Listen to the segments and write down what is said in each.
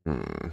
Hmm.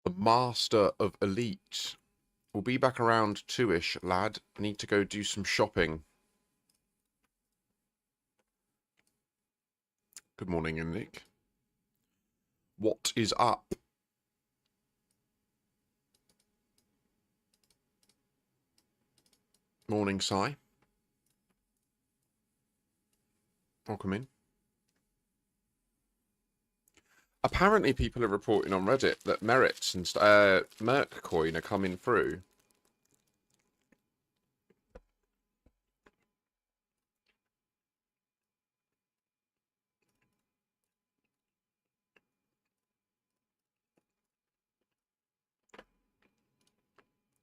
The Master of Elite. We'll be back around 2-ish, lad. Need to go do some shopping. Good morning, Nick. What is up? Morning, Si. Welcome in. Apparently, people are reporting on Reddit that merits and Merc coin are coming through.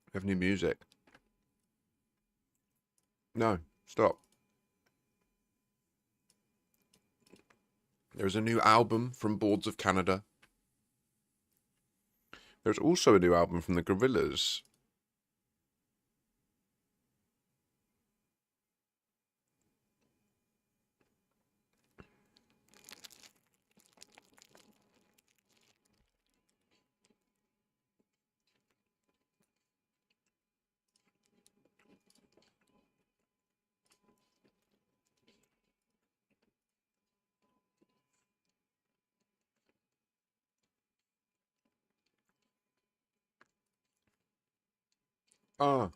We have new music. No, stop. There's a new album from Boards of Canada. There's also a new album from the Gorillaz. Ah,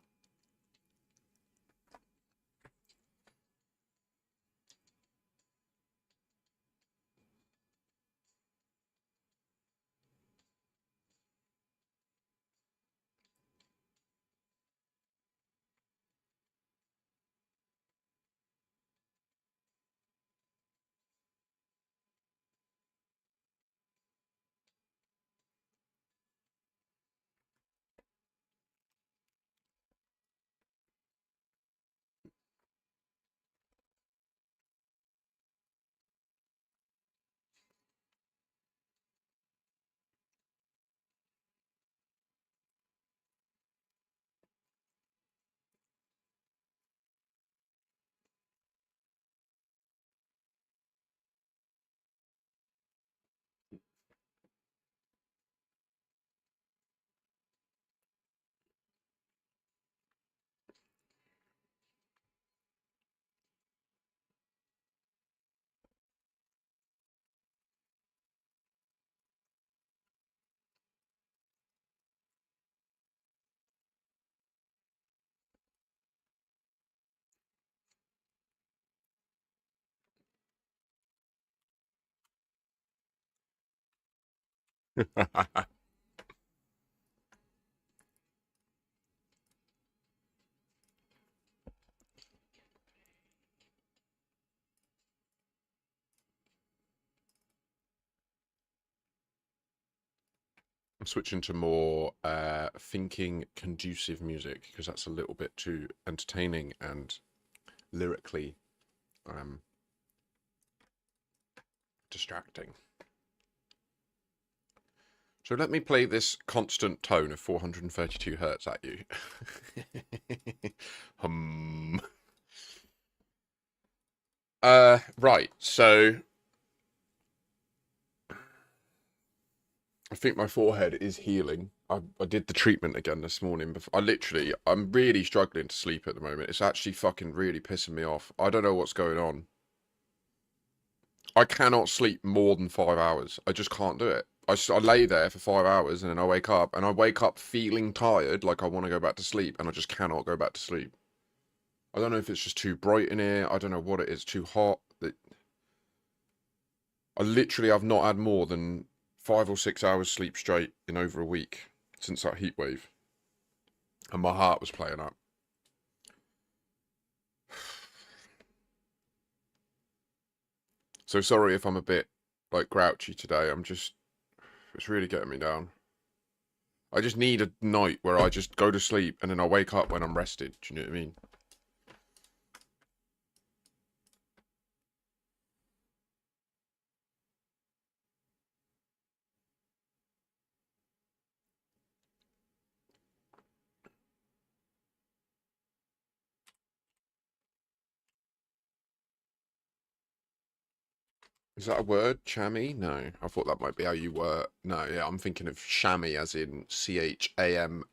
I'm switching to more thinking conducive music because that's a little bit too entertaining and lyrically distracting. So let me play this constant tone of 432 hertz at you. Right, so I think my forehead is healing. I did the treatment again this morning. I'm really struggling to sleep at the moment. It's actually fucking really pissing me off. I don't know what's going on. I cannot sleep more than 5 hours. I just can't do it. I lay there for 5 hours and then I wake up. And I wake up feeling tired, like I want to go back to sleep. And I just cannot go back to sleep. I don't know if it's just too bright in here. I don't know what it is. Too hot. I've not had more than 5 or 6 hours sleep straight in over a week since that heat wave. And my heart was playing up. So sorry if I'm a bit like grouchy today. It's really getting me down. I just need a night where I just go to sleep and then I wake up when I'm rested. Do you know what I mean? Is that a word? Chamois? No. I thought that might be how you were. No, yeah, I'm thinking of chamois as in CHAMOIX.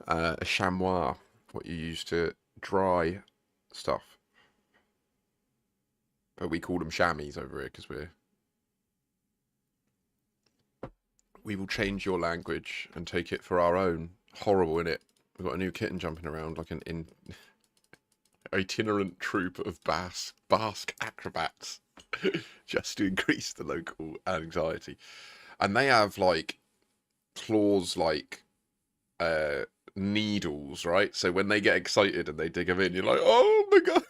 A chamois, what you use to dry stuff. But we call them chamois over here because we will change your language and take it for our own. Horrible, innit? We've got a new kitten jumping around like an itinerant troupe of Basque acrobats just to increase the local anxiety. And they have like claws like needles, right? So when they get excited and they dig them in, you're like, oh my god.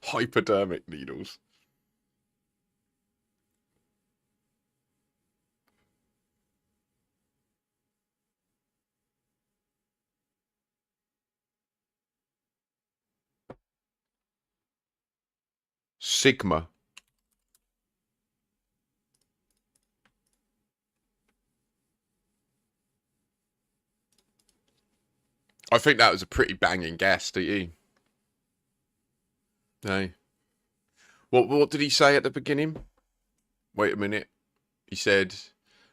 Hypodermic needles. Sigma. I think that was a pretty banging guess, do you? No. What did he say at the beginning? Wait a minute. He said,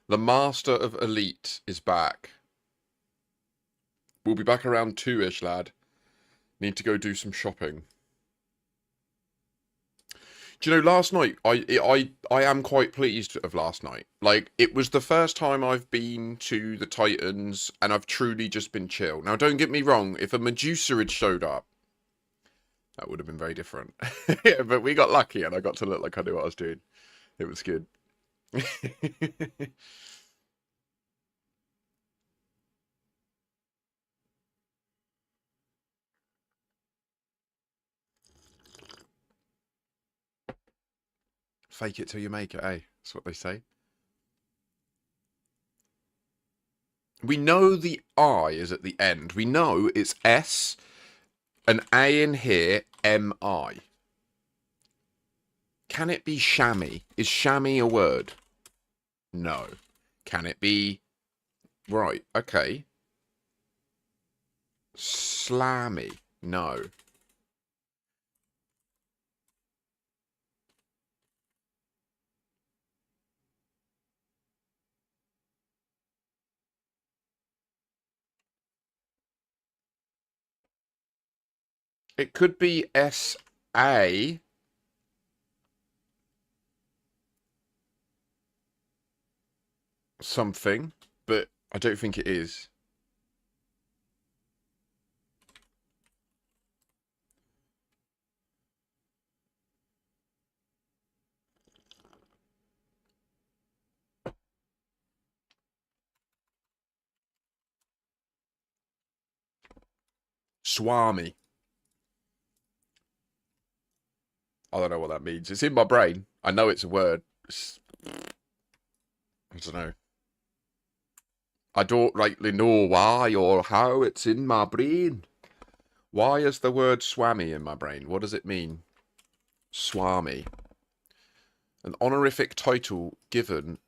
"The Master of Elite is back. We'll be back around 2-ish, lad. Need to go do some shopping." Do you know, last night, I am quite pleased of last night. Like, it was the first time I've been to the Titans, and I've truly just been chill. Now, don't get me wrong, if a Medusa had showed up, that would have been very different. Yeah, but we got lucky, and I got to look like I knew what I was doing. It was good. Fake it till you make it, eh? That's what they say. We know the I is at the end. We know it's S, an A in here, M-I. Can it be chamois? Is chamois a word? No. Can it be... Right, okay. Slammy? No. It could be S-A... something, but I don't think it is. Swami. I don't know what that means. It's in my brain. I know it's a word. I don't know. I don't rightly know why or how it's in my brain. Why is the word swami in my brain? What does it mean? Swami. An honorific title given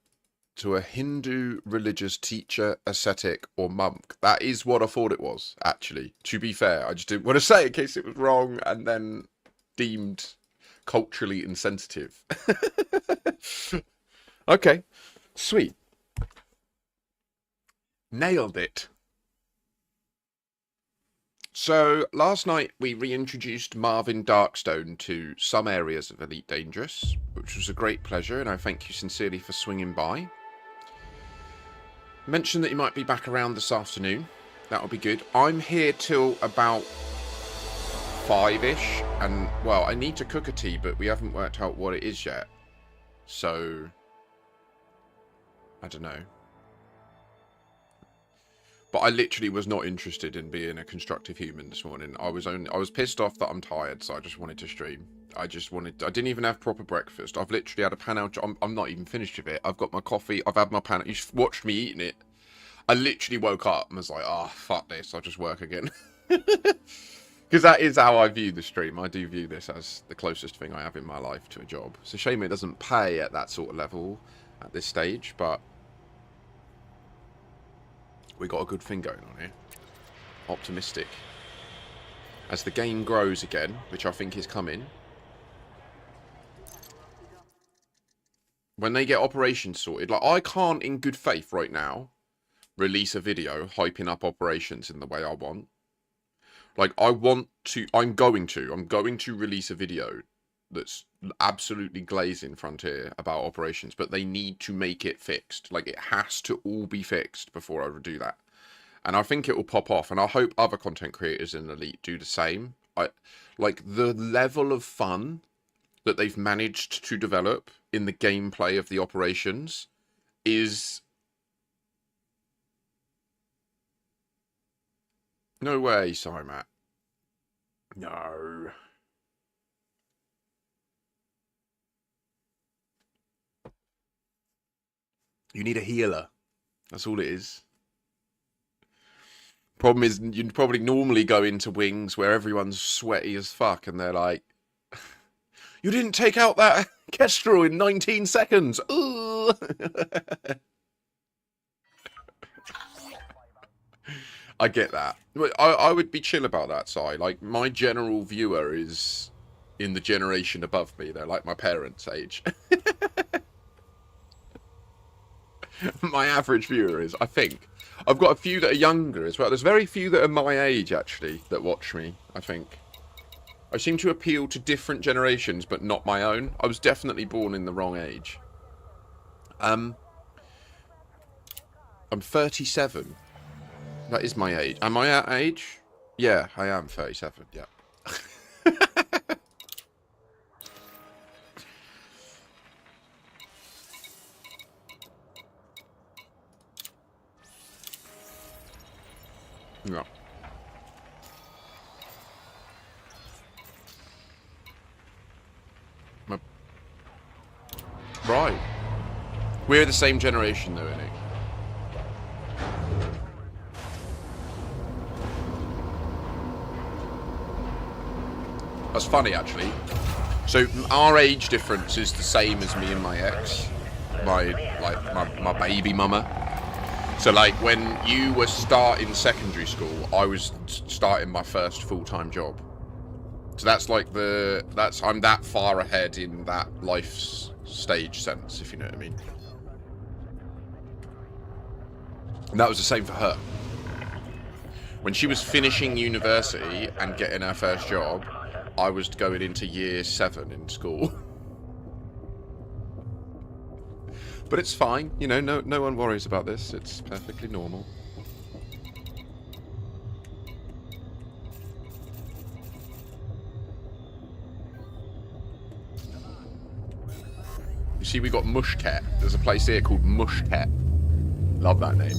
to a Hindu religious teacher, ascetic, or monk. That is what I thought it was, actually. To be fair, I just didn't want to say it in case it was wrong and then deemed culturally insensitive. Okay, sweet. Nailed it. So, last night we reintroduced Marvin Darkstone to some areas of Elite Dangerous, which was a great pleasure, and I thank you sincerely for swinging by. Mentioned that you might be back around this afternoon. That'll be good. I'm here till about 5-ish, and, well, I need to cook a tea, but we haven't worked out what it is yet. So, I don't know. But I literally was not interested in being a constructive human this morning. I was pissed off that I'm tired, so I just wanted to stream. I didn't even have proper breakfast. I've literally had a pan out. I'm not even finished with it. I've got my coffee. I've had my pan. You watched me eating it. I literally woke up and was like, oh, fuck this. I'll just work again. Because that is how I view the stream. I do view this as the closest thing I have in my life to a job. It's a shame it doesn't pay at that sort of level at this stage, but we got a good thing going on here. Optimistic. As the game grows again, which I think is coming. When they get operations sorted, like, I can't in good faith right now release a video hyping up operations in the way I want. Like, I'm going to release a video that's absolutely glazing Frontier about operations, but they need to make it fixed. Like, it has to all be fixed before I do that. And I think it will pop off, and I hope other content creators in Elite do the same. Like, the level of fun that they've managed to develop in the gameplay of the operations is... No way, sorry, Matt. No. You need a healer. That's all it is. Problem is, you'd probably normally go into wings where everyone's sweaty as fuck and they're like, you didn't take out that Kestrel in 19 seconds. Ooh. I get that. I would be chill about that, Si. Like, my general viewer is in the generation above me. They're like my parents' age. My average viewer is, I think. I've got a few that are younger as well. There's very few that are my age, actually, that watch me, I think. I seem to appeal to different generations, but not my own. I was definitely born in the wrong age. I'm 37. That is my age. Am I at age? Yeah, I am 37, yeah. Yeah. Right. We're the same generation, though, innit? That's funny, actually. So our age difference is the same as me and my ex, my baby mama. So like when you were starting secondary school, I was starting my first full-time job. So that's like I'm that far ahead in that life stage sense, if you know what I mean. And that was the same for her. When she was finishing university and getting her first job, I was going into year 7 in school. But it's fine, you know, no one worries about this. It's perfectly normal. You see, we got Mushket. There's a place here called Mushket. Love that name.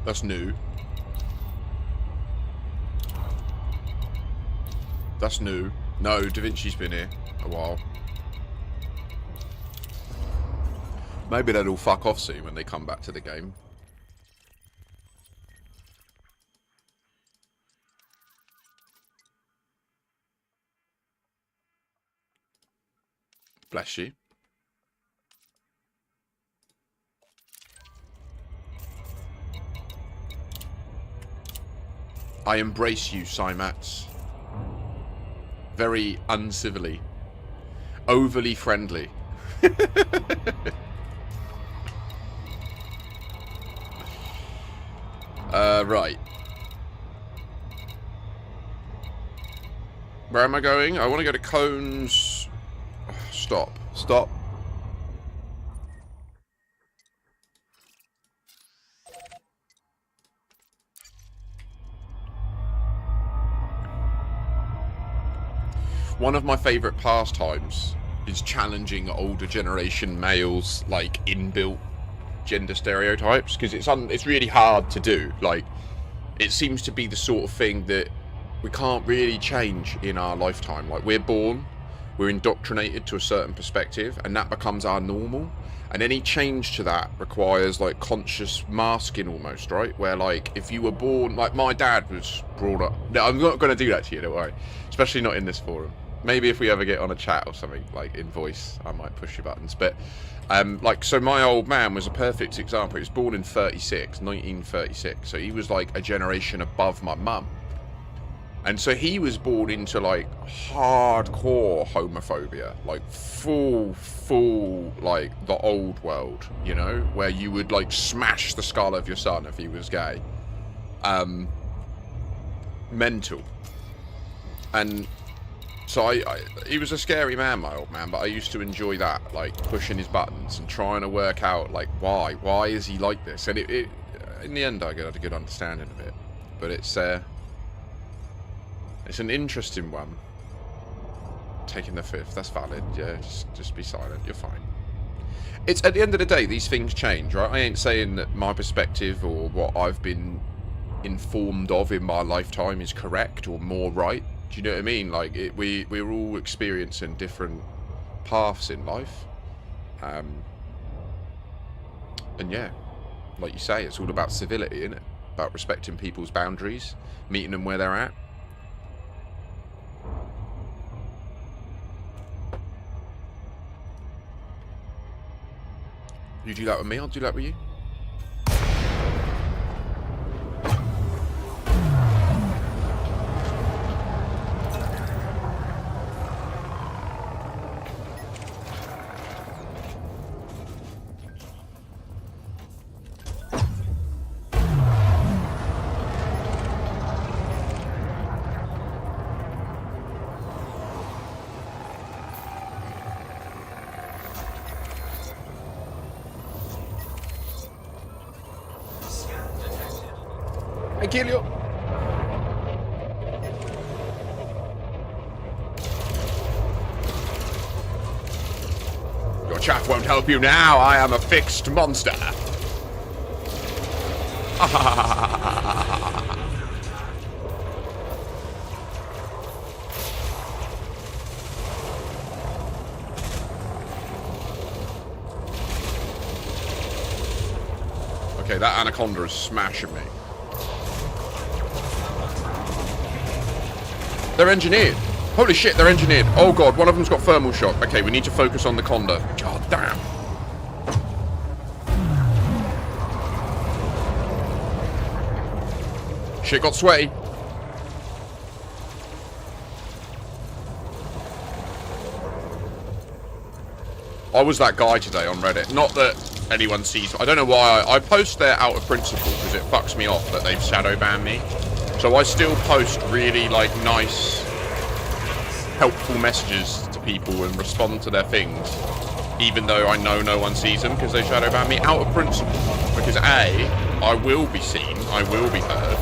That's new. That's new. No, Da Vinci's been here a while. Maybe they'll all fuck off soon when they come back to the game. Bless you. I embrace you, Cymats. Very uncivilly. Overly friendly. Right. Where am I going? I want to go to Cones. Oh, stop. Stop. One of my favourite pastimes is challenging older generation males, like, inbuilt gender stereotypes, because it's really hard to do. Like, it seems to be the sort of thing that we can't really change in our lifetime. Like, we're born, we're indoctrinated to a certain perspective, and that becomes our normal. And any change to that requires, like, conscious masking almost, right? Where, like, if you were born... Like, my dad was brought up... No, I'm not going to do that to you, don't worry. Especially not in this forum. Maybe if we ever get on a chat or something, like, in voice, I might push your buttons. But, like, so my old man was a perfect example. He was born in 1936. So he was, like, a generation above my mum. And so he was born into, like, hardcore homophobia. Like, full, like, the old world, you know? Where you would, like, smash the skull of your son if he was gay. Mental. And so he was a scary man, my old man, but I used to enjoy that, like, pushing his buttons and trying to work out, like, why is he like this? And it in the end, I got a good understanding of it. But it's an interesting one. Taking the fifth, that's valid. Yeah, just be silent. You're fine. It's at the end of the day, these things change, right? I ain't saying that my perspective or what I've been informed of in my lifetime is correct or more right. Do you know what I mean? Like, we're all experiencing different paths in life. And yeah, like you say, it's all about civility, isn't it? About respecting people's boundaries, meeting them where they're at. You do that with me, I'll do that with you. I kill you. Your chaff won't help you now. I am a fixed monster. Okay, that anaconda is smashing me. They're engineered. Holy shit, they're engineered. Oh god, one of them's got thermal shock. Okay, we need to focus on the conda. God damn. Shit got sweaty. I was that guy today on Reddit. Not that anyone sees... I don't know why I post there out of principle because it fucks me off that they've shadow banned me. So I still post really, like, nice, helpful messages to people and respond to their things, even though I know no one sees them because they shadow ban me out of principle. Because A, I will be seen, I will be heard.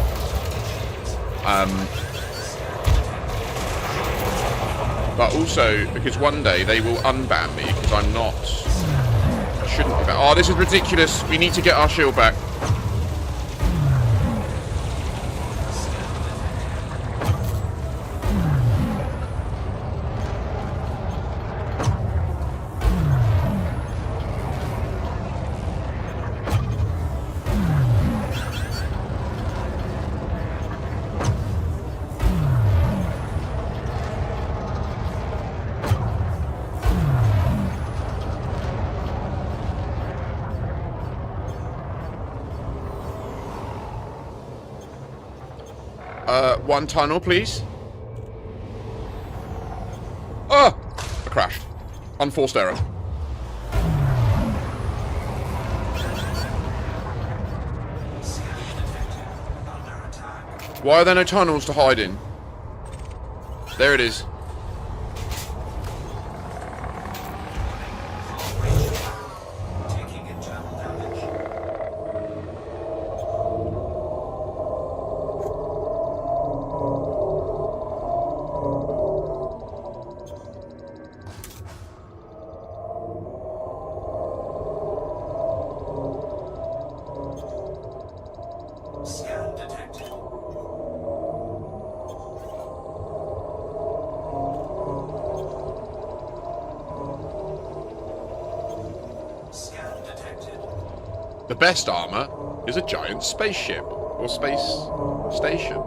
But also because one day they will unban me because I'm not... I shouldn't be banned. Oh, this is ridiculous. We need to get our shield back. One tunnel, please. Oh! I crashed. Unforced error. Why are there no tunnels to hide in? There it is. The best armor is a giant spaceship or space station.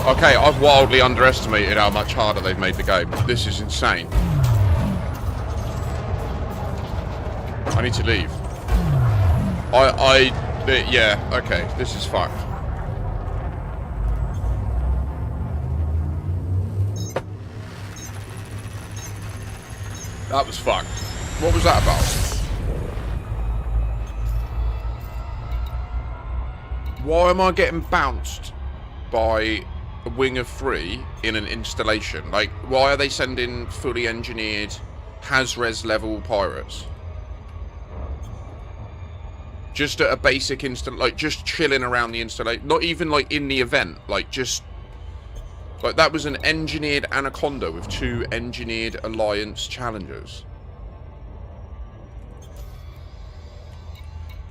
Okay, I've wildly underestimated how much harder they've made the game. This is insane. I need to leave. Yeah, okay, this is fucked. That was fucked. What was that about? Why am I getting bounced by a wing of 3 in an installation? Like, why are they sending fully engineered Has-res level pirates? Just at a basic like, just chilling around the installation. Not even, like, in the event. Like, just... Like, that was an engineered Anaconda with 2 engineered Alliance Challengers.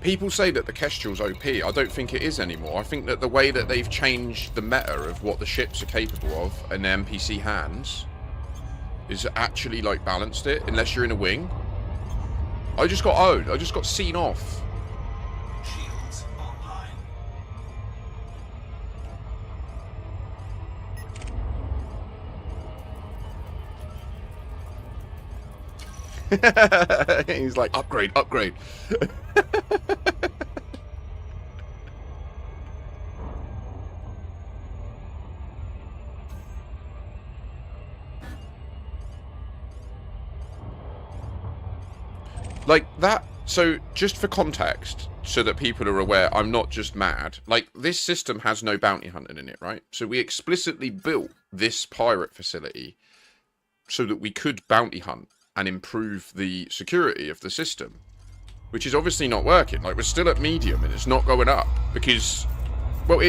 People say that the Kestrel's OP. I don't think it is anymore. I think that the way that they've changed the meta of what the ships are capable of in NPC hands is actually, like, balanced it, unless you're in a wing. I just got owned. I just got seen off. Shields online. He's like, upgrade, upgrade. Like, that... So, just for context, so that people are aware, I'm not just mad. Like, this system has no bounty hunting in it, right? So we explicitly built this pirate facility so that we could bounty hunt and improve the security of the system. Which is obviously not working. Like, we're still at medium and it's not going up. Because... Well,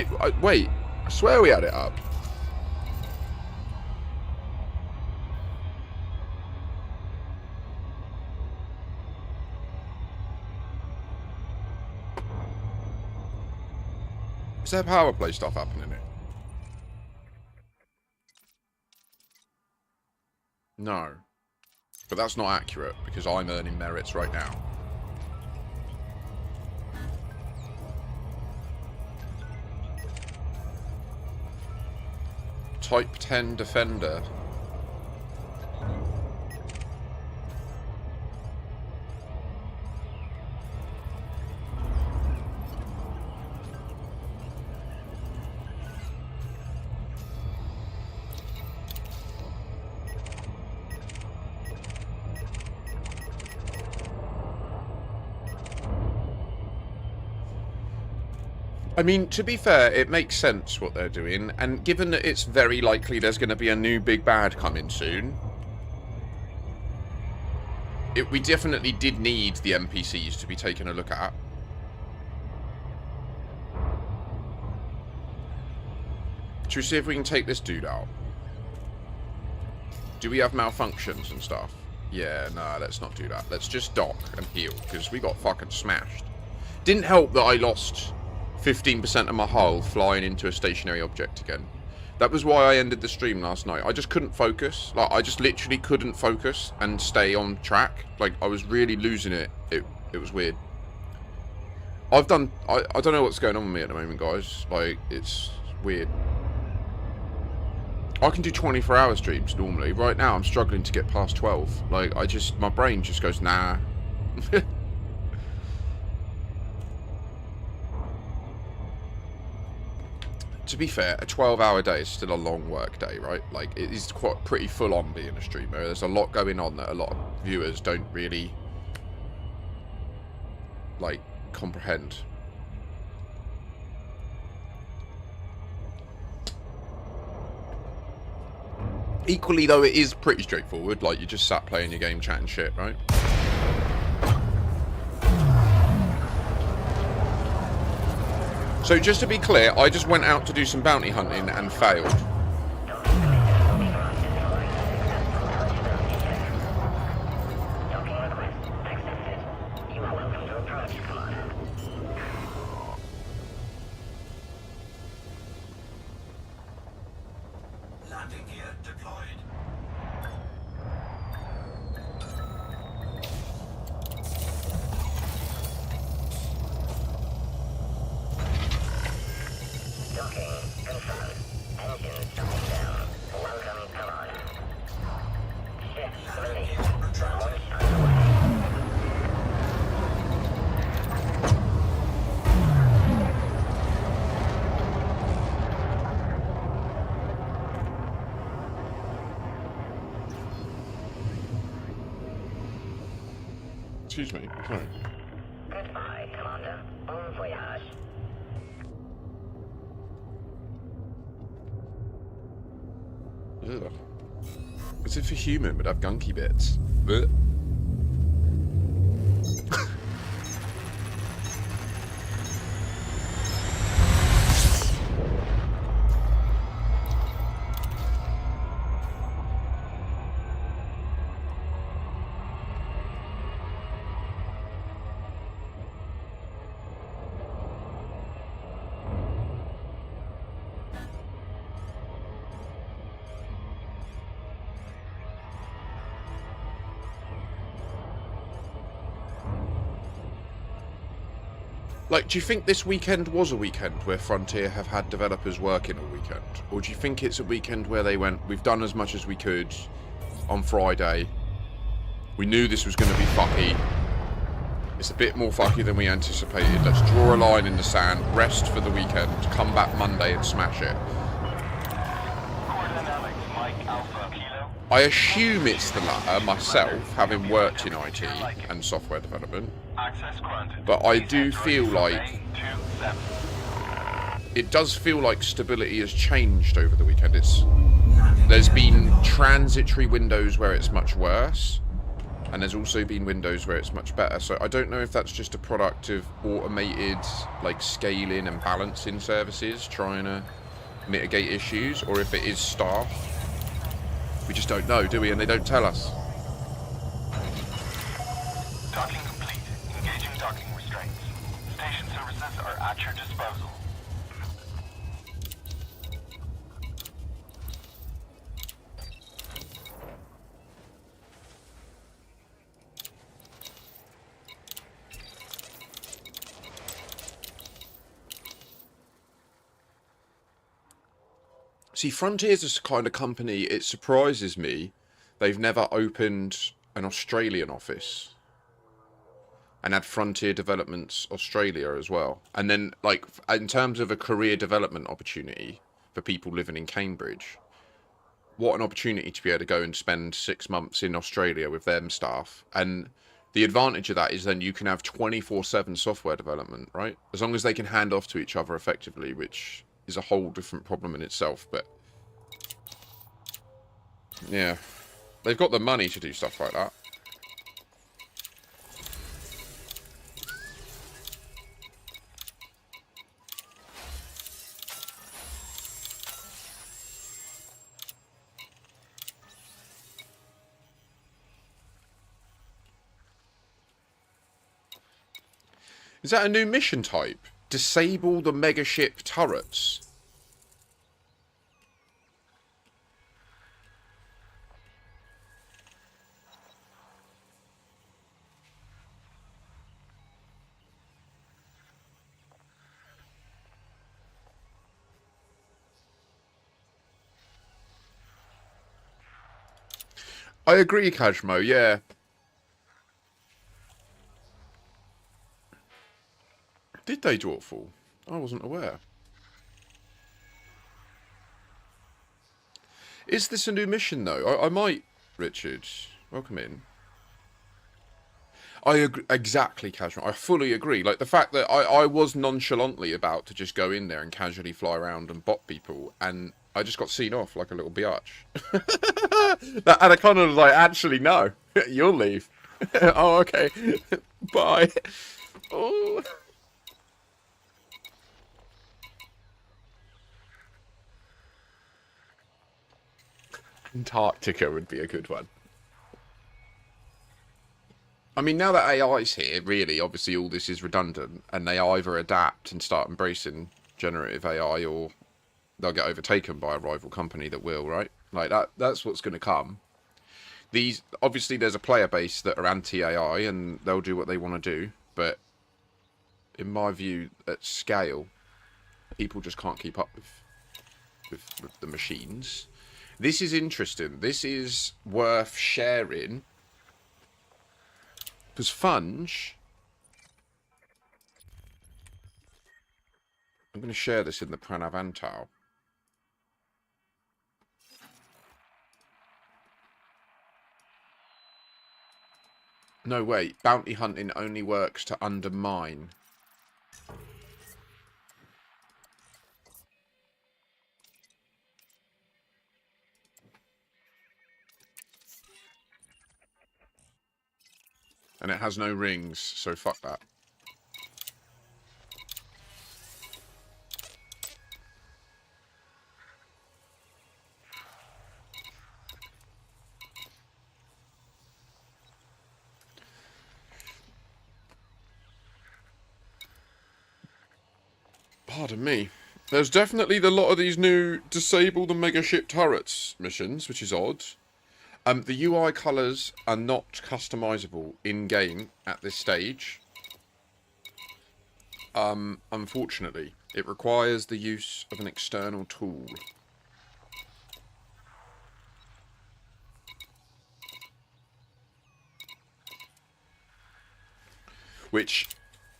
wait. I swear we had it up. Is there power play stuff happening here? No. But that's not accurate, because I'm earning merits right now. Type 10 Defender. I mean, to be fair, it makes sense what they're doing, and given that it's very likely there's going to be a new big bad coming soon, we definitely did need the NPCs to be taken a look at. Should we see if we can take this dude out? Do we have malfunctions and stuff? Yeah, nah, let's not do that. Let's just dock and heal, because we got fucking smashed. Didn't help that I lost 15% of my hull flying into a stationary object again. That was why I ended the stream last night. I just couldn't focus. Like, I just literally couldn't focus and stay on track. Like, I was really losing it. It was weird. I don't know what's going on with me at the moment, guys. Like, it's weird. I can do 24-hour streams normally. Right now, I'm struggling to get past 12. Like, my brain just goes, nah. To be fair, a 12-hour day is still a long work day, right? Like, it is pretty full-on being a streamer. There's a lot going on that a lot of viewers don't really, like, comprehend. Equally, though, it is pretty straightforward. Like, you just sat playing your game, chatting shit, right? So, just to be clear, I just went out to do some bounty hunting and failed. Excuse me. Sorry. Goodbye, Commander. Bon voyage. Ugh. As if a human would have gunky bits. Ugh. Like, do you think this weekend was a weekend where Frontier have had developers working all weekend? Or do you think it's a weekend where they went, we've done as much as we could on Friday. We knew this was going to be fucky. It's a bit more fucky than we anticipated. Let's draw a line in the sand, rest for the weekend, come back Monday and smash it. I assume it's the latter, myself, having worked in IT and software development. But I do feel like it does feel like stability has changed over the weekend. There's been transitory windows where it's much worse, and there's also been windows where it's much better. So I don't know if that's just a product of automated like scaling and balancing services trying to mitigate issues, or if it is staff. We just don't know, do we? And they don't tell us. Docking complete. Engaging docking restraints. Station services are at your disposal. See, Frontier's this kind of company, it surprises me they've never opened an Australian office and had Frontier Developments Australia as well. And then, like, in terms of a career development opportunity for people living in Cambridge, what an opportunity to be able to go and spend 6 months in Australia with them staff. And the advantage of that is then you can have 24/7 software development, right? As long as they can hand off to each other effectively, which is a whole different problem in itself. But yeah, they've got the money to do stuff like that. Is that a new mission type? Disable the megaship turrets. I agree, Kajmo, yeah. Did they Dwarfall? I wasn't aware. Is this a new mission, though? I might... Richard, welcome in. I agree, exactly, Kajmo. I fully agree. Like, the fact that I was nonchalantly about to just go in there and casually fly around and bot people, and I just got seen off like a little biatch. And I kind of was like, actually, no. You'll leave. Oh, okay. Bye. Oh... Antarctica would be a good one. I mean, now that AI's here, really, obviously all this is redundant, and they either adapt and start embracing generative AI, or they'll get overtaken by a rival company that will, right? Like, that's what's going to come. These, obviously, there's a player base that are anti-AI, and they'll do what they want to do, but in my view, at scale, people just can't keep up with the machines. This is interesting. This is worth sharing. Because Funge... I'm going to share this in the Pranavantal. No, wait. Bounty hunting only works to undermine. And it has no rings, so fuck that. Pardon me. There's definitely a lot of these new disable the megaship turrets missions, which is odd. The UI colours are not customizable in-game at this stage. Unfortunately, it requires the use of an external tool. Which,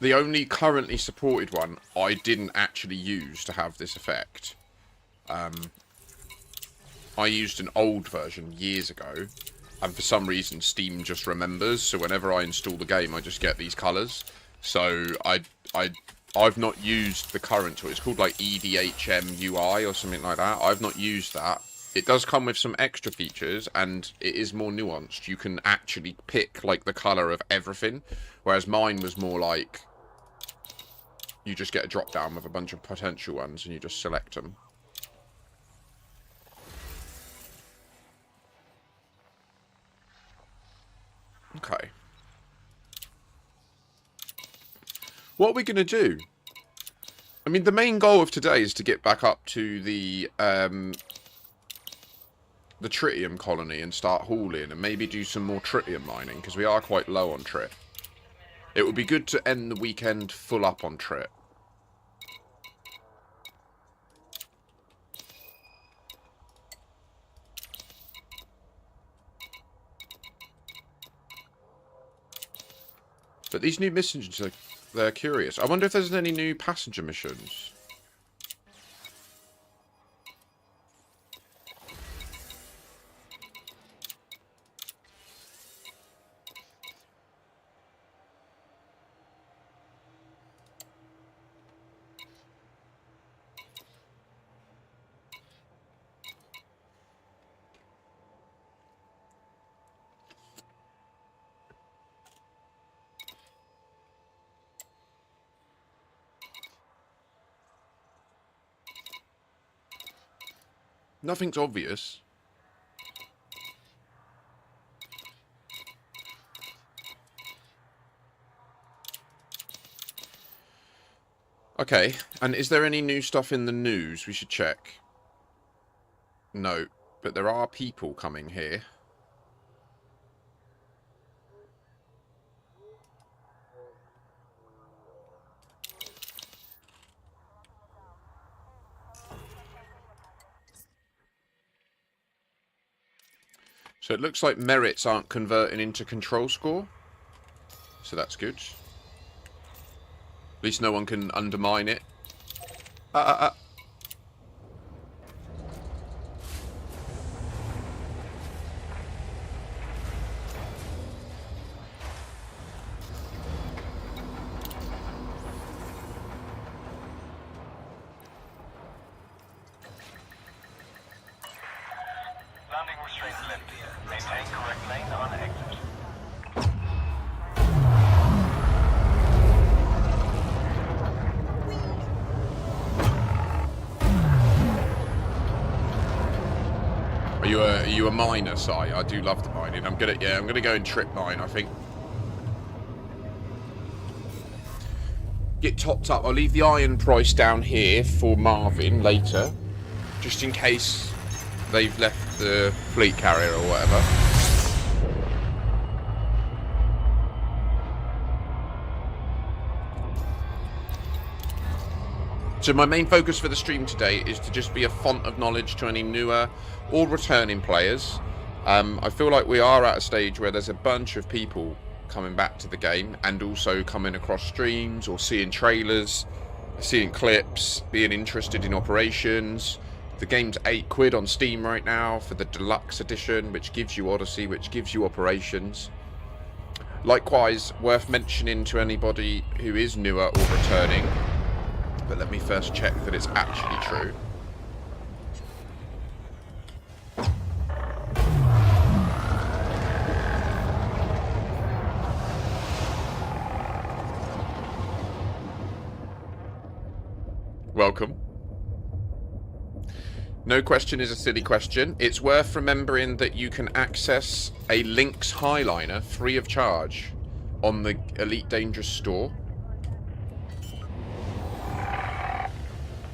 the only currently supported one, I didn't actually use to have this effect. I used an old version years ago, and for some reason Steam just remembers, so whenever I install the game I just get these colours. So I've not used the current tool. It's called like EDHM UI or something like that. I've not used that. It does come with some extra features, and it is more nuanced. You can actually pick like the colour of everything, whereas mine was more like you just get a drop down with a bunch of potential ones and you just select them. Okay. What are we going to do? I mean, the main goal of today is to get back up to the tritium colony and start hauling and maybe do some more tritium mining, because we are quite low on trit. It would be good to end the weekend full up on trit. But these new missions, they're curious. I wonder if there's any new passenger missions. Nothing's obvious. Okay, and is there any new stuff in the news we should check? No, but there are people coming here. So it looks like merits aren't converting into control score. So that's good. At least no one can undermine it. Landing restraints lifted. Maintain correct lane on exit. Are you a miner, Si? I do love the mining. I'm gonna go in trip mine, I think. Get topped up. I'll leave the iron price down here for Marvin later, just in case they've left the fleet carrier or whatever. So my main focus for the stream today is to just be a font of knowledge to any newer or returning players. I feel like we are at a stage where there's a bunch of people coming back to the game and also coming across streams or seeing trailers, seeing clips, being interested in operations. The game's £8 on Steam right now for the deluxe edition, which gives you Odyssey, which gives you operations. Likewise, worth mentioning to anybody who is newer or returning, but let me first check that it's actually true. Welcome. No question is a silly question. It's worth remembering that you can access a Lynx Highliner free of charge on the Elite Dangerous store.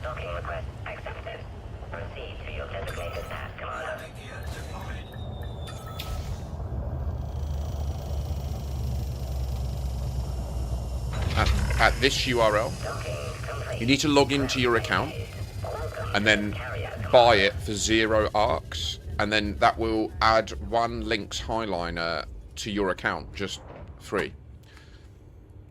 Docking request accepted. Proceed to your designated path, Commander. At this URL, Docking complete. you need to log into your account and then buy it for 0 ARX, and then that will add 1 Lynx Highliner to your account, just free.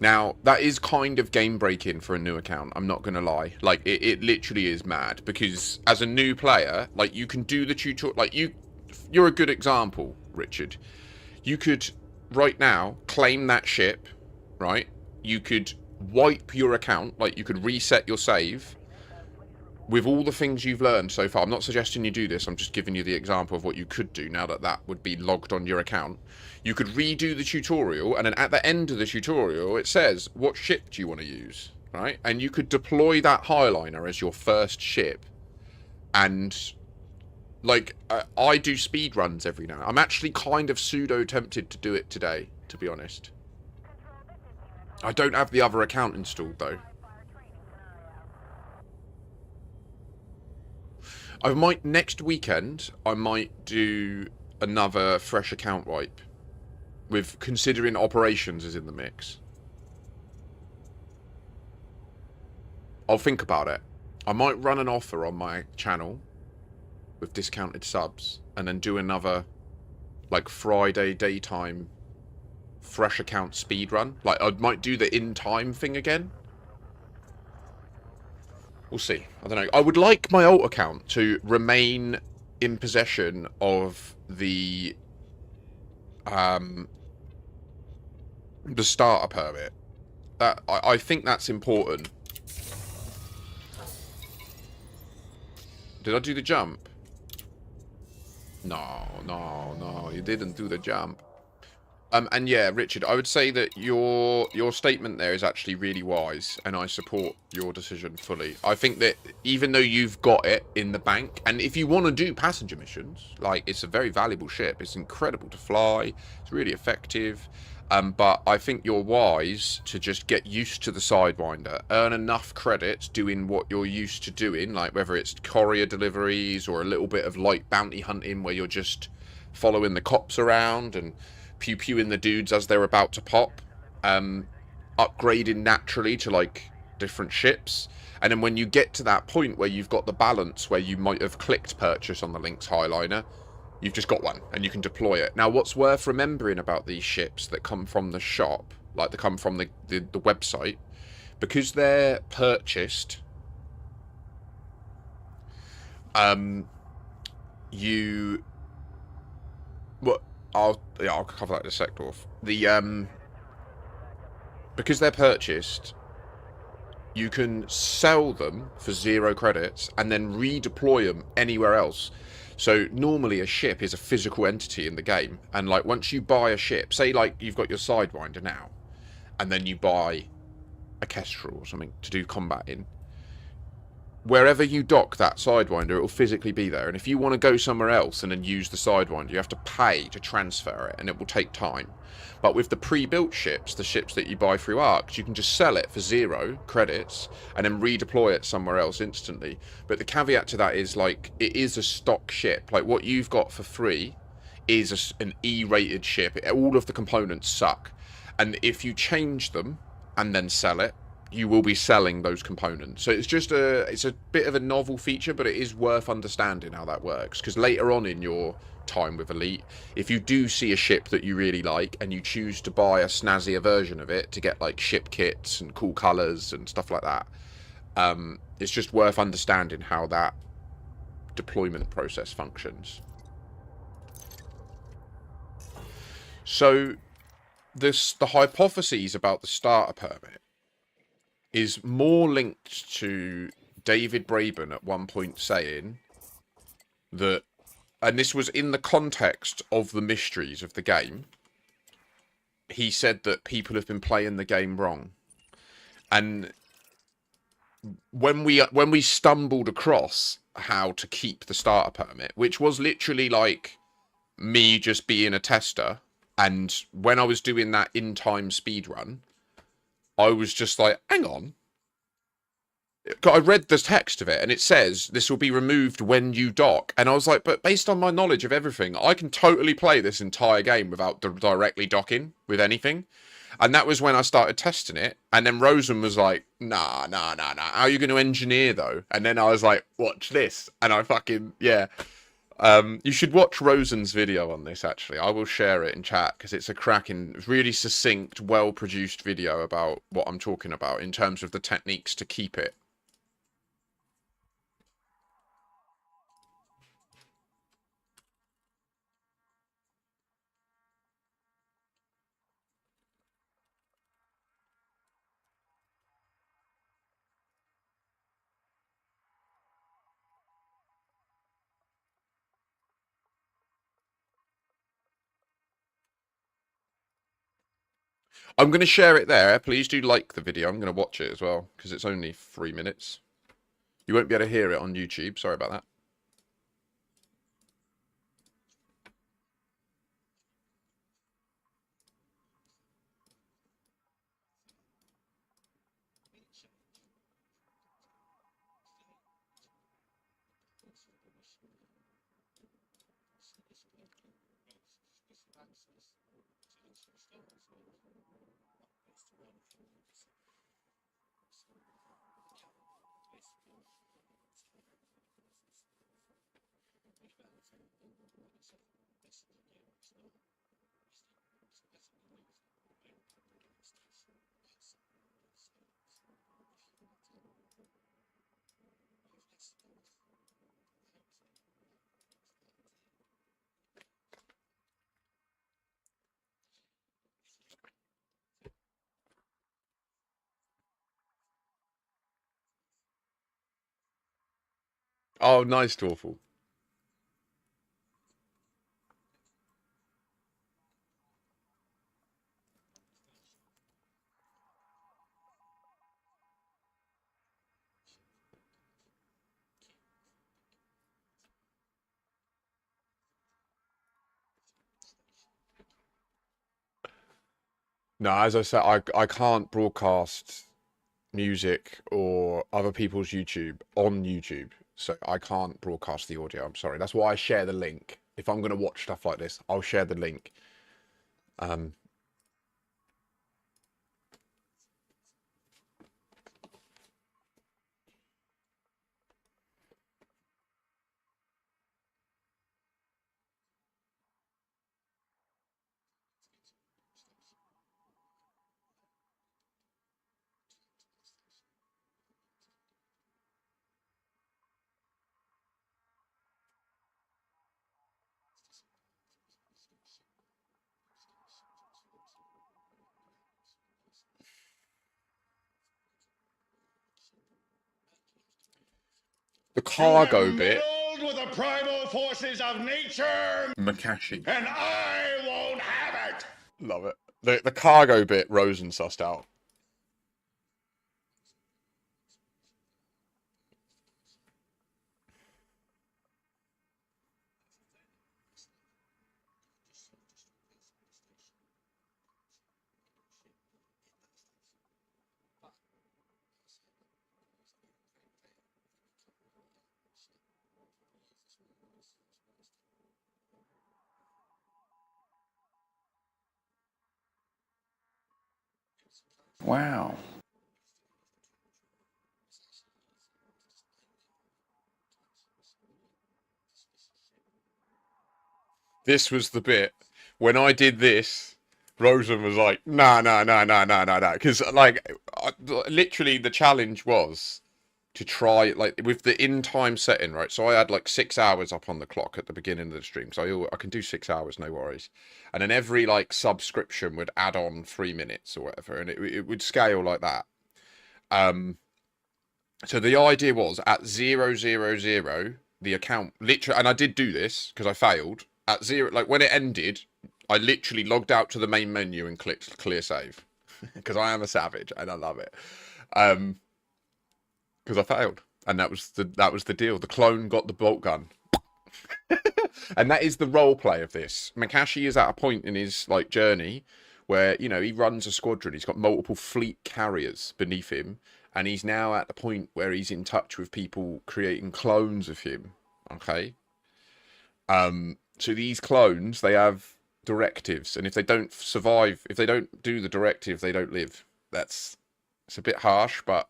Now, that is kind of game breaking for a new account, I'm not going to lie. Like, it literally is mad, because as a new player, like, you can do the tutorial, like, you're a good example, Richard. You could, right now, claim that ship, right? You could wipe your account, like, you could reset your save, with all the things you've learned so far. I'm not suggesting you do this, I'm just giving you the example of what you could do now that that would be logged on your account. You could redo the tutorial, and then at the end of the tutorial it says, what ship do you want to use, right? And you could deploy that Highliner as your first ship. And, like, I do speed runs every now. I'm actually kind of pseudo tempted to do it today, to be honest. I don't have the other account installed, though. I might, next weekend, I might do another fresh account wipe, with considering operations is in the mix. I'll think about it. I might run an offer on my channel with discounted subs, and then do another, like, Friday daytime fresh account speed run. Like, I might do the in-time thing again. We'll see. I don't know. I would like my alt account to remain in possession of the starter permit. That I think that's important. Did I do the jump? No, you didn't do the jump. And yeah, Richard, I would say that your statement there is actually really wise, and I support your decision fully. I think that even though you've got it in the bank, and if you want to do passenger missions, like, it's a very valuable ship. It's incredible to fly. It's really effective. But I think you're wise to just get used to the Sidewinder, earn enough credits doing what you're used to doing, like whether it's courier deliveries or a little bit of light bounty hunting where you're just following the cops around and pew pewing the dudes as they're about to pop, upgrading naturally to like different ships. And then when you get to that point where you've got the balance where you might have clicked purchase on the Lynx Highliner, you've just got one and you can deploy it. Now, what's worth remembering about these ships that come from the shop, like they come from the website, because they're purchased, you... Well, I'll cover that in a sec, Dwarf. Because they're purchased, you can sell them for 0 credits and then redeploy them anywhere else. So normally a ship is a physical entity in the game, and like once you buy a ship, say like you've got your Sidewinder now, and then you buy a Kestrel or something to do combat in, wherever you dock that Sidewinder, it will physically be there. And if you want to go somewhere else and then use the Sidewinder, you have to pay to transfer it, and it will take time. But with the pre-built ships, the ships that you buy through ARCs, you can just sell it for 0 credits and then redeploy it somewhere else instantly. But the caveat to that is, like, it is a stock ship. Like, what you've got for free is an E-rated ship. All of the components suck. And if you change them and then sell it, you will be selling those components. So it's a bit of a novel feature, but it is worth understanding how that works, because later on in your time with Elite, if you do see a ship that you really like and you choose to buy a snazzier version of it to get like ship kits and cool colors and stuff like that, it's just worth understanding how that deployment process functions. So the hypotheses about the starter permit is more linked to David Braben at one point saying that, and this was in the context of the mysteries of the game, he said that people have been playing the game wrong. And when we stumbled across how to keep the starter permit, which was literally like me just being a tester, and when I was doing that in-time speed run, I was just like, hang on. I read the text of it, and it says this will be removed when you dock. And I was like, but based on my knowledge of everything, I can totally play this entire game without directly docking with anything. And that was when I started testing it. And then Rosen was like, nah. How are you going to engineer, though? And then I was like, watch this. And I fucking, yeah. You should watch Rosen's video on this, actually. I will share it in chat, because it's a cracking, really succinct, well-produced video about what I'm talking about in terms of the techniques to keep it. I'm going to share it there. Please do like the video. I'm going to watch it as well, because it's only 3 minutes. You won't be able to hear it on YouTube. Sorry about that. Oh, nice, Dwarful. No, as I said, I can't broadcast music or other people's YouTube on YouTube. So I can't broadcast the audio. I'm sorry. That's why I share the link. If I'm going to watch stuff like this, I'll share the link. Um, the cargo bit. With the primal forces of nature, Makashi. and I won't have it. Love it. The cargo bit, Rosen sussed out. Wow. This was the bit when I did this. Rosen was like, nah, nah, nah, nah, nah, nah, nah. Because, like, literally the challenge was to try, like, with the in-time setting, right? So I had, like, 6 hours up on the clock at the beginning of the stream. So I can do 6 hours, no worries. And then every, like, subscription would add on 3 minutes or whatever. And it would scale like that. So the idea was at 000, the account literally, and I did do this because I failed at zero. Like when it ended, I literally logged out to the main menu and clicked clear save because I am a savage and I love it. Because I failed, and that was the deal. The clone got the bolt gun, and that is the role play of this. Makashi is at a point in his like journey where he runs a squadron. He's got multiple fleet carriers beneath him, and he's now at the point where he's in touch with people creating clones of him. Okay. So these clones, they have directives, and if they don't survive, if they don't do the directive, they don't live. It's a bit harsh, but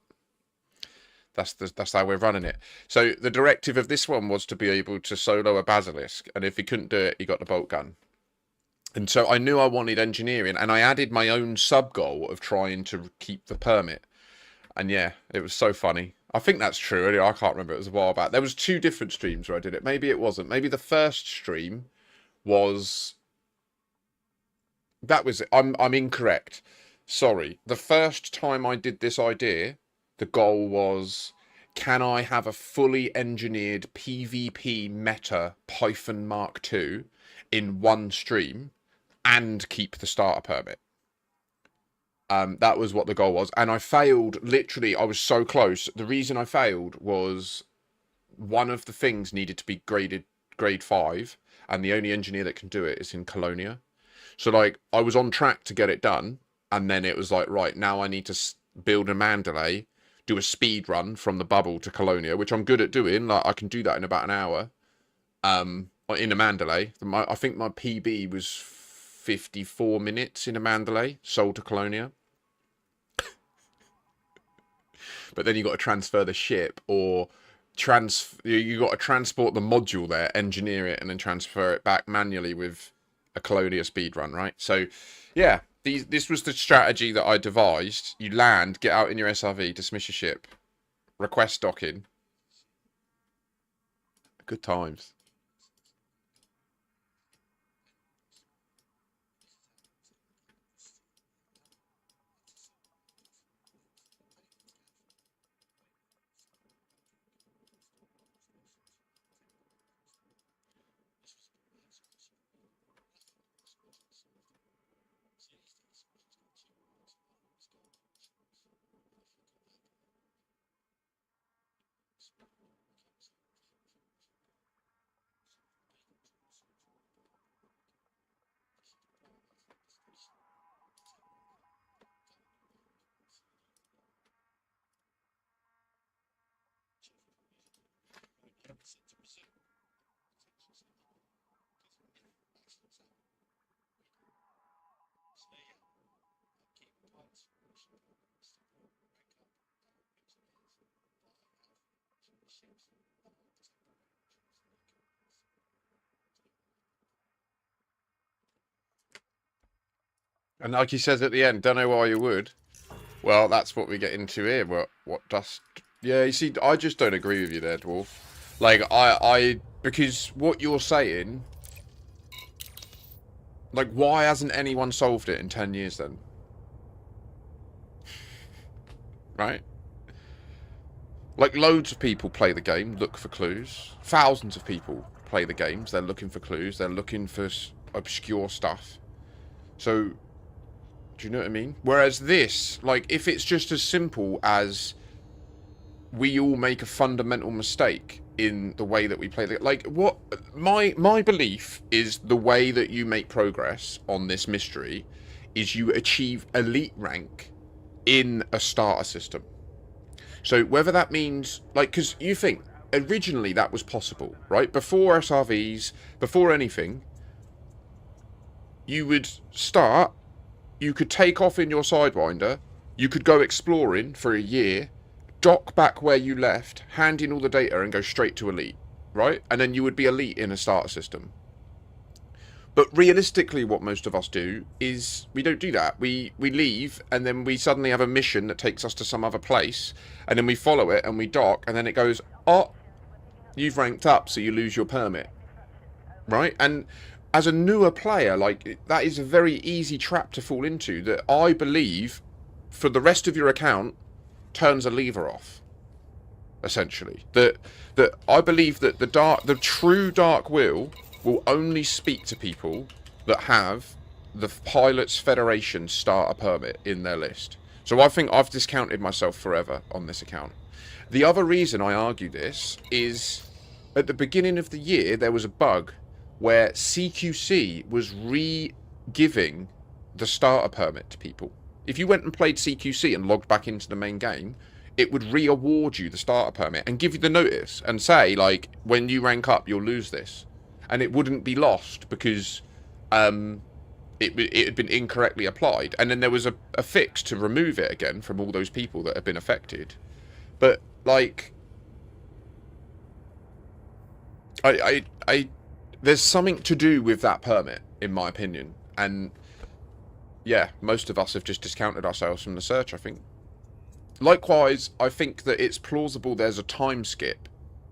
that's how we're running it. So the directive of this one was to be able to solo a basilisk, and if he couldn't do it, he got the bolt gun. And so I knew I wanted engineering, and I added my own sub goal of trying to keep the permit. And yeah, it was so funny. I think that's true. Anyway, I can't remember. It was a while back. There was 2 different streams where I did it. Maybe it wasn't. Maybe the first stream was that was it. I'm incorrect. Sorry. The first time I did this idea, the goal was, can I have a fully engineered PvP meta Python Mark II in one stream and keep the starter permit? That was what the goal was, and I failed. Literally, I was so close. The reason I failed was one of the things needed to be graded grade 5, and the only engineer that can do it is in Colonia. So like I was on track to get it done, and then it was like, right, now I need to build a Mandalay, do a speed run from the bubble to Colonia, which I'm good at doing. Like I can do that in about an hour. In a Mandalay, I think my PB was 54 minutes in a Mandalay, sold to Colonia. But then you got to transfer the ship, or you got to transport the module there, engineer it, and then transfer it back manually with a Colonia speedrun, right? So yeah, this was the strategy that I devised. You land, get out in your SRV, dismiss your ship, request docking. Good times. And like he says at the end, don't know why you would. Well, that's what we get into here. What dust? Yeah, you see, I just don't agree with you there, Dwarf. Like, because what you're saying, like, why hasn't anyone solved it in 10 years then? Right? Like, loads of people play the game, look for clues. Thousands of people play the games, they're looking for clues, they're looking for obscure stuff. So, do you know what I mean? Whereas this, like, if it's just as simple as we all make a fundamental mistake in the way that we play the... Like, what... My belief is the way that you make progress on this mystery is you achieve elite rank in a starter system. So whether that means... Like, because you think, originally that was possible, right? Before SRVs, before anything, you would start... You could take off in your Sidewinder, you could go exploring for a year, dock back where you left, hand in all the data and go straight to elite, right? And then you would be elite in a starter system. But realistically what most of us do is we don't do that. We leave and then we suddenly have a mission that takes us to some other place and then we follow it and we dock and then it goes, oh, you've ranked up so you lose your permit, right? And as a newer player, like, that is a very easy trap to fall into that I believe for the rest of your account turns a lever off, essentially. That I believe that the true Dark Will only speak to people that have the Pilots Federation starter permit in their list. So I think I've discounted myself forever on this account. The other reason I argue this is at the beginning of the year there was a bug where CQC was re-giving the starter permit to people. If you went and played CQC and logged back into the main game, it would re-award you the starter permit and give you the notice and say, like, when you rank up, you'll lose this. And it wouldn't be lost because it had been incorrectly applied. And then there was a fix to remove it again from all those people that had been affected. But, like... There's something to do with that permit, in my opinion. And, yeah, most of us have just discounted ourselves from the search, I think. Likewise, I think that it's plausible there's a time skip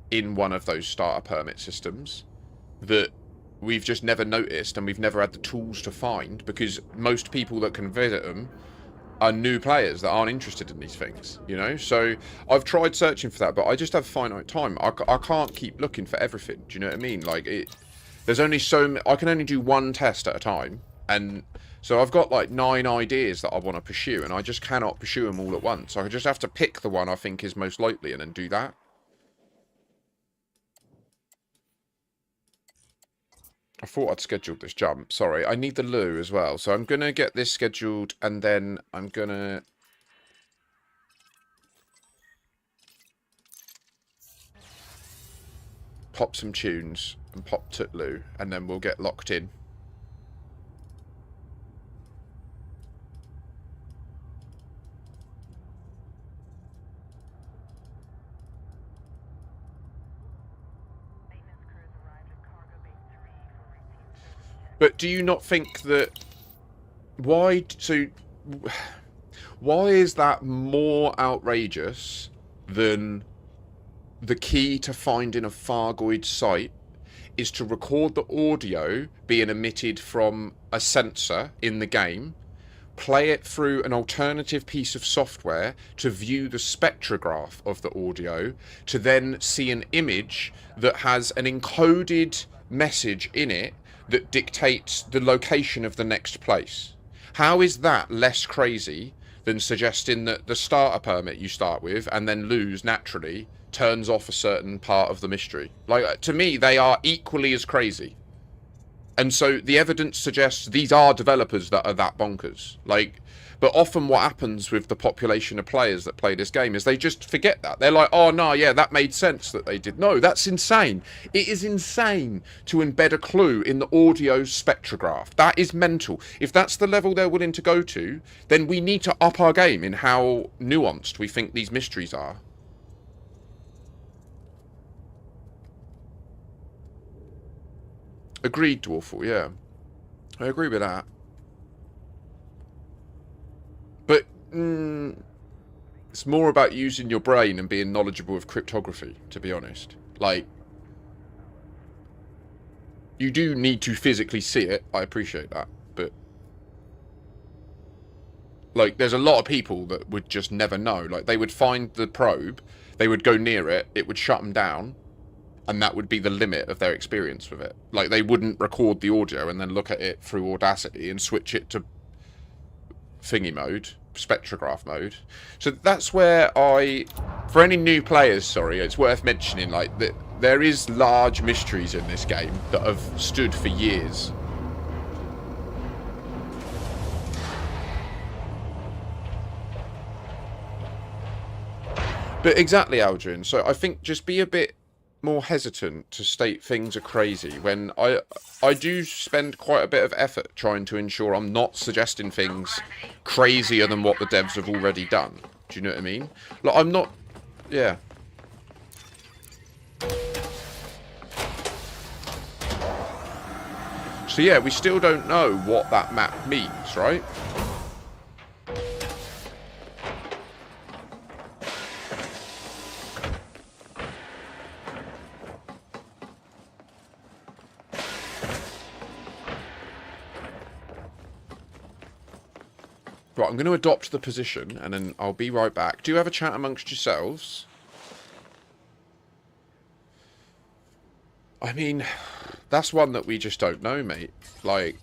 in one of those starter permit systems that we've just never noticed and we've never had the tools to find because most people that can visit them are new players that aren't interested in these things, you know? So I've tried searching for that, but I just have finite time. I can't keep looking for everything, do you know what I mean? Like, there's only I can only do one test at a time, and so I've got like 9 ideas that I want to pursue, and I just cannot pursue them all at once. So I just have to pick the one I think is most likely and then do that. I thought I'd scheduled this jump. Sorry, I need the loo as well. So I'm going to get this scheduled, and then I'm going to... pop some tunes and pop to loo, and then we'll get locked in. But do you not think that... Why... So... Why is that more outrageous than the key to finding a Fargoid site is to record the audio being emitted from a sensor in the game, play it through an alternative piece of software to view the spectrograph of the audio, to then see an image that has an encoded message in it that dictates the location of the next place? How is that less crazy than suggesting that the starter permit you start with and then lose naturally turns off a certain part of the mystery? Like, to me, they are equally as crazy. And so the evidence suggests these are developers that are that bonkers. Like, but often what happens with the population of players that play this game is they just forget that. They're like, oh, no, yeah, that made sense that they did. No, that's insane. It is insane to embed a clue in the audio spectrograph. That is mental. If that's the level they're willing to go to, then we need to up our game in how nuanced we think these mysteries are. Agreed, Dwarful, yeah. I agree with that. But it's more about using your brain and being knowledgeable of cryptography, to be honest. Like, you do need to physically see it. I appreciate that. But, like, there's a lot of people that would just never know. Like, they would find the probe, they would go near it, it would shut them down, and that would be the limit of their experience with it. Like, they wouldn't record the audio and then look at it through Audacity and switch it to thingy mode, spectrograph mode. So that's where for any new players, sorry, it's worth mentioning, like, that there is large mysteries in this game that have stood for years. But exactly, Aldrin. So I think just be a bit more hesitant to state things are crazy when I do spend quite a bit of effort trying to ensure I'm not suggesting things crazier than what the devs have already done. Do you know what I mean? Like, I'm not... Yeah. So yeah, we still don't know what that map means, right? Right, I'm going to adopt the position, and then I'll be right back. Do you have a chat amongst yourselves? I mean, that's one that we just don't know, mate. Like,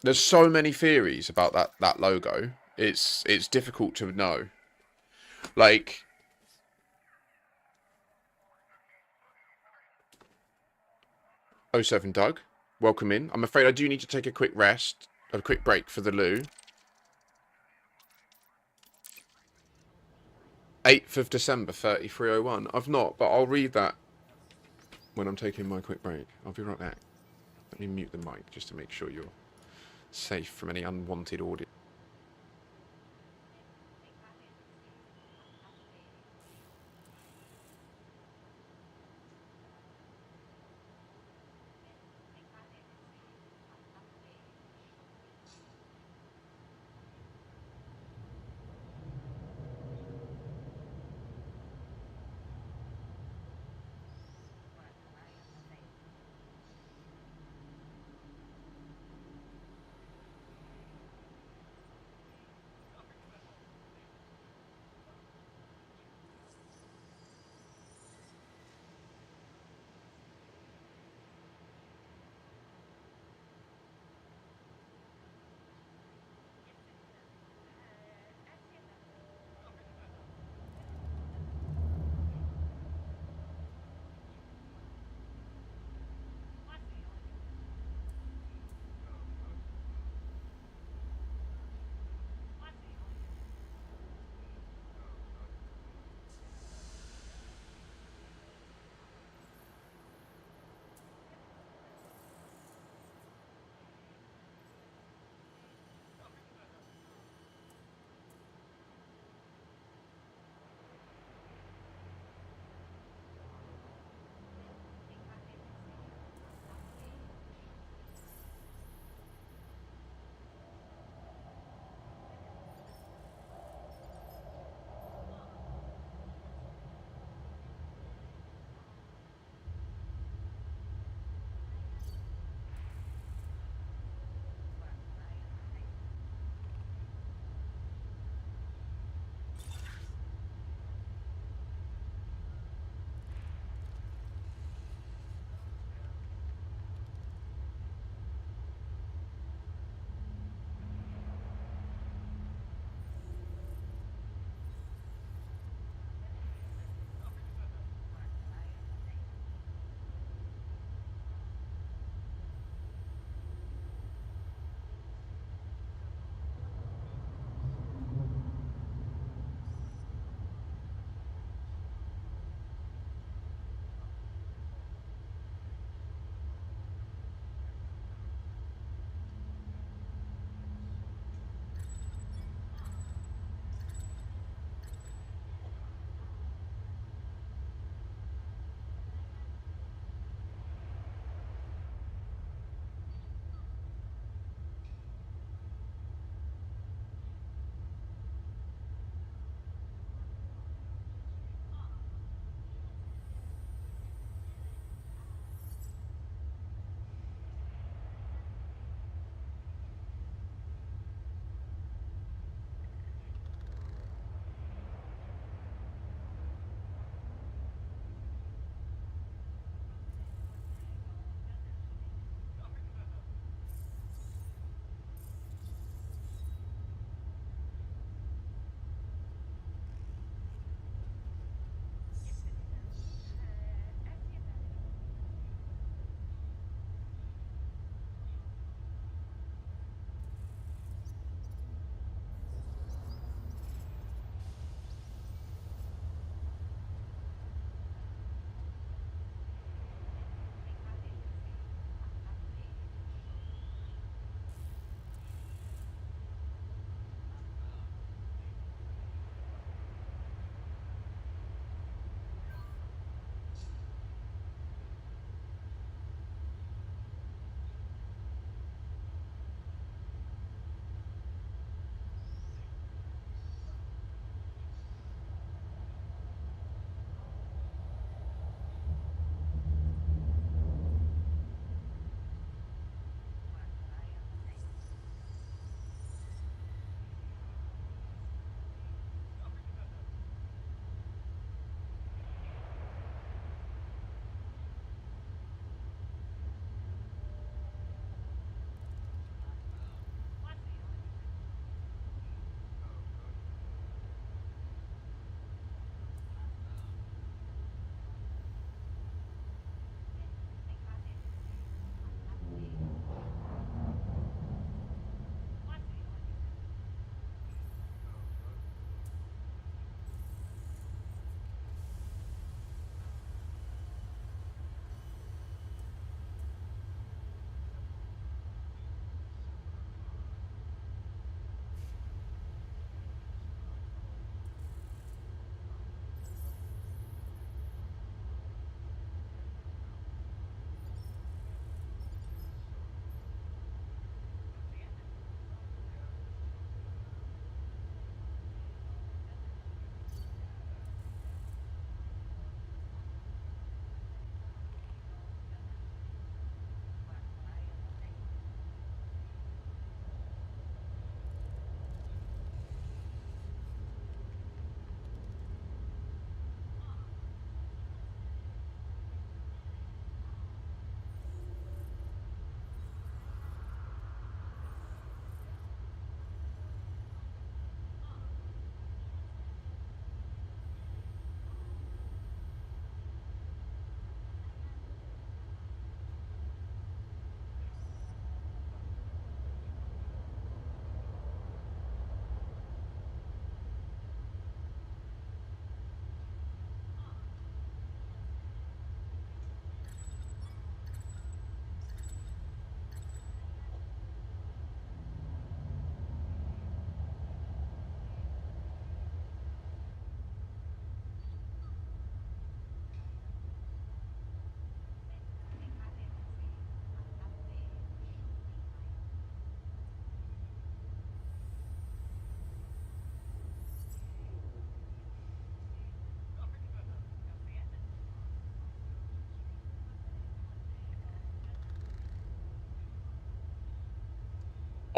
there's so many theories about that logo. It's difficult to know. Like... '07 Doug, welcome in. I'm afraid I do need to take a quick rest, a quick break for the loo. 8th of December, 3301. I've not, but I'll read that when I'm taking my quick break. I'll be right back. Let me mute the mic just to make sure you're safe from any unwanted audio.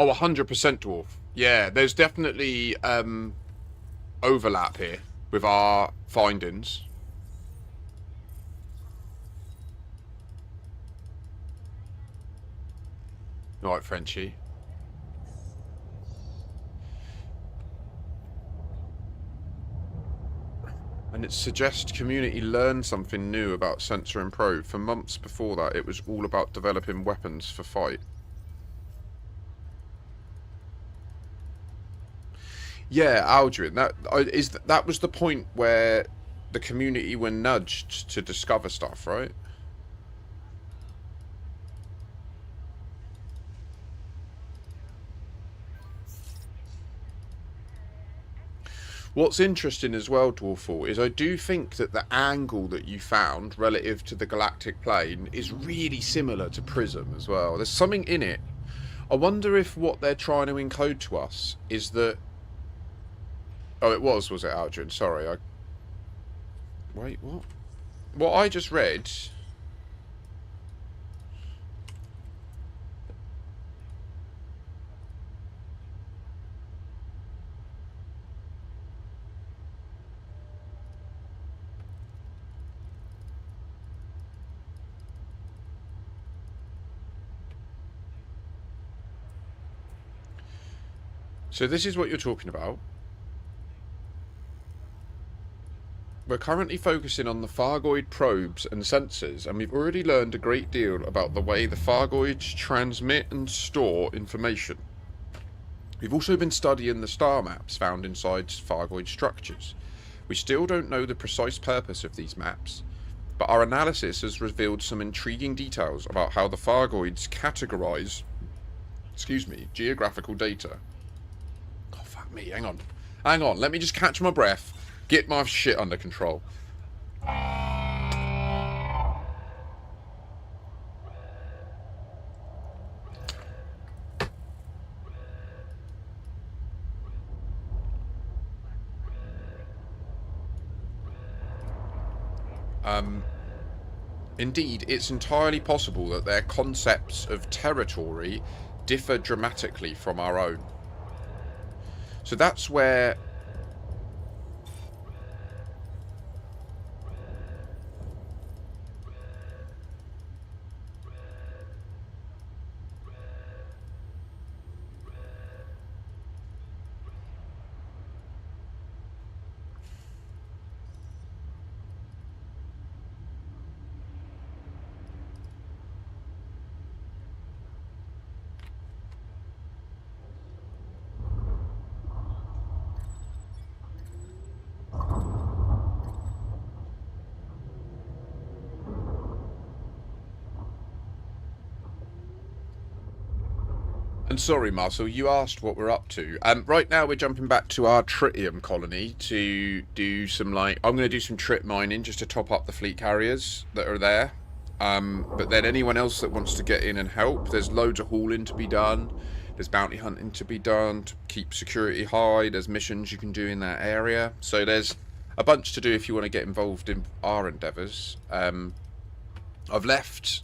Oh, 100% dwarf. Yeah, there's definitely overlap here with our findings. All right, Frenchie. And it suggests community learn something new about sensor and probe. For months before that, it was all about developing weapons for fight. Yeah, Aldrin, that was the point where the community were nudged to discover stuff, right? What's interesting as well, Dwarfall, is I do think that the angle that you found relative to the galactic plane is really similar to Prism as well. There's something in it. I wonder if what they're trying to encode to us is that... Oh, was it, Aldrin? Sorry, Wait, what? What I just read... So this is what you're talking about. We're currently focusing on the Fargoid probes and sensors, and we've already learned a great deal about the way the Fargoids transmit and store information. We've also been studying the star maps found inside Fargoid structures. We still don't know the precise purpose of these maps, but our analysis has revealed some intriguing details about how the Fargoids categorise, geographical data. Oh, fuck me, hang on, let me just catch my breath, get my shit under control. Indeed, it's entirely possible that their concepts of territory differ dramatically from our own. So that's where... And sorry, Marcel, you asked what we're up to. Right now we're jumping back to our tritium colony to do some, I'm going to do some trit mining just to top up the fleet carriers that are there. But then anyone else that wants to get in and help, there's loads of hauling to be done. There's bounty hunting to be done to keep security high. There's missions you can do in that area. So there's a bunch to do if you want to get involved in our endeavours. I've left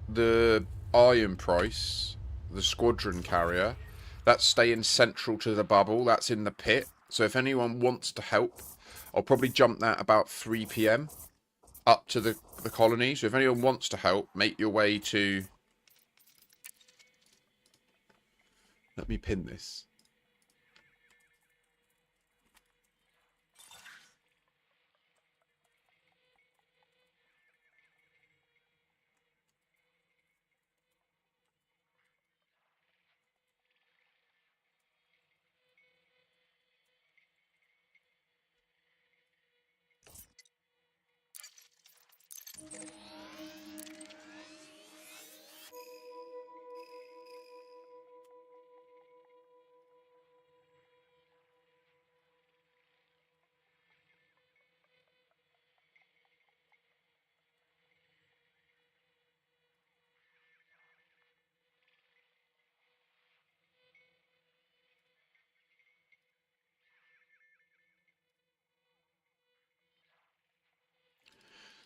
the iron price... the squadron carrier, that's staying central to the bubble, that's in the pit. So if anyone wants to help, I'll probably jump that about 3 PM up to the colony. So if anyone wants to help, make your way to... Let me pin this.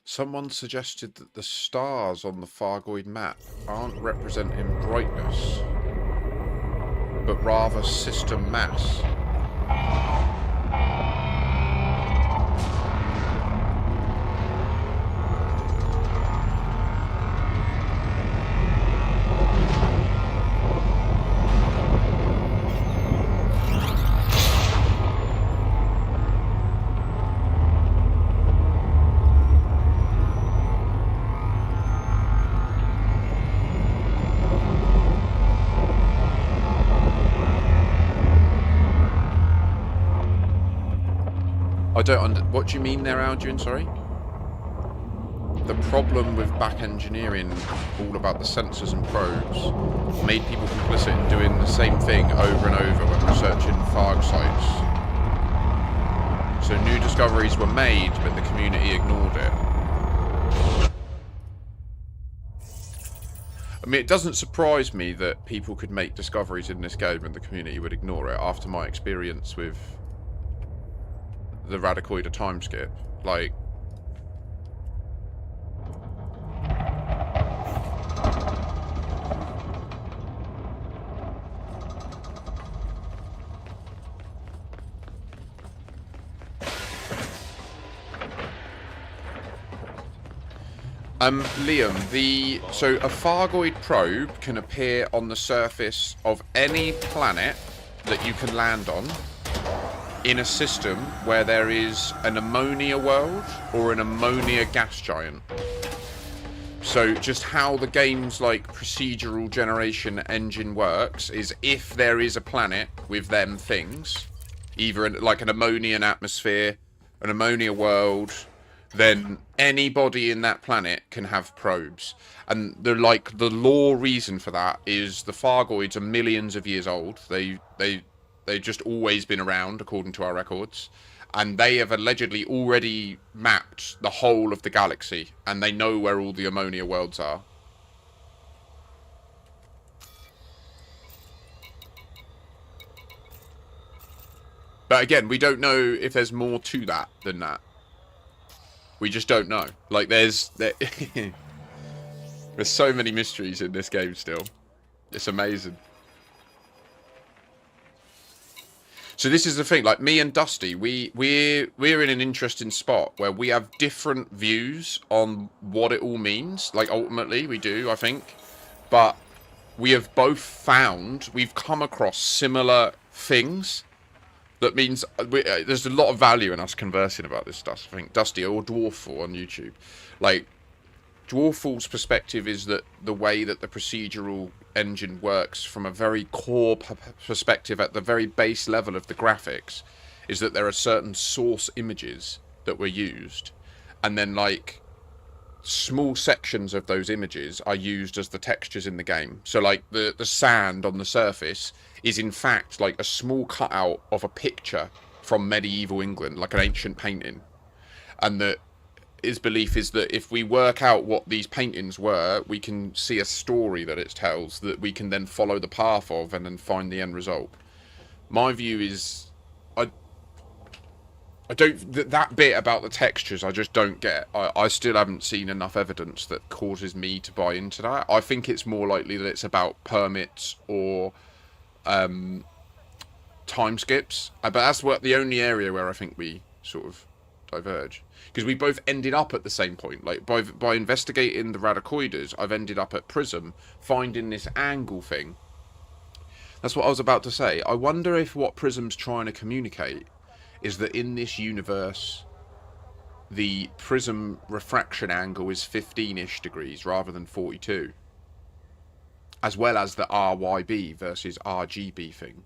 Someone suggested that the stars on the Fargoid map aren't representing brightness. but rather system mass. I don't what do you mean there, Alduin? Sorry? The problem with back engineering, all about the sensors and probes, made people complicit in doing the same thing over and over when researching FARG sites. So new discoveries were made, but the community ignored it. I mean, it doesn't surprise me that people could make discoveries in this game and the community would ignore it after my experience with the Radicoida time skip. Like, Liam, so a Fargoid probe can appear on the surface of any planet that you can land on in a system where there is an ammonia world or an ammonia gas giant. So just how the game's like procedural generation engine works is if there is a planet with them things, either like an ammonian atmosphere, an ammonia world, then anybody in that planet can have probes. And the law reason for that is the Fargoids are millions of years old. They've just always been around, according to our records. And they have allegedly already mapped the whole of the galaxy. And they know where all the ammonia worlds are. But again, we don't know if there's more to that than that. We just don't know. Like, there's so many mysteries in this game still. It's amazing. So this is the thing. Like, me and Dusty, we're in an interesting spot where we have different views on what it all means. Like, ultimately, we do, I think. But we have both we've come across similar things. That means there's a lot of value in us conversing about this stuff. I think Dusty or Dwarfful on YouTube. Like, Dwarfful's perspective is that the way that the procedural engine works from a very core perspective at the very base level of the graphics is that there are certain source images that were used. And then, like, small sections of those images are used as the textures in the game. So, like, the sand on the surface is in fact like a small cutout of a picture from medieval England, like an ancient painting. And his belief is that if we work out what these paintings were, we can see a story that it tells that we can then follow the path of and then find the end result. My view is, I don't, that bit about the textures I just don't get. I still haven't seen enough evidence that causes me to buy into that. I think it's more likely that it's about permits or time skips, but that's the only area where I think we sort of diverge, because we both ended up at the same point. Like, by investigating the Radicoidas, I've ended up at Prism finding this angle thing. That's what I was about to say. I wonder if what Prism's trying to communicate is that in this universe the prism refraction angle is 15-ish degrees rather than 42. As well as the RYB versus RGB thing.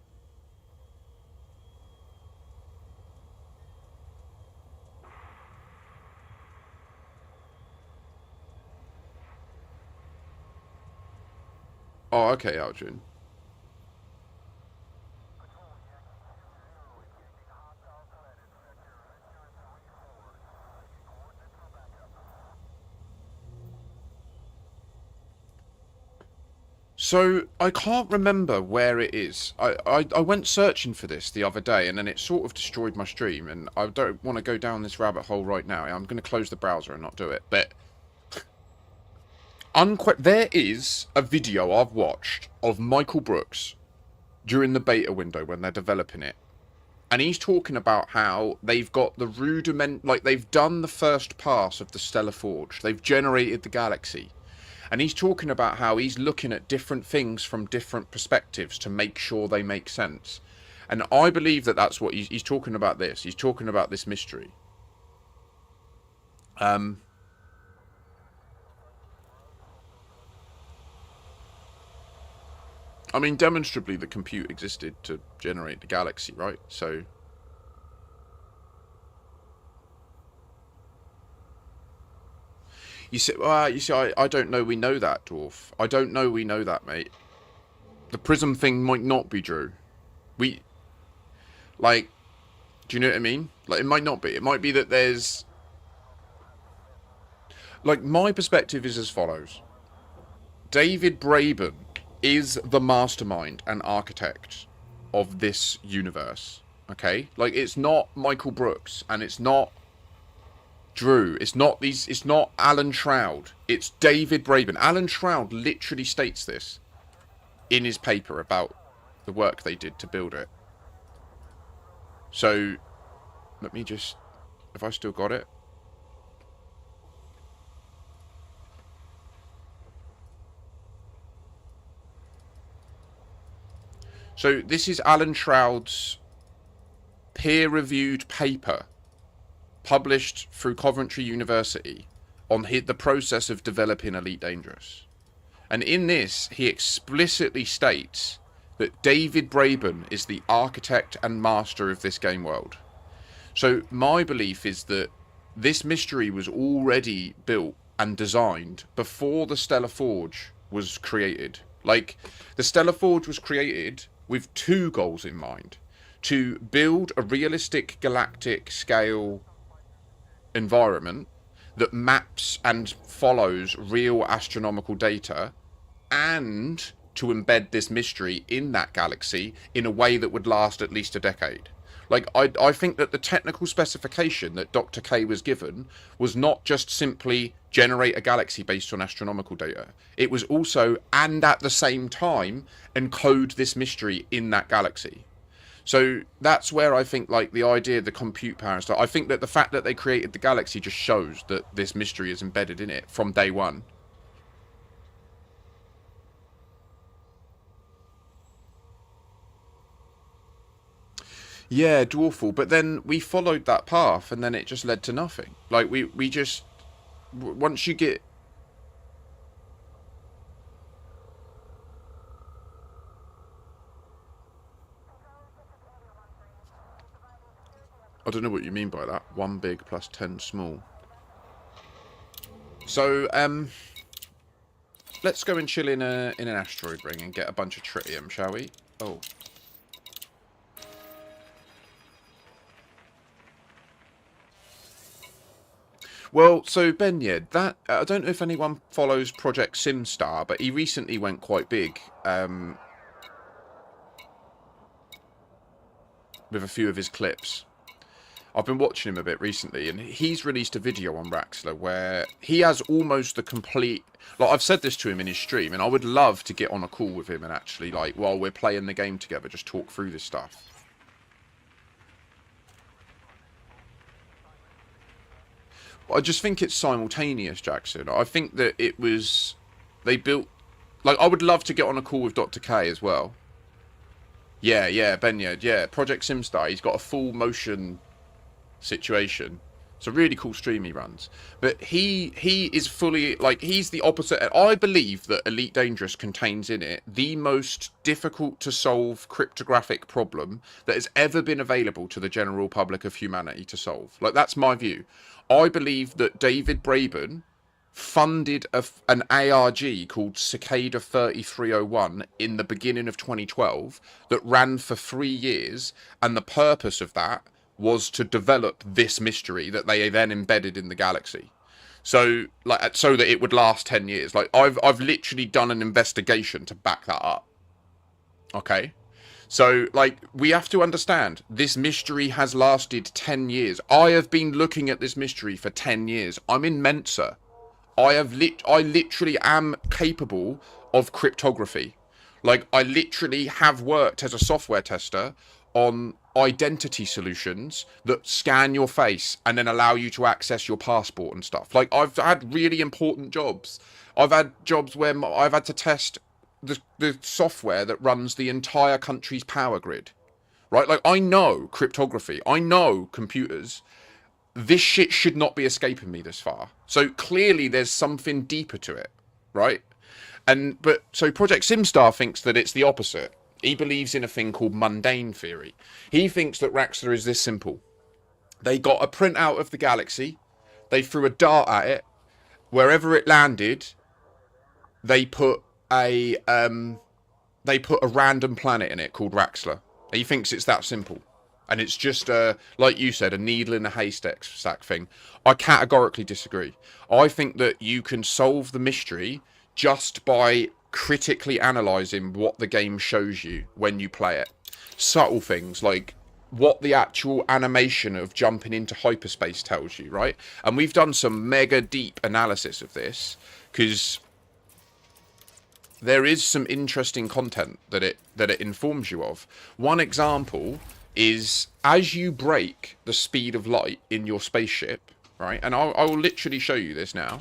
Oh, okay, Aldrin. So, I can't remember where it is. I went searching for this the other day, and then it sort of destroyed my stream, and I don't want to go down this rabbit hole right now. I'm going to close the browser and not do it, but there is a video I've watched of Michael Brooks during the beta window when they're developing it. And he's talking about how they've got the rudiment, like they've done the first pass of the Stellar Forge. They've generated the galaxy. And he's talking about how he's looking at different things from different perspectives to make sure they make sense. And I believe that that's what he's talking about this. He's talking about this mystery. I mean, demonstrably, the compute existed to generate the galaxy, right? So... You see, I don't know we know that, Dwarf. I don't know we know that, mate. The prism thing might not be true. Like, do you know what I mean? Like, it might not be. It might be that there's... Like, my perspective is as follows. David Braben is the mastermind and architect of this universe, okay? Like, it's not Michael Brooks, and it's not Drew. It's not Alan Shroud. It's David Braben. Alan Shroud literally states this in his paper about the work they did to build it. So, let me just... Have I still got it? So, this is Alan Shroud's peer-reviewed paper published through Coventry University on the process of developing Elite Dangerous. And in this, he explicitly states that David Braben is the architect and master of this game world. So my belief is that this mystery was already built and designed before the Stellar Forge was created. Like, the Stellar Forge was created with two goals in mind: to build a realistic galactic scale environment that maps and follows real astronomical data, and to embed this mystery in that galaxy in a way that would last at least a decade. Like, I think that the technical specification that Dr. K was given was not just simply generate a galaxy based on astronomical data. It was also, and at the same time, encode this mystery in that galaxy. So that's where I think, like, the idea of the compute power and stuff, I think that the fact that they created the galaxy just shows that this mystery is embedded in it from day one. Yeah, Dwarful. But then we followed that path, and then it just led to nothing. Like, we just... Once you get... I don't know what you mean by that. 1 big plus 10 small. So, let's go and chill in an asteroid ring and get a bunch of tritium, shall we? Oh. Well, so Ben, yeah, that I don't know if anyone follows Project SimStar, but he recently went quite big with a few of his clips. I've been watching him a bit recently, and he's released a video on Raxler where he has almost the complete... Like, I've said this to him in his stream, and I would love to get on a call with him and actually, like, while we're playing the game together, just talk through this stuff. I just think it's simultaneous, Jackson. I think that it was... They built... Like, I would love to get on a call with Dr. K as well. Yeah, Ben, yeah. Project SimStar, he's got a full motion situation. It's a really cool stream he runs. But he is fully... Like, he's the opposite. I believe that Elite Dangerous contains in it the most difficult to solve cryptographic problem that has ever been available to the general public of humanity to solve. Like, that's my view. I believe that David Braben funded an ARG called Cicada 3301 in the beginning of 2012 that ran for 3 years, and the purpose of that was to develop this mystery that they then embedded in the galaxy. So, like, so that it would last 10 years. Like, I've literally done an investigation to back that up. Okay? So, like, we have to understand, this mystery has lasted 10 years. I have been looking at this mystery for 10 years. I'm in Mensa. I literally am capable of cryptography. Like, I literally have worked as a software tester on identity solutions that scan your face and then allow you to access your passport and stuff. Like, I've had really important jobs. I've had jobs where I've had to test the software that runs the entire country's power grid, right? Like, I know cryptography, I know computers. This shit should not be escaping me this far. So clearly there's something deeper to it, right? So Project Simstar thinks that it's the opposite. He believes in a thing called mundane theory. He thinks that Raxler is this simple. They got a printout of the galaxy, they threw a dart at it, wherever it landed, they put a random planet in it called Raxler. He thinks it's that simple. And it's just, like you said, a needle in a haystack thing. I categorically disagree. I think that you can solve the mystery just by critically analysing what the game shows you when you play it. Subtle things like what the actual animation of jumping into hyperspace tells you, right? And we've done some mega deep analysis of this, because there is some interesting content that it informs you of. One example is, as you break the speed of light in your spaceship, right? And I will literally show you this now.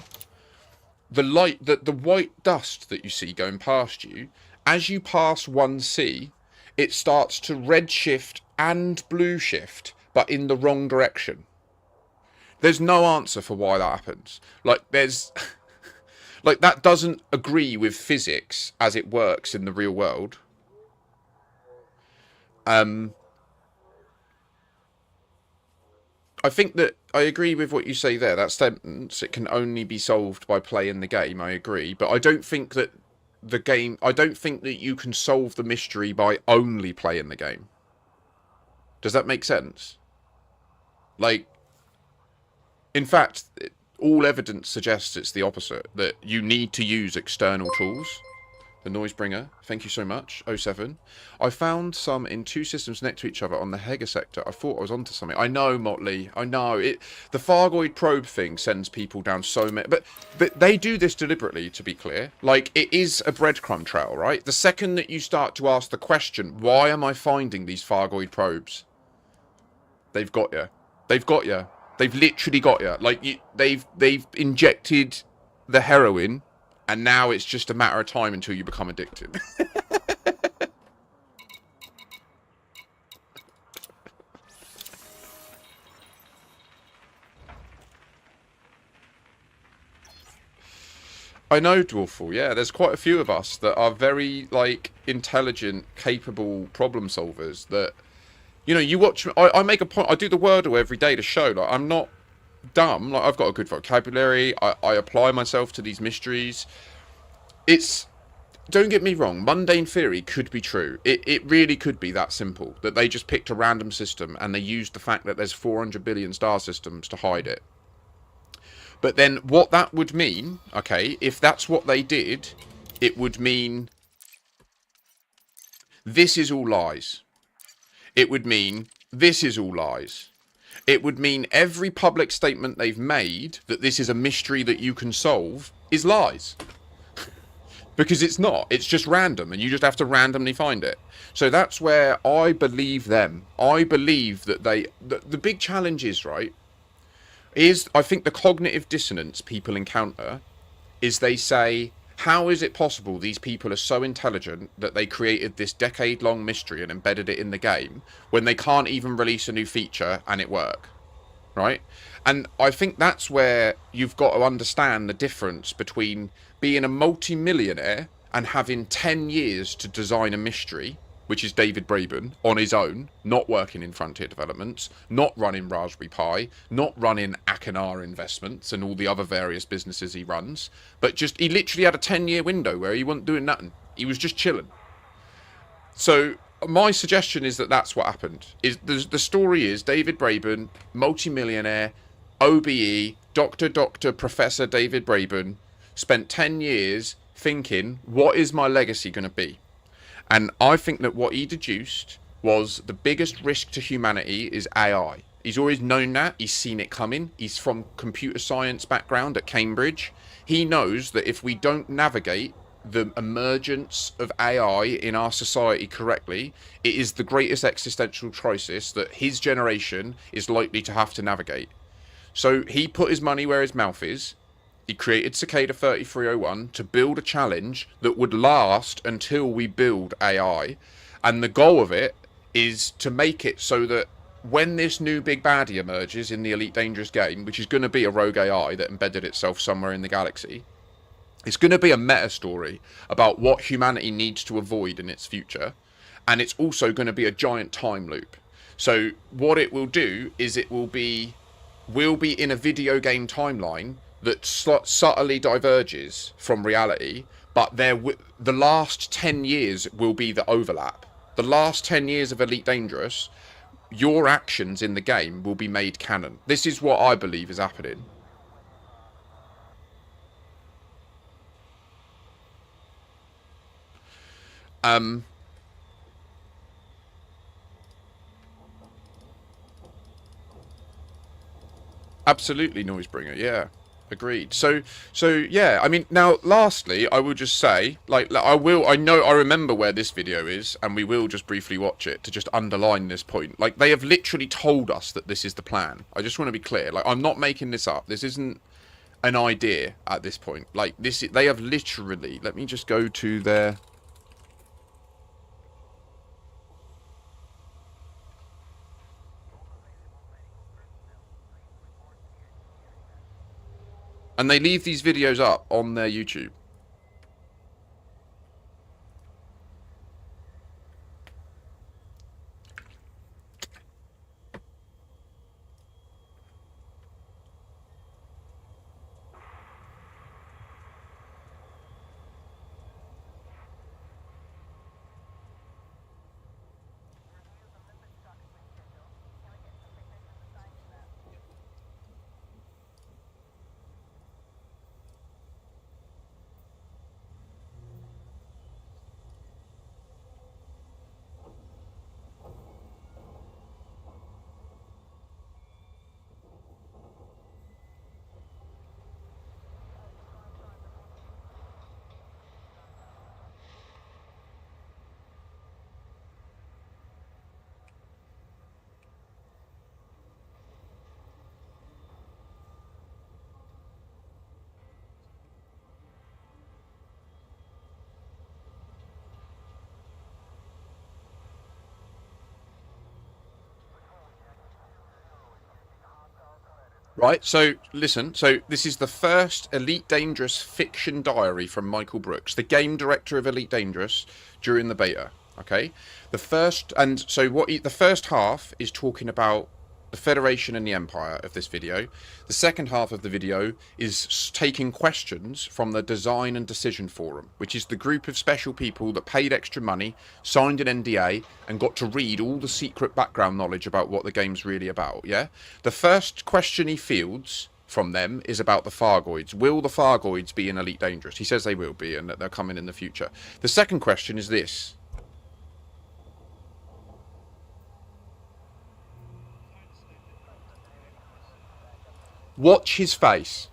The white dust that you see going past you, as you pass 1C, it starts to redshift and blue shift, but in the wrong direction. There's no answer for why that happens. Like, there's like, that doesn't agree with physics as it works in the real world. I think that I agree with what you say there. That sentence, it can only be solved by playing the game. I agree, but I don't think that I don't think that you can solve the mystery by only playing the game. Does that make sense? Like, in fact, all evidence suggests it's the opposite, that you need to use external tools. The Noisebringer, thank you so much. 07. I found some in 2 systems next to each other on the Hega sector. I thought I was onto something. I know, Motley. I know. The Fargoid probe thing sends people down so many... But they do this deliberately, to be clear. Like, it is a breadcrumb trail, right? The second that you start to ask the question, why am I finding these Fargoid probes? They've got you. They've got you. They've literally got you. Like, they've injected the heroin, and now it's just a matter of time until you become addicted. I know, Dwarful, yeah, there's quite a few of us that are very, like, intelligent, capable problem solvers that, you know, you watch... I make a point... I do the Wordle every day to show, like, I'm not dumb. Like, I've got a good vocabulary. I apply myself to these mysteries. It's... Don't get me wrong, mundane theory could be true. It really could be that simple, that they just picked a random system and they used the fact that there's 400 billion star systems to hide it. But then what that would mean, okay, if that's what they did, it would mean this is all lies. It would mean this is all lies. It would mean every public statement they've made that this is a mystery that you can solve is lies. Because it's not. It's just random, and you just have to randomly find it. So that's where I believe them. I believe that the big challenge is, right, is I think the cognitive dissonance people encounter is they say, how is it possible these people are so intelligent that they created this decade-long mystery and embedded it in the game when they can't even release a new feature and it work, right? And I think that's where you've got to understand the difference between being a multi-millionaire and having 10 years to design a mystery, which is David Braben, on his own, not working in Frontier Developments, not running Raspberry Pi, not running Akinar Investments and all the other various businesses he runs, but just, he literally had a 10-year window where he wasn't doing nothing. He was just chilling. So my suggestion is that that's what happened. Is the story is David Braben, multi-millionaire, OBE, Dr. Professor David Braben, spent 10 years thinking, what is my legacy going to be? And I think that what he deduced was the biggest risk to humanity is AI. He's always known that. He's seen it coming. He's from computer science background at Cambridge. He knows that if we don't navigate the emergence of AI in our society correctly, it is the greatest existential crisis that his generation is likely to have to navigate. So he put his money where his mouth is. He created Cicada 3301 to build a challenge that would last until we build AI. And the goal of it is to make it so that when this new big baddie emerges in the Elite Dangerous game, which is going to be a rogue AI that embedded itself somewhere in the galaxy, it's going to be a meta story about what humanity needs to avoid in its future. And it's also going to be a giant time loop. So what it will do is it will be in a video game timeline that subtly diverges from reality, but the last 10 years will be the overlap. The last 10 years of Elite Dangerous, your actions in the game will be made canon. This is what I believe is happening. Absolutely, Noisebringer, yeah. Agreed. So yeah, I mean, now lastly, I will just say, I remember where this video is, and we will just briefly watch it to just underline this point. Like, they have literally told us that this is the plan. I just want to be clear. Like, I'm not making this up. This isn't an idea at this point. Like, they have literally, let me just go to their... And they leave these videos up on their YouTube. Right, so listen, so this is the first Elite Dangerous fiction diary from Michael Brooks, the game director of Elite Dangerous during the beta, okay? The first half is talking about the Federation and the Empire of this video. The second half of the video is taking questions from the Design and Decision Forum, which is the group of special people that paid extra money, signed an NDA, and got to read all the secret background knowledge about what the game's really about, yeah? The first question he fields from them is about the Fargoids. Will the Fargoids be in Elite Dangerous? He says they will be, and that they're coming in the future. The second question is this. Watch his face.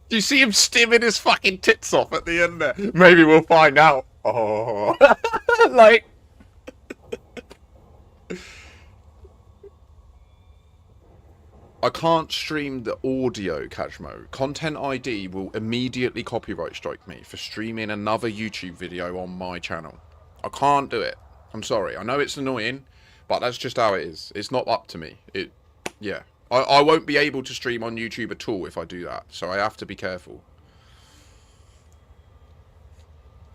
Do you see him stimming his fucking tits off at the end there? Maybe we'll find out. Oh. Like... I can't stream the audio, Kajmo. Content ID will immediately copyright strike me for streaming another YouTube video on my channel. I can't do it. I'm sorry. I know it's annoying, but that's just how it is. It's not up to me. Yeah. I won't be able to stream on YouTube at all if I do that, so I have to be careful.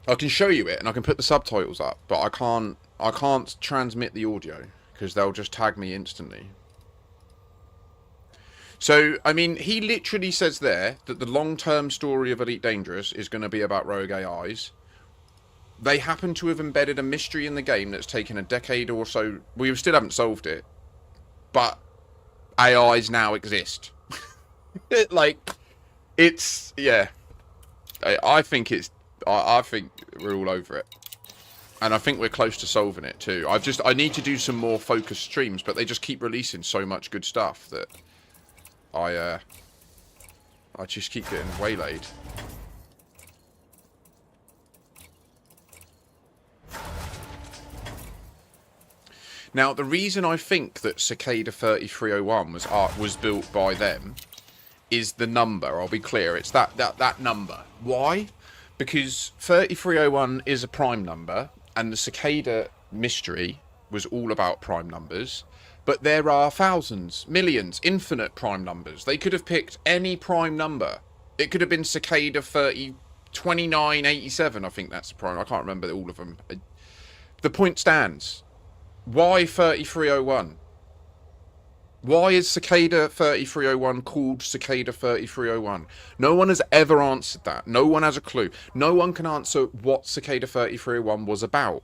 I can show you it and I can put the subtitles up, but I can't transmit the audio because they'll just tag me instantly. So, I mean, he literally says there that the long-term story of Elite Dangerous is going to be about rogue AIs. They happen to have embedded a mystery in the game that's taken a decade or so. We still haven't solved it, but AIs now exist. Yeah. I think we're all over it. And I think we're close to solving it too. I need to do some more focused streams, but they just keep releasing so much good stuff that I just keep getting waylaid. Now, the reason I think that Cicada 3301 was built by them is the number. I'll be clear. It's that number. Why? Because 3301 is a prime number, and the Cicada mystery was all about prime numbers. But there are thousands, millions, infinite prime numbers. They could have picked any prime number. It could have been Cicada 2987. I think that's the prime. I can't remember all of them. The point stands. Why 3301? Why is Cicada 3301 called Cicada 3301? No one has ever answered that. No one has a clue. No one can answer what Cicada 3301 was about.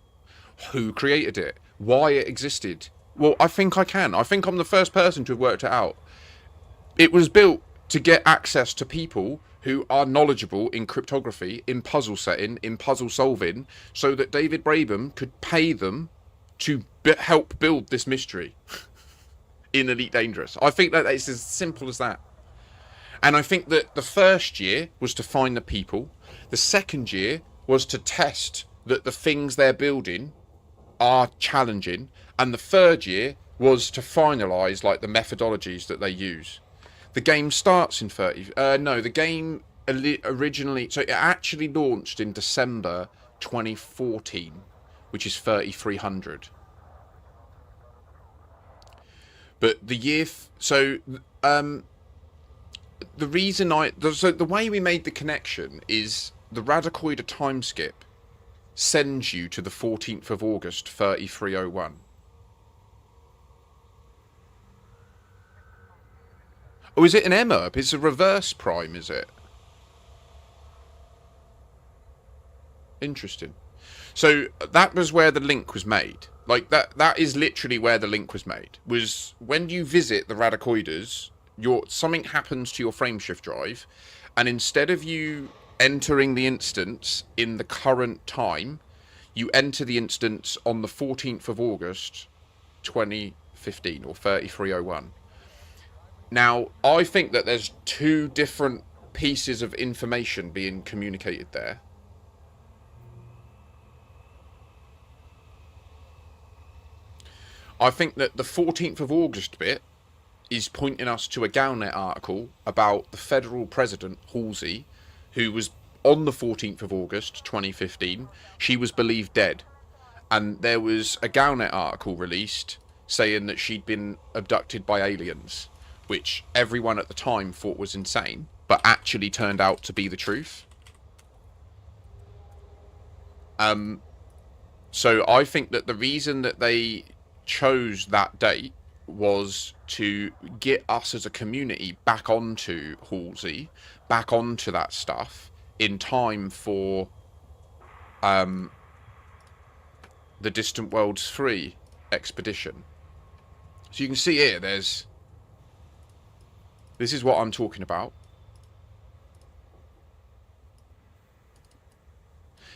Who created it? Why it existed? Well, I think I can. I think I'm the first person to have worked it out. It was built to get access to people who are knowledgeable in cryptography, in puzzle setting, in puzzle solving, so that David Brabham could pay them to help build this mystery in Elite Dangerous. I think that it's as simple as that. And I think that the first year was to find the people. The second year was to test that the things they're building are challenging. And the third year was to finalise like the methodologies that they use. The game starts in the game originally, so it actually launched in December 2014, which is 3300. But the year, the way we made the connection is the Radicoida time skip sends you to the 14th of August 3301. Oh, is it an MURP? It's a reverse prime, is it? Interesting. So that was where the link was made. Like that is literally where the link was made. Was when you visit the Radicoidas, something happens to your frameshift drive, and instead of you entering the instance in the current time, you enter the instance on the 14th of August 2015 or 3301. Now, I think that there's two different pieces of information being communicated there. I think that the 14th of August bit is pointing us to a Galnet article about the federal president, Halsey, who was on the 14th of August 2015. She was believed dead. And there was a Galnet article released saying that she'd been abducted by aliens, which everyone at the time thought was insane, but actually turned out to be the truth. So I think that the reason that they chose that date was to get us as a community back onto Halsey, back onto that stuff in time for the Distant Worlds 3 expedition. So you can see here, this is what I'm talking about.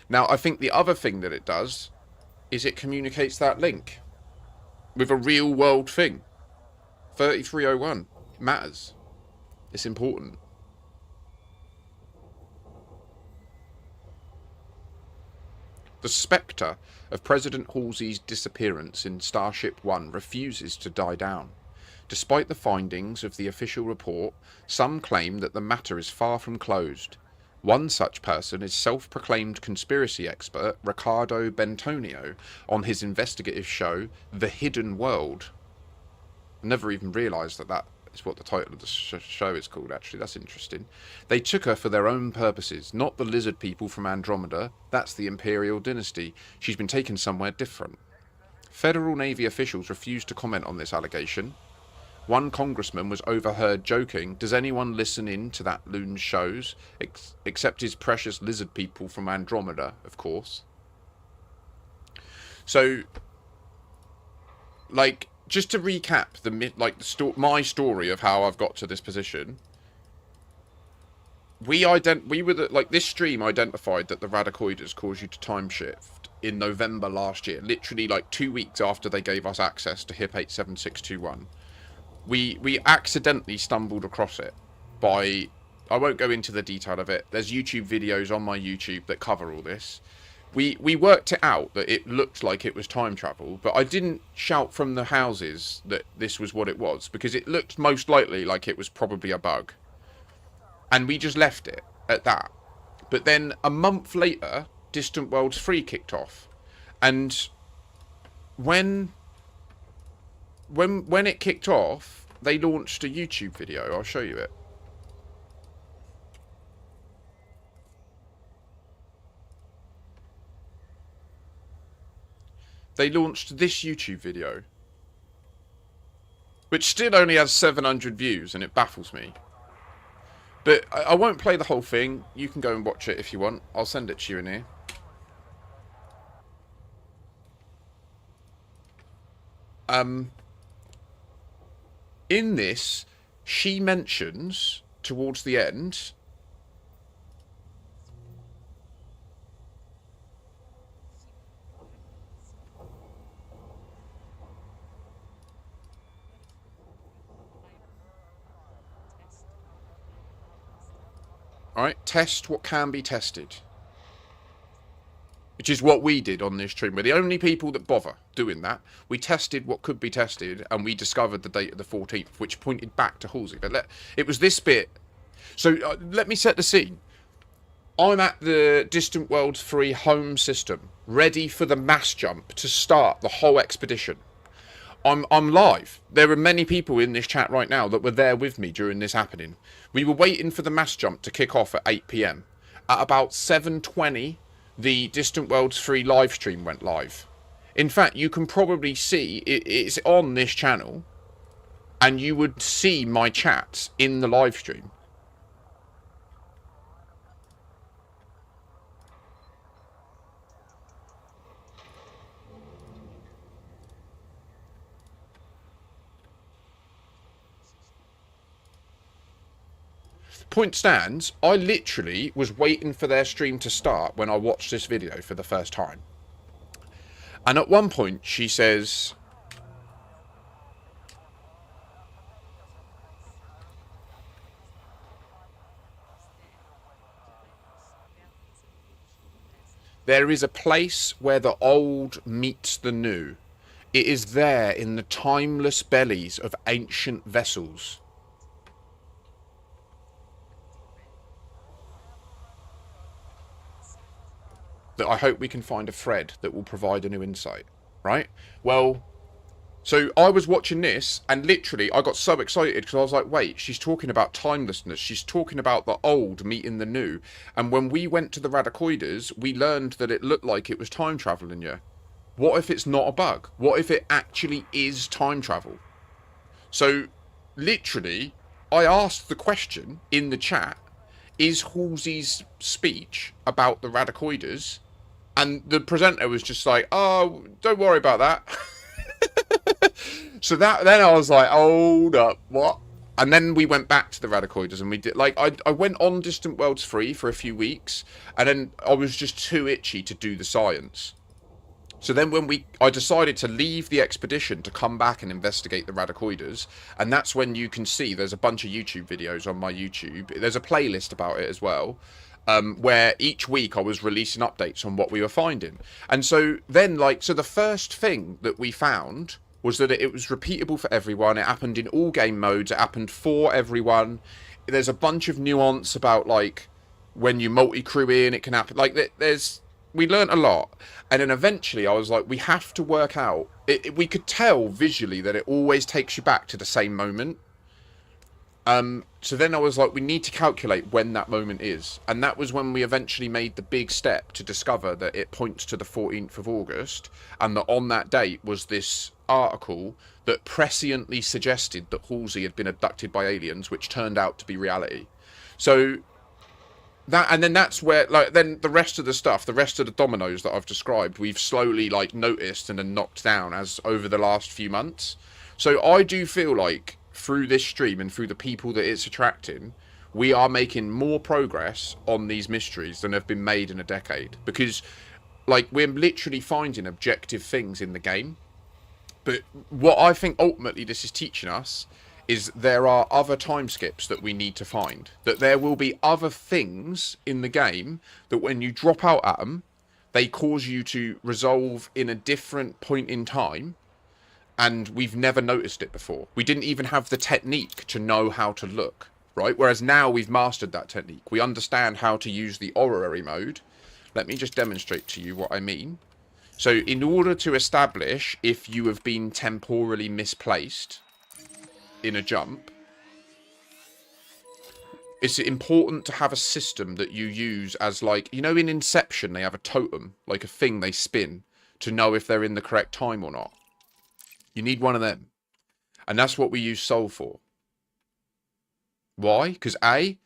Now, I think the other thing that it does is it communicates that link with a real world thing. 3301. It matters. It's important. The spectre of President Halsey's disappearance in Starship One refuses to die down. Despite the findings of the official report, some claim that the matter is far from closed. One such person is self-proclaimed conspiracy expert Riccardo Bentonio on his investigative show The Hidden World. I never even realised that that is what the title of the show is called, actually. That's interesting. They took her for their own purposes, not the lizard people from Andromeda. That's the Imperial dynasty. She's been taken somewhere different. Federal Navy officials refused to comment on this allegation. One congressman was overheard joking, "Does anyone listen in to that loon's shows? Except his precious lizard people from Andromeda, of course." So, like, just to recap my story of how I've got to this position. This stream identified that the radicoids cause you to time shift in November last year, literally like 2 weeks after they gave us access to HIP 87621. We accidentally stumbled across it by, I won't go into the detail of it. There's YouTube videos on my YouTube that cover all this. We worked it out that it looked like it was time travel, but I didn't shout from the houses that this was what it was, because it looked most likely like it was probably a bug. And we just left it at that. But then a month later, Distant Worlds 3 kicked off. And when it kicked off, they launched a YouTube video. I'll show you it. They launched this YouTube video, which still only has 700 views, and it baffles me. But I won't play the whole thing. You can go and watch it if you want. I'll send it to you in here. In this, she mentions towards the end, alright, test what can be tested. Which is what we did on this stream. We're the only people that bother doing that. We tested what could be tested, and we discovered the date of the 14th, which pointed back to Halsey. But it was this bit. So let me set the scene. I'm at the Distant Worlds 3 home system, ready for the mass jump to start the whole expedition. I'm live. There are many people in this chat right now that were there with me during this happening. We were waiting for the mass jump to kick off at 8 PM. At about 7:20, the Distant Worlds 3 live stream went live. In fact, you can probably see it's on this channel, and you would see my chats in the live stream. Point stands, I literally was waiting for their stream to start when I watched this video for the first time. And at one point she says, "There is a place where the old meets the new. It is there in the timeless bellies of ancient vessels." That I hope we can find a thread that will provide a new insight, right? Well, so I was watching this, and literally I got so excited because I was like, wait, she's talking about timelessness. She's talking about the old meeting the new. And when we went to the radicoids, we learned that it looked like it was time traveling, yeah. What if it's not a bug? What if it actually is time travel? So, literally, I asked the question in the chat, is Halsey's speech about the radicoids? And the presenter was just like, "Oh, don't worry about that." So then I was like, hold up, what? And then we went back to the radicoids, and we did, like, I went on Distant Worlds 3 for a few weeks, and then I was just too itchy to do the science. So then when I decided to leave the expedition to come back and investigate the radicoids, and that's when you can see there's a bunch of YouTube videos on my YouTube. There's a playlist about it as well, where each week I was releasing updates on what we were finding. And so then, like, so the first thing that we found was that it was repeatable for everyone. It happened in all game modes. It happened for everyone. There's a bunch of nuance about, like, when you multi-crew in, it can happen. Like, we learnt a lot. And then eventually I was like, we have to work out. We could tell visually that it always takes you back to the same moment. So then I was like, we need to calculate when that moment is. And that was when we eventually made the big step to discover that it points to the 14th of August. And that on that date was this article that presciently suggested that Halsey had been abducted by aliens, which turned out to be reality. So that, and then that's where, like, then the rest of the stuff, the rest of the dominoes that I've described, we've slowly, like, noticed and then knocked down as over the last few months. So I do feel like through this stream and through the people that it's attracting, we are making more progress on these mysteries than have been made in a decade. Because, like, we're literally finding objective things in the game. But what I think ultimately this is teaching us is there are other time skips that we need to find. That there will be other things in the game that when you drop out at them, they cause you to resolve in a different point in time. And we've never noticed it before. We didn't even have the technique to know how to look, right? Whereas now we've mastered that technique. We understand how to use the orrery mode. Let me just demonstrate to you what I mean. So in order to establish if you have been temporally misplaced in a jump, it's important to have a system that you use as, like, you know, in Inception, they have a totem, like a thing they spin to know if they're in the correct time or not. You need one of them. And that's what we use Soul for. Why? Because I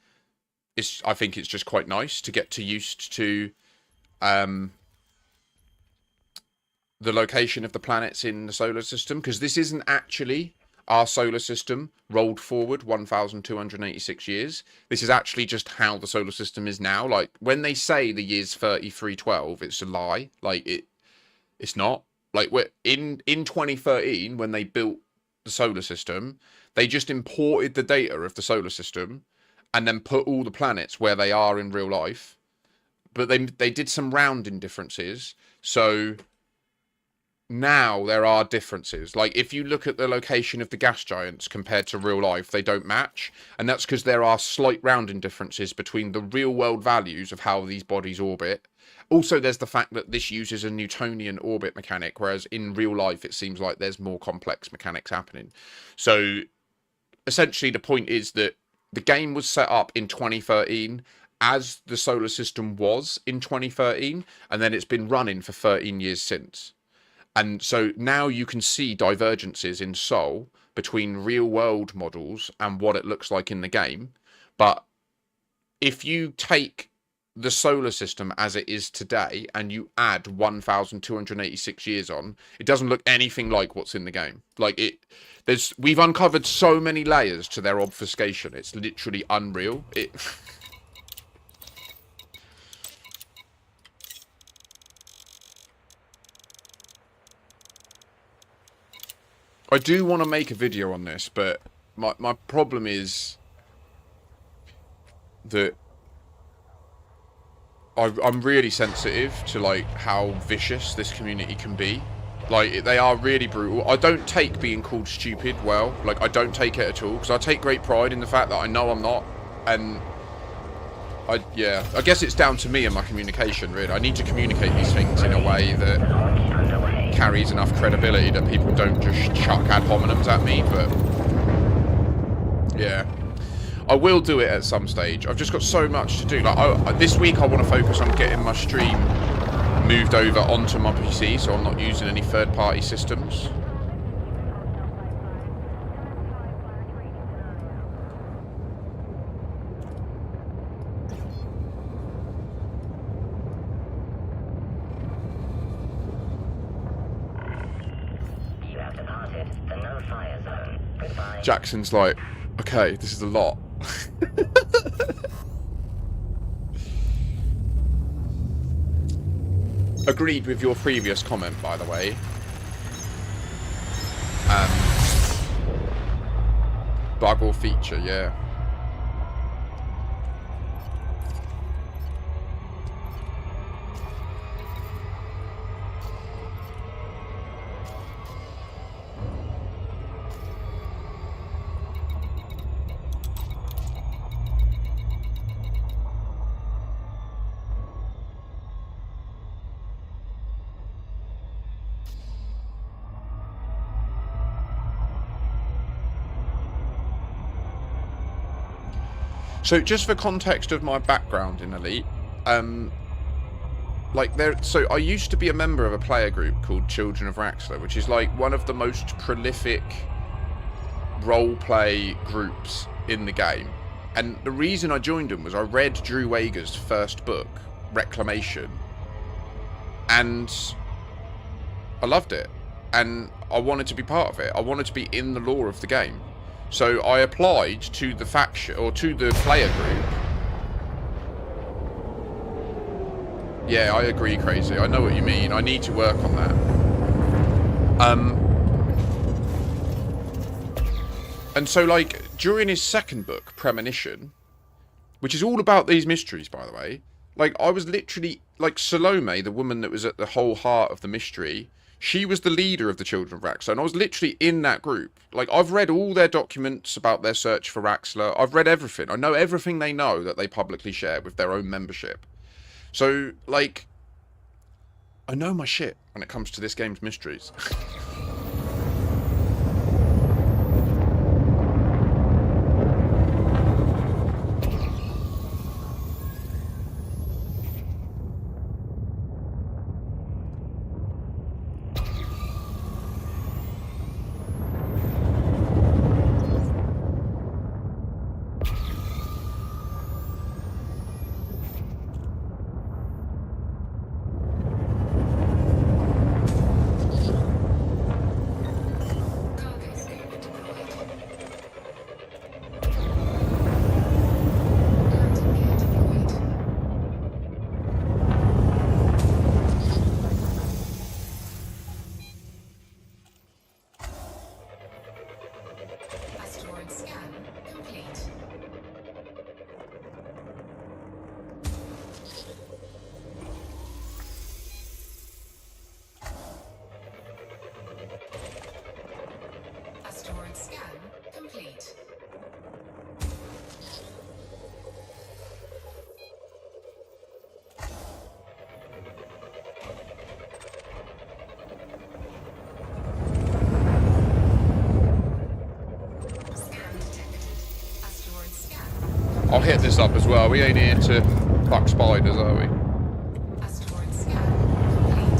think it's just quite nice to get used to the location of the planets in the solar system, because this isn't actually our solar system rolled forward 1,286 years. This is actually just how the solar system is now. Like, when they say the year's 3312, it's a lie. Like, it's not. Like, we're in 2013, when they built the solar system, they just imported the data of the solar system and then put all the planets where they are in real life. But they did some rounding differences. So now there are differences. Like, if you look at the location of the gas giants compared to real life, they don't match. And that's because there are slight rounding differences between the real world values of how these bodies orbit. Also, there's the fact that this uses a Newtonian orbit mechanic, whereas in real life, it seems like there's more complex mechanics happening. So essentially, the point is that the game was set up in 2013 as the solar system was in 2013, and then it's been running for 13 years since. And so now you can see divergences in Sol between real world models and what it looks like in the game. But if you take the solar system as it is today and you add 1,286 years on, it doesn't look anything like what's in the game. Like, we've uncovered so many layers to their obfuscation. It's literally unreal. I do want to make a video on this, but my problem is that I'm really sensitive to, like, how vicious this community can be. Like, they are really brutal. I don't take being called stupid well. Like, I don't take it at all, because I take great pride in the fact that I know I'm not. And I guess it's down to me and my communication, really. I need to communicate these things in a way that carries enough credibility that people don't just chuck ad hominems at me. But yeah, I will do it at some stage. I've just got so much to do. Like, this week I want to focus on getting my stream moved over onto my PC, so I'm not using any third-party systems. You have departed the no-fire zone. Goodbye. Jackson's like, okay, this is a lot. Agreed with your previous comment, by the way. Bug or feature, yeah. So just for context of my background in Elite, so I used to be a member of a player group called Children of Raxler, which is like one of the most prolific role-play groups in the game. And the reason I joined them was I read Drew Wager's first book, Reclamation, and I loved it. And I wanted to be part of it. I wanted to be in the lore of the game. So I applied to the faction, or to the player group. Yeah, I agree, Crazy. I know what you mean. I need to work on that. And so, like, during his second book, Premonition, which is all about these mysteries, by the way, like, I was literally, like, Salome, the woman that was at the whole heart of the mystery, she was the leader of the Children of Raxler, and I was literally in that group. Like, I've read all their documents about their search for Raxler. I've read everything. I know everything they know that they publicly share with their own membership. So, like, I know my shit when it comes to this game's mysteries. I'll hit this up as well. We ain't here to fuck spiders, are we? Asteroid scan complete.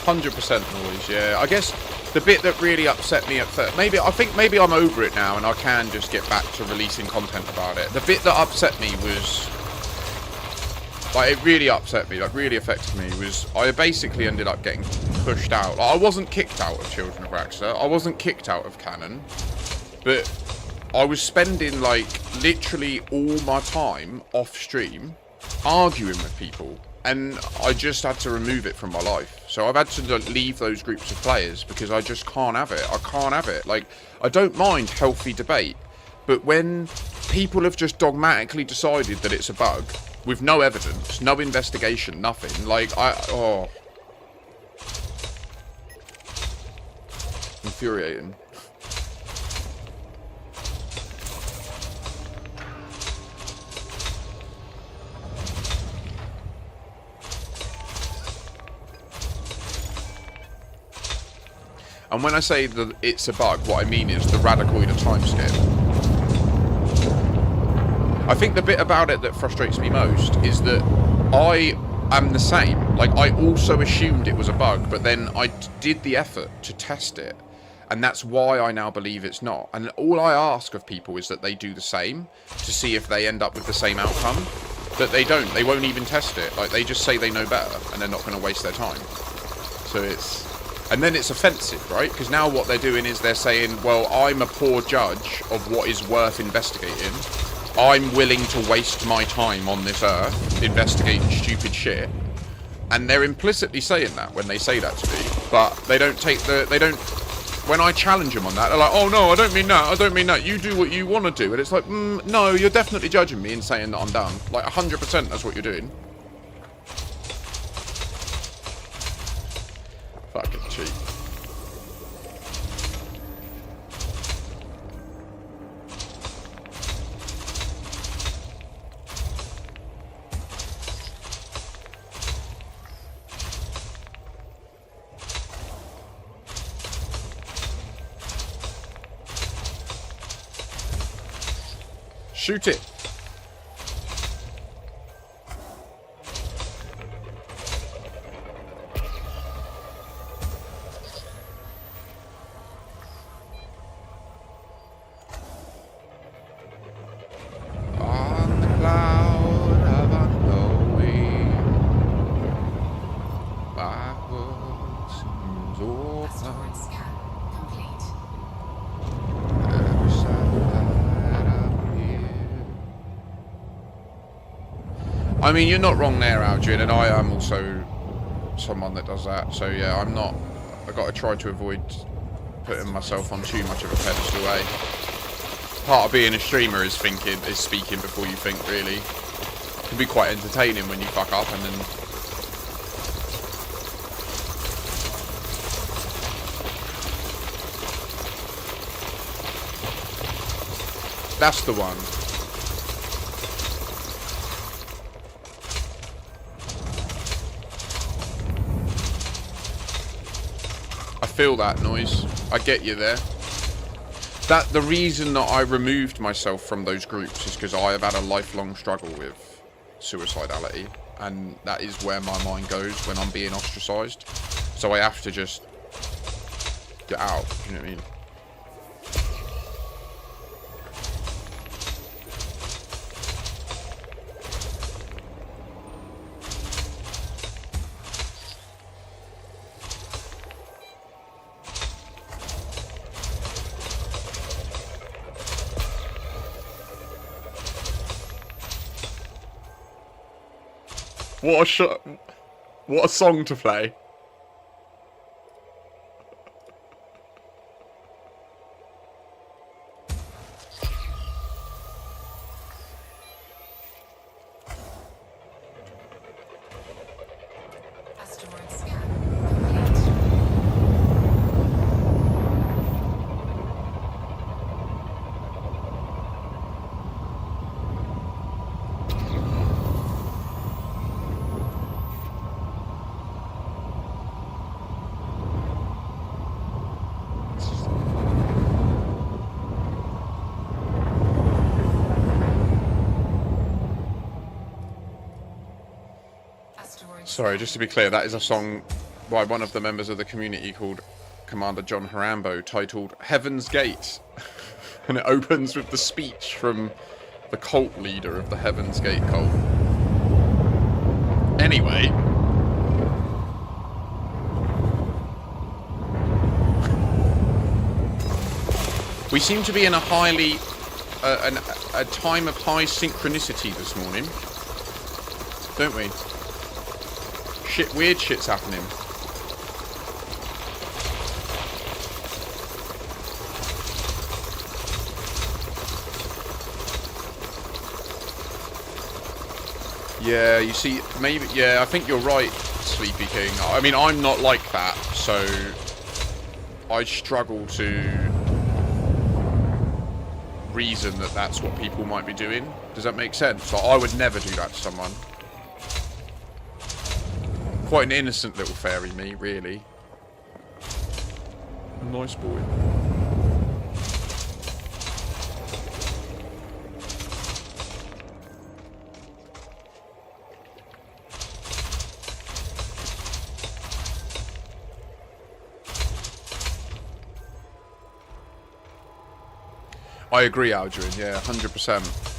100% noise, yeah. I guess the bit that really upset me at first, maybe I'm over it now and I can just get back to releasing content about it. The bit that upset me was, like, it really upset me, like, really affected me, was I basically ended up getting pushed out. Like, I wasn't kicked out of Children of Raxler, I wasn't kicked out of Canon, but I was spending, like, literally all my time off stream arguing with people, and I just had to remove it from my life. So I've had to, like, leave those groups of players because I just can't have it. I can't have it. Like, I don't mind healthy debate, but when people have just dogmatically decided that it's a bug with no evidence, no investigation, nothing, like, infuriating. And when I say that it's a bug, what I mean is the radicoid of timescape. I think the bit about it that frustrates me most is that I am the same. Like, I also assumed it was a bug, but then I did the effort to test it. And that's why I now believe it's not. And all I ask of people is that they do the same to see if they end up with the same outcome. But they don't. They won't even test it. Like, they just say they know better and they're not going to waste their time. So it's... And then it's offensive, right? Because now what they're doing is they're saying, well, I'm a poor judge of what is worth investigating. I'm willing to waste my time on this earth investigating stupid shit. And they're implicitly saying that when they say that to me. But they don't take the... They don't... When I challenge them on that, they're like, oh, no, I don't mean that. I don't mean that. You do what you want to do. And it's like, no, you're definitely judging me and saying that I'm dumb. Like, 100% that's what you're doing. Fucking cheap. Shoot it. On the cloud of unknowing, backwards seems open. Asteroid scan complete. Every satellite up here. I mean, you're not wrong there, Aldrin, and I am also someone that does that. So yeah, I'm not. I got to try to avoid putting myself on too much of a pedestal. Part of being a streamer is speaking before you think. Really, it can be quite entertaining when you fuck up and then. That's the one. I feel that noise. I get you there. The reason that I removed myself from those groups is because I have had a lifelong struggle with suicidality, and that is where my mind goes when I'm being ostracized. So I have to just get out. You know what I mean? What a song to play. Asteroid scan complete. Asteroid Sorry, just to be clear, that is a song by one of the members of the community called Commander John Harambo, titled Heaven's Gate. And it opens with the speech from the cult leader of the Heaven's Gate cult. Anyway. We seem to be in a highly... a time of high synchronicity this morning. Don't we? Weird shit's happening. Yeah, you see, maybe, yeah, I think you're right, Sleepy King. I mean, I'm not like that, so I struggle to reason that that's what people might be doing. Does that make sense? Like, I would never do that to someone. Quite an innocent little fairy, me, really. Nice boy. I agree, Aldrin. Yeah, 100%.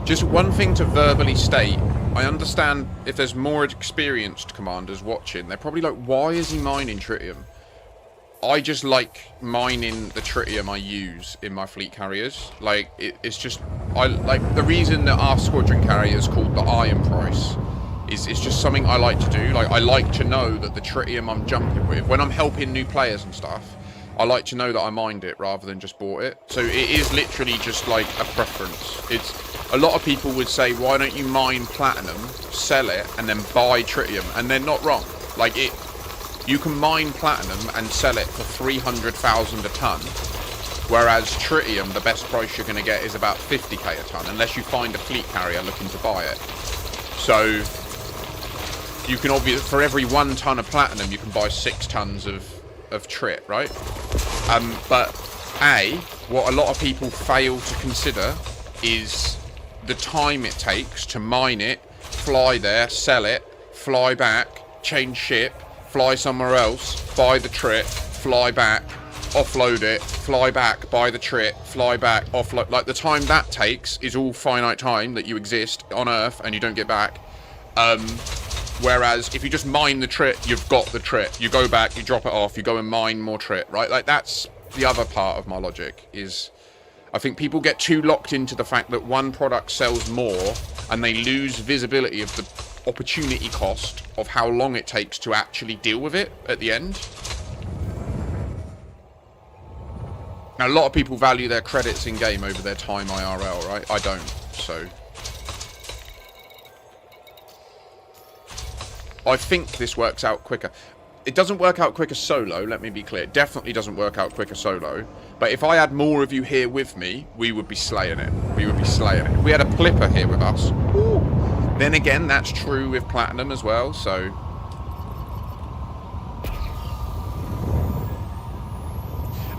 Just one thing to verbally state. I understand if there's more experienced commanders watching, they're probably like, why is he mining tritium? I just like mining the tritium I use in my fleet carriers. Like, it's just... I like the reason that our squadron carrier is called the Iron Price is it's just something I like to do. Like, I like to know that the tritium I'm jumping with, when I'm helping new players and stuff, I like to know that I mined it rather than just bought it. So it is literally just like a preference. It's... A lot of people would say, why don't you mine platinum, sell it, and then buy tritium? And they're not wrong. Like, you can mine platinum and sell it for 300,000 a ton, Whereas tritium, the best price you're going to get is about 50k a ton, unless you find a fleet carrier looking to buy it. So you can obviously, for every 1 ton of platinum, you can buy 6 tons of trit, right? But what a lot of people fail to consider is the time it takes to mine it, fly there, sell it, fly back, change ship, fly somewhere else, buy the trit, fly back, offload it, fly back, buy the trit, fly back, offload. Like, the time that takes is all finite time that you exist on Earth and you don't get back. Whereas if you just mine the trit, you've got the trit. You go back, you drop it off, you go and mine more trit, right? Like, that's the other part of my logic. Is I think people get too locked into the fact that one product sells more and they lose visibility of the opportunity cost of how long it takes to actually deal with it at the end. Now, a lot of people value their credits in game over their time IRL, right? I don't, so I think this works out quicker. It doesn't work out quicker solo, let me be clear. It definitely doesn't work out quicker solo. But if I had more of you here with me, we would be slaying it. We would be slaying it. We had a Plipper here with us. Woo. Then again, that's true with Platinum as well, so...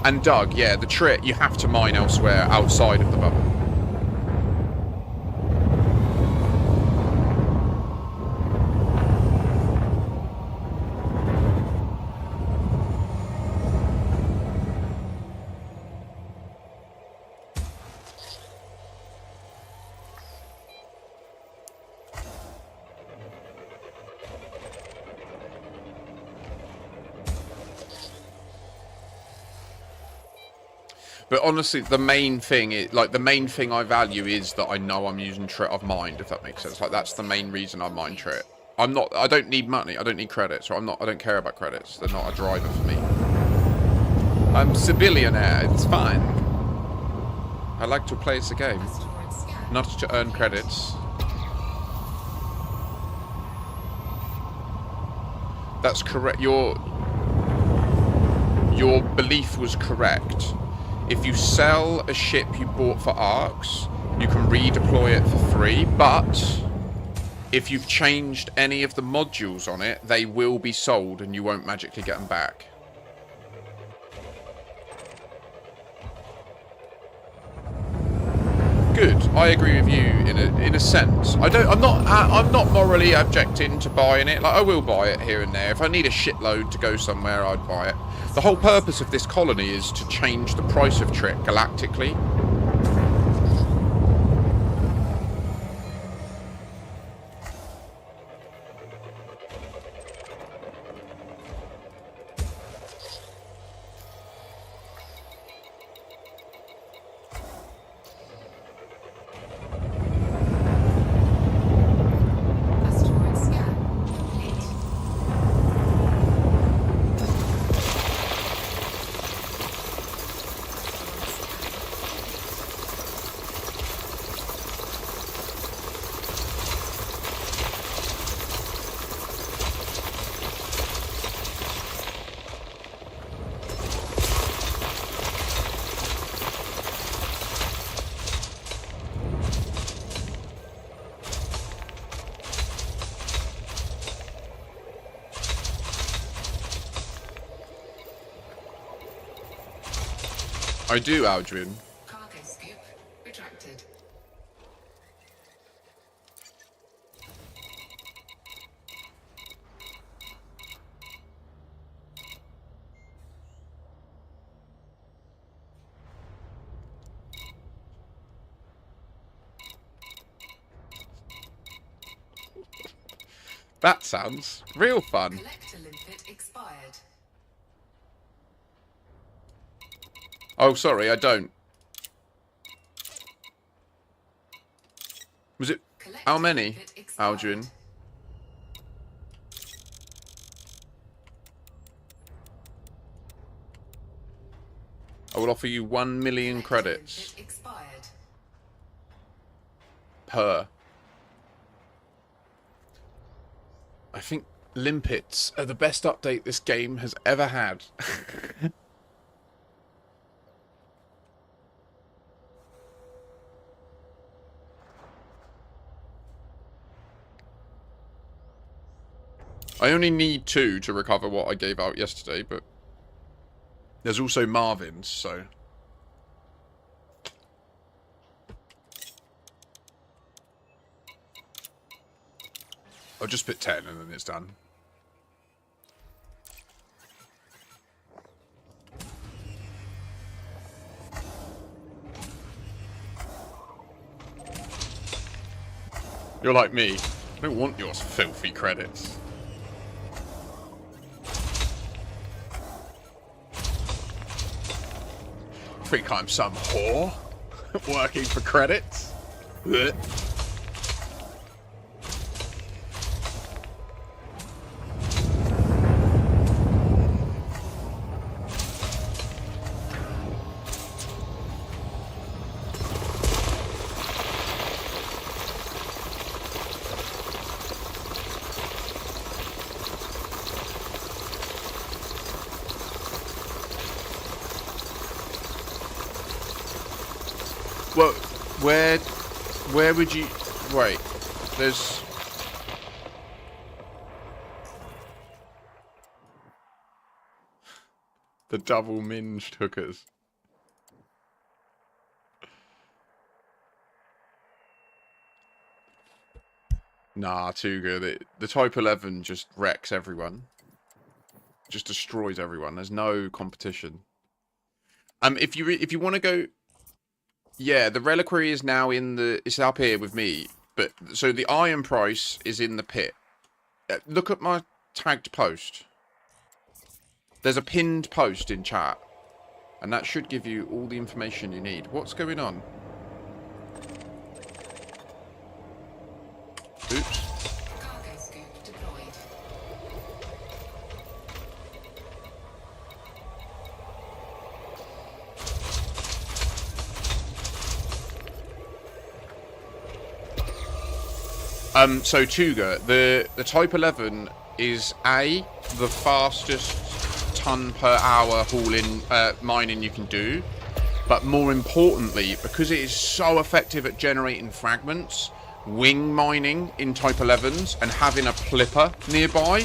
And Doug, yeah, the trit, you have to mine elsewhere outside of the bubble. But honestly, the main thing is, like, the main thing I value is that I know I'm using trit I've mined, if that makes sense. Like, that's the main reason I mine trit. I don't need money, I don't need credits, or I don't care about credits. They're not a driver for me. I'm a billionaire, it's fine. I like to play as a game, not to earn credits. That's correct. Your belief was correct. If you sell a ship you bought for arcs, you can redeploy it for free, but if you've changed any of the modules on it, they will be sold and you won't magically get them back. Good. I agree with you in a sense. I'm not morally objecting to buying it. Like, I will buy it here and there. If I need a shitload to go somewhere, I'd buy it. The whole purpose of this colony is to change the price of Trit galactically. Asteroid scan complete. I do, Aldrin. Cargo scoop retracted. That sounds real fun. Collector limpet expired. Oh, sorry, I don't. Was it... How many, Aldrin? I will offer you 1 million credits Expired. per. I think limpets are the best update this game has ever had. I only need 2 to recover what I gave out yesterday, but there's also Marvin's, so... I'll just put 10 and then it's done. You're like me. I don't want your filthy credits. Think I'm some whore working for credits? Blech. Well, where would you... Wait, there's... The double minged hookers. Nah, too good. The Type 11 just wrecks everyone. Just destroys everyone. There's no competition. If you want to go... Yeah, the reliquary is now in the... It's up here with me. But so the iron price is in the pit. Look at my tagged post. There's a pinned post in chat. And that should give you all the information you need. What's going on? Oops. Cargo scoop deployed. So Tuga, the Type 11 is the fastest ton per hour hauling mining you can do, but more importantly, because it is so effective at generating fragments, wing mining in Type 11s and having a plipper nearby,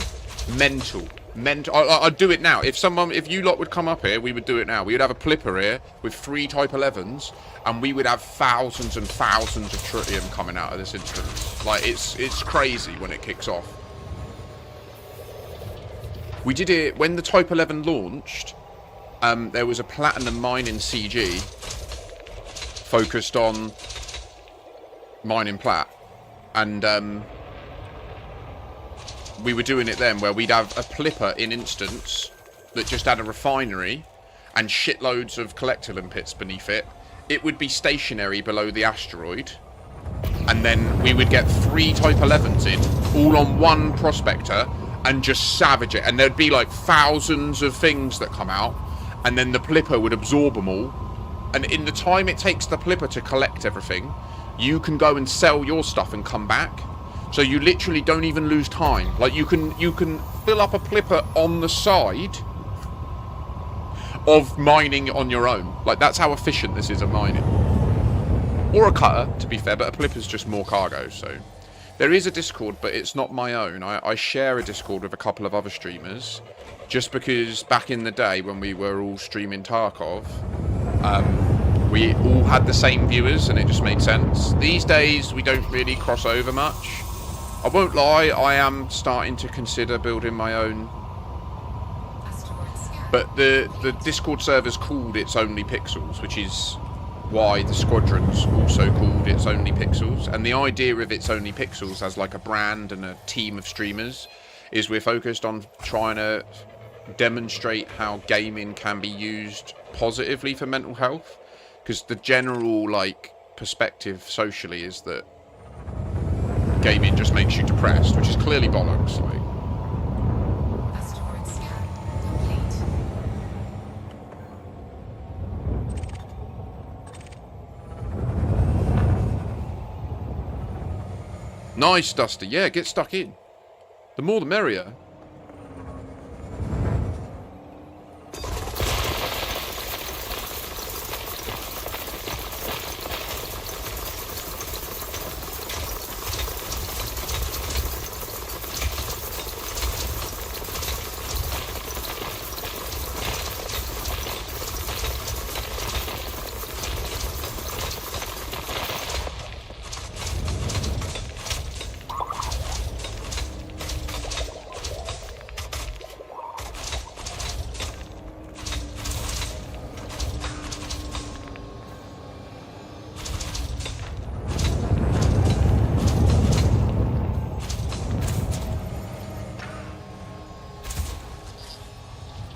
mental. I'd do it now. If you lot would come up here, we would do it now. We would have a plipper here with 3 Type 11s, and we would have thousands and thousands of tritium coming out of this instance. Like, it's crazy when it kicks off. We did it when the Type 11 launched. There was a platinum mining CG focused on mining plat, and we were doing it then where we'd have a plipper in instance that just had a refinery and shitloads of collectible pits beneath it. It would be stationary below the asteroid, and then we would get 3 Type 11s in, all on one prospector, and just savage it. And there'd be like thousands of things that come out, and then the plipper would absorb them all. And in the time it takes the plipper to collect everything, you can go and sell your stuff and come back. So you literally don't even lose time. Like, you can fill up a plipper on the side of mining on your own. Like, that's how efficient this is at mining. Or a cutter, to be fair, but a plipper's just more cargo, so... There is a Discord, but it's not my own. I share a Discord with a couple of other streamers, just because back in the day when we were all streaming Tarkov, we all had the same viewers, and it just made sense. These days, we don't really cross over much. I won't lie, I am starting to consider building my own. But the Discord server's called It's Only Pixels, which is why the squadron's also called It's Only Pixels. And the idea of It's Only Pixels as like a brand and a team of streamers is we're focused on trying to demonstrate how gaming can be used positively for mental health. Because the general like perspective socially is that gaming just makes you depressed, which is clearly bollocks. Like, Asteroid scan complete. nice, Dusty. Yeah, get stuck in. The more the merrier.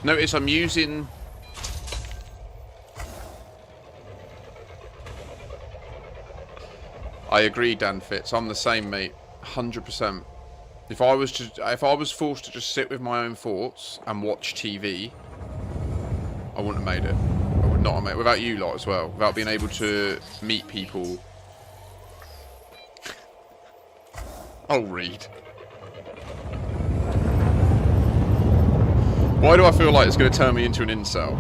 Notice I'm using... I agree, Dan Fitz. I'm the same, mate. 100%. If I was forced to just sit with my own thoughts and watch TV, I wouldn't have made it. I would not have made it. Without you lot as well. Without being able to meet people. I'll read. Why do I feel like it's going to turn me into an incel?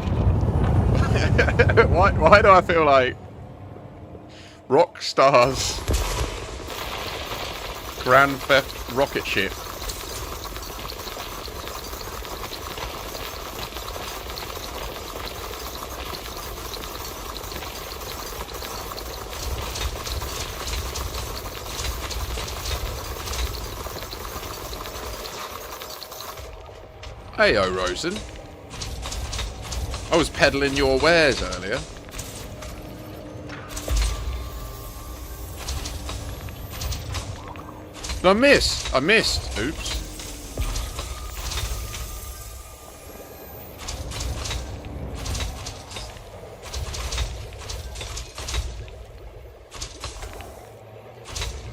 why do I feel like rock stars Grand Theft rocket ship? Heyo, Rosen. I was peddling your wares earlier. No, I missed. I missed. Oops.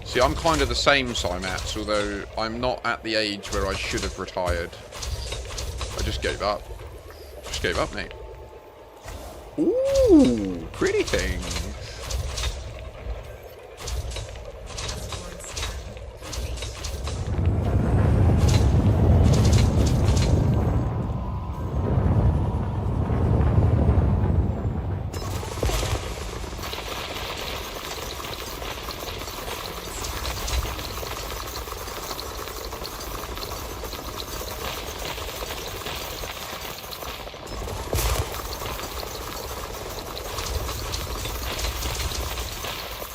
See, I'm kind of the same, Cymats, although I'm not at the age where I should have retired. I just gave up. Just gave up, mate. Ooh, pretty things.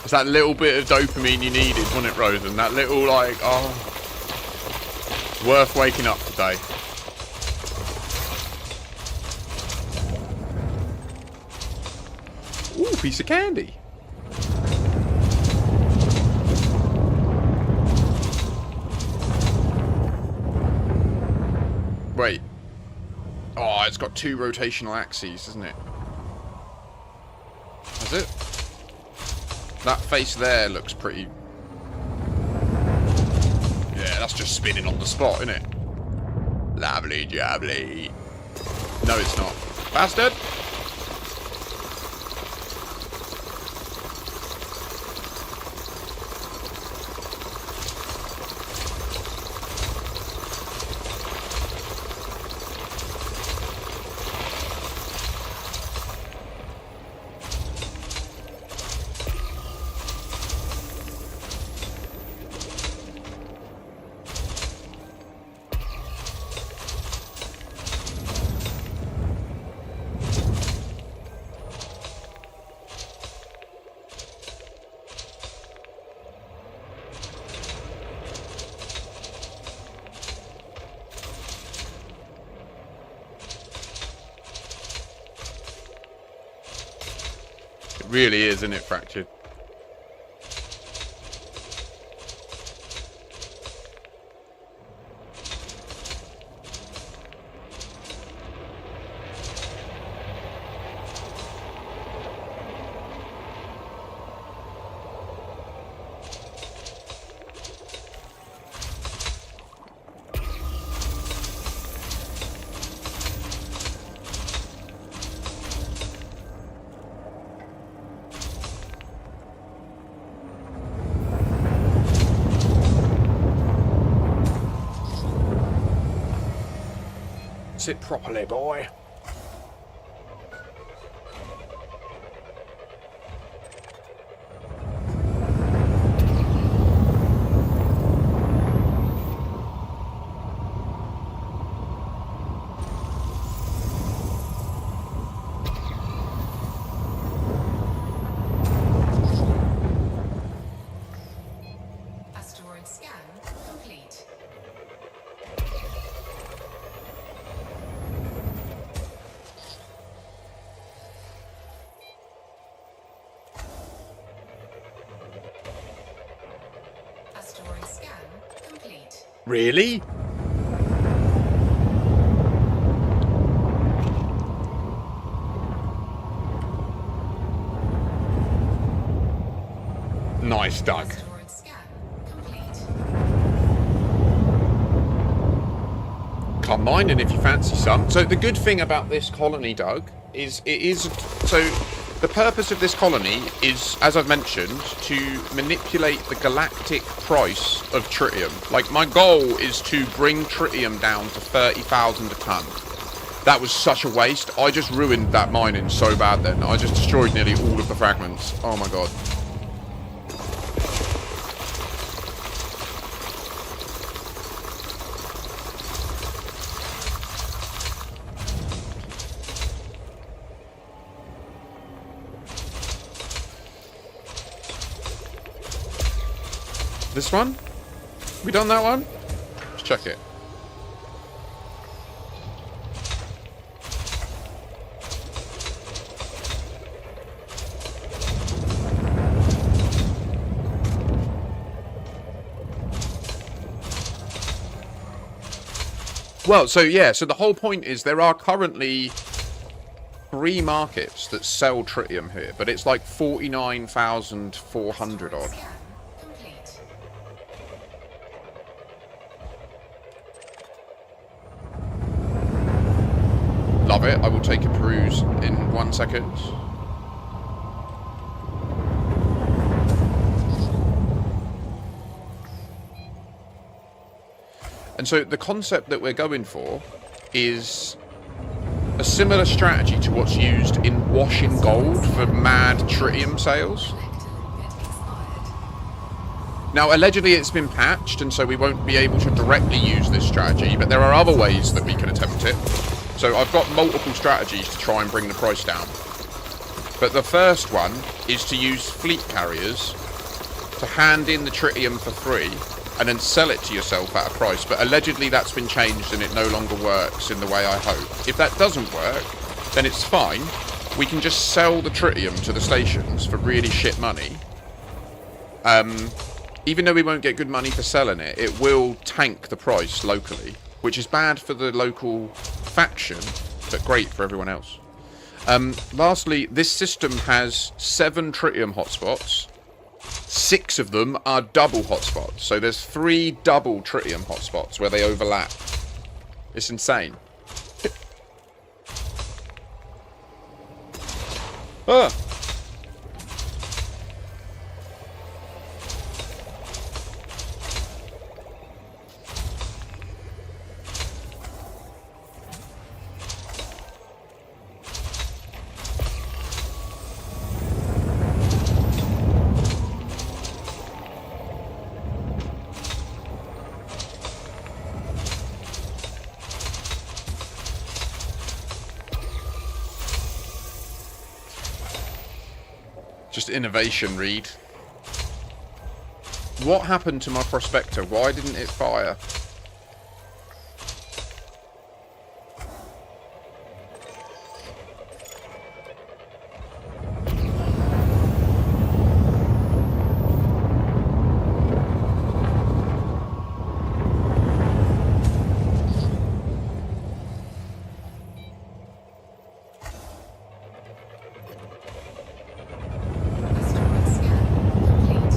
It's that little bit of dopamine you needed, wasn't it, Rosen? That little, like, oh, worth waking up today. Ooh, piece of candy. Wait. Oh, it's got 2 rotational axes, isn't it? Has it? That face there looks pretty... Yeah, that's just spinning on the spot, isn't it? Lovely jubbly. No, it's not. Bastard! Really is, isn't it, Fractured? Sit properly, boy. Asteroid scan complete. Asteroid scan complete. Really? Nice, Doug. Asteroid scan complete. Come mining if you fancy some. So the good thing about this colony, Doug, is so the purpose of this colony is, as I've mentioned, to manipulate the galactic price of tritium. Like, my goal is to bring tritium down to 30,000 a ton. That was such a waste. I just ruined that mining so bad then. I just destroyed nearly all of the fragments. Oh my god. This one? We done that one? Let's check it. Well, so yeah, so the whole point is there are currently 3 markets that sell tritium here, but it's like 49,400 odd. Scan complete. Love it. I will take a peruse in 1 second. And so the concept that we're going for is a similar strategy to what's used in washing gold for mad tritium sales. Collector get expired. Now, allegedly it's been patched, and so we won't be able to directly use this strategy, but there are other ways that we can attempt it. So I've got multiple strategies to try and bring the price down. But the first one is to use fleet carriers to hand in the tritium for free and then sell it to yourself at a price. But allegedly that's been changed and it no longer works in the way I hope. If that doesn't work, then it's fine. We can just sell the tritium to the stations for really shit money. Even though we won't get good money for selling it, it will tank the price locally, which is bad for the local faction, but great for everyone else. Lastly, this system has 7 tritium hotspots. 6 of them are double hotspots. So there's 3 double tritium hotspots where they overlap. It's insane. Ah! Just innovation, Reed. What happened to my prospector? Why didn't it fire? Asteroid scan complete.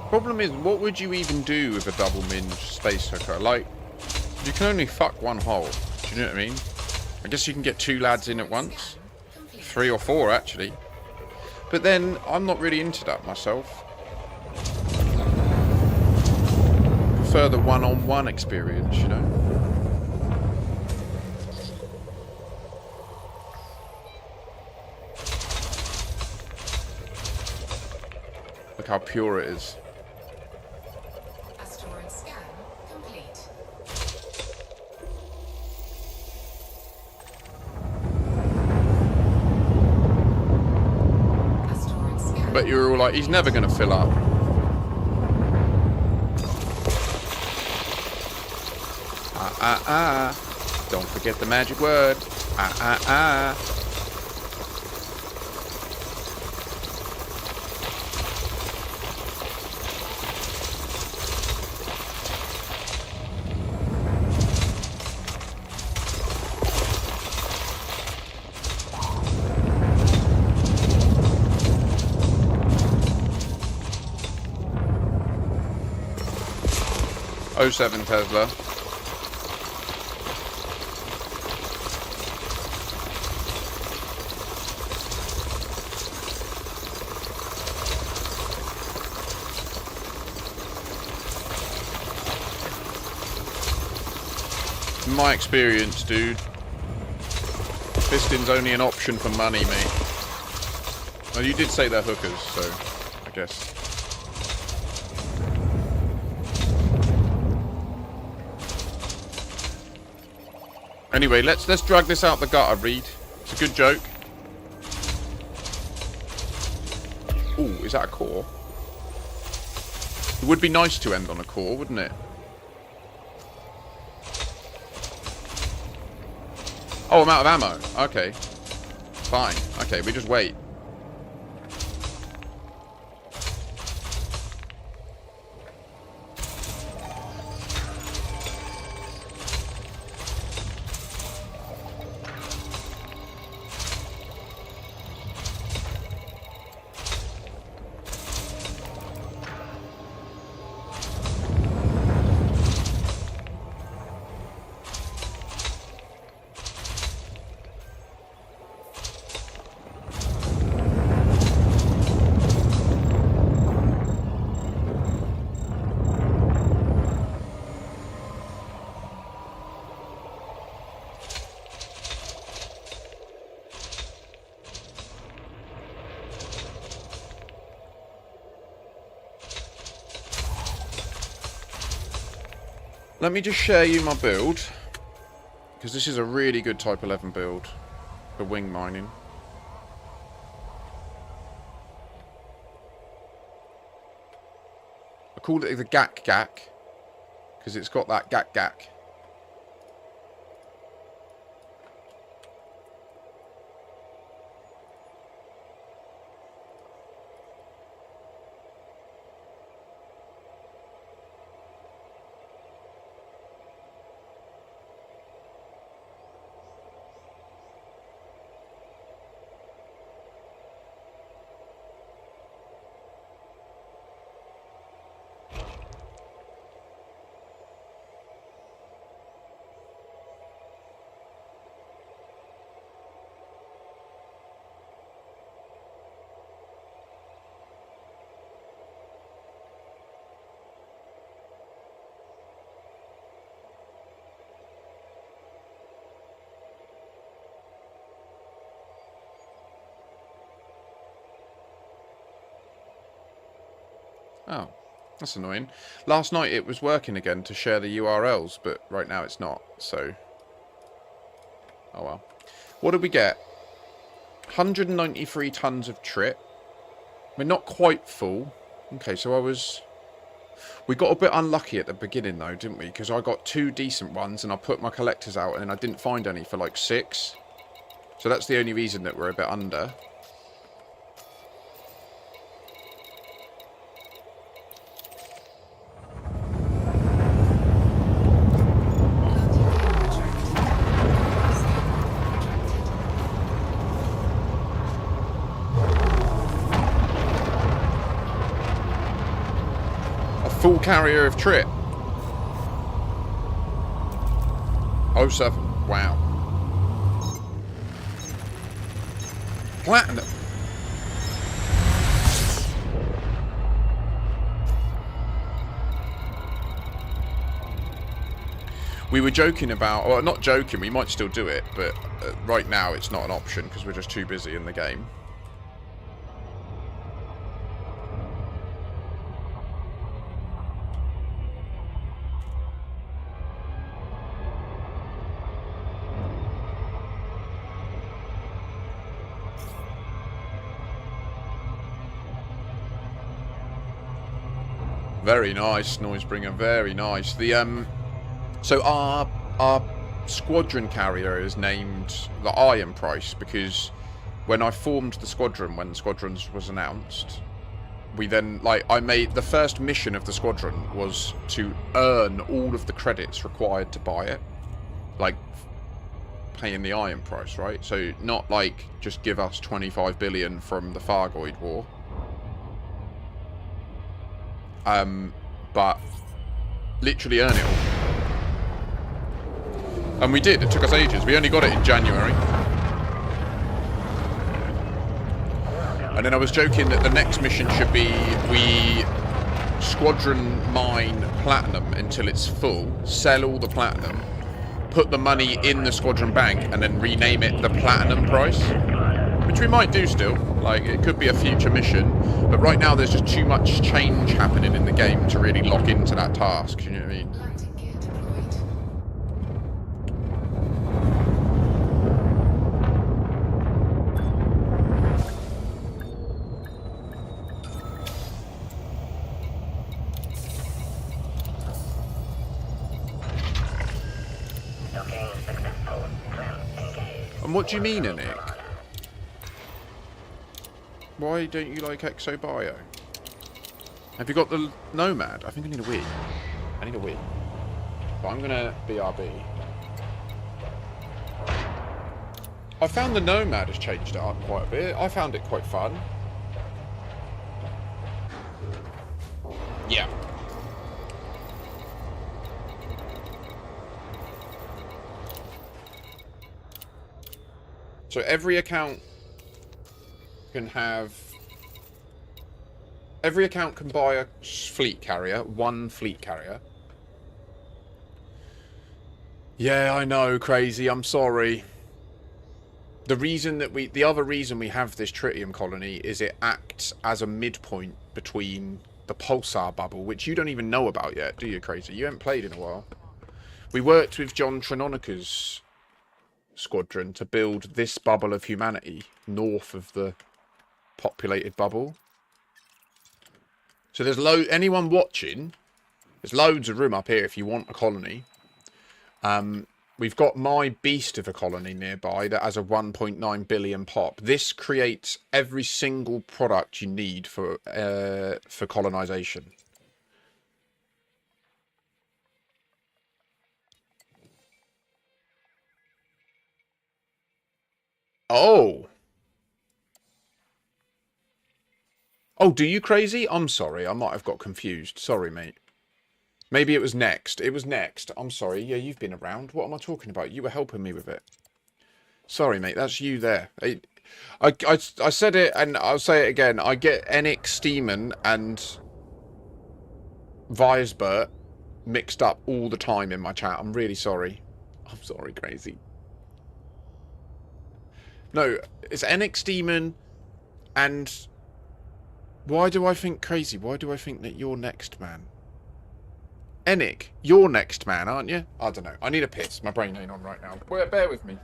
Problem is, what would you even do with a double minge space hooker? Like, You can only fuck one hole. Do you know what I mean? I guess you can get 2 lads in at once. 3 or 4, actually. But then, I'm not really into that myself. Prefer the one-on-one experience, you know? Look how pure it is. Asteroid scan complete. Asteroid scan. But you're all like, he's never going to fill up. Don't forget the magic word. Ah. 07 Tesla. In my experience, dude, fisting's only an option for money, mate. Well, you did say they're hookers, so I guess. Anyway, let's drag this out the gutter, Reed. It's a good joke. Ooh, is that a core? It would be nice to end on a core, wouldn't it? Oh, I'm out of ammo. Okay. Fine. Okay, we just wait. Let me just share you my build, because this is a really good Type 11 build for wing mining. I called it the Gak, because it's got that Gak. Oh, that's annoying. Last night it was working again to share the URLs, but right now it's not, so... Oh well. What did we get? 193 tons of Trit. We're not quite full. Okay, so we got a bit unlucky at the beginning though, didn't we? Because I got 2 decent ones and I put my collectors out and then I didn't find any for like 6. So that's the only reason that we're a bit under. Full carrier of Trit. 07. Wow. Platinum. We were joking about, or not joking, we might still do it, but right now it's not an option because we're just too busy in the game. Very nice, Noisebringer, very nice. The so our squadron carrier is named the Iron Price because when I formed the squadron, when Squadrons was announced, we then, like, I made the first mission of the squadron was to earn all of the credits required to buy it, like paying the Iron Price, right? So not like just give us 25 billion from the Fargoid War. But literally earn it all. And we did. It took us ages. We only got it in January. And then I was joking that the next mission should be we squadron mine platinum until it's full, sell all the platinum, put the money in the squadron bank, and then rename it the Platinum Price. Which we might do still. Like, it could be a future mission. But right now there's just too much change happening in the game to really lock into that task. You know what I mean? Lighting gear deployed. Docking successful. Trim engaged. And what do you mean, Nick? Why don't you like Exobio? Have you got the Nomad? I think I need a wee. I need a wee. But I'm gonna BRB. I found the Nomad has changed it up quite a bit. I found it quite fun. Yeah. So every account can have... Every account can buy a fleet carrier, one fleet carrier. Yeah, I know, crazy, I'm sorry. The other reason we have this tritium colony is it acts as a midpoint between the pulsar bubble, which you don't even know about yet, do you, crazy? You haven't played in a while. We worked with John Trinonica's squadron to build this bubble of humanity north of the populated bubble. So there's anyone watching, there's loads of room up here if you want a colony. We've got my beast of a colony nearby that has a 1.9 billion pop. This creates every single product you need for colonization. Oh. Oh, do you, crazy? I'm sorry. I might have got confused. Sorry, mate. Maybe it was next. It was next. I'm sorry. Yeah, you've been around. What am I talking about? You were helping me with it. Sorry, mate. That's you there. I said it, and I'll say it again. I get Enix Steeman and Viesbert mixed up all the time in my chat. I'm really sorry. I'm sorry, crazy. No, it's Enix Demon and... Why do I think crazy? Why do I think that you're next, man? Enic, you're next, man, aren't you? I don't know. I need a piss. My brain ain't on right now. Bear with me.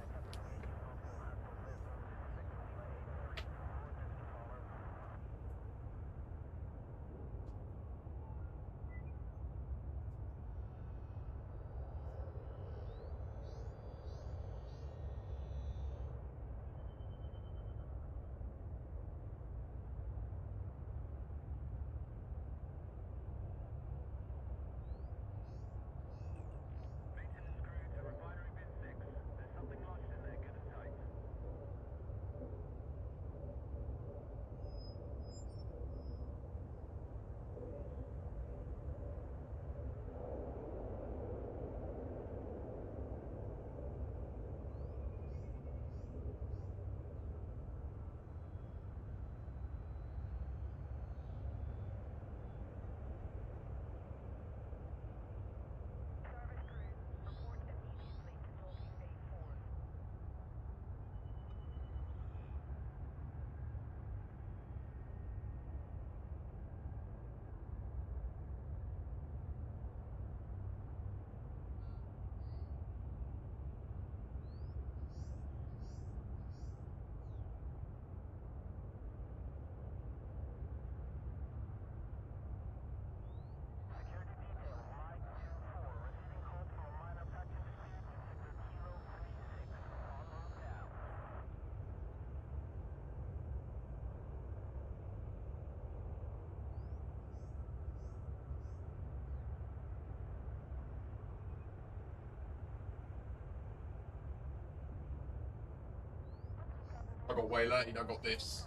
I got way lane, I got this.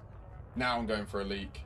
Now I'm going for a leak.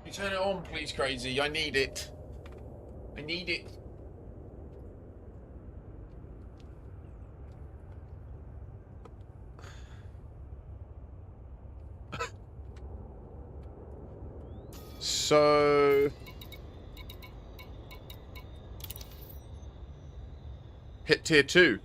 You turn it on, please, Crazy. I need it. I need it. So... hit tier 2.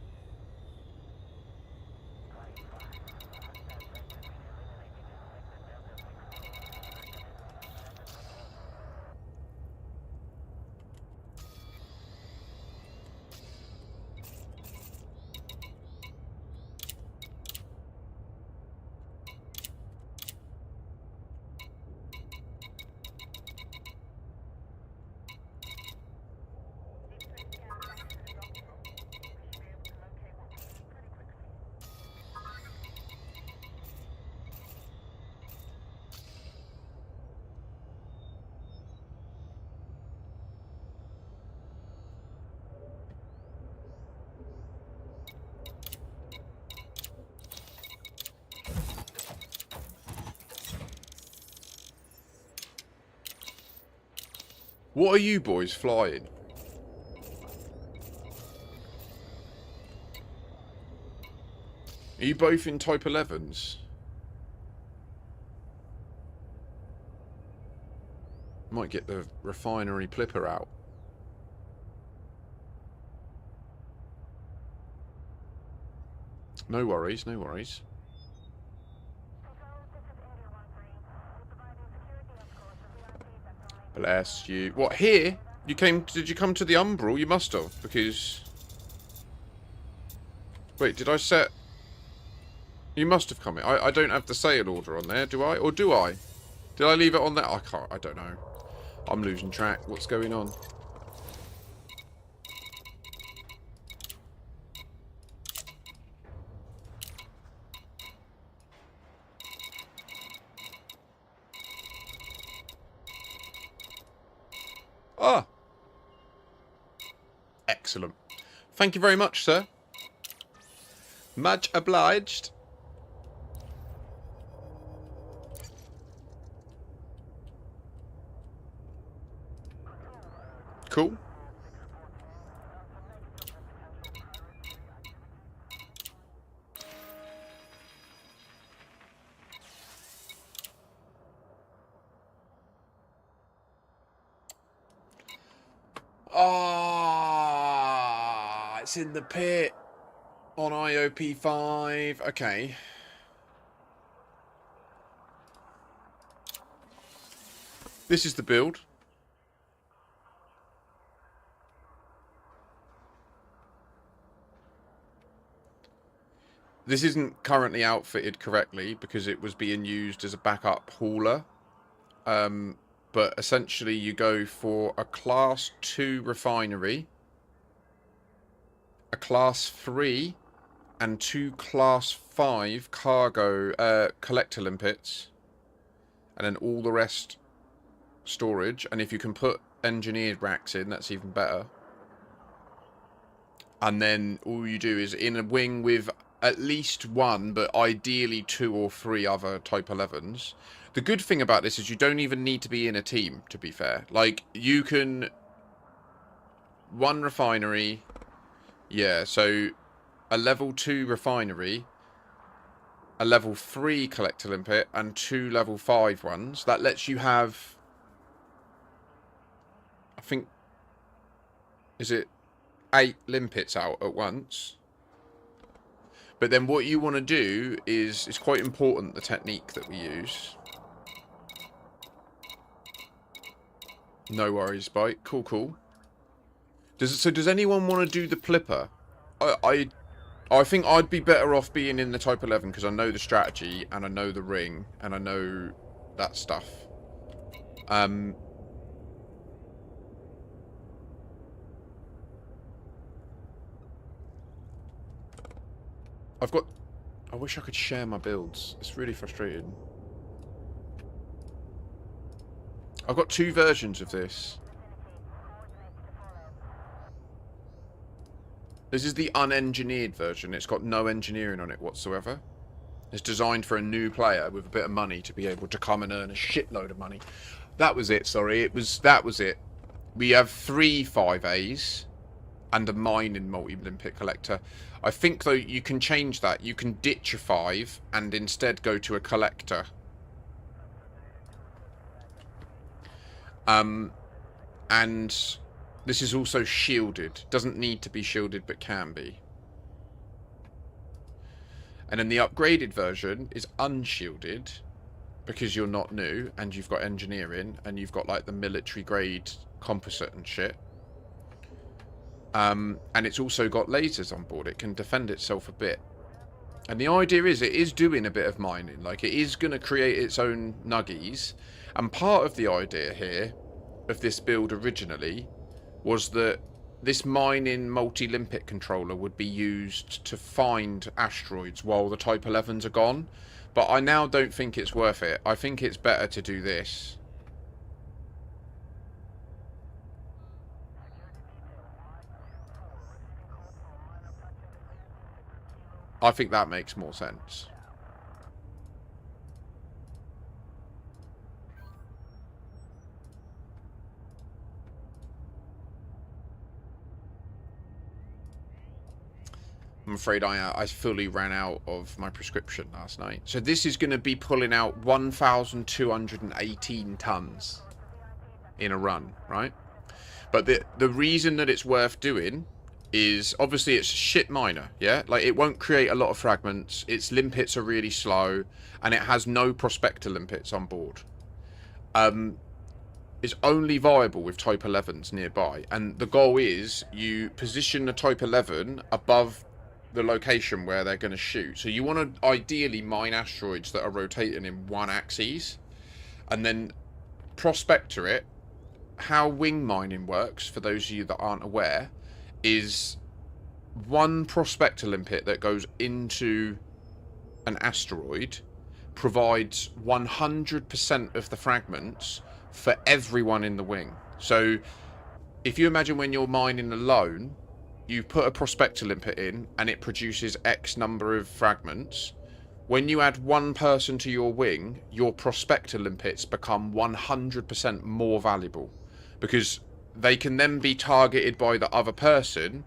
What are you boys flying? Are you both in Type 11s? Might get the refinery plipper out. No worries, no worries. Bless you. What, here? You came... Did you come to the Umbral? You must have, because... Wait, did I set... You must have come in. I don't have the sale order on there, do I? Or do I? Did I leave it on there? I can't... I don't know. I'm losing track. What's going on? Ah. Excellent. Thank you very much, sir. Much obliged. Cool. Ah, it's in the pit. On IOP5. Okay. This is the build. This isn't currently outfitted correctly because it was being used as a backup hauler. But essentially you go for a class 2 refinery, a class 3 and 2 class 5 cargo collector limpets, and then all the rest storage. And if you can put engineered racks in, that's even better. And then all you do is in a wing with at least one, but ideally 2 or 3 other Type 11s. The good thing about this is you don't even need to be in a team, to be fair. Like, you can... One refinery... Yeah, so a level 2 refinery, a level 3 collector limpet, and 2 level 5 ones. That lets you have... I think... Is it 8 limpets out at once? But then what you want to do is... It's quite important, the technique that we use. No worries, Spike. Cool, cool. Does anyone want to do the Plipper? I think I'd be better off being in the Type 11 because I know the strategy and I know the ring and I know that stuff. I've got... I wish I could share my builds. It's really frustrating. I've got 2 versions of this. This is the unengineered version. It's got no engineering on it whatsoever. It's designed for a new player with a bit of money to be able to come and earn a shitload of money. That was it, sorry. That was it. We have 3 5As and a mining multi-limpet collector. I think, though, you can change that. You can ditch a 5 and instead go to a collector. And this is also shielded. Doesn't need to be shielded, but can be. And then the upgraded version is unshielded because you're not new and you've got engineering and you've got like the military grade composite and shit. And it's also got lasers on board. It can defend itself a bit. And the idea is it is doing a bit of mining. Like, it is going to create its own nuggies. And part of the idea here of this build originally was that this mining multi-limpet controller would be used to find asteroids while the Type 11s are gone. But I now don't think it's worth it. I think it's better to do this. I think that makes more sense. I'm afraid I fully ran out of my prescription last night. So this is going to be pulling out 1,218 tons in a run, right? But the reason that it's worth doing is obviously it's shit minor, yeah? Like, it won't create a lot of fragments. Its limpets are really slow, and it has no prospector limpets on board. It's only viable with Type 11s nearby, and the goal is you position the Type 11 above the location where they're going to shoot. So you want to ideally mine asteroids that are rotating in one axis, and then prospector it. How wing mining works, for those of you that aren't aware, is one prospector limpet that goes into an asteroid provides 100% of the fragments for everyone in the wing. So if you imagine when you're mining alone, you put a prospector limpet in and it produces X number of fragments. When you add one person to your wing, your prospector limpets become 100% more valuable, because they can then be targeted by the other person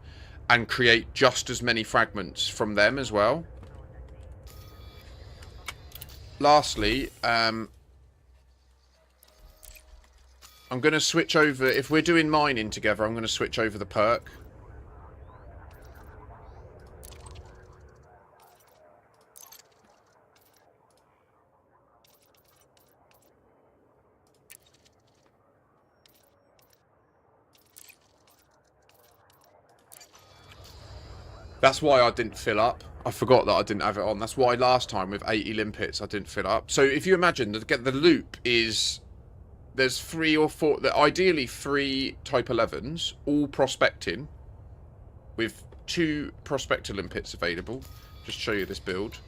and create just as many fragments from them as well. Lastly, I'm going to switch over. If we're doing mining together, I'm going to switch over the perk. That's why I didn't fill up. I forgot that I didn't have it on. That's why last time with 80 limpets I didn't fill up. So if you imagine that the loop is... There's 3 or 4... Ideally 3 Type 11s, all prospecting, with 2 prospector limpets available. Just show you this build.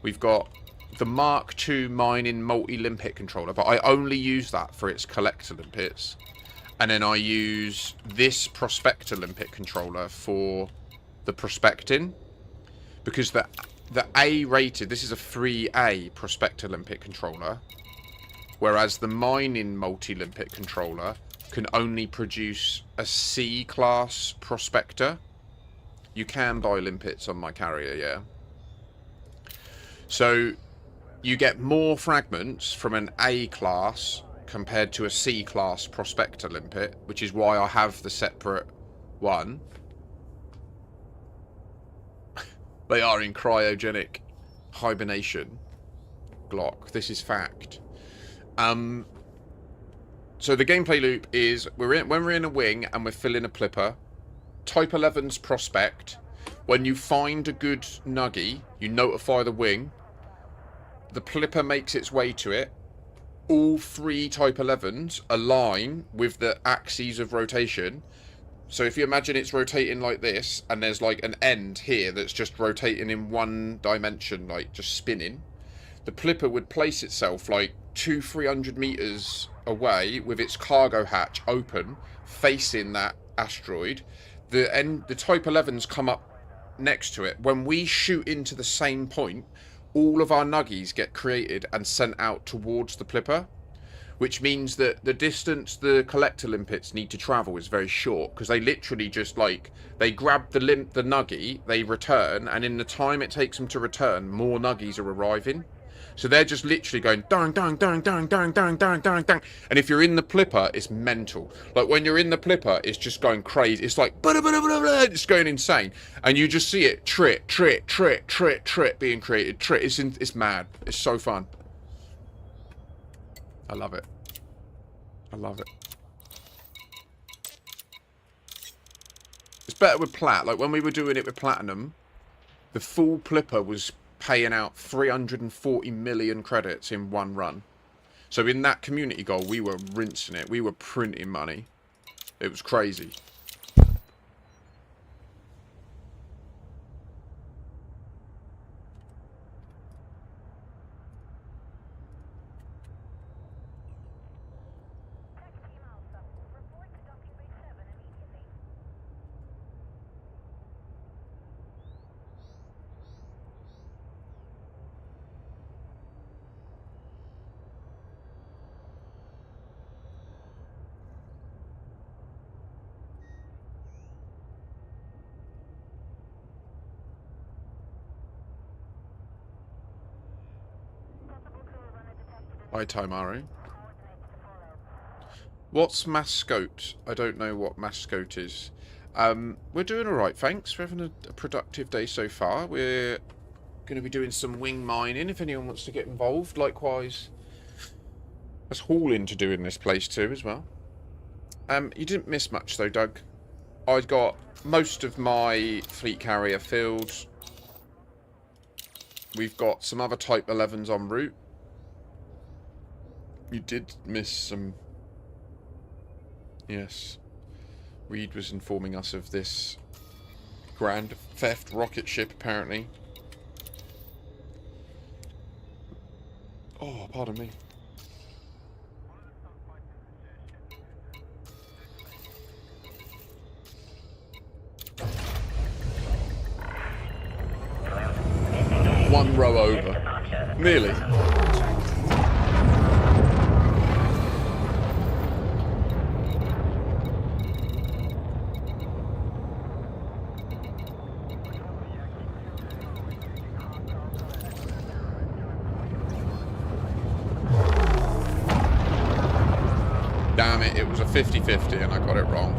We've got the Mark II mining multi-limpet controller, but I only use that for its collector limpets. And then I use this prospector limpet controller for the prospecting, because the A rated, this is a 3A prospector limpet controller, whereas the mining multi-limpet controller can only produce a C class prospector. You can buy limpets on my carrier, yeah. So you get more fragments from an A class compared to a C class prospector limpet, which is why I have the separate one. They are in cryogenic hibernation. Glock. This is fact. So the gameplay loop is when we're in a wing and we're filling a plipper. Type 11's prospect. When you find a good nuggy, you notify the wing. The plipper makes its way to it. All 3 Type 11s align with the axes of rotation. So if you imagine it's rotating like this, and there's like an end here that's just rotating in one dimension, like just spinning, the plipper would place itself like 200-300 meters away with its cargo hatch open, facing that asteroid. The Type 11s come up next to it. When we shoot into the same point, all of our nuggies get created and sent out towards the plipper, which means that the distance the collector limpets need to travel is very short, because they literally just like, they grab the nuggie, they return, and in the time it takes them to return, more nuggies are arriving. So they're just literally going dang, dang, dang, dang, dang, dang, dang, dang, dang. And if you're in the plipper, it's mental. Like when you're in the plipper, it's just going crazy. It's like blah, blah, blah, blah, blah. It's going insane, and you just see it trit, trit, trit, trit, trit being created. Trit. It's mad. It's so fun. I love it. I love it. It's better with plat. Like when we were doing it with platinum, the full plipper was paying out 340 million credits in one run. So in that community goal, we were rinsing it. We were printing money. It was crazy. Hi, Taimaru. What's mascot? I don't know what mascot is. We're doing alright, thanks. We're having a productive day so far. We're going to be doing some wing mining if anyone wants to get involved. Likewise, there's hauling to do in this place too as well. You didn't miss much though, Doug. I got most of my fleet carrier filled. We've got some other Type 11s en route. You did miss some... Yes. Reed was informing us of this grand theft rocket ship, apparently. Oh, pardon me. One row over. Nearly. Damn it, it was a 50-50 and I got it wrong.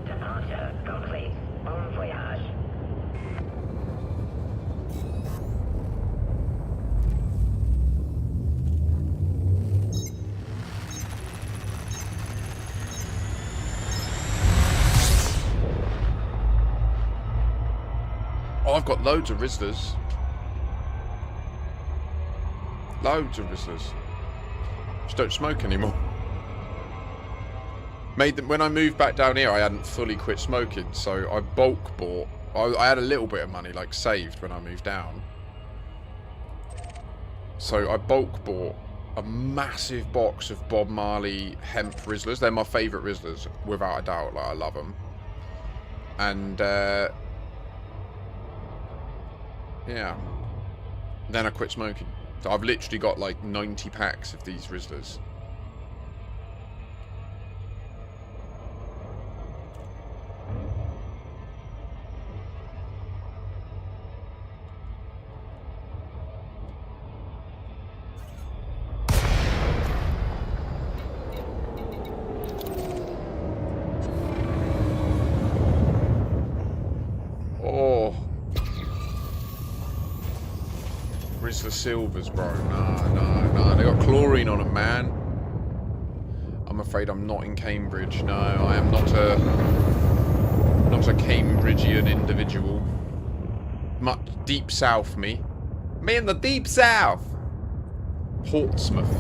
Departure complete. Bon voyage. Oh, I've got loads of Rizzlers. Loads of Rizzlers. Just don't smoke anymore. Made them when I moved back down here. I hadn't fully quit smoking, so I bulk bought. I had a little bit of money, like, saved when I moved down. So I bulk bought a massive box of Bob Marley hemp Rizzlers. They're my favourite Rizzlers, without a doubt. Like, I love them. And yeah. Then I quit smoking. So I've literally got like 90 packs of these Rizzlers. Oh. Rizzler Silvers, bro. Nah. They got chlorine on them, man. I'm afraid I'm not in Cambridge. No, I am not a Cambridgian individual. Much deep south, me. Me in the deep south. Portsmouth.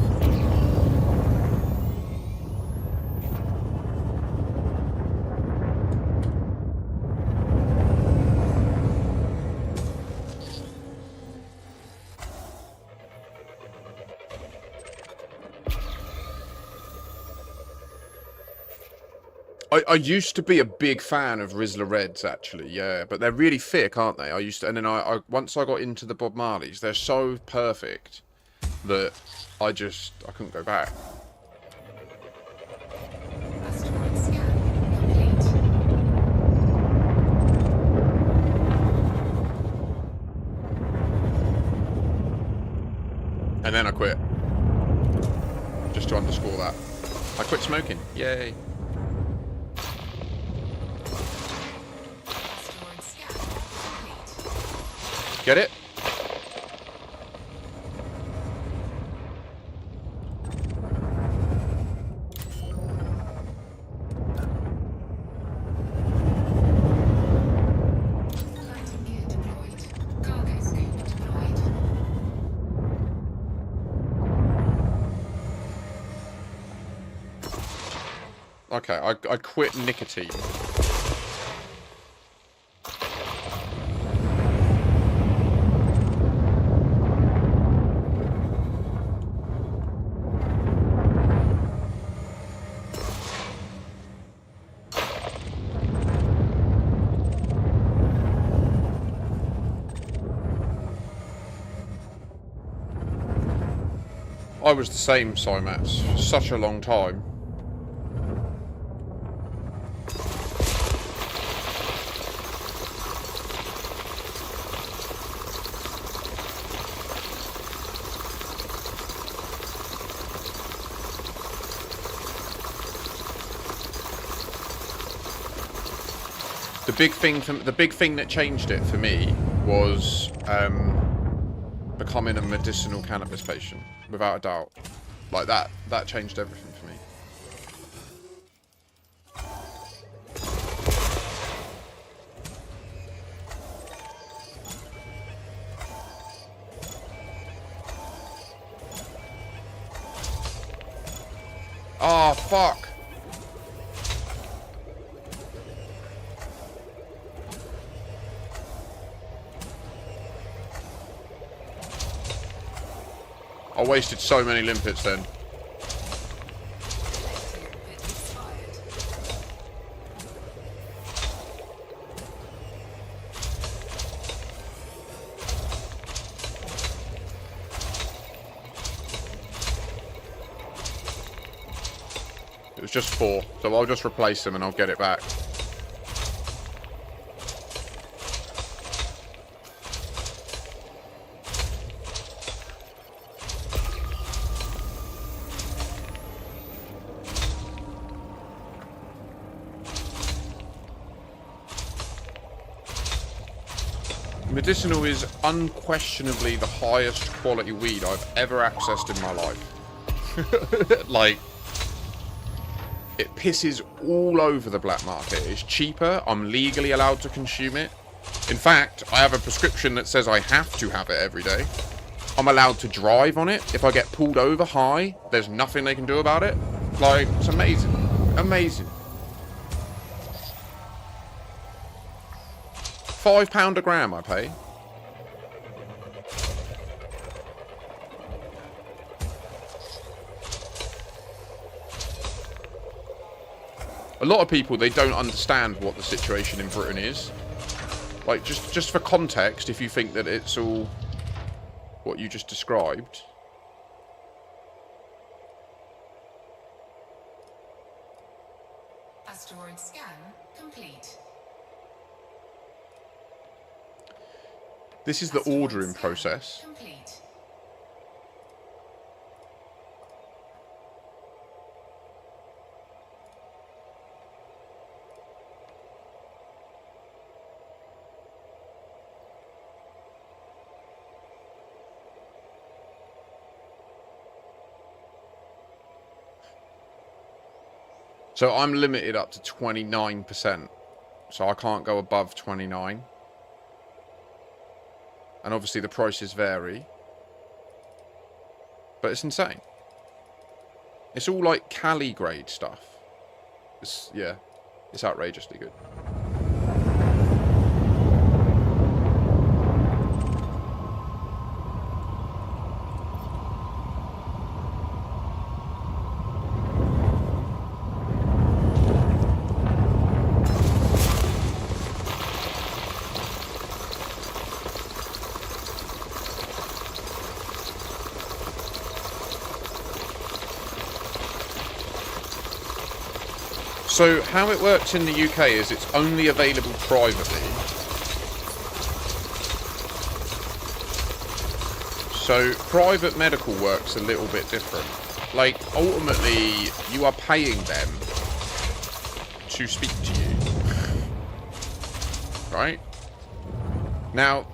I used to be a big fan of Rizzler Reds, actually, yeah, but they're really thick, aren't they? And then I once I got into the Bob Marleys, they're so perfect that I couldn't go back. Asteroid scan complete. And then I quit. Just to underscore that. I quit smoking. Yay. Asteroid scan complete. Get it? Landing gear deployed. Cargo scoop deployed. Okay, I quit nicotine. I was the same, Cymats, for such a long time. The big thing that changed it for me was becoming a medicinal cannabis patient, without a doubt. Like that changed everything for me. Oh, fuck. I wasted so many limpets then. Bit expired. It was just 4, so I'll just replace them and I'll get it back. Medicinal is unquestionably the highest quality weed I've ever accessed in my life. Like, it pisses all over the black market. It's cheaper. I'm legally allowed to consume it. In fact, I have a prescription that says I have to have it every day. I'm allowed to drive on it. If I get pulled over high, there's nothing they can do about it. Like, it's amazing. Amazing. £5 a gram I pay. A lot of people, they don't understand what the situation in Britain is. Like, just for context, if you think that it's all what you just described. Asteroid scan complete. This is the ordering process. Complete. So I'm limited up to 29%. So I can't go above 29. And obviously the prices vary. But it's insane. It's all like Cali grade stuff. Yeah, it's outrageously good. So how it works in the UK is it's only available privately. So private medical works a little bit different. Like, ultimately, you are paying them to speak to you. Right? Now,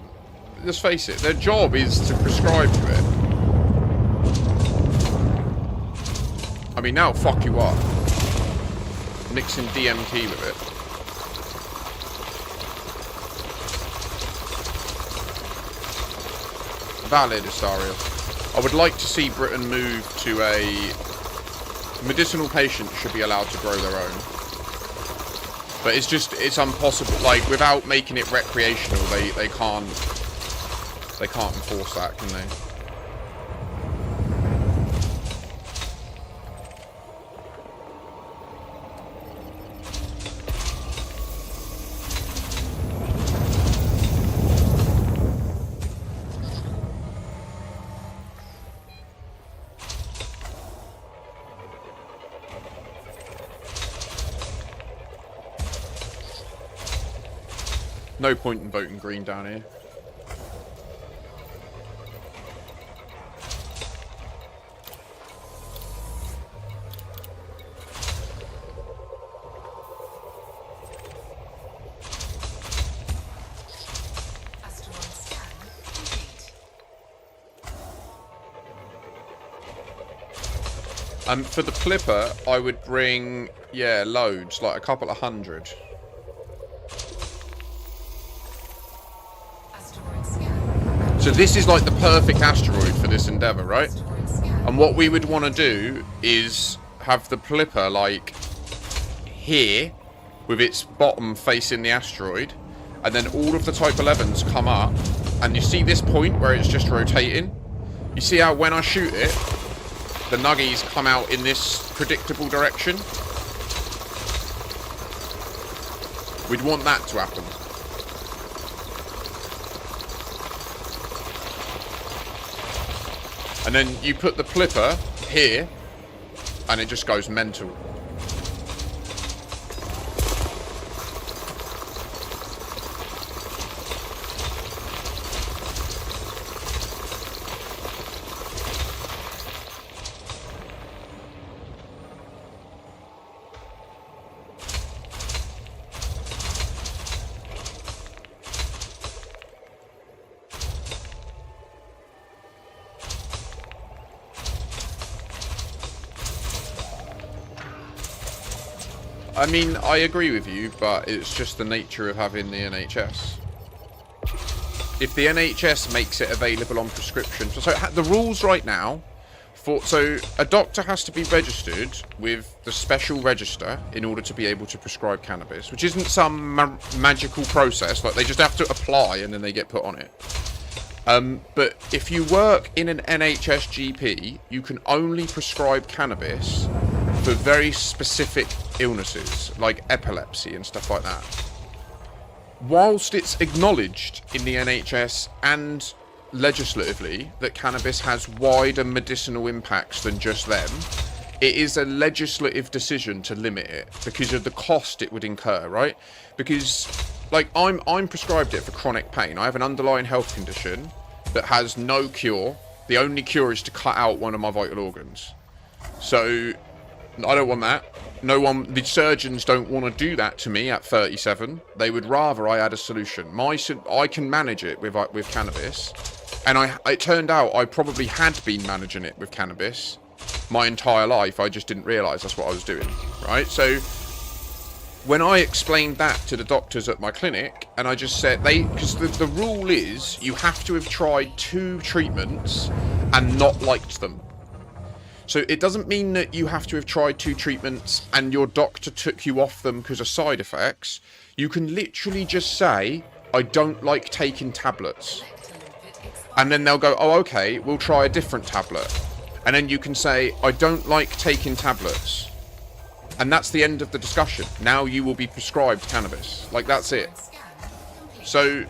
let's face it, their job is to prescribe you it. I mean, now fuck you up. Mixing DMT with it. Valid, Astarius. I would like to see Britain move to a... Medicinal patients should be allowed to grow their own. But it's just, it's impossible. Like, without making it recreational, they can't enforce that, can they? No point in voting green down here. Asteroid scan complete. For the clipper, I would bring, yeah, loads, like a couple of hundred. So this is like the perfect asteroid for this endeavour, right? And what we would want to do is have the Plipper like here with its bottom facing the asteroid, and then all of the Type 11s come up, and you see this point where it's just rotating? You see how when I shoot it, the nuggies come out in this predictable direction? We'd want that to happen. And then you put the Plipper here, and it just goes mental. I mean, I agree with you, but it's just the nature of having the NHS. if the NHS makes it available on prescription. So the rules right now, so a doctor has to be registered with the special register in order to be able to prescribe cannabis, which isn't some magical process. Like, they just have to apply and then they get put on it. But if you work in an NHS GP, you can only prescribe cannabis for very specific illnesses, like epilepsy and stuff like that. Whilst it's acknowledged in the NHS and legislatively that cannabis has wider medicinal impacts than just them, it is a legislative decision to limit it because of the cost it would incur, right? Because, like, I'm prescribed it for chronic pain. I have an underlying health condition that has no cure. The only cure is to cut out one of my vital organs. So I don't want that. The surgeons don't want to do that to me at 37. They would rather I had a solution. I can manage it with cannabis. And it turned out I probably had been managing it with cannabis my entire life. I just didn't realise that's what I was doing, right? So when I explained that to the doctors at my clinic, and I just said, because the rule is you have to have tried 2 treatments and not liked them. So it doesn't mean that you have to have tried 2 treatments and your doctor took you off them because of side effects. You can literally just say, I don't like taking tablets. And then they'll go, oh, okay, we'll try a different tablet. And then you can say, I don't like taking tablets. And that's the end of the discussion. Now you will be prescribed cannabis. Like, that's it. So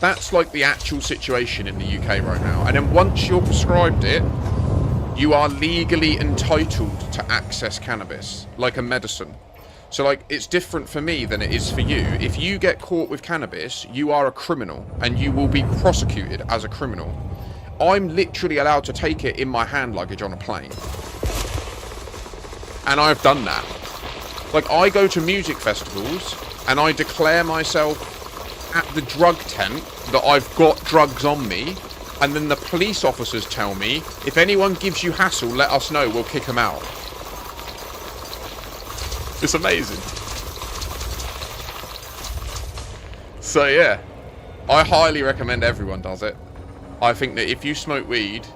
that's like the actual situation in the UK right now. And then once you're prescribed it, you are legally entitled to access cannabis, like a medicine. So, like, it's different for me than it is for you. If you get caught with cannabis, you are a criminal, and you will be prosecuted as a criminal. I'm literally allowed to take it in my hand luggage on a plane. And I've done that. Like, I go to music festivals, and I declare myself at the drug tent that I've got drugs on me, and then the police officers tell me, if anyone gives you hassle, let us know, we'll kick them out. It's amazing. So yeah, I highly recommend everyone does it. I think that if you smoke weed,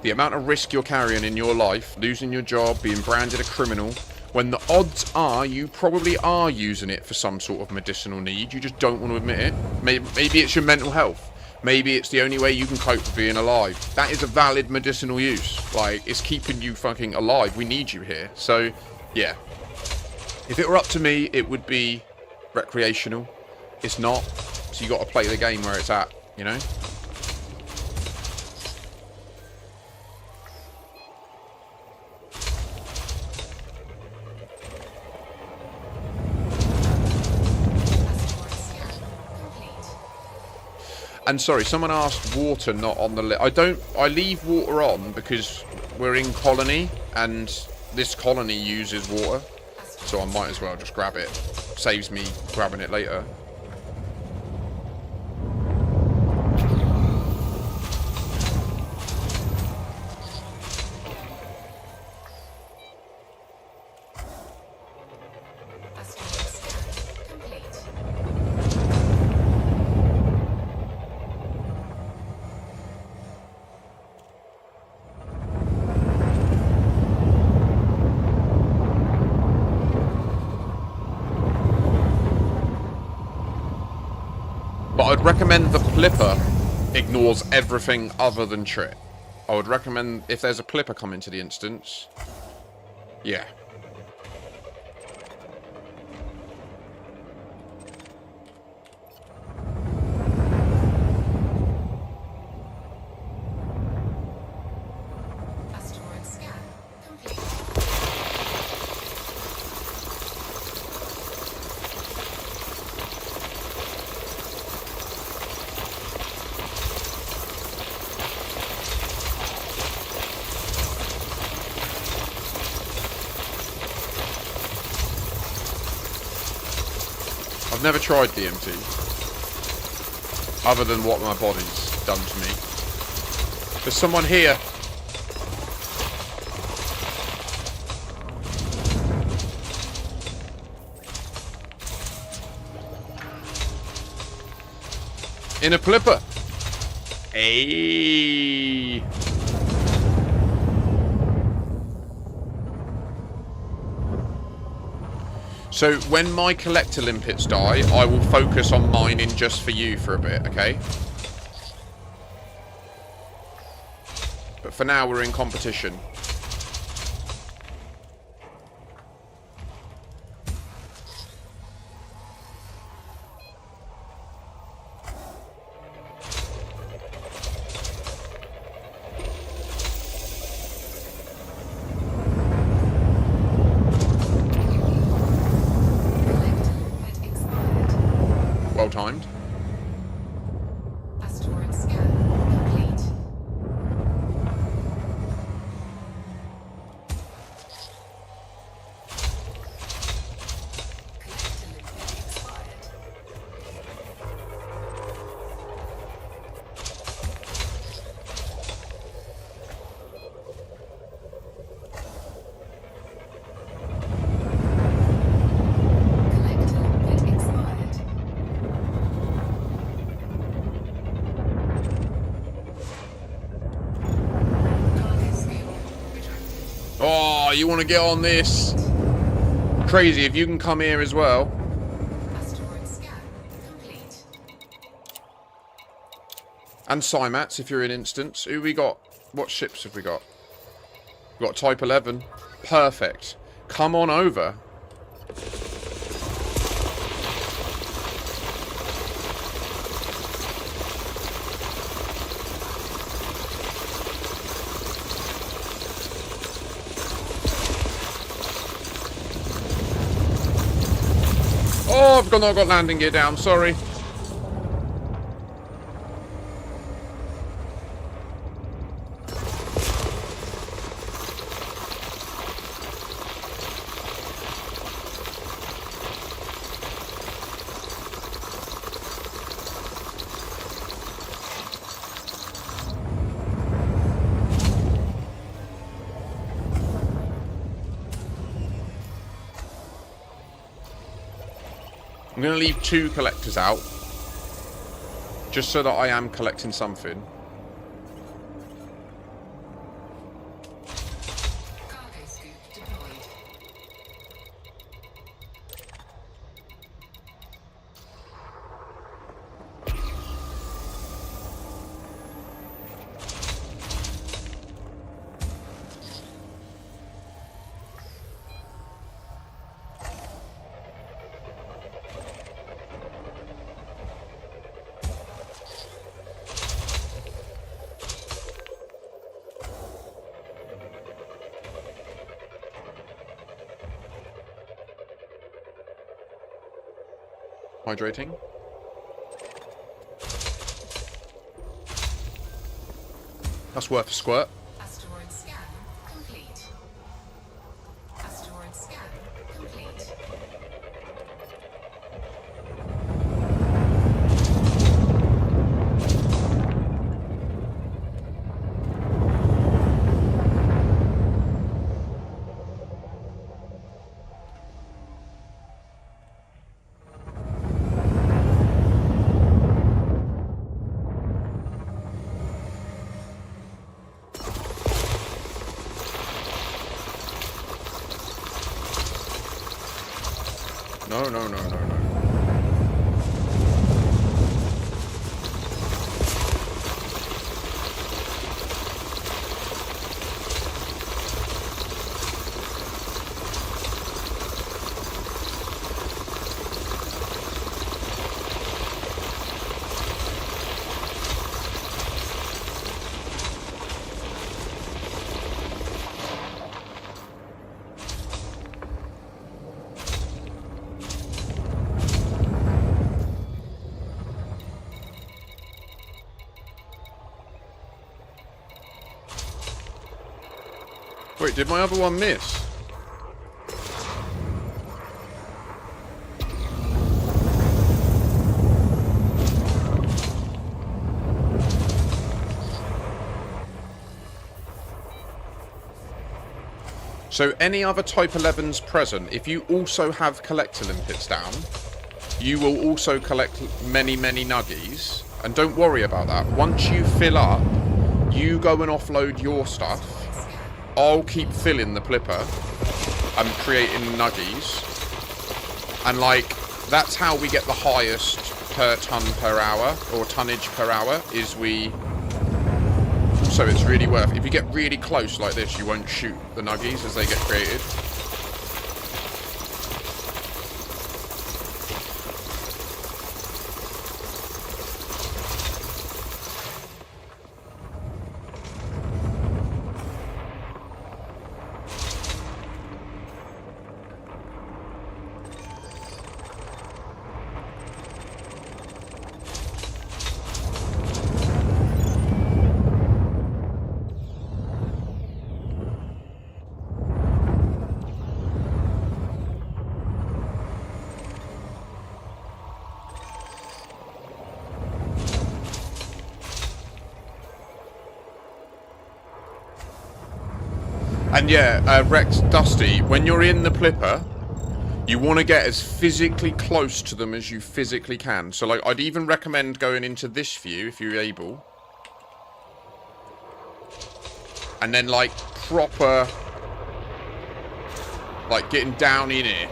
the amount of risk you're carrying in your life, losing your job, being branded a criminal, when the odds are you probably are using it for some sort of medicinal need, you just don't want to admit it. Maybe it's your mental health. Maybe it's the only way you can cope with being alive. That is a valid medicinal use. Like, it's keeping you fucking alive. We need you here. So, yeah. If it were up to me, it would be recreational. It's not. So you got to play the game where it's at, you know? And sorry, someone asked water not on the list. I leave water on because we're in colony and this colony uses water. So I might as well just grab it. Saves me grabbing it later. I'd recommend the Plipper ignores everything other than Trit. I would recommend, if there's a Plipper coming to the instance, yeah. I've never tried DMT, other than what my body's done to me. There's someone here. In a Plipper. Ayy. So when my collector limpets die, I will focus on mining just for you for a bit, okay? But for now, we're in competition. Well timed. Asteroid scan complete. Collector limpet expired. Collector limpet expired. Cargo scope retracted. Oh, you want to get on this? Crazy, if you can come here as well. Asteroid scan complete. And Cymats, if you're in instance. Who we got? What ships have we got? We've got Type 11. Perfect. Come on over. Oh, I've not got landing gear down, sorry. I'm going to leave 2 collectors out. Just so that I am collecting something. Cargo scoop deployed. Hydrating. That's worth a squirt. Asteroid scan complete. Asteroid scan complete. No, no, no, no, no. Wait, did my other one miss? So any other Type 11s present, if you also have collector limpets down, you will also collect many, many nuggies. And don't worry about that. Once you fill up, you go and offload your stuff. I'll keep filling the plipper and creating nuggies. And, like, that's how we get the highest per ton per hour, or tonnage per hour, is we... So it's really worth... If you get really close like this, you won't shoot the nuggies as they get created. And yeah, Rex, Dusty, when you're in the plipper, you want to get as physically close to them as you physically can. So, like, I'd even recommend going into this view, if you're able. And then, like, proper... Like, getting down in it.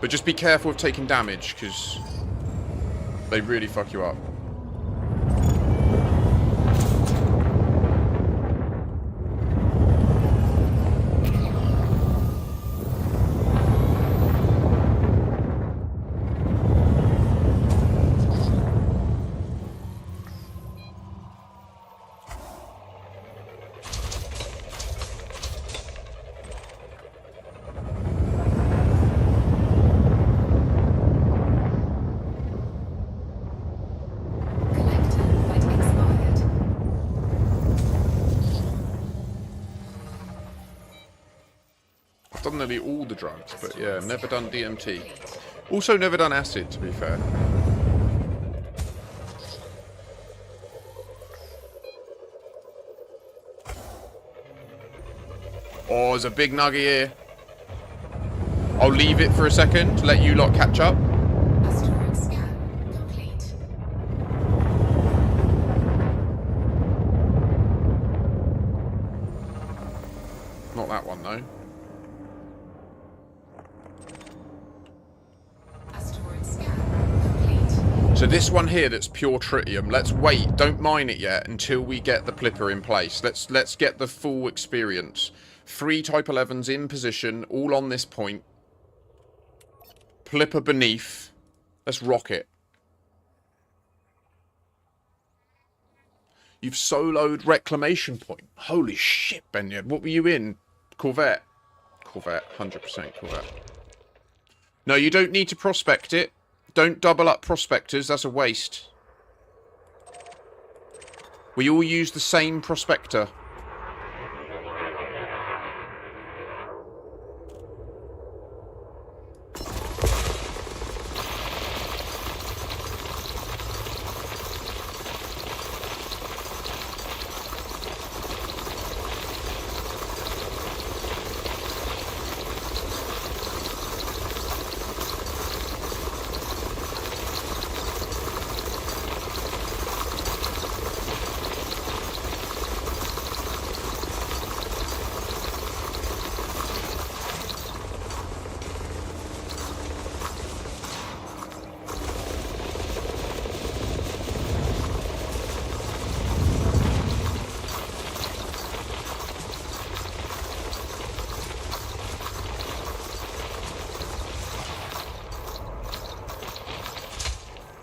But just be careful of taking damage, because they really fuck you up. Done nearly all the drugs, but yeah, never done DMT. Also never done acid, to be fair. Oh, there's a big nugget here. I'll leave it for a second to let you lot catch up. Asteroid scan complete. Not that one, though. So this one here that's pure tritium, let's wait, don't mine it yet until we get the plipper in place. Let's get the full experience. 3 Type 11s in position, all on this point. Plipper beneath. Let's rock it. You've soloed Reclamation Point. Holy shit, Benyard. What were you in? Corvette. Corvette, 100% Corvette. No, you don't need to prospect it. Don't double up prospectors, that's a waste. We all use the same prospector.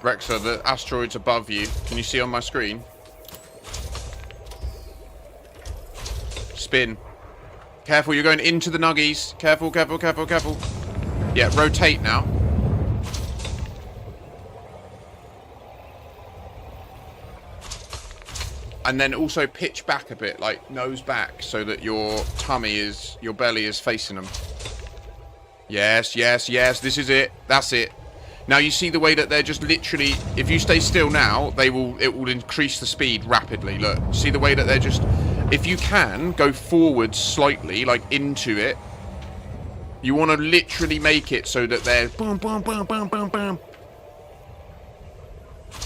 Rexa, the asteroid's above you. Can you see on my screen? Spin. Careful, you're going into the nuggies. Careful, careful, careful, careful. Yeah, rotate now. And then also pitch back a bit, like nose back, so that your tummy is, your belly is facing them. Yes, yes, yes, this is it. That's it. Now you see the way that they're just literally, if you stay still now, it will increase the speed rapidly. Look, see the way that they're just, if you can, go forward slightly, like into it. You want to literally make it so that they're boom, boom, boom, boom, boom, boom.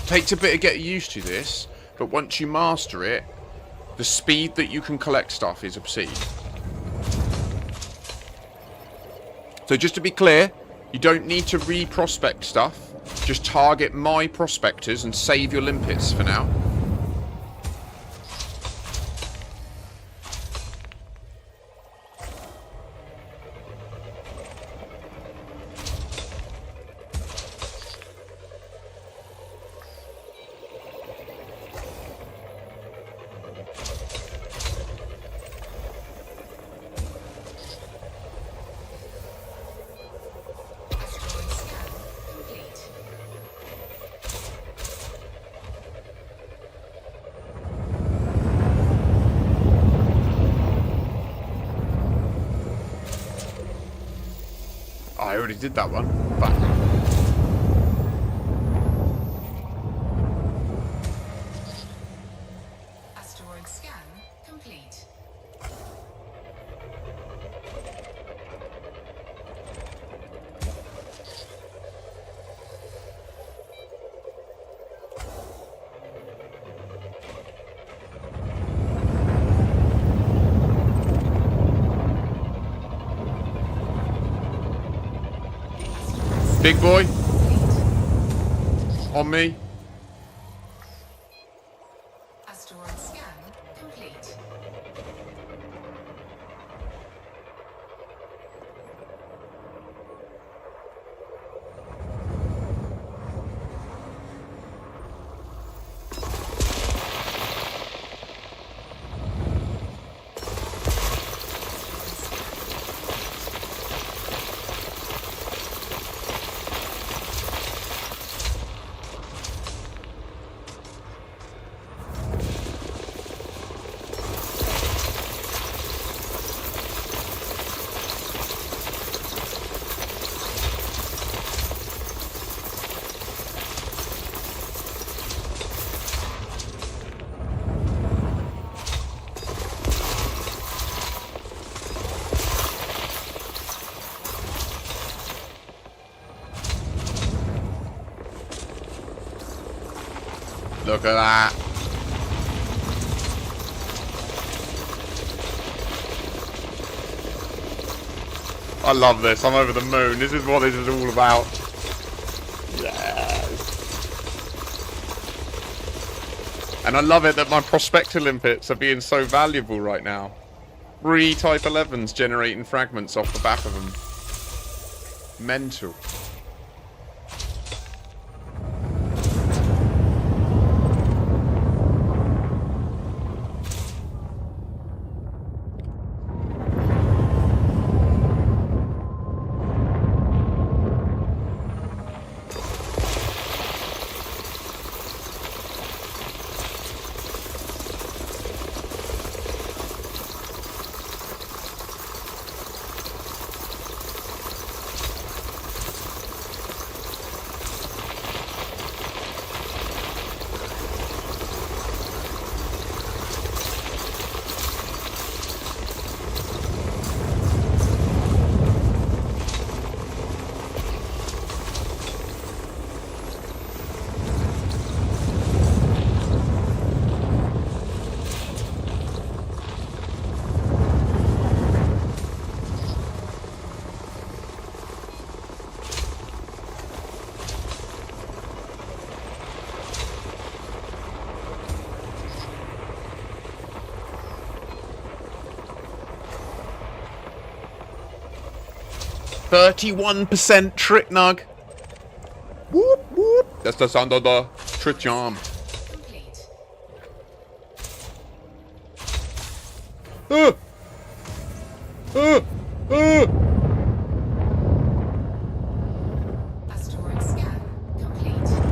Takes a bit of getting used to this, but once you master it, the speed that you can collect stuff is obscene. So just to be clear, you don't need to re-prospect stuff. Just target my prospectors and save your limpets for now. Asteroid scan complete. Oh, I already did that one. But Asteroid scan complete. big boy, on me. Asteroid scan complete. Look at that. I love this. I'm over the moon. This is what this is all about. Yes. And I love it that my prospector limpets are being so valuable right now. 3 Type 11s generating fragments off the back of them. Mental. %31% Trit nug. Whoop whoop. That's the sound of the Trit charm. Complete. Uh, Asteroid scan complete.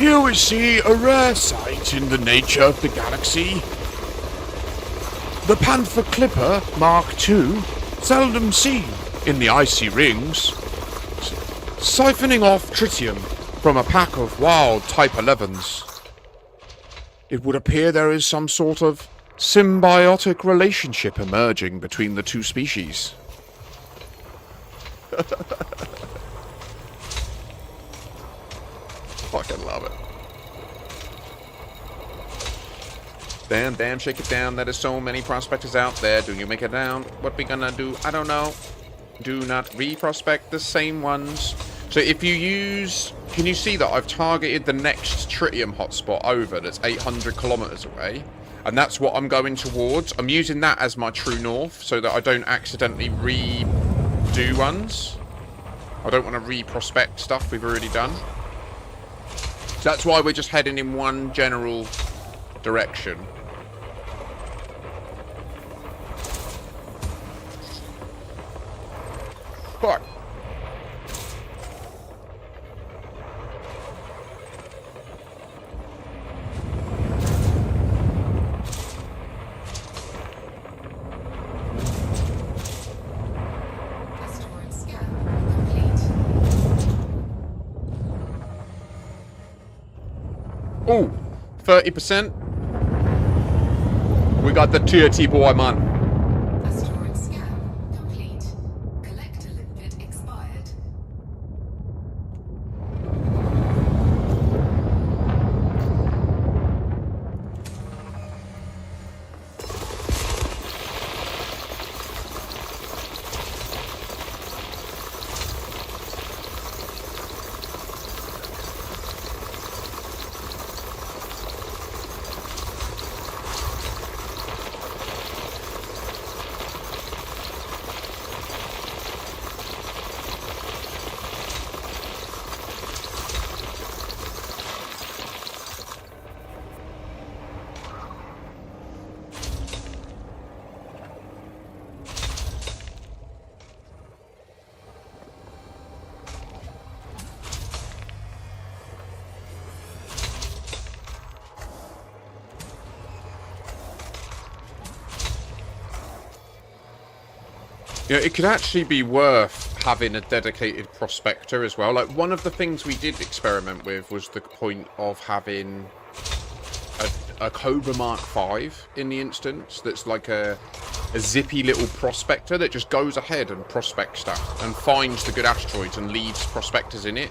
Here we see a rare sight in the nature of the galaxy. The Panther Clipper Mark II, seldom seen in the icy rings, siphoning off tritium from a pack of wild Type 11s. It would appear there is some sort of symbiotic relationship emerging between the two species. Fucking love it. Damn, damn, shake it down. There is so many prospectors out there. Do you make it down? What we gonna do? I don't know. Do not re-prospect the same ones. So if you use... Can you see that I've targeted the next tritium hotspot over that's 800 kilometers away? And that's what I'm going towards. I'm using that as my true north so that I don't accidentally redo ones. I don't want to re-prospect stuff we've already done. So that's why we're just heading in one general direction. Fuck. Asteroid scan complete. Ooh, 30%. We got the TRT boy, man. Asteroid scan complete. Collector limit expired. You know, it could actually be worth having a dedicated prospector as well. Like, one of the things we did experiment with was the point of having a Cobra Mark V in the instance that's like a zippy little prospector that just goes ahead and prospects stuff and finds the good asteroids and leaves prospectors in it.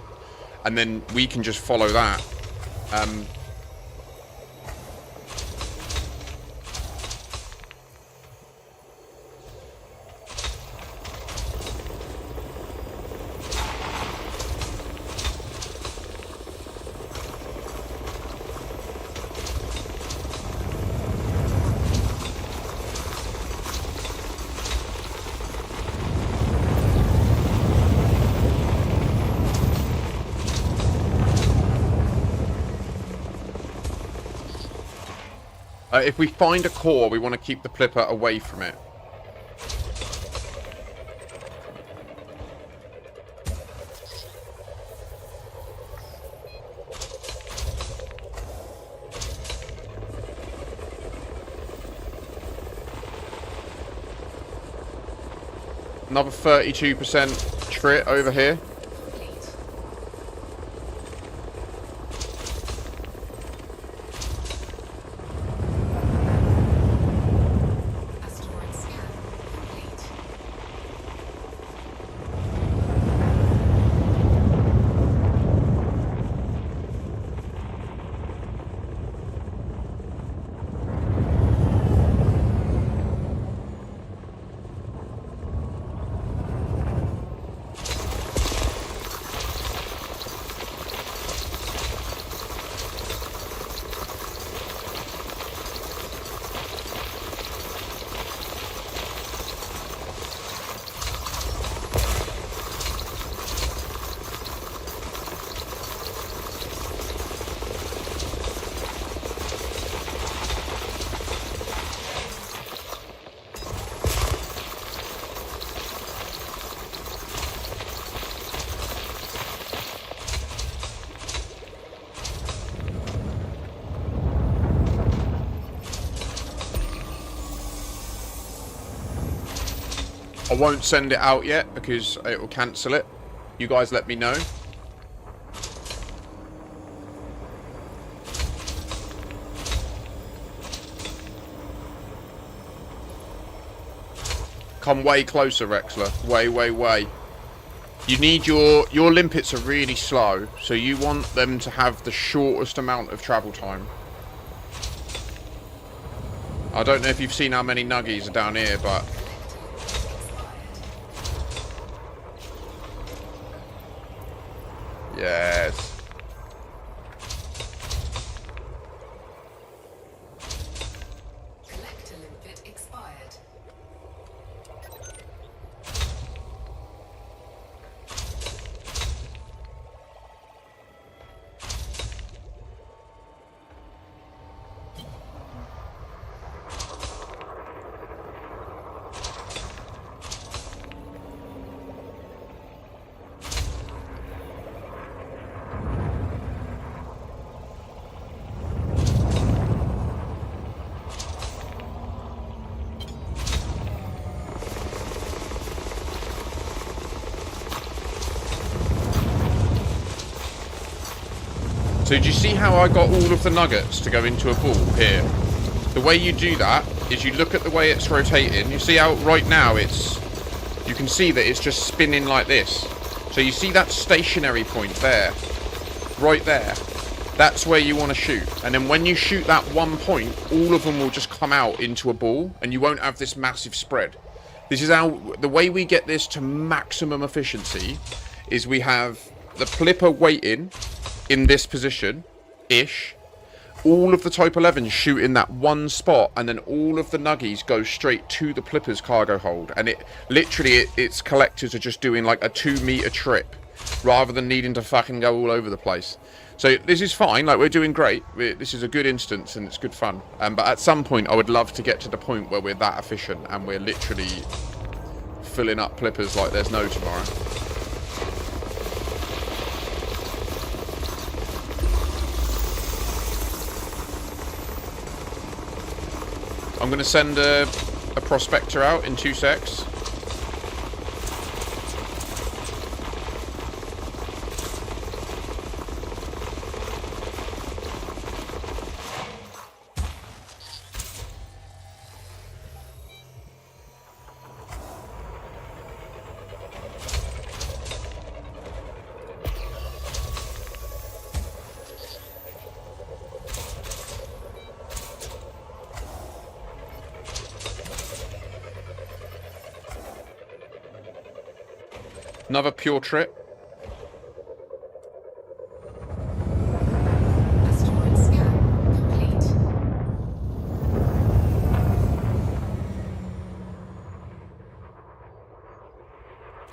And then we can just follow that. If we find a core, we want to keep the Clipper away from it. Another 32% Trit over here. Complete. Asteroid scan complete. I won't send it out yet because it will cancel it. You guys let me know. Come way closer, Rexler. Way. You need your limpets are really slow, so you want them to have the shortest amount of travel time. I don't know if you've seen how many nuggies are down here, but yes. Collector limpet expired. So do you see how I got all of the nuggets to go into a ball here? The way you do that is you look at the way it's rotating. You see how right now you can see that it's just spinning like this. So you see that stationary point there, right there. That's where you want to shoot. And then when you shoot that one point, all of them will just come out into a ball and you won't have this massive spread. This is how, the way we get this to maximum efficiency is we have the flipper waiting in this position-ish. All of the Type 11s shoot in that one spot, and then all of the nuggies go straight to the Plipper's cargo hold. And it literally, its collectors are just doing like a 2-meter trip, rather than needing to fucking go all over the place. So this is fine, like we're doing great. This is a good instance, and it's good fun. But at some point, I would love to get to the point where we're that efficient, and we're literally filling up Plippers like there's no tomorrow. I'm going to send a prospector out in 2 secs. Another pure trip. Asteroid scan complete.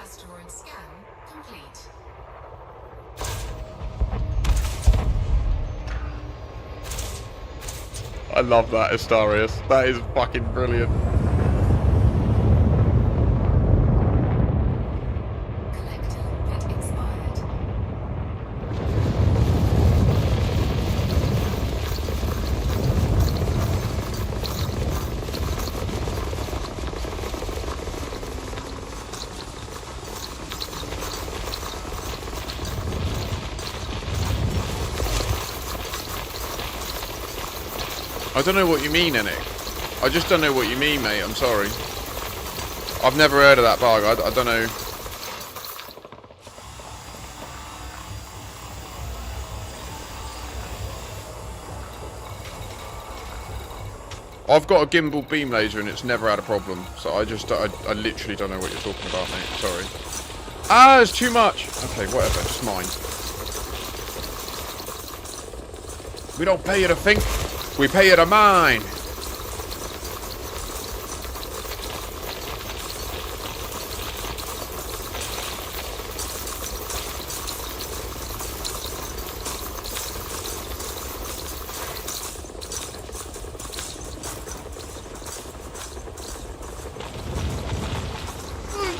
Asteroid scan complete. I love that, Astarius. That is fucking brilliant. Collector limpet expired. I don't know what you mean, Ennick. I just don't know what you mean, mate. I'm sorry. I've never heard of that bug. I don't know. I've got a gimbal beam laser and it's never had a problem. So I literally don't know what you're talking about, mate. Sorry. Ah, it's too much. Okay, whatever. It's mine. We don't pay you to think. We pay you to mine.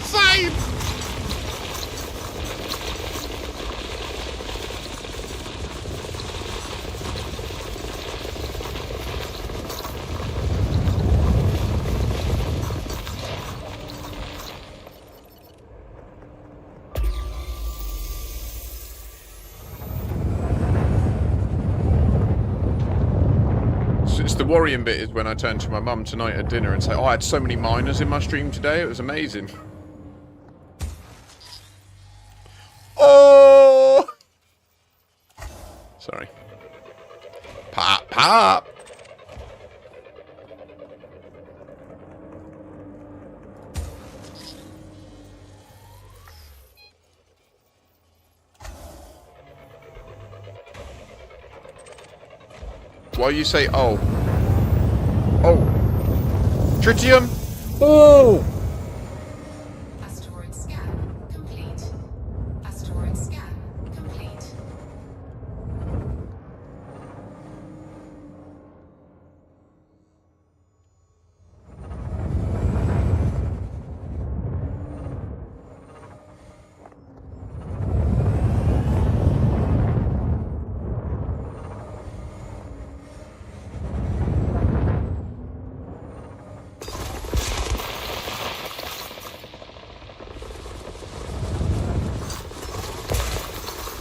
Save! It's the worrying bit is when I turn to my mum tonight at dinner and say, oh, I had so many miners in my stream today. It was amazing. Oh! Sorry. Pop, pop! Why you say, oh? Oh. Tritium? Oh! Asteroid scan complete. Asteroid scan complete.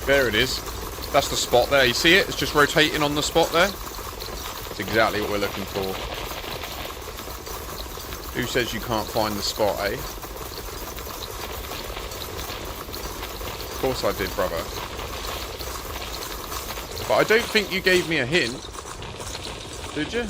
There it is. That's the spot there. You see it? It's just rotating on the spot there. That's exactly what we're looking for. Who says you can't find the spot, eh? Of course I did, brother. But I don't think you gave me a hint. Did you?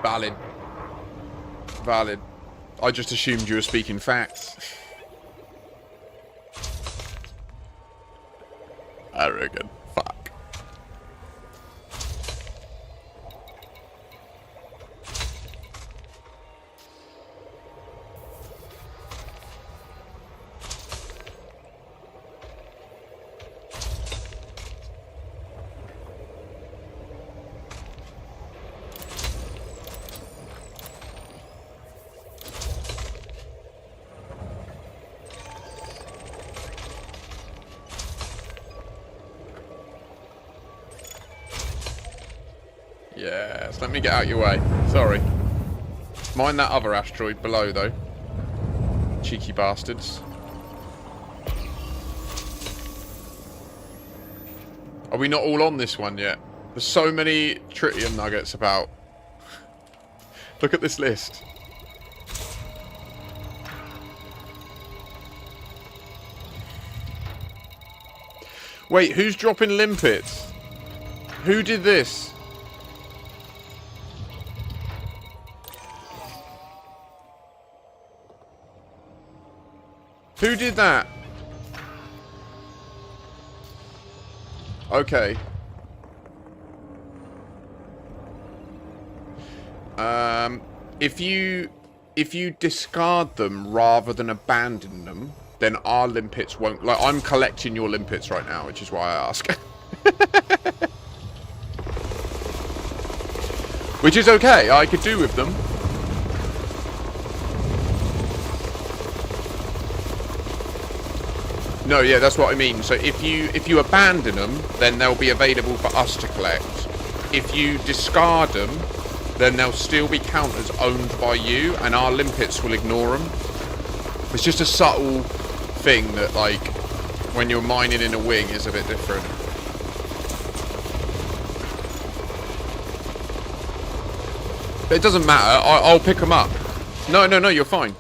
Valid. Valid. I just assumed you were speaking facts. Arrogant. Fuck. Yes, let me get out your way. Sorry. Mind that other asteroid below, though. Cheeky bastards. Are we not all on this one yet? There's so many tritium nuggets about. Look at this list. Wait, who's dropping limpets? Who did this? Who did that? Okay. If you discard them rather than abandon them, then our limpets won't. Like, I'm collecting your limpets right now, which is why I ask. Which is okay. I could do with them. No, yeah, that's what I mean. So if you abandon them, then they'll be available for us to collect. If you discard them, then they'll still be counted as owned by you, and our limpets will ignore them. It's just a subtle thing that, like, when you're mining in a wing is a bit different. But it doesn't matter. I'll pick them up. No, you're fine.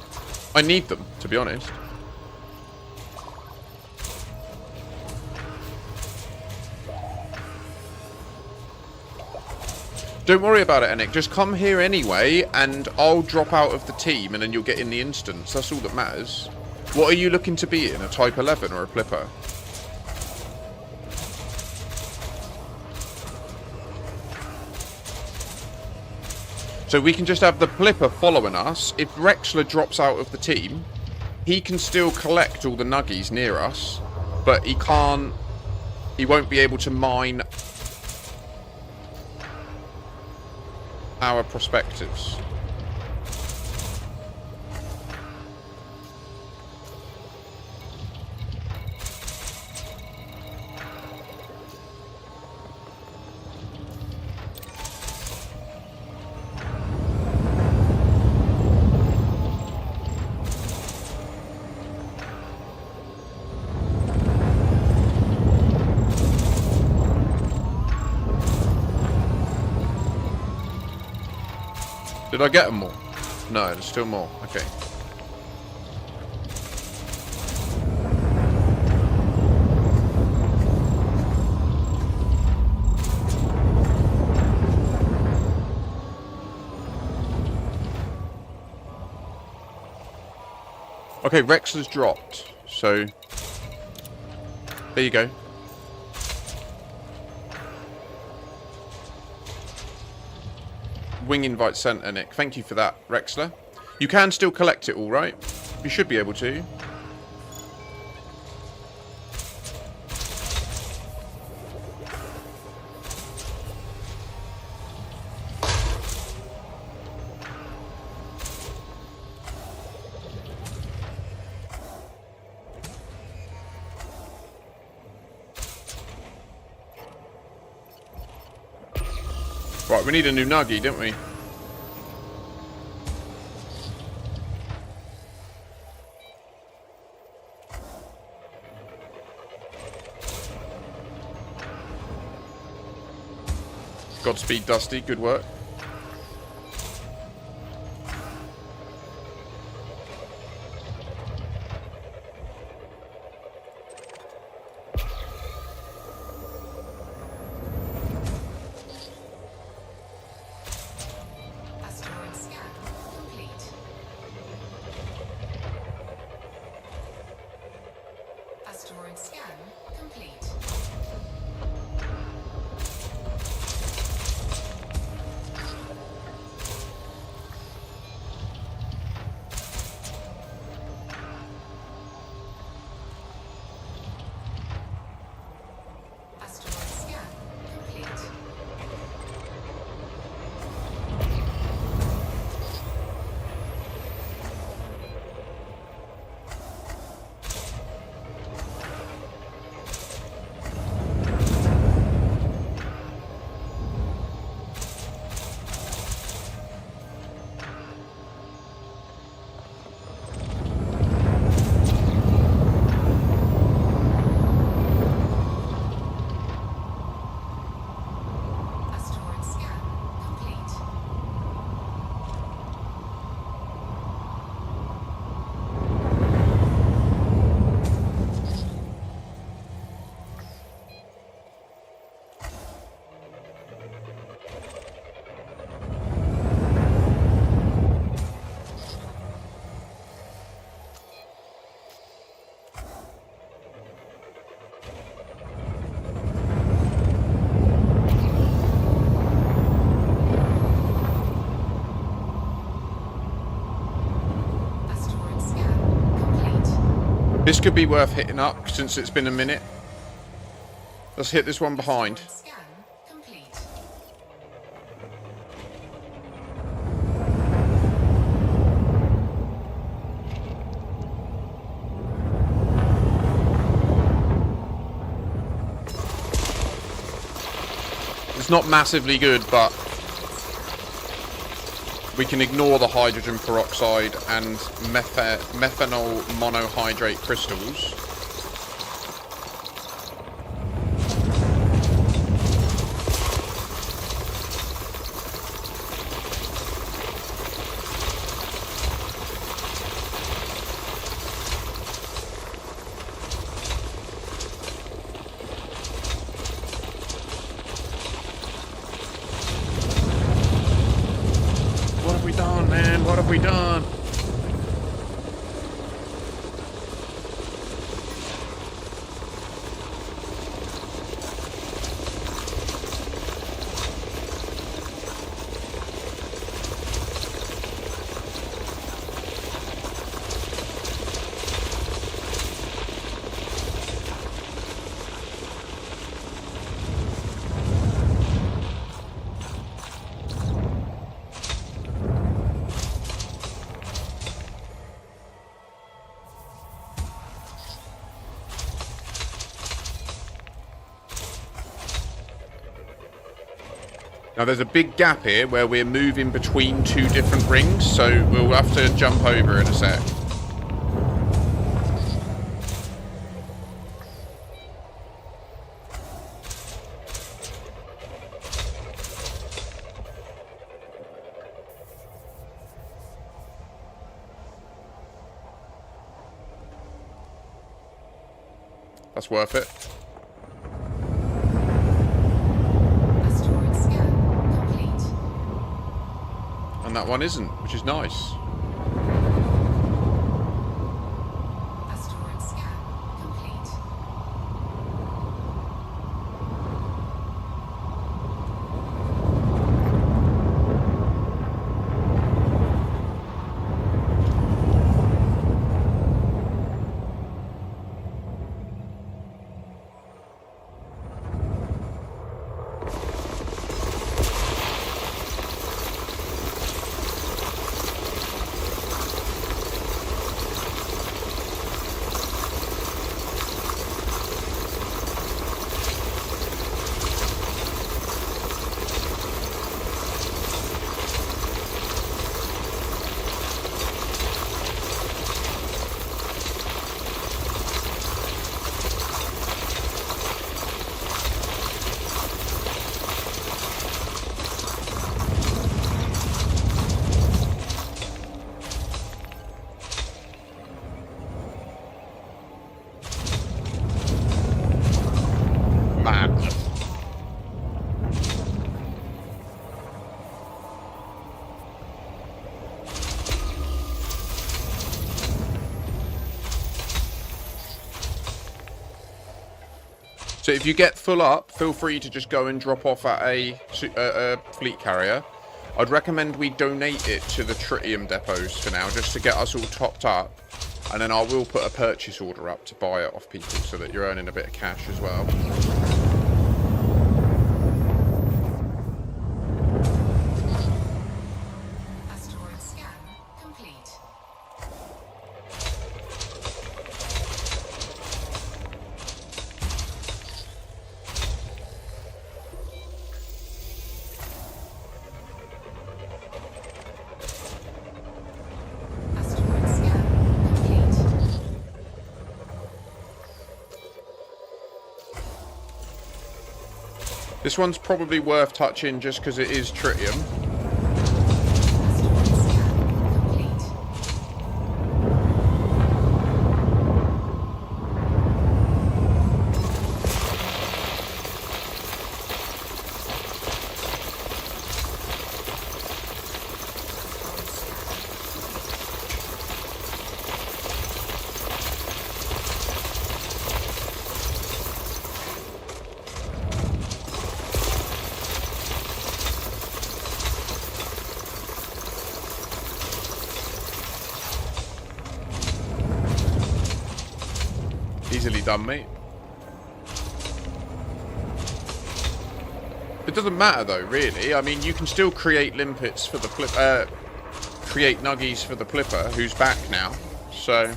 I need them, to be honest. Don't worry about it, Enic. Just come here anyway, and I'll drop out of the team, and then you'll get in the instance. That's all that matters. What are you looking to be in? A Type 11 or a Flipper? So we can just have the Flipper following us. If Rexler drops out of the team, he can still collect all the nuggies near us, but he can't... He won't be able to mine our perspectives. Did I get them all? No, there's still more. Okay. Okay, Rexler's dropped. So, there you go. Wing invite center, Nick. Thank you for that, Rexler. You can still collect it all, right? You should be able to. Right, we need a new nuggie, don't we? Godspeed, Dusty. Good work. Asteroid scan complete. Asteroid scan complete. Asteroid scan complete. Asteroid scan complete. Asteroid scan complete. This could be worth hitting up since it's been a minute. Let's hit this one behind. Asteroid scan complete. It's not massively good, but we can ignore the hydrogen peroxide and methanol monohydrate crystals. What have we done, man? What have we done? Now there's a big gap here where we're moving between two different rings, so we'll have to jump over in a sec. That's worth it. Asteroid scan complete. And that one isn't, which is nice. Asteroid scan complete. Madness. So if you get full up, feel free to just go and drop off at a fleet carrier. I'd recommend we donate it to the tritium depots for now, just to get us all topped up. And then I will put a purchase order up to buy it off people so that you're earning a bit of cash as well. Asteroid scan complete. Asteroid scan complete. This one's probably worth touching just because it is tritium. Asteroid scan complete. Easily done, mate. It doesn't matter though, really. I mean, you can still create limpets for the create nuggies for the Flipper, who's back now. So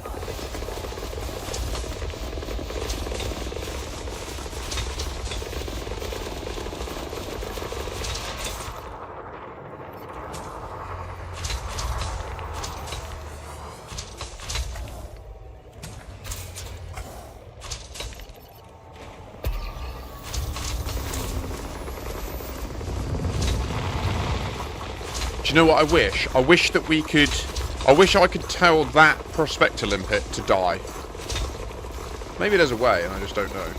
do you know what I wish? I wish that we could... I wish I could tell that Prospector limpet to die. Maybe there's a way, and I just don't know.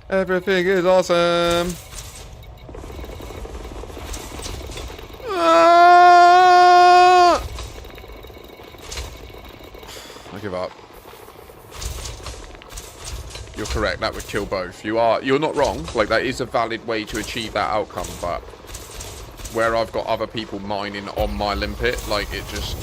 Everything is awesome. I give up. You're correct, that would kill both. You're not wrong, like that is a valid way to achieve that outcome, but where I've got other people mining on my limpet, like it just...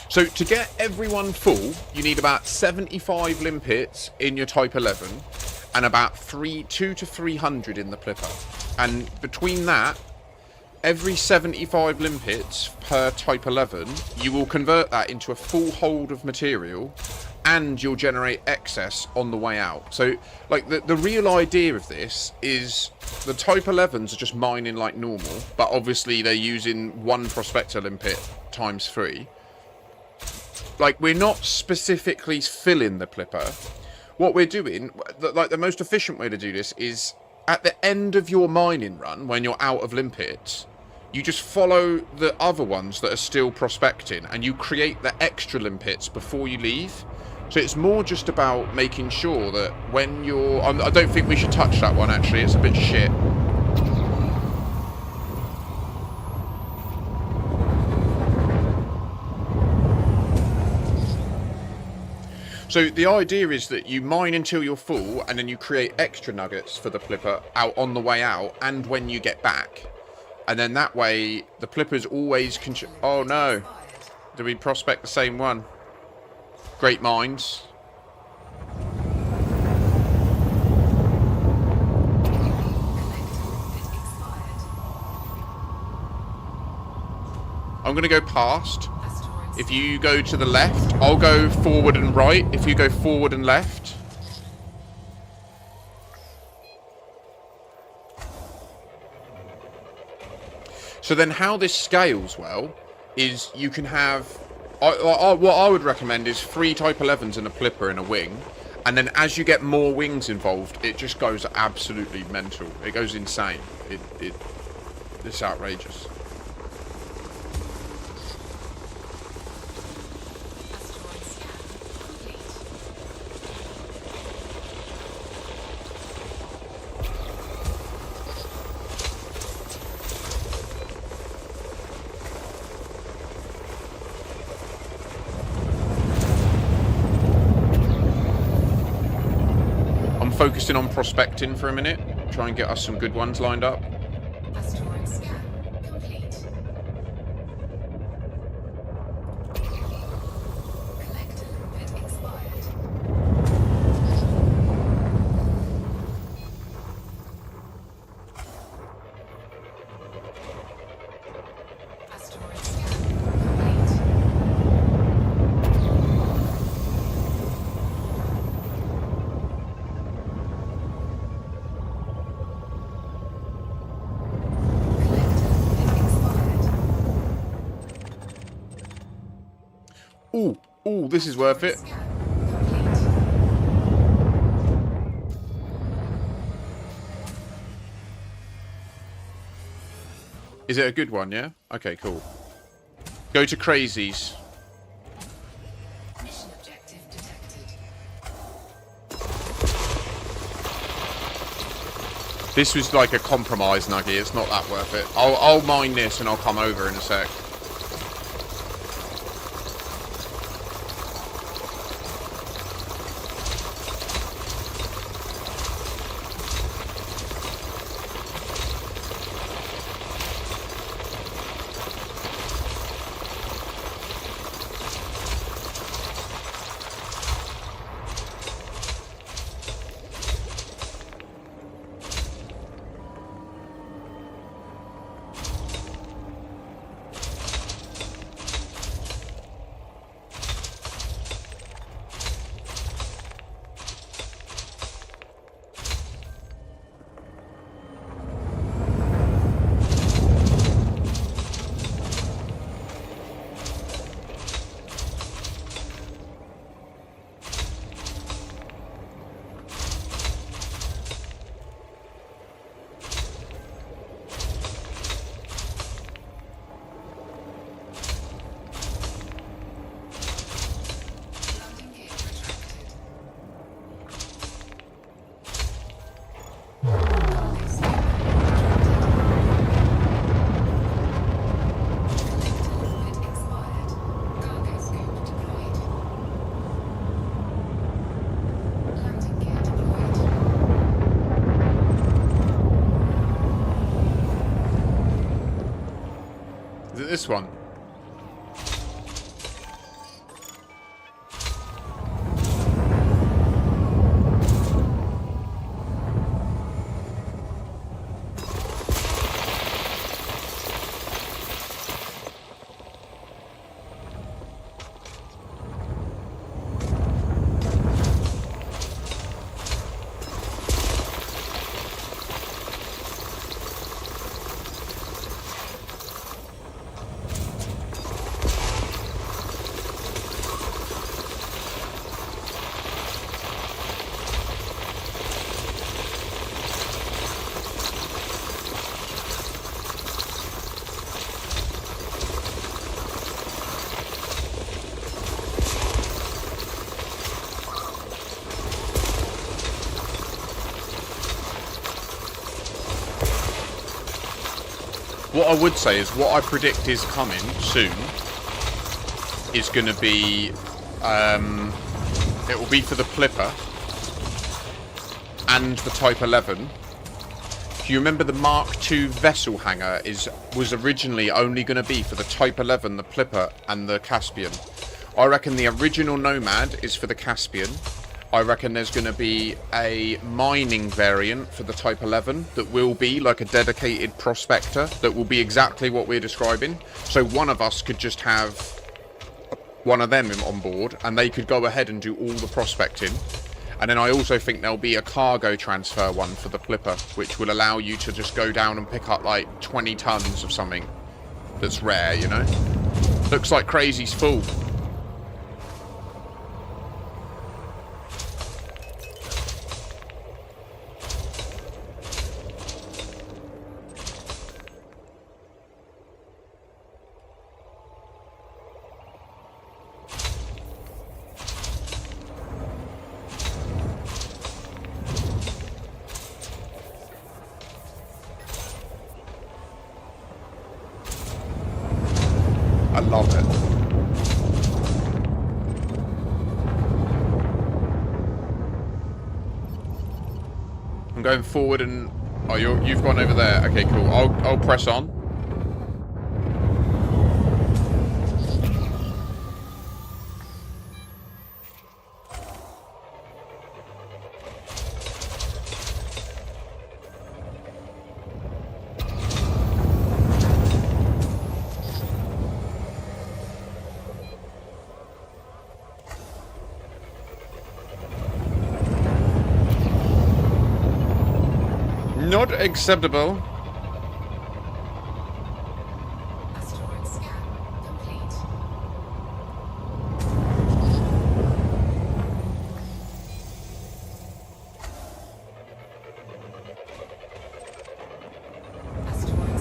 So to get everyone full, you need about 75 limpets in your Type 11 and about 200 to 300 in the Flipper. And between that, every 75 limpets per Type 11, you will convert that into a full hold of material and you'll generate excess on the way out. So, like, the real idea of this is the Type 11s are just mining like normal, but obviously they're using one prospector limpet times 3. Like, we're not specifically filling the Plipper. What we're doing, like, the most efficient way to do this is at the end of your mining run, when you're out of limpets, you just follow the other ones that are still prospecting, and you create the extra limpets before you leave. So it's more just about making sure that when you're... I don't think we should touch that one, actually. It's a bit shit. So the idea is that you mine until you're full, and then you create extra nuggets for the Plipper out on the way out, and when you get back. And then that way, the Plipper's always... Oh no. Do we prospect the same one? Great minds. I'm going to go past. If you go to the left, I'll go forward and right. If you go forward and left. So then how this scales well is you can have... what I would recommend is 3 Type 11s and a Plipper in a wing. And then as you get more wings involved, it just goes absolutely mental. It goes insane. It's outrageous. Focusing on prospecting for a minute. Try and get us some good ones lined up. Asteroid scan complete. Collector limpet expired. Asteroid scan complete. Ooh, this is worth it. Is it a good one, yeah? Okay, cool. Go to Crazies. Mission objective detected. This was like a compromise nugget. It's not that worth it. I'll mine this and I'll come over in a sec. This one. What I would say is what I predict is coming soon is going to be, it will be for the Clipper and the Type 11. Do you remember the Mark II vessel hangar was originally only going to be for the Type 11, the Clipper and the Caspian? I reckon the original Nomad is for the Caspian. I reckon there's going to be a mining variant for the Type 11 that will be like a dedicated prospector that will be exactly what we're describing. So one of us could just have one of them on board and they could go ahead and do all the prospecting. And then I also think there'll be a cargo transfer one for the Clipper, which will allow you to just go down and pick up like 20 tons of something that's rare, you know? Looks like Crazy's full. I love it. I'm going forward and... Oh, you've gone over there. Okay, cool. I'll press on. Not acceptable. Asteroid scan complete. Asteroid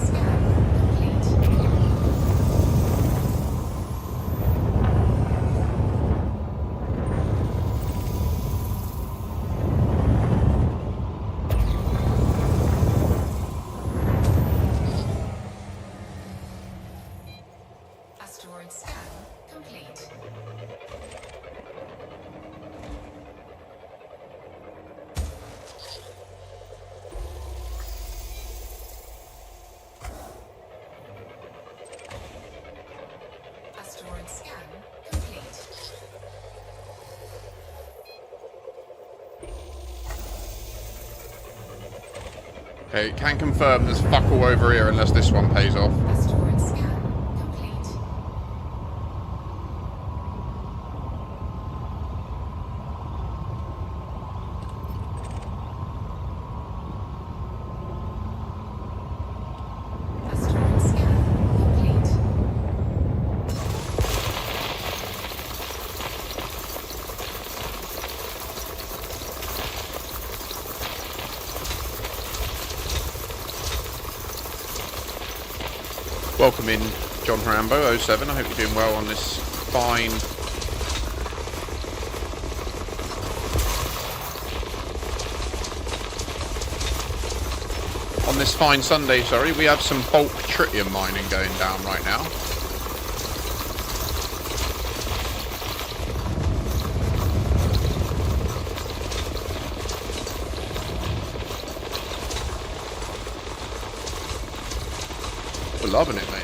scan complete. Asteroid scan complete. Asteroid scan complete. Okay, can confirm there's fuck all over here unless this one pays off. Asteroid scan complete. Asteroid scan complete. Welcome in, John Rambo 07. I hope you're doing well on this fine... On this fine Sunday, sorry. We have some bulk tritium mining going down right now. We're loving it, mate.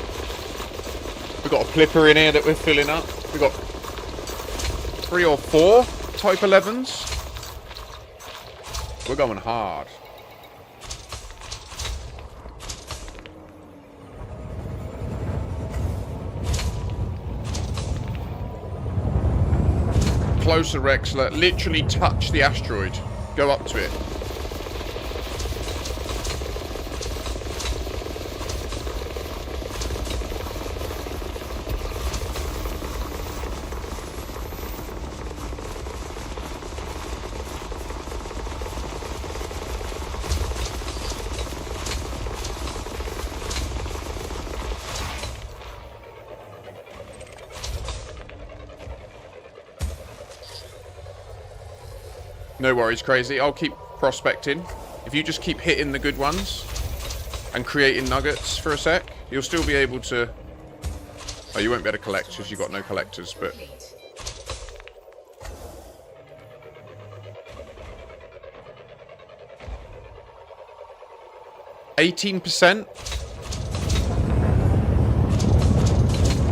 We've got a Clipper in here that we're filling up. We've got 3 or 4 Type 11s. We're going hard. Closer, Rexler. Literally touch the asteroid. Go up to it. No worries, Crazy. I'll keep prospecting. If you just keep hitting the good ones, and creating nuggets for a sec. You'll still be able to... Oh, you won't be able to collect because you've got no collectors, but... Complete. 18%?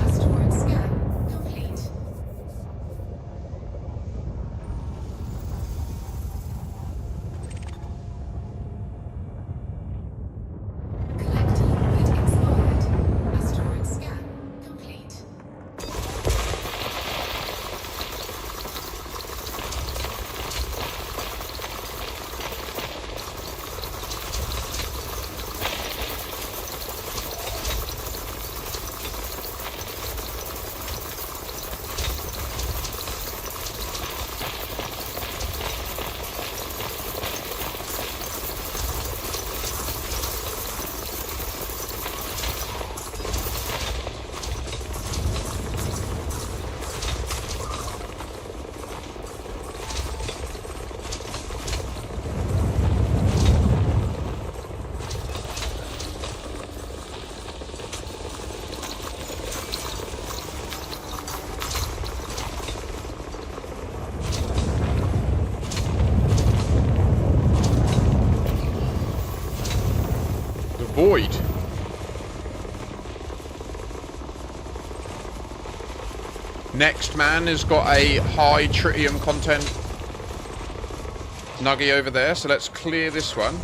Asteroid scan complete. Collector bit expired. Asteroid scan complete. The void. Next man has got a high tritium content nugget over there, so let's clear this one.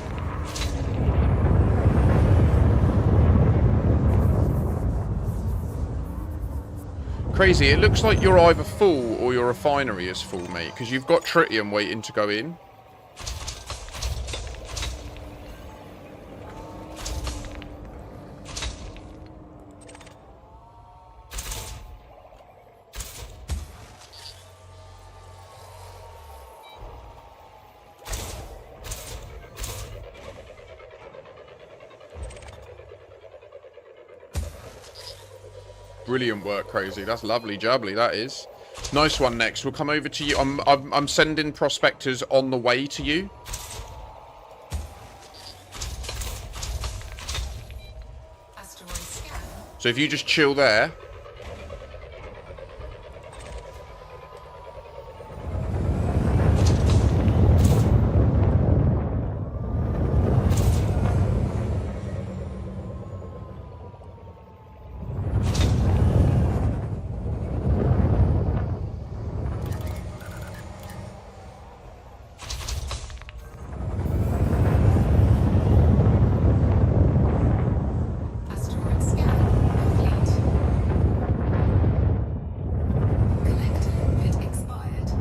Crazy, it looks like you're either full or your refinery is full, mate, because you've got tritium waiting to go in. Brilliant work, Crazy. That's lovely jubbly, that is. Nice one. Next, we'll come over to you. I'm sending prospectors on the way to you. Asteroid scan. So if you just chill there. Asteroid scan complete. Collector bit expired.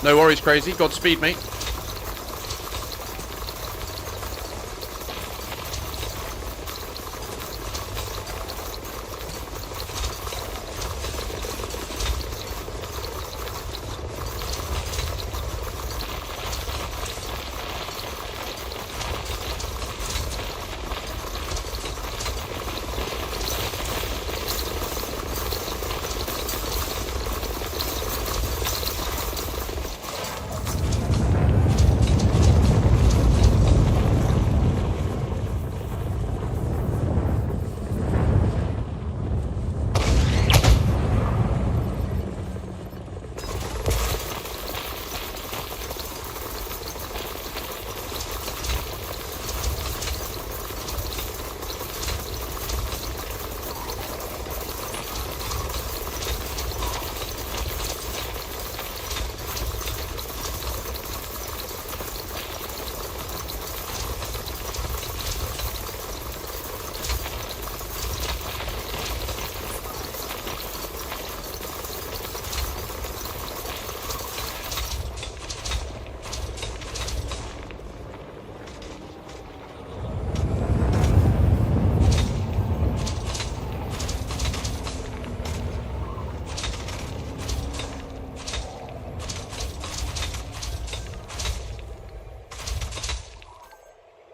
No worries, Crazy. Godspeed, mate.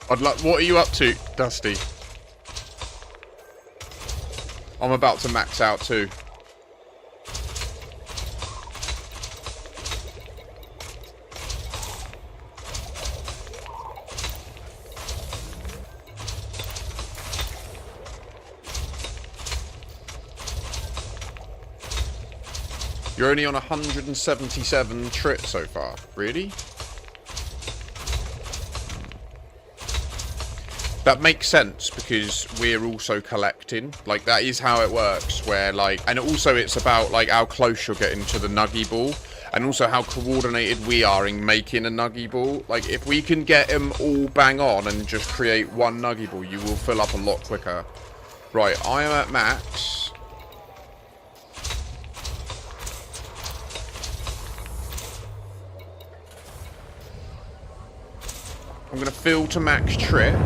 What are you up to, Dusty? I'm about to max out too. You're only on 177 Trit so far. Really? That makes sense because we're also collecting. Like, that is how it works. Where, like, and also it's about, like, how close you're getting to the nuggy ball. And also how coordinated we are in making a nuggy ball. Like, if we can get them all bang on and just create one nuggy ball, you will fill up a lot quicker. Right, I am at max. I'm going to fill to max Trit.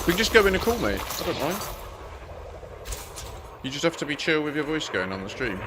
We can just go in and call me. I don't mind. You just have to be chill with your voice going on the stream.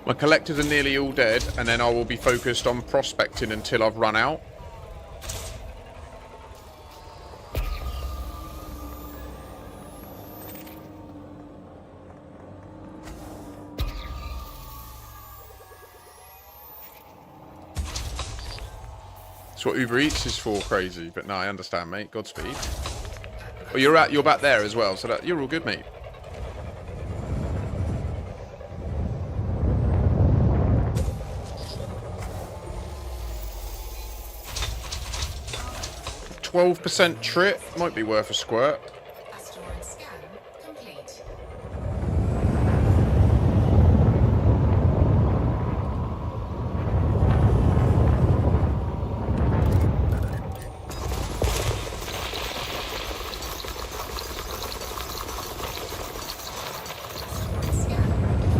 My collectors are nearly all dead, and then I will be focused on prospecting until I've run out. That's what Uber Eats is for, crazy. But no, I understand, mate. Godspeed. Oh, you're back there as well, so that you're all good, mate. %, Trit might be worth a squirt. Asteroid scan complete. Asteroid scan complete.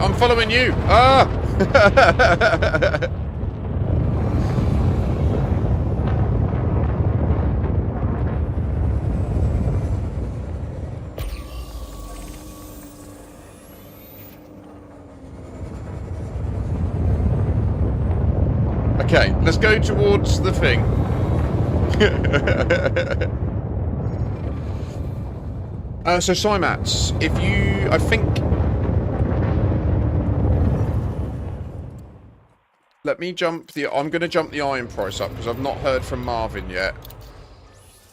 I'm following you. Ah! Okay, let's go towards the thing. So Cymats, if you, I think, let me jump the, I'm going to jump the iron price up because I've not heard from Marvin yet.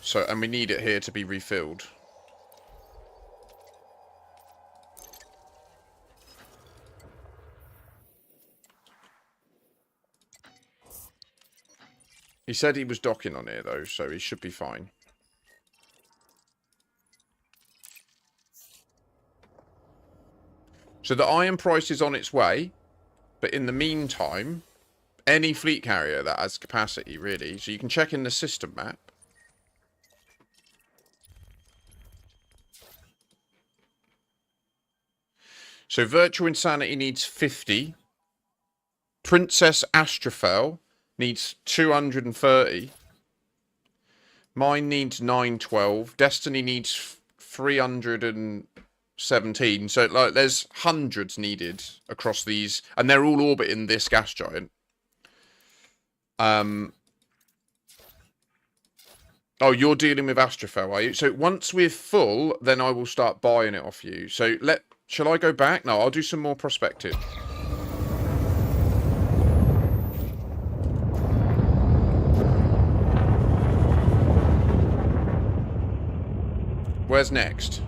So, and we need it here to be refilled. He said he was docking on here though, so he should be fine. So the iron price is on its way, but in the meantime, any fleet carrier that has capacity, really. So you can check in the system map. So Virtual Insanity needs 50. Princess Astrophel needs 230. Mine needs 912. Destiny needs 317. So like, there's hundreds needed across these, and they're all orbiting this gas giant. Oh, you're dealing with Astrophel, are you? So once we're full, then I will start buying it off you. So shall I go back? No, I'll do some more prospecting. Where's next?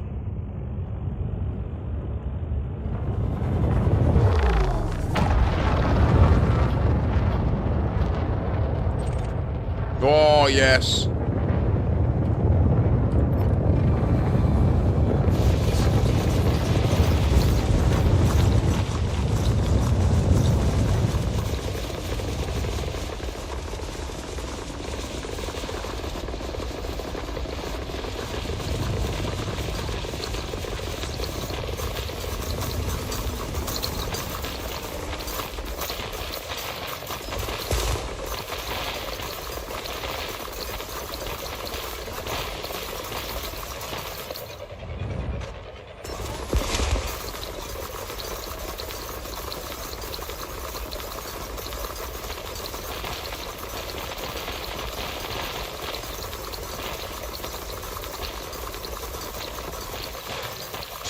Oh, yes.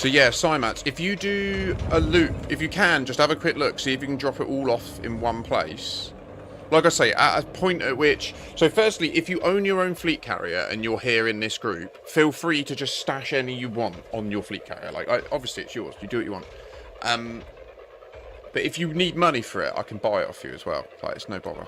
So yeah, Cymats, if you do a loop, if you can, just have a quick look, see if you can drop it all off in one place. Like I say, at a point at which... So firstly, if you own your own fleet carrier and you're here in this group, feel free to just stash any you want on your fleet carrier. Like, obviously it's yours, you do what you want. But if you need money for it, I can buy it off you as well. Like, it's no bother.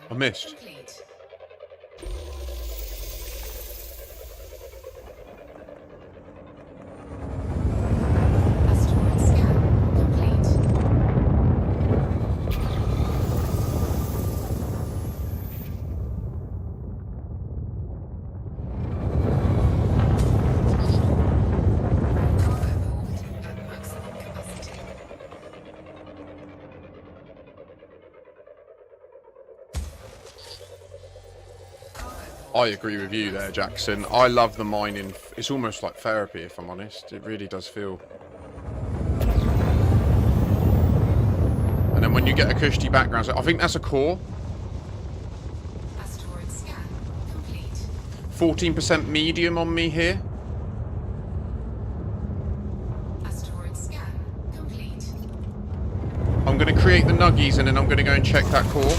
I missed. Complete. Asteroid scan complete. Cargo hold at maximum capacity. I agree with you there, Jackson. I love the mining. It's almost like therapy, if I'm honest. It really does feel. And then when you get a cushy background, so I think that's a core. Asteroid scan complete. 14% medium on me here. Asteroid scan complete. I'm going to create the nuggies and then I'm going to go and check that core.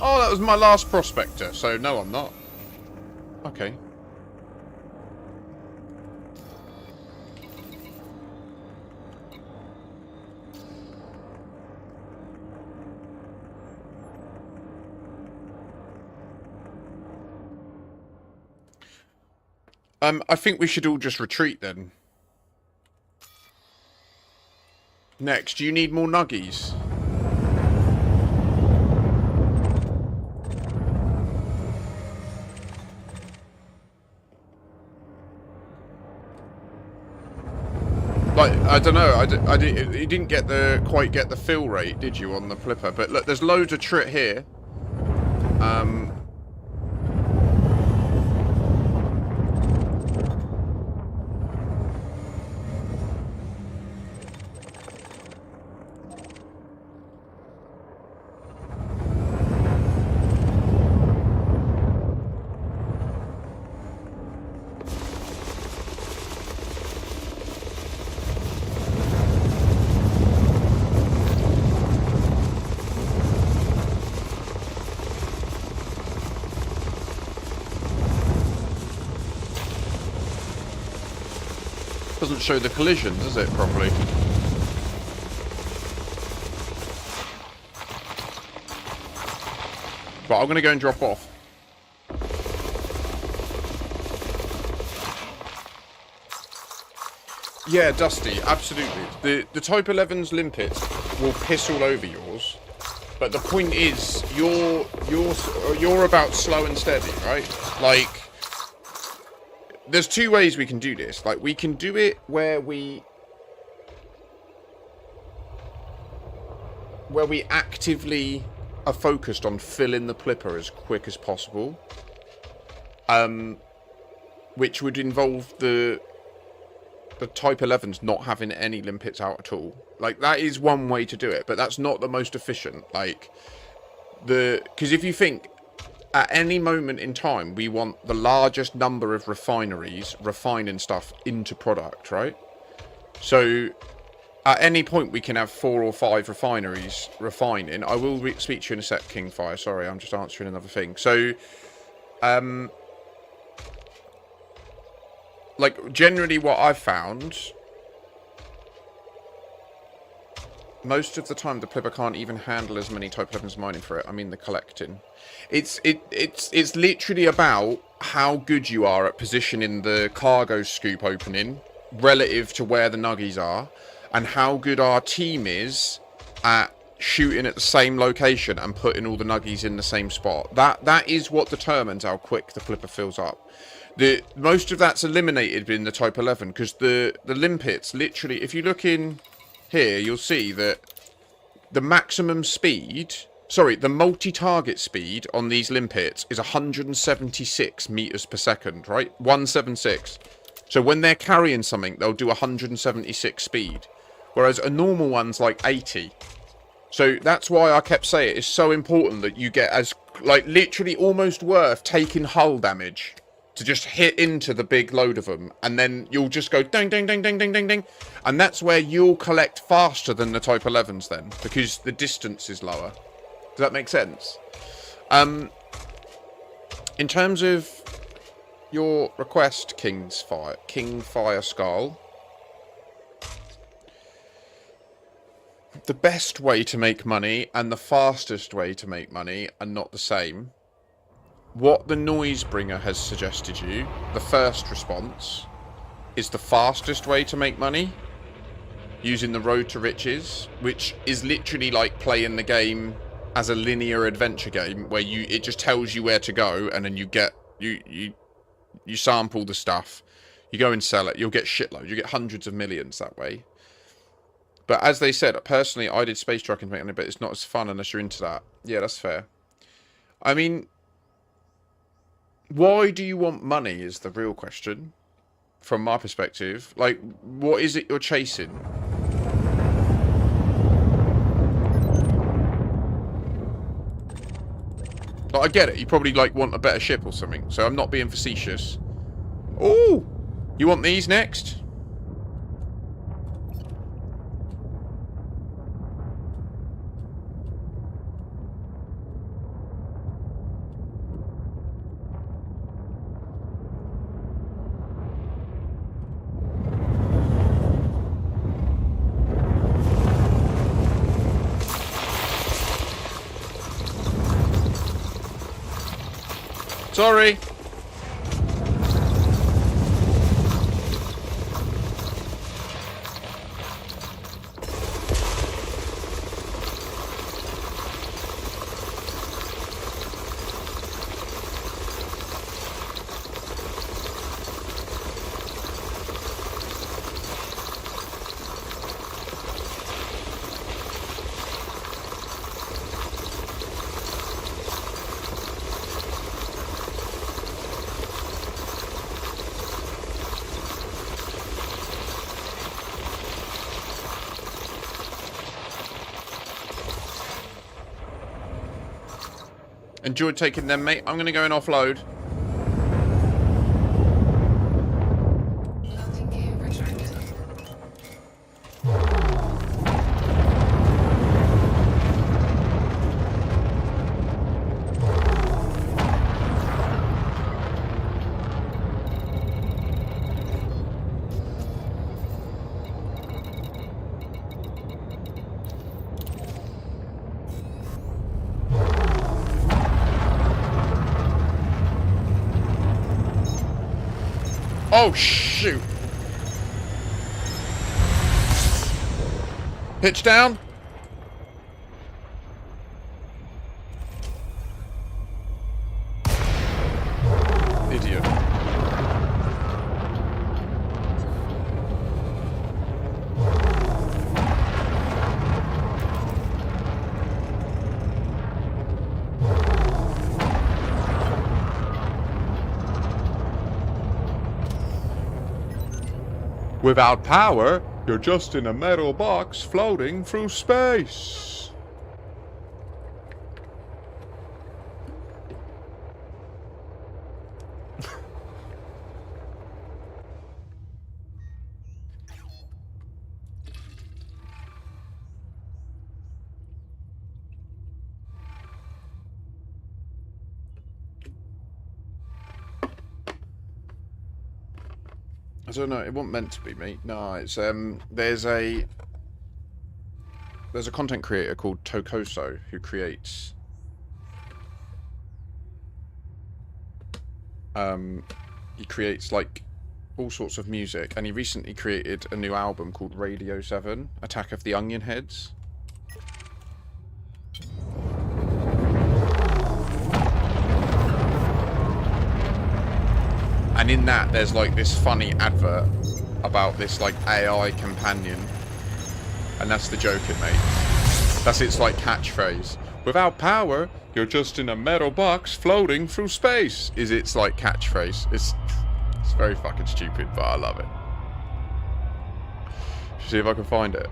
Oh, that was my last prospector, so no, I'm not. Okay. I think we should all just retreat then. Next, do you need more nuggies? Like, I don't know, you didn't get quite get the fill rate, did you, on the flipper? But look, there's loads of Trit here. Doesn't show the collision, does it, properly? But I'm going to go and drop off. Yeah, Dusty, absolutely. The Type 11's limpets will piss all over yours. But the point is, you're about slow and steady, right? Like, there's two ways we can do this. Like, we can do it where we actively are focused on filling the flipper as quick as possible. Which would involve the Type 11s not having any limpets out at all. Like, that is one way to do it, but that's not the most efficient. Like, because if you think, at any moment in time, we want the largest number of refineries refining stuff into product, right? So, at any point, we can have 4 or 5 refineries refining. I will speak to you in a sec, Kingfire. Sorry, I'm just answering another thing. So, like, generally what I've found, most of the time the flipper can't even handle as many Type 11s mining for it. I mean, the collecting. It's literally about how good you are at positioning the cargo scoop opening relative to where the nuggies are, and how good our team is at shooting at the same location and putting all the nuggies in the same spot. That is what determines how quick the flipper fills up. Most of that's eliminated in the Type 11 because the limpets, literally, if you look in here, you'll see that the maximum speed, sorry, the multi-target speed on these limpets is 176 meters per second, right? 176. So when they're carrying something, they'll do 176 speed, whereas a normal one's like 80. So that's why I kept saying it's so important that you get as, like, literally almost worth taking hull damage to just hit into the big load of them, and then you'll just go ding, ding, ding, ding, ding, ding, ding, and that's where you'll collect faster than the Type 11s then, because the distance is lower. Does that make sense? In terms of your request, Kingfire Skull, the best way to make money and the fastest way to make money are not the same. What the noise bringer has suggested you, the first response, is the fastest way to make money, using the road to riches, which is literally like playing the game as a linear adventure game where it just tells you where to go, and then you get you sample the stuff, you go and sell it, you'll get shitloads, you get hundreds of millions that way. But as they said, personally, I did space trucking to make money, but it's not as fun unless you're into that. Yeah, that's fair. I mean, why do you want money is the real question, from my perspective. Like, what is it you're chasing? Like, I get it, you probably, like, want a better ship or something, so I'm not being facetious. Oh, you want these next? Sorry. Enjoyed taking them, mate. I'm going to go and offload. Landing gear retracted. Oh, shoot. Pitch down. Idiot. Without power, you're just in a metal box floating through space. I don't know, it wasn't meant to be me. No, it's there's a content creator called Tokoso who creates he creates like all sorts of music, and he recently created a new album called Radio 7, Attack of the Onion Heads. And in that, there's like this funny advert about this like AI companion. And that's the joke it makes. That's its like catchphrase. Without power, you're just in a metal box floating through space, is its like catchphrase. It's very fucking stupid, but I love it. See if I can find it.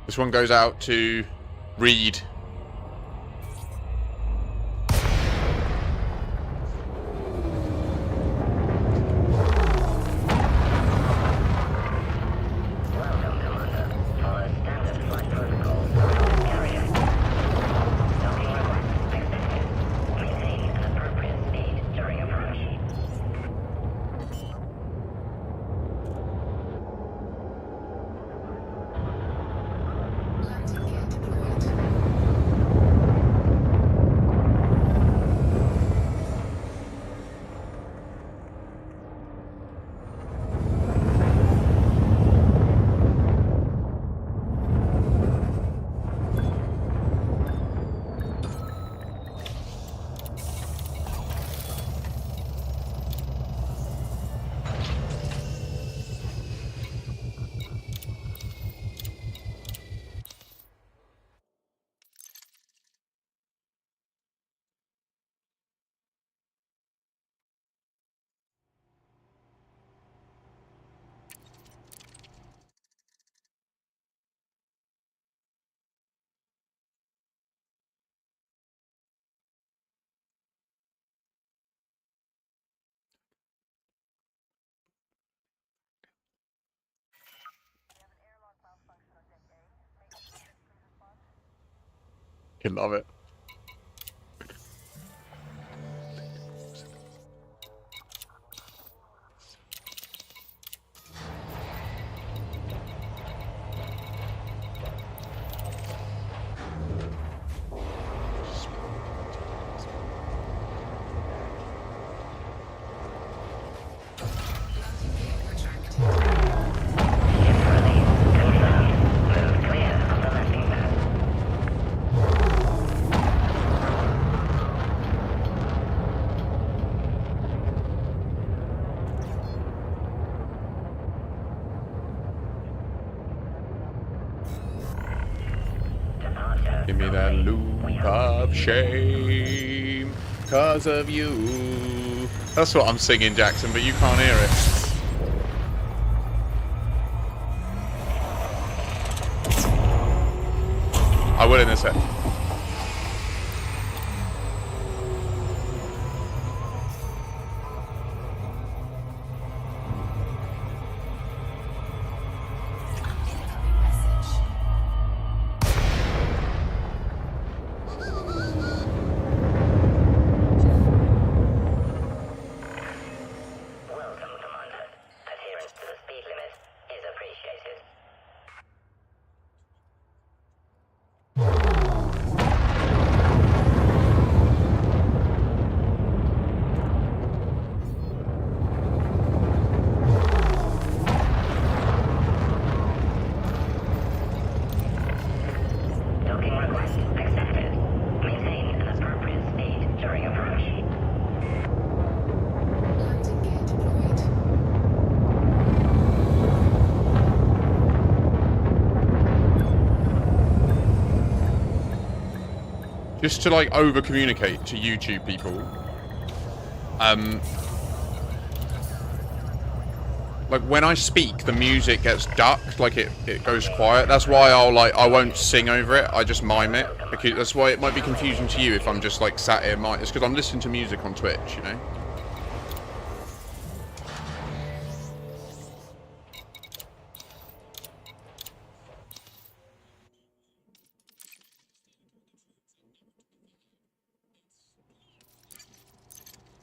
This one goes out to Reed. Welcome, Commander. Follow standard flight protocols around this carrier. Docking requests accepted. Maintain an appropriate speed during approach. Landing gear deployed. fucking love it. Landing gear retracted. Ship release confirmed. Move clear of the landing pad. Departure. Give me that complete. loop We are of shame, 'cause of you. That's what I'm singing, Jackson, but you can't hear it. I will in a sec. Incoming message. Welcome, Commander. Adherence to the speed limit is appreciated. Docking request accepted. Maintain an appropriate speed during approach. Landing gear deployed. Just to like over communicate to YouTube people. Like when I speak, the music gets ducked, like it goes quiet. That's why I won't sing over it. I just mime it, because that's why it might be confusing to you if I'm just like sat here. It's because I'm listening to music on Twitch, you know.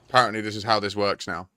Apparently, this is how this works now.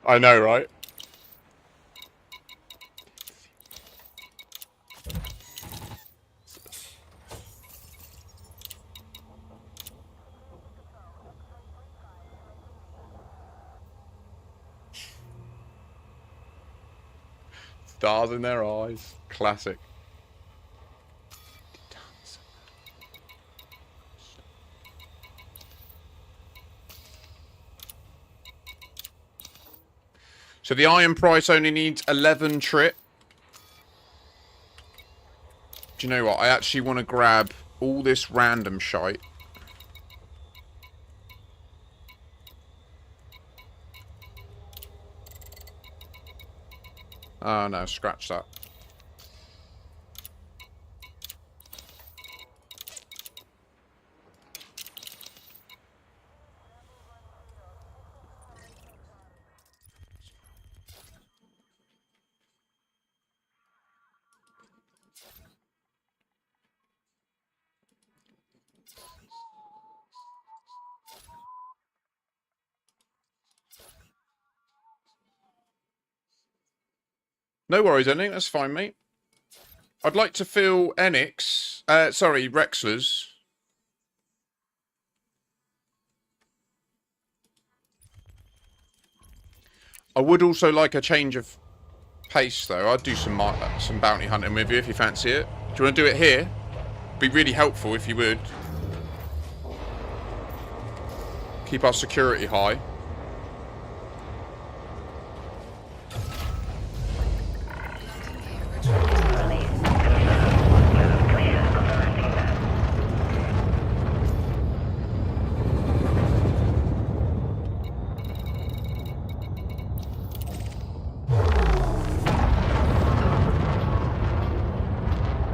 I know, right? Stars in their eyes. Classic. So the iron price only needs 11 Trit. Do you know what? I actually want to grab all this random shite. Oh no, scratch that. No worries, Enix. That's fine, mate. I'd like to feel Enix. Sorry, Rexler's. I would also like a change of pace, though. I'd do some bounty hunting with you if you fancy it. Do you want to do it here? Be really helpful if you would. Keep our security high.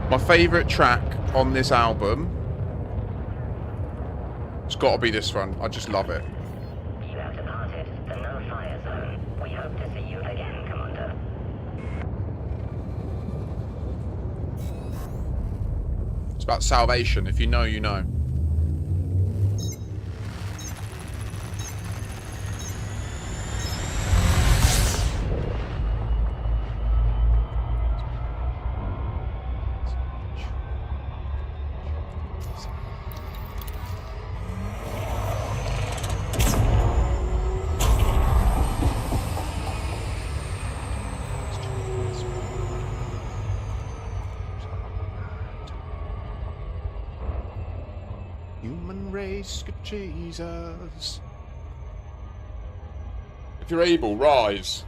My favourite track on this album, it's got to be this one. I just love it. You have departed the no-fire zone. We hope to see you again, Commander. It's about salvation. If you know, you know. Human race, good Jesus. If you're able, rise.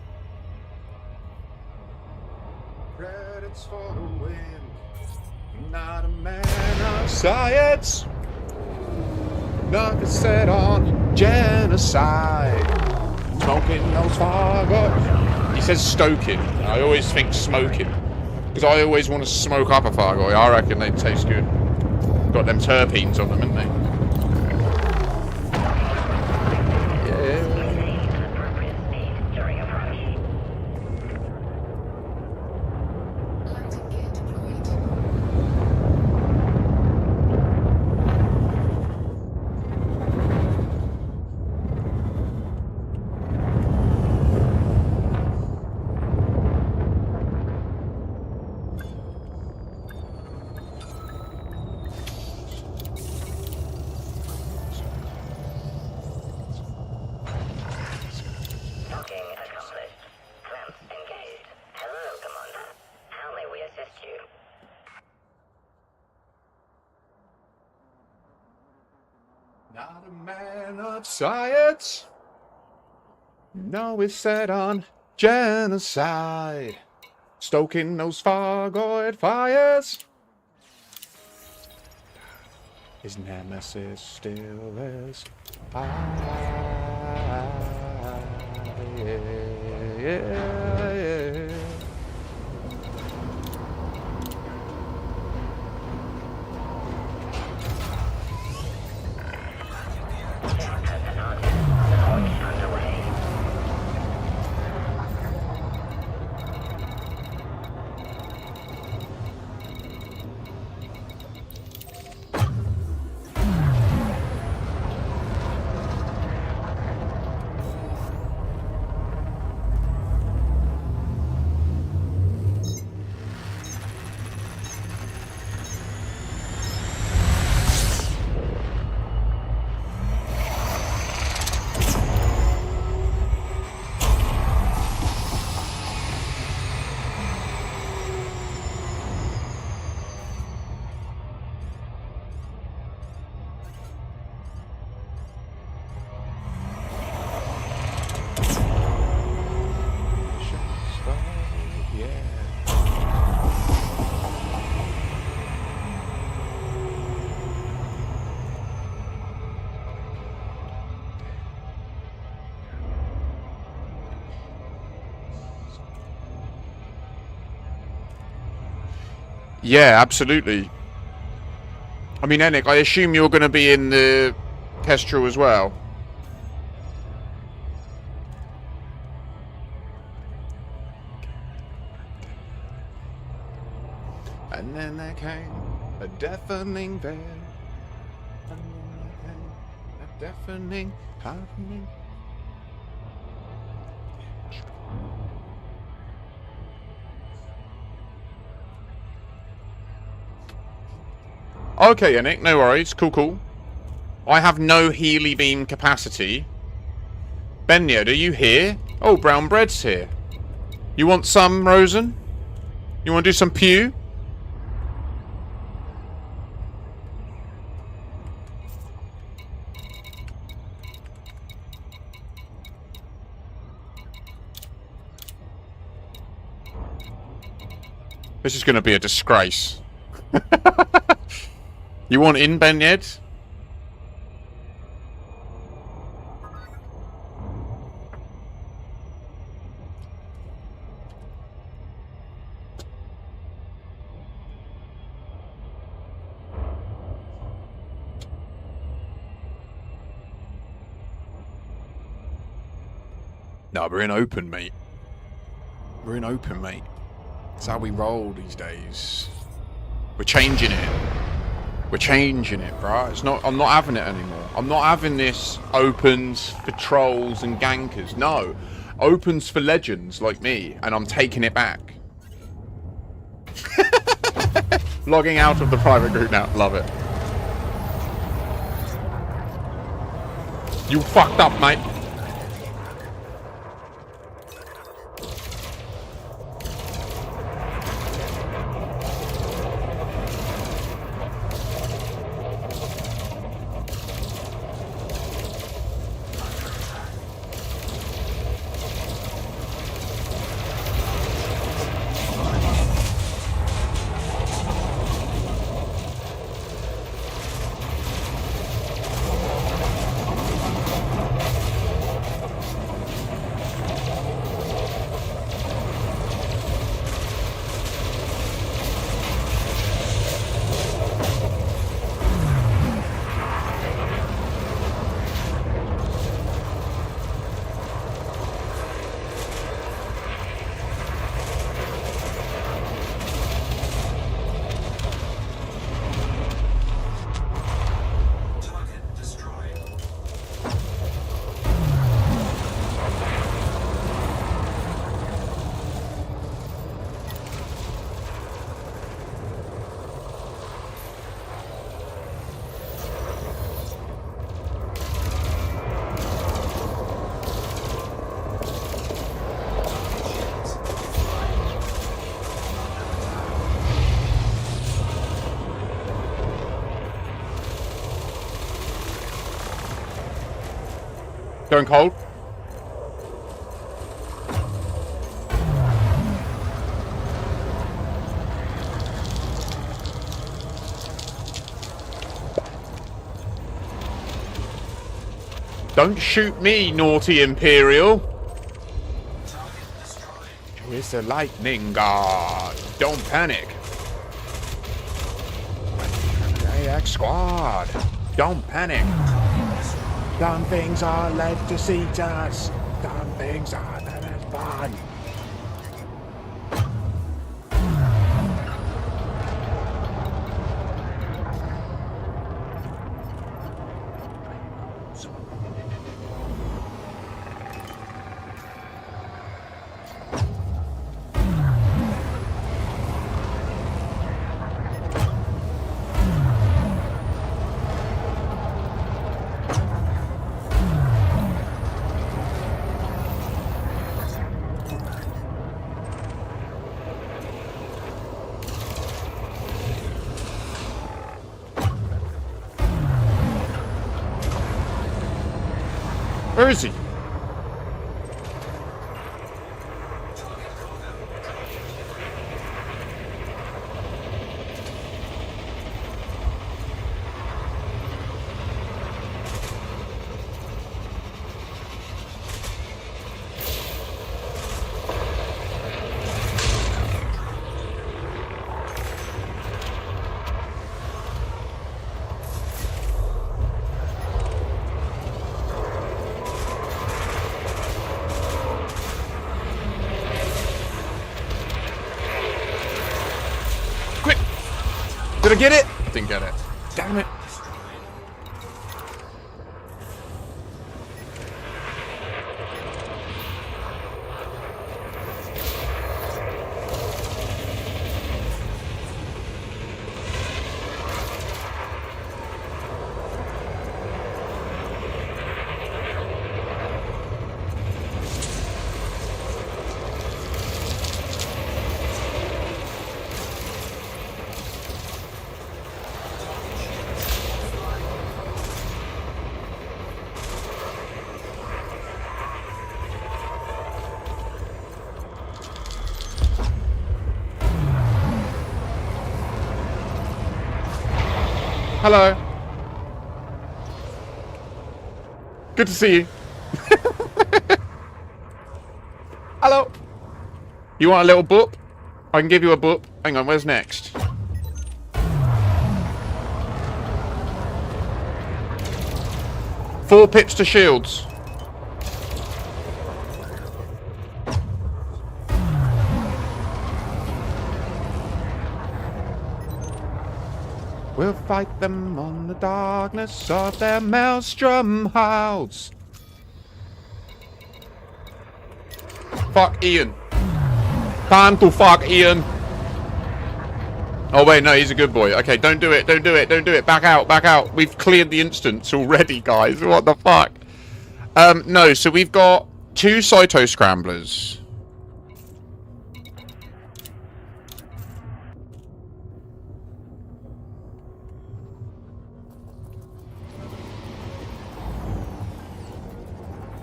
Credits for the win. Not a man of science. Nothing set on genocide. Smoking those Fargoys. He says stoking. I always think smoking. Because I always want to smoke up a Fargoy. I reckon they taste good. Got them terpenes on them, haven't they? Maintain an appropriate speed during approach. Landing gear deployed. Docking accomplished. Clamps engaged. Hello, Commander. How may we assist you? Not a man of science. No, it's set on genocide. Stoking those Fargoid fires. His nemesis still is yeah. Has departed. Launch underway. Yeah, absolutely. I mean, Enik, I assume you're going to be in the Kestrel as well. And then there came a deafening veil. And then there came a deafening happening. Okay, Yannick, no worries. Cool, cool. I have no Healy beam capacity. Benyard, are you here? Oh, brown bread's here. You want some, Rosen? You want to do some pew? This is going to be a disgrace. You want in, Benyard? No, we're in open, mate. We're in open, mate. That's how we roll these days. We're changing it. We're changing it, bruh. It's not. I'm not having it anymore. I'm not having this opens for trolls and gankers. No, opens for legends like me, and I'm taking it back. Logging out of the private group now. Love it. You fucked up, mate. Going cold. Don't shoot me, naughty Imperial. It's a lightning god. Don't panic. AX squad. Don't panic. Dumb things are led to seat us. Dumb things are not as fun. Where is he? Did I get it? Didn't get it. Damn it. Hello. Good to see you. Hello. You want a little boop? I can give you a boop. Hang on, where's next? Four pips to shields. We'll fight them on the darkness of their maelstrom house. Fuck Ian. Time to fuck Ian. Oh wait, no, he's a good boy. Okay, don't do it, don't do it, don't do it. Back out, back out. We've cleared the instance already, guys. What the fuck? No, so we've got 2 Cyto Scramblers.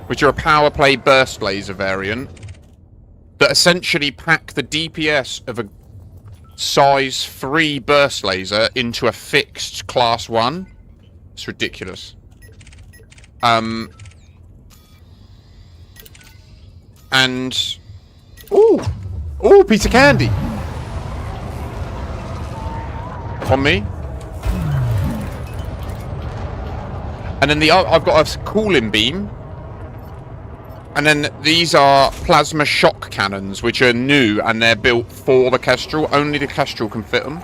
Which are a power play burst laser variant that essentially pack the DPS of a size 3 burst laser into a fixed class 1. It's ridiculous. And ooh, piece of candy on me. And then I've got a cooling beam. And then these are plasma shock cannons, which are new and they're built for the Kestrel. Only the Kestrel can fit them.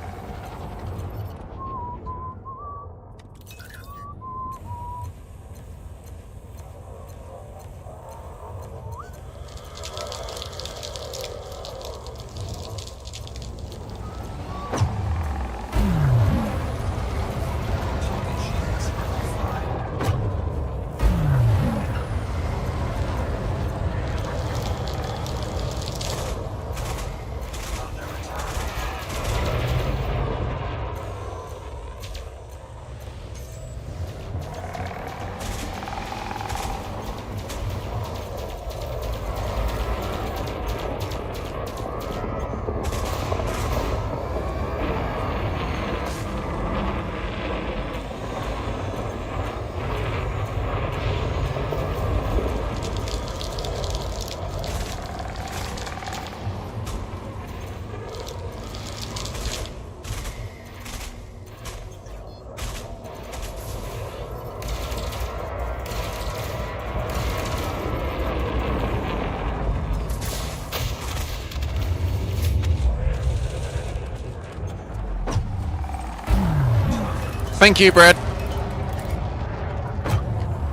Thank you, Brad.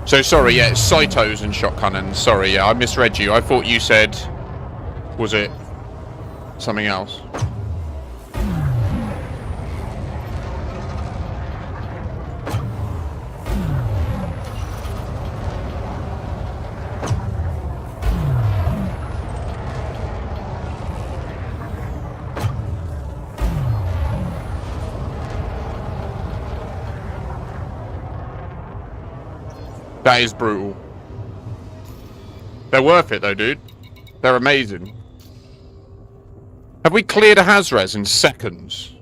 So sorry, yeah, it's Cytos and shock cannons. Sorry, yeah, I misread you. I thought you said, was it something else? That is brutal. They're worth it though, dude. They're amazing. Have we cleared a Hazres in seconds?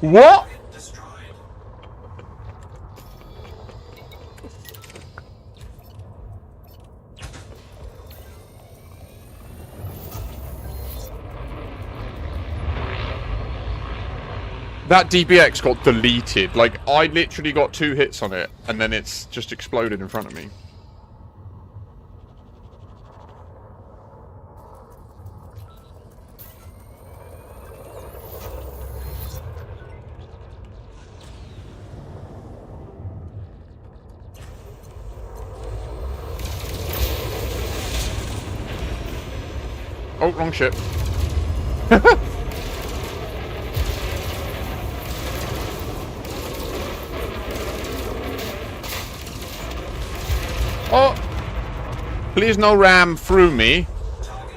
What? That DBX got deleted. Like, I literally got 2 hits on it, and then it's just exploded in front of me. Oh, wrong ship. Oh! Please no ram through me.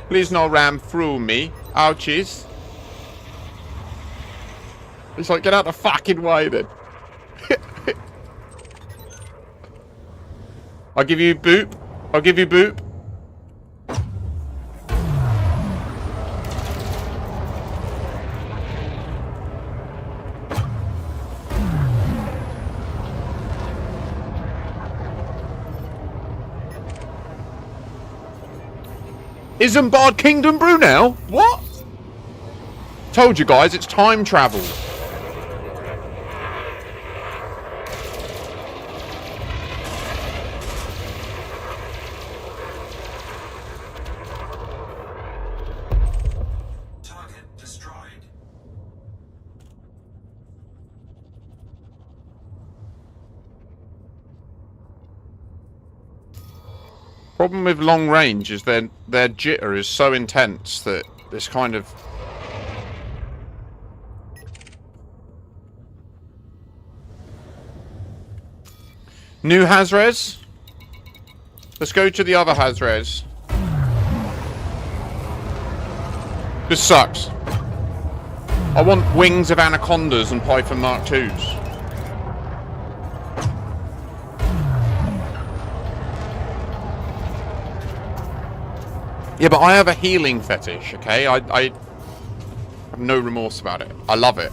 Please no ram through me. Ouchies. It's like, get out the fucking way then. I'll give you boop. I'll give you boop. Isambard Kingdom Brunel? What? Told you guys, it's time travel. Target destroyed. Problem with long range is their jitter is so intense that this kind of... New Hazres? Let's go to the other Hazres. This sucks. I want wings of anacondas and Python Mark IIs. Yeah, but I have a healing fetish, okay? I have no remorse about it. I love it.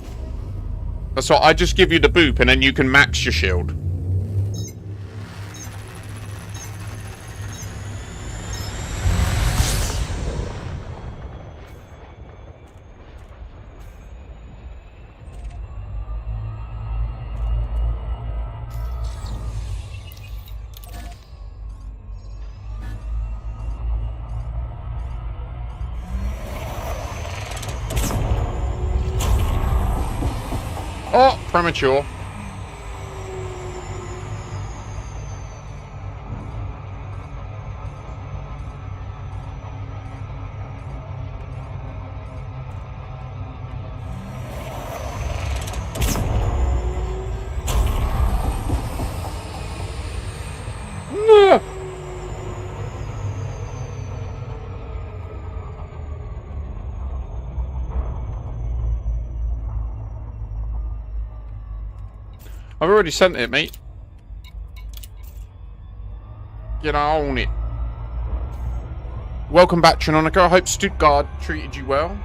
That's why I just give you the boop and then you can max your shield. Oh, premature. No. I've already sent it, mate. Get on it. Welcome back, Trinonica. I hope Stuttgart treated you well.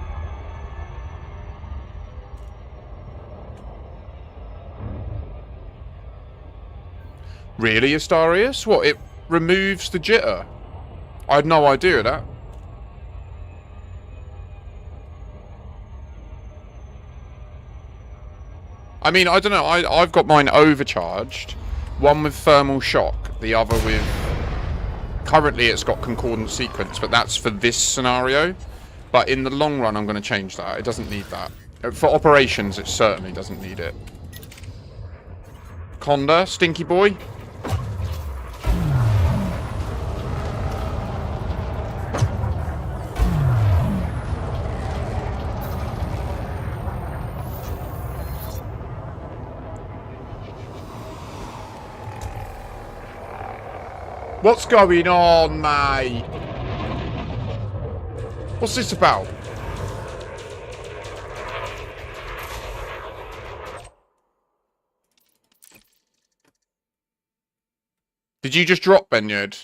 Really, Astarius? What, it removes the jitter? I had no idea of that. I mean, I don't know. I've got mine overcharged. One with thermal shock. The other with... Currently, it's got concordant sequence, but that's for this scenario. But in the long run, I'm going to change that. It doesn't need that. For operations, it certainly doesn't need it. Conda, stinky boy. What's going on, mate? What's this about? Did you just drop, Benyard?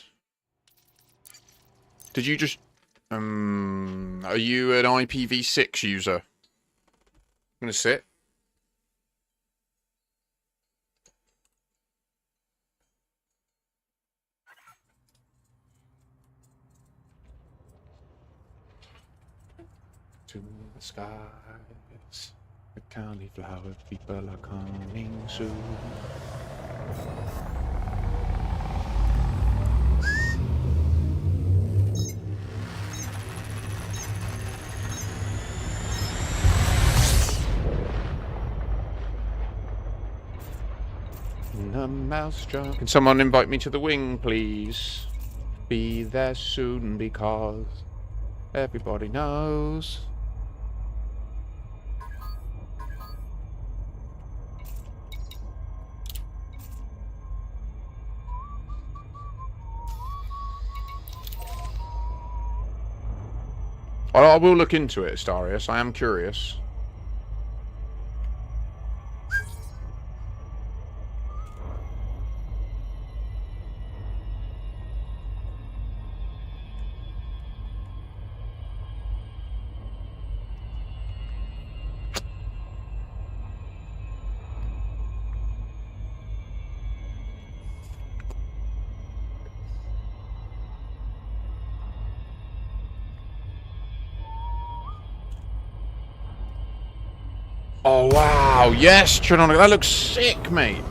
Did you just... are you an IPv6 user? I'm gonna sit. To the skies, the cauliflower people are coming soon. The mouse jar. Can someone invite me to the wing, please? Be there soon because everybody knows. I will look into it, Starius. I am curious. Oh, wow. Yes, Trinonica. That looks sick, mate.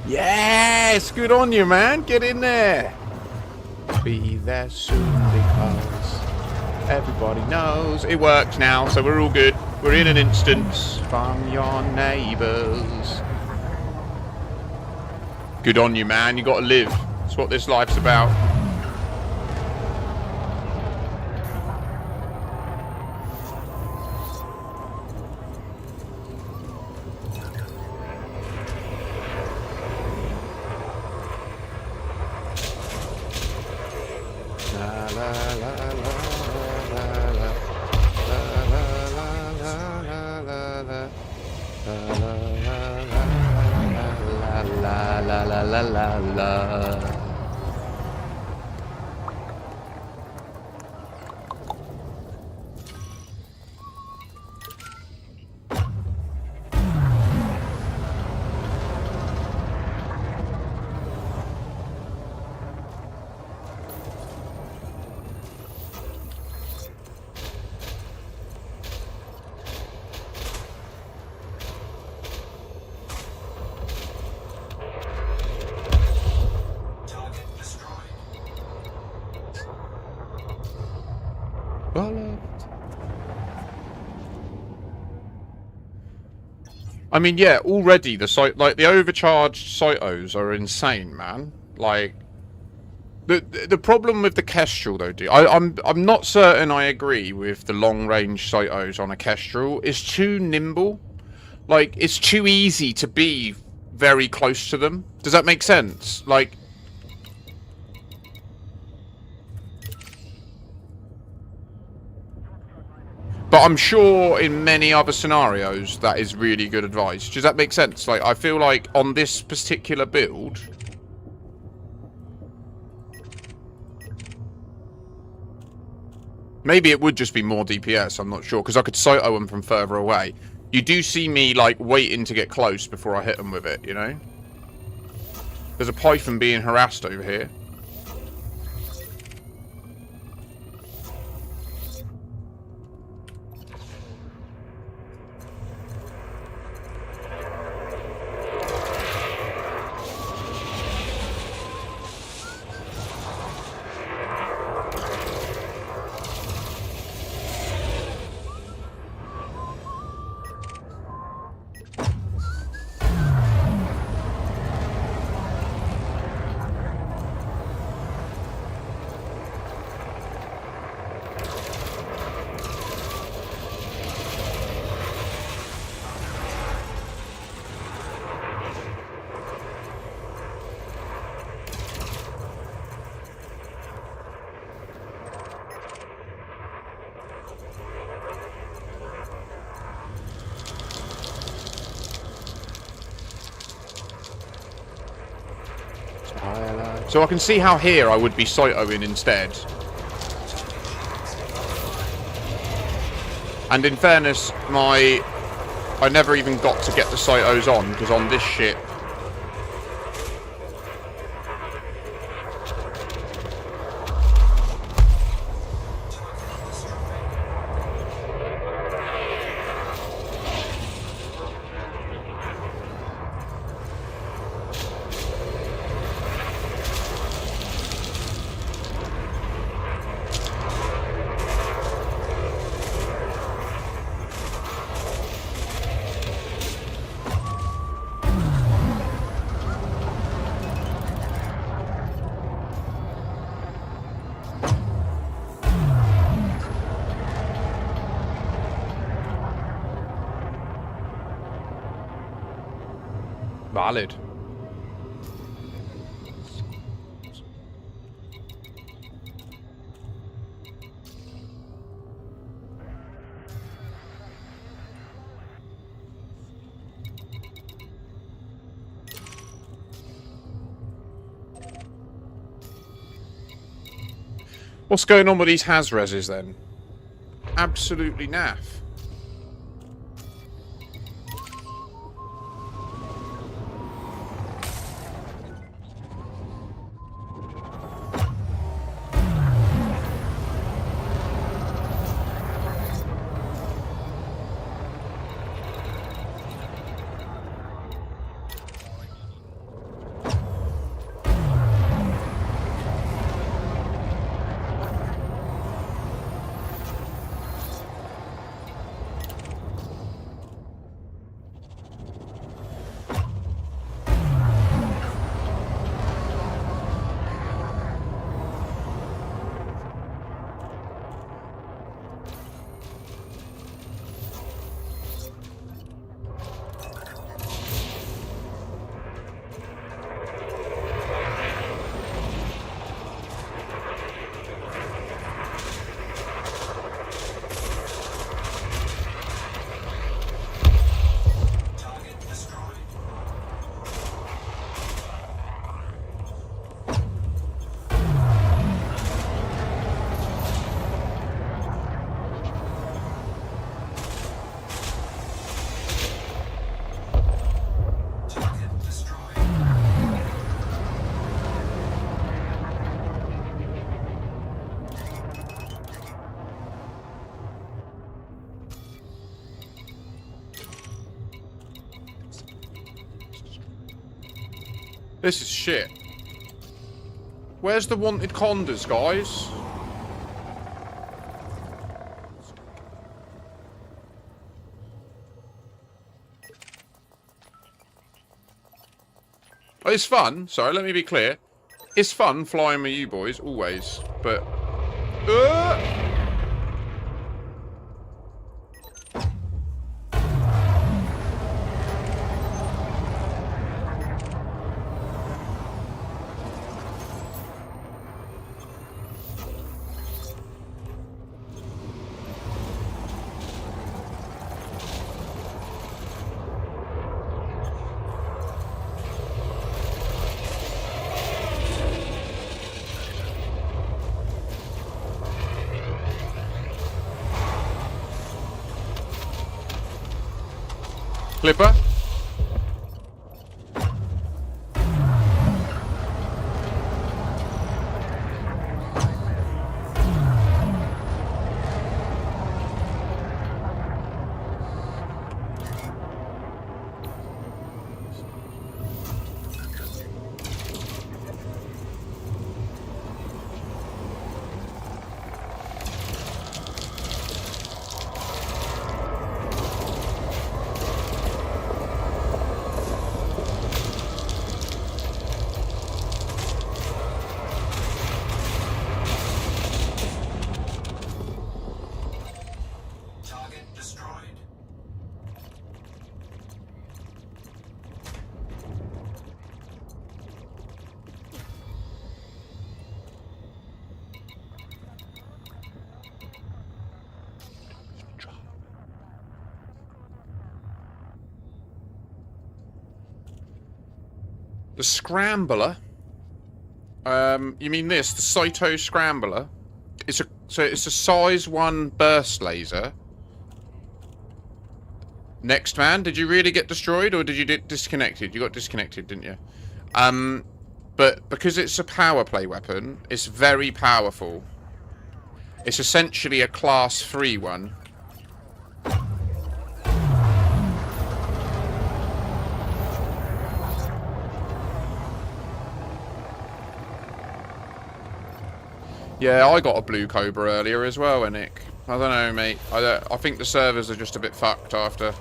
Yes. Good on you, man. Get in there. Be there soon because everybody knows. It works now, so we're all good. We're in an instance from your neighbours. Good on you, man. You got to live. That's what this life's about. I mean, yeah, already the site, like the overcharged Cytos are insane, man. Like the problem with the Kestrel though, dude, I'm not certain I agree with the long range Cytos on a Kestrel. It's too nimble. Like it's too easy to be very close to them. Does that make sense? Like but I'm sure in many other scenarios that is really good advice. Does that make sense? Like, I feel like on this particular build... Maybe it would just be more DPS, I'm not sure. Because I could Cyto them from further away. You do see me, like, waiting to get close before I hit them with it, you know? There's a Python being harassed over here. So I can see how here I would be Cytoing instead. And in fairness, I never even got to get the Cytos on, because on this shit... Valid. What's going on with these Hazreses then? Absolutely naff. This is shit. Where's the wanted condas, guys? Oh, it's fun. Sorry, let me be clear. It's fun flying with you boys, always. But... Clipper? The Scrambler? You mean this? The Saito Scrambler? It's a size 1 burst laser. Next man, did you really get destroyed or did you get disconnected? You got disconnected, didn't you? But because it's a power play weapon, it's very powerful. It's essentially a class 3 one. Yeah, I got a blue cobra earlier as well, Nick. I don't know, mate. I think the servers are just a bit fucked after.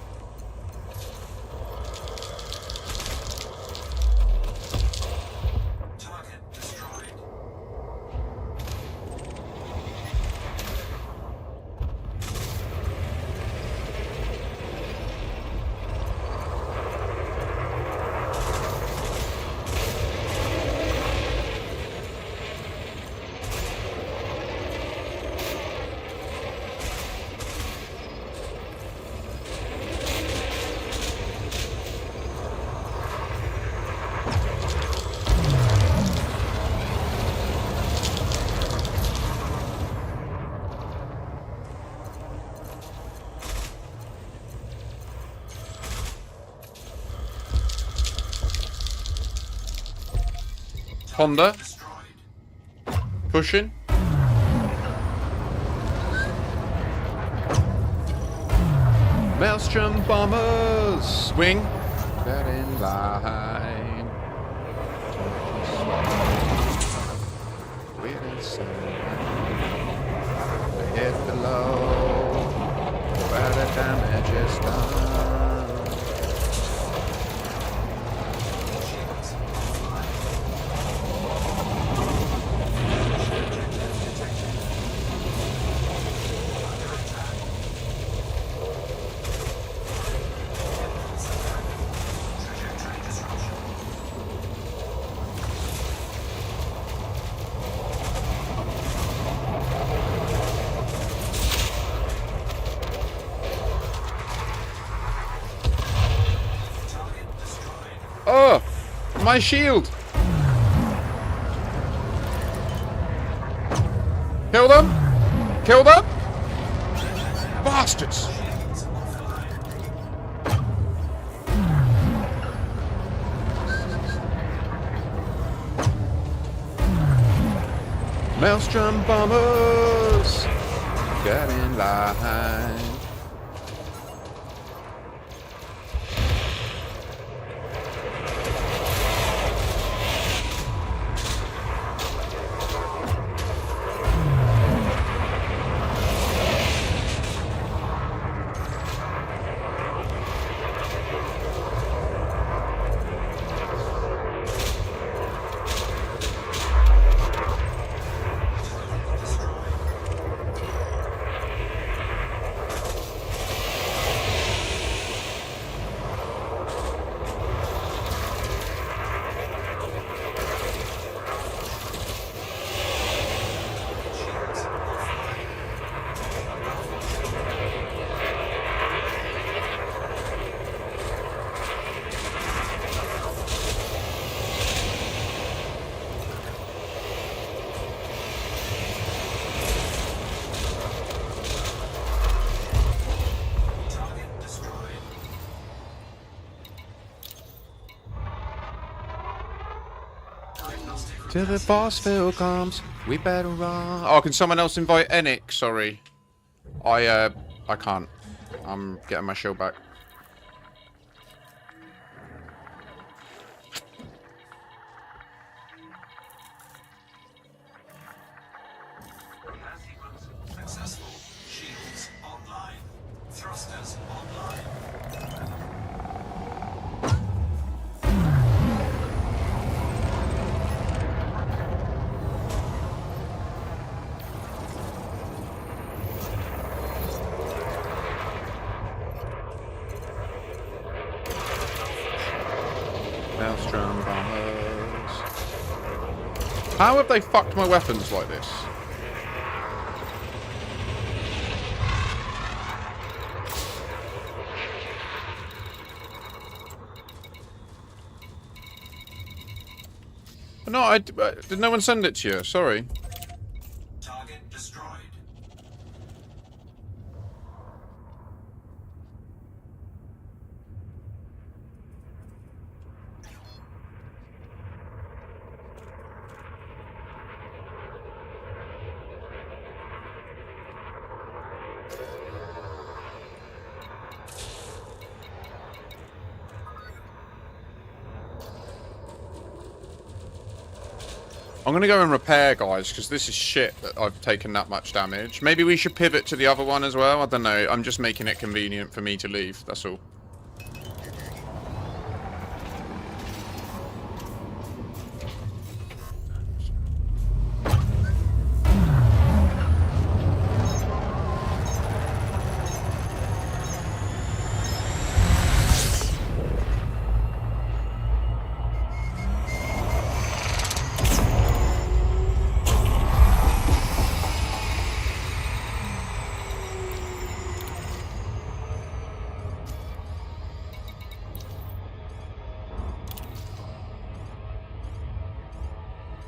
Honda. Pushing. Maelstrom bombers. Swing. Get in line. We're inside. Hit below. Where the damage is done. Oh, my shield! Kill them! Kill them! Bastards! Maelstrom bombers! Get in line. Till the boss fill comes, we better run. Oh, can someone else invite Enic? Sorry. I can't. I'm getting my shield back. Repair sequence successful. Shields online. Thrusters online. Maelstrom bombers. How have they fucked my weapons like this? No, did no one send it to you? Sorry. Target destroyed. I'm gonna go and repair, guys, because this is shit that I've taken that much damage. Maybe we should pivot to the other one as well. I don't know. I'm just making it convenient for me to leave. That's all.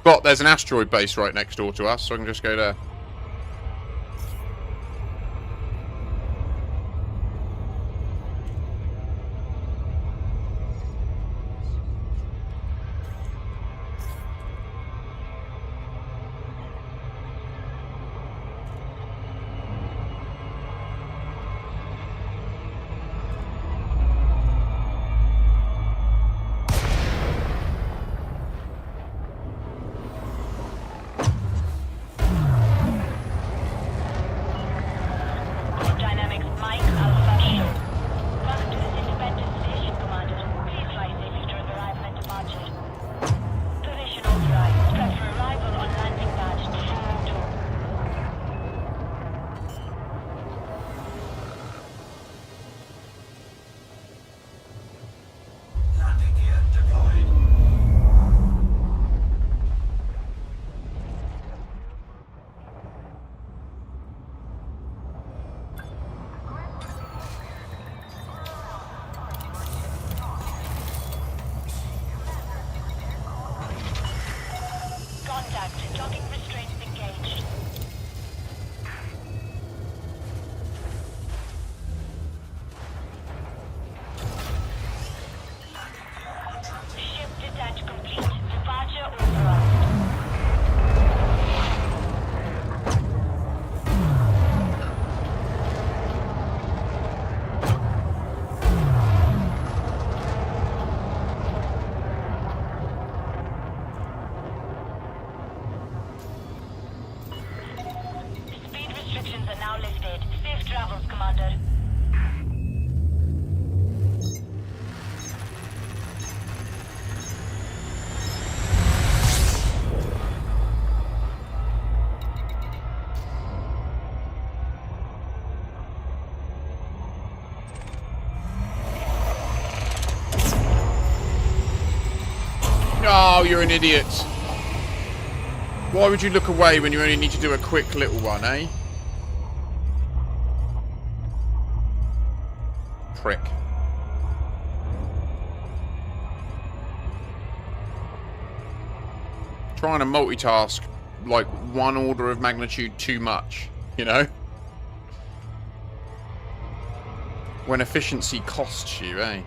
But there's an asteroid base right next door to us, so I can just go there. contact. Docking restraints engaged. Ship detach complete. Departure authorized. Speed restrictions are now lifted. Safe travels, Commander. Oh, you're an idiot. Why would you look away when you only need to do a quick little one, eh? Prick. Trying to multitask like one order of magnitude too much, you know? When efficiency costs you, eh?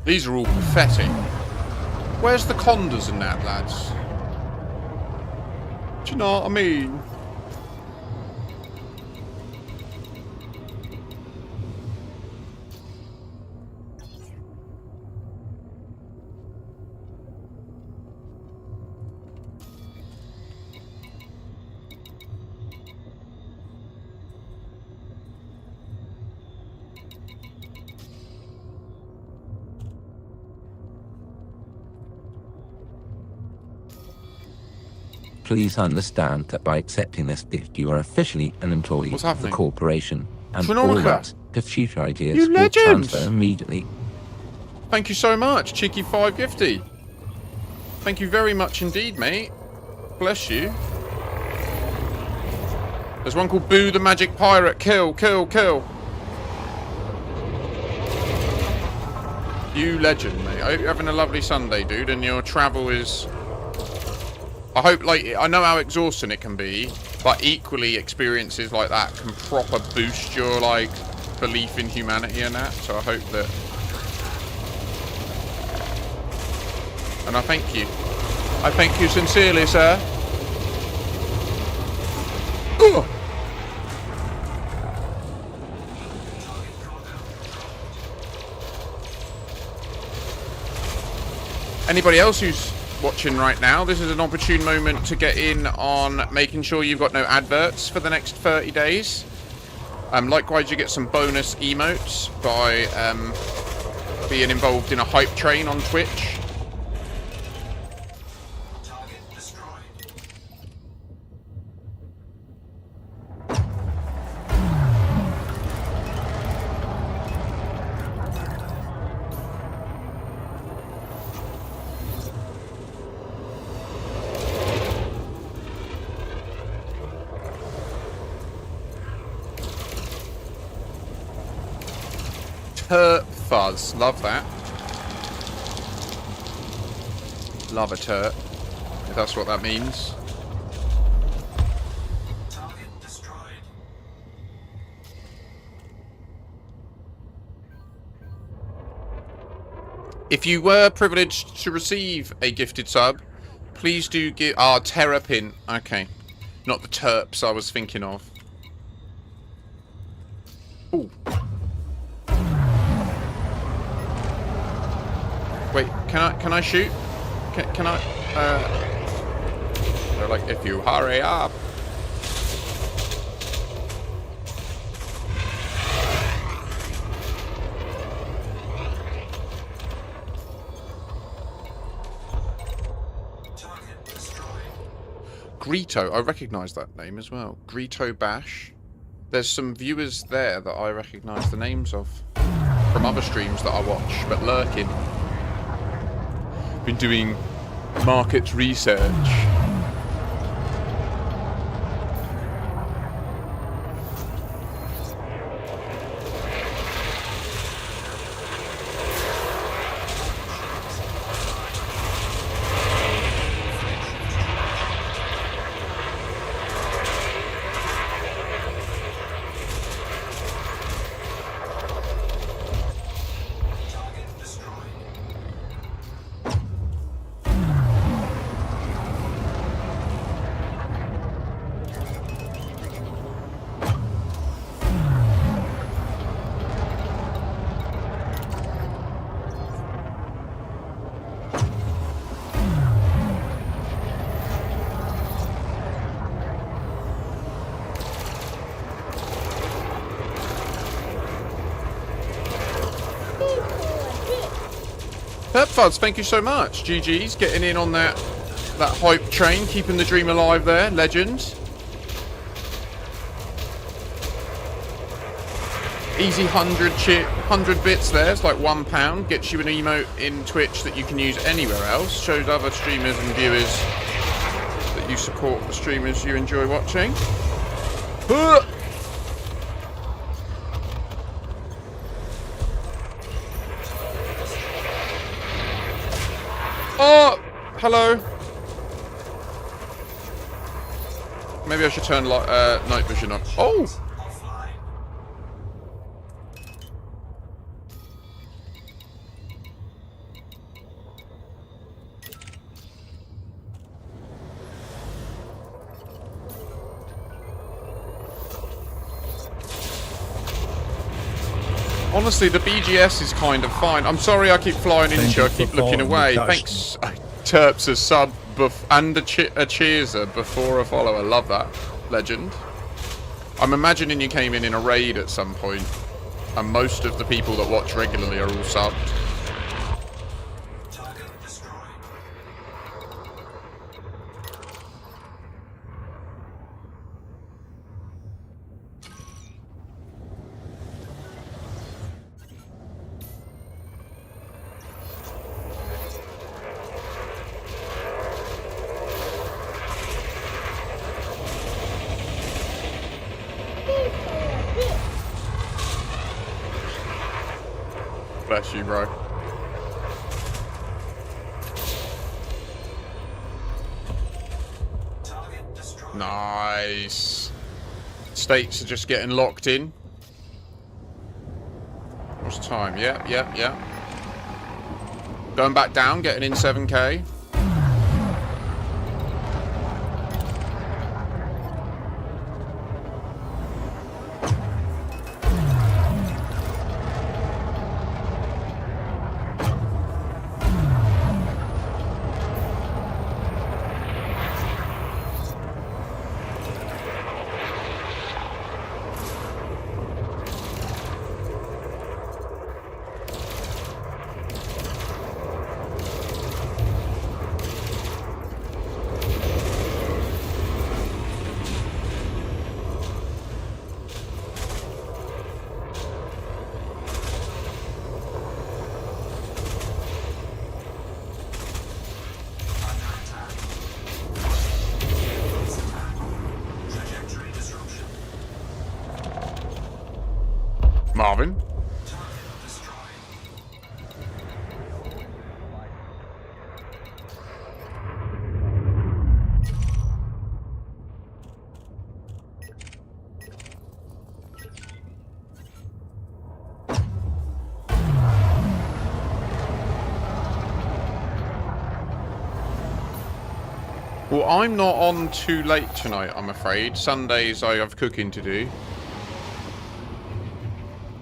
These are all pathetic. Where's the condas and that, lads? Do you know what I mean? Please understand that by accepting this gift, you are officially an employee What's of the happening? corporation, and all Veronica. that the future ideas You will legend. transfer immediately. Thank you so much, Cheeky5 Gifty. Thank you very much indeed, mate. Bless you. There's one called Boo the Magic Pirate. Kill, kill, kill. You legend, mate. I hope you're having a lovely Sunday, dude, and your travel is I hope, like, I know how exhausting it can be, but equally experiences like that can proper boost your, like, belief in humanity and that. So I hope that... And I thank you. I thank you sincerely, sir. Ugh. Anybody else who's watching right now, this is an opportune moment to get in on making sure you've got no adverts for the next 30 days. Likewise, you get some bonus emotes by being involved in a hype train on Twitch. Target destroyed. Turp fuzz, love that. Love a turp, if that's what that means. Target destroyed. If you were privileged to receive a gifted sub, please do give... Ah, Terrapin. Okay. Not the terps I was thinking of. Ooh. Wait, can I shoot? Can I... They're like, if you hurry up. Target destroyed. Greeto, I recognise that name as well. Greeto Bash. There's some viewers there that I recognise the names of from other streams that I watch, but lurking. Been doing market research. Target destroyed. Fuzz, thank you so much. GG's getting in on that hype train, keeping the dream alive there. Legend. Easy 100 bits there. It's like £1. Gets you an emote in Twitch that you can use anywhere else. Shows other streamers and viewers that you support the streamers you enjoy watching. Oh, hello. Maybe I should turn night vision on. Oh. Offline. Honestly, the BGS is kind of fine. I'm sorry I keep flying into you. I keep looking away. Thanks, Terps, a sub and a cheerser before a follower. Love that. Legend. I'm imagining you came in a raid at some point, and most of the people that watch regularly are all subbed. Target destroyed. Bless you, bro. Nice. States are just getting locked in. What's the time? Yep. Going back down, getting in 7k. Marvin. Well, I'm not on too late tonight, I'm afraid. Sundays I have cooking to do.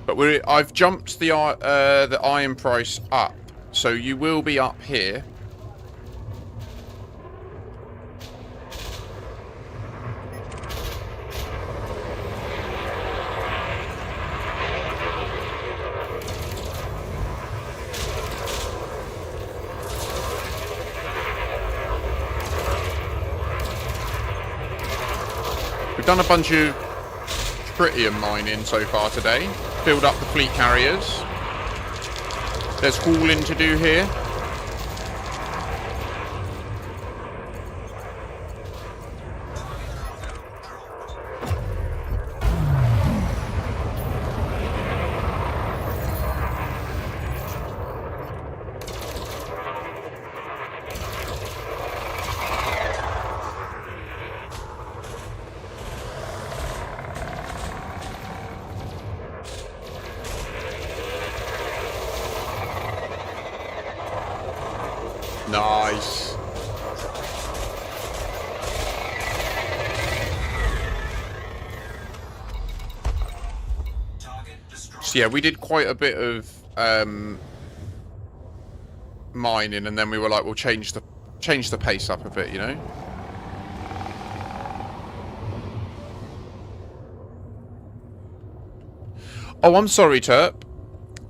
But I've jumped the iron price up, so you will be up here. We've done a bunch of tritium mining so far today. Filled up the fleet carriers. There's hauling to do here. Nice. So yeah, we did quite a bit of mining, and then we were like, we'll change the pace up a bit, you know. Oh, I'm sorry, Terp.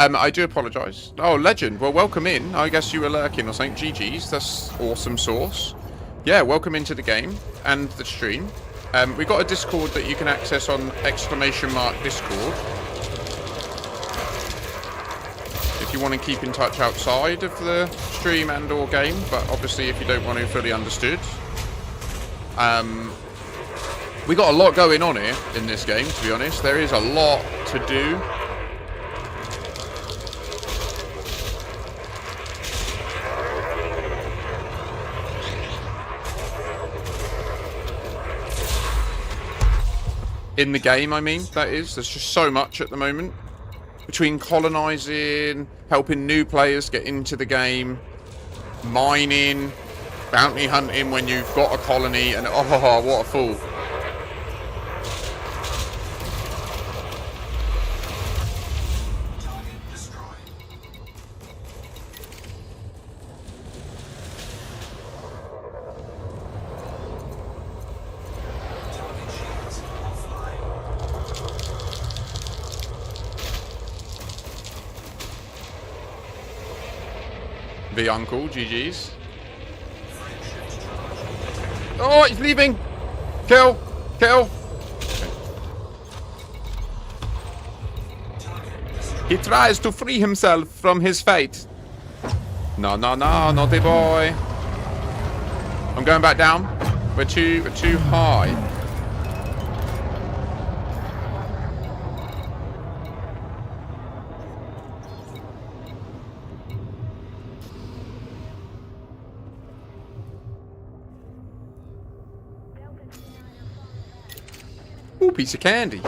I do apologise. Oh, legend. Well, welcome in. I guess you were lurking or something. GG's. That's awesome sauce. Yeah, welcome into the game and the stream. We've got a Discord that you can access on !Discord. If you want to keep in touch outside of the stream and or game, but obviously if you don't want to, fully understood. We got a lot going on here in this game, to be honest. There is a lot to do. In the game, I mean, that is. There's just so much at the moment. Between colonising, helping new players get into the game, mining, bounty hunting when you've got a colony, and oh, what a fool. The uncle, GG's. Oh, he's leaving! Kill! Kill! He tries to free himself from his fate. No, no, no, naughty boy. I'm going back down. We're too high. Ooh, piece of candy.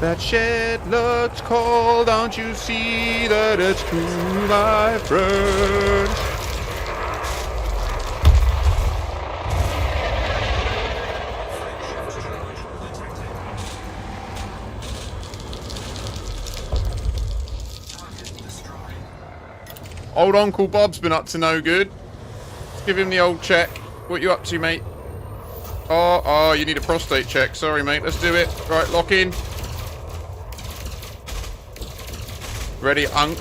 That shed looks cold, don't you see that it's true, my friend? Old Uncle Bob's been up to no good. Let's give him the old check. What you up to, mate? Oh, you need a prostate check. Sorry, mate. Let's do it. Right, lock in. Ready, Unk.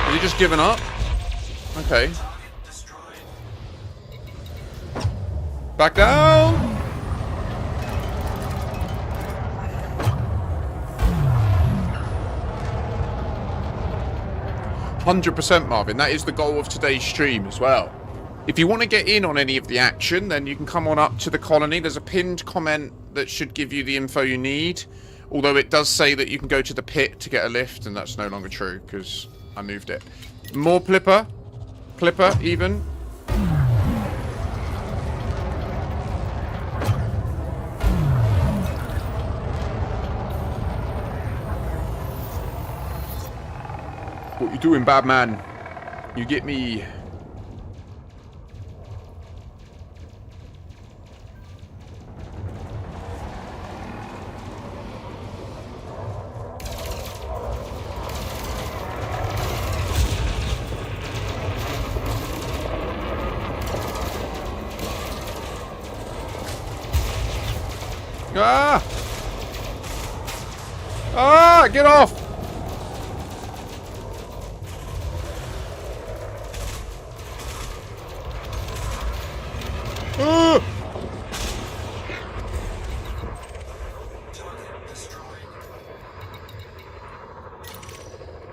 Has he just given up? Okay. Back down! 100% Marvin, that is the goal of today's stream as well. If you want to get in on any of the action, then you can come on up to the colony. There's a pinned comment that should give you the info you need. Although it does say that you can go to the pit to get a lift, and that's no longer true, because I moved it. More Plipper. Plipper, even. What you doing, bad man? You get me... Ah! Ah! Get off! Ah!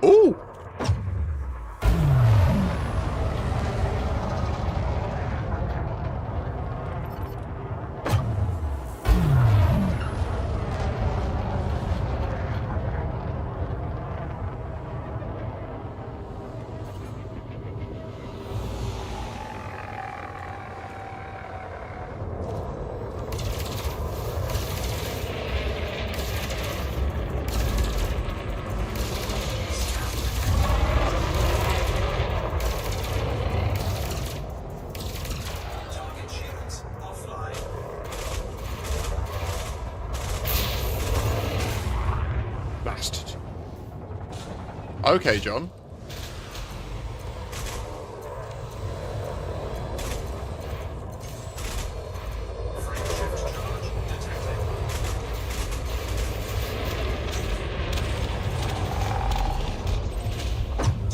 Ooh! Bastard. Okay, John.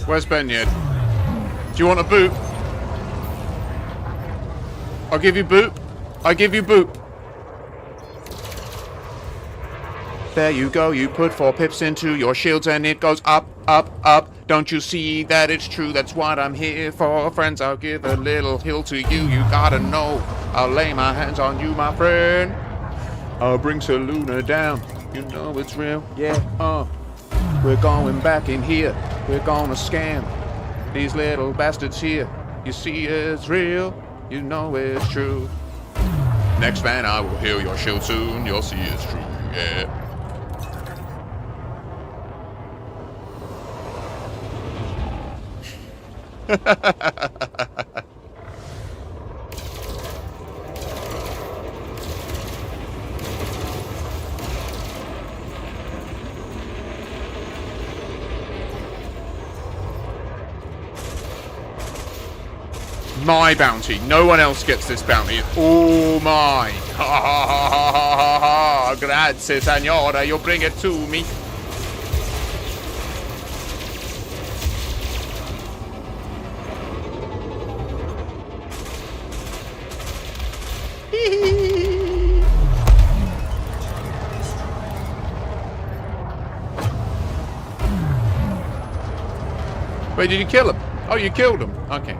Where's Benyed? Do you want a boop? I'll give you boop. I give you boop. There you go, you put 4 pips into your shields and it goes up, up, up. Don't you see that it's true? That's what I'm here for. Friends, I'll give a little hill to you. You gotta know, I'll lay my hands on you, my friend. I'll bring Saluna down. You know it's real, yeah, We're going back in here. We're gonna scam these little bastards here. You see it's real, you know it's true. Next man, I will heal your shield soon. You'll see it's true, yeah. my bounty. No one else gets this bounty. It's all mine. Ha ha ha ha ha ha. Grazie, signora. You'll bring it to me. Wait, did you kill him? Oh, you killed him. Okay.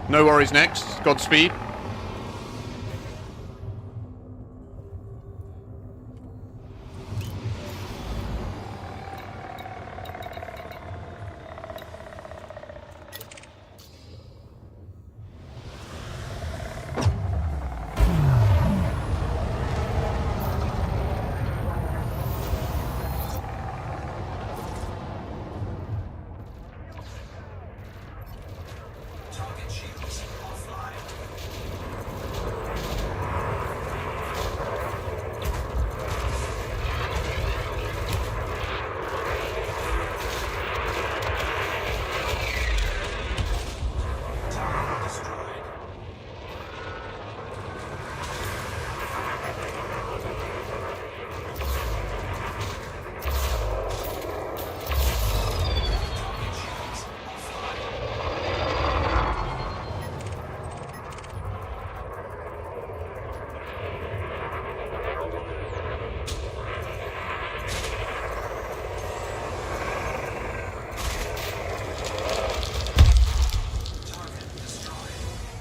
No worries next. Godspeed.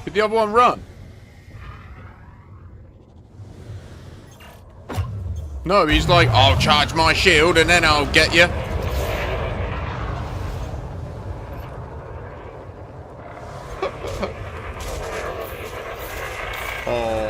Did the other one run? No, he's like, I'll charge my shield and then I'll get you. Oh.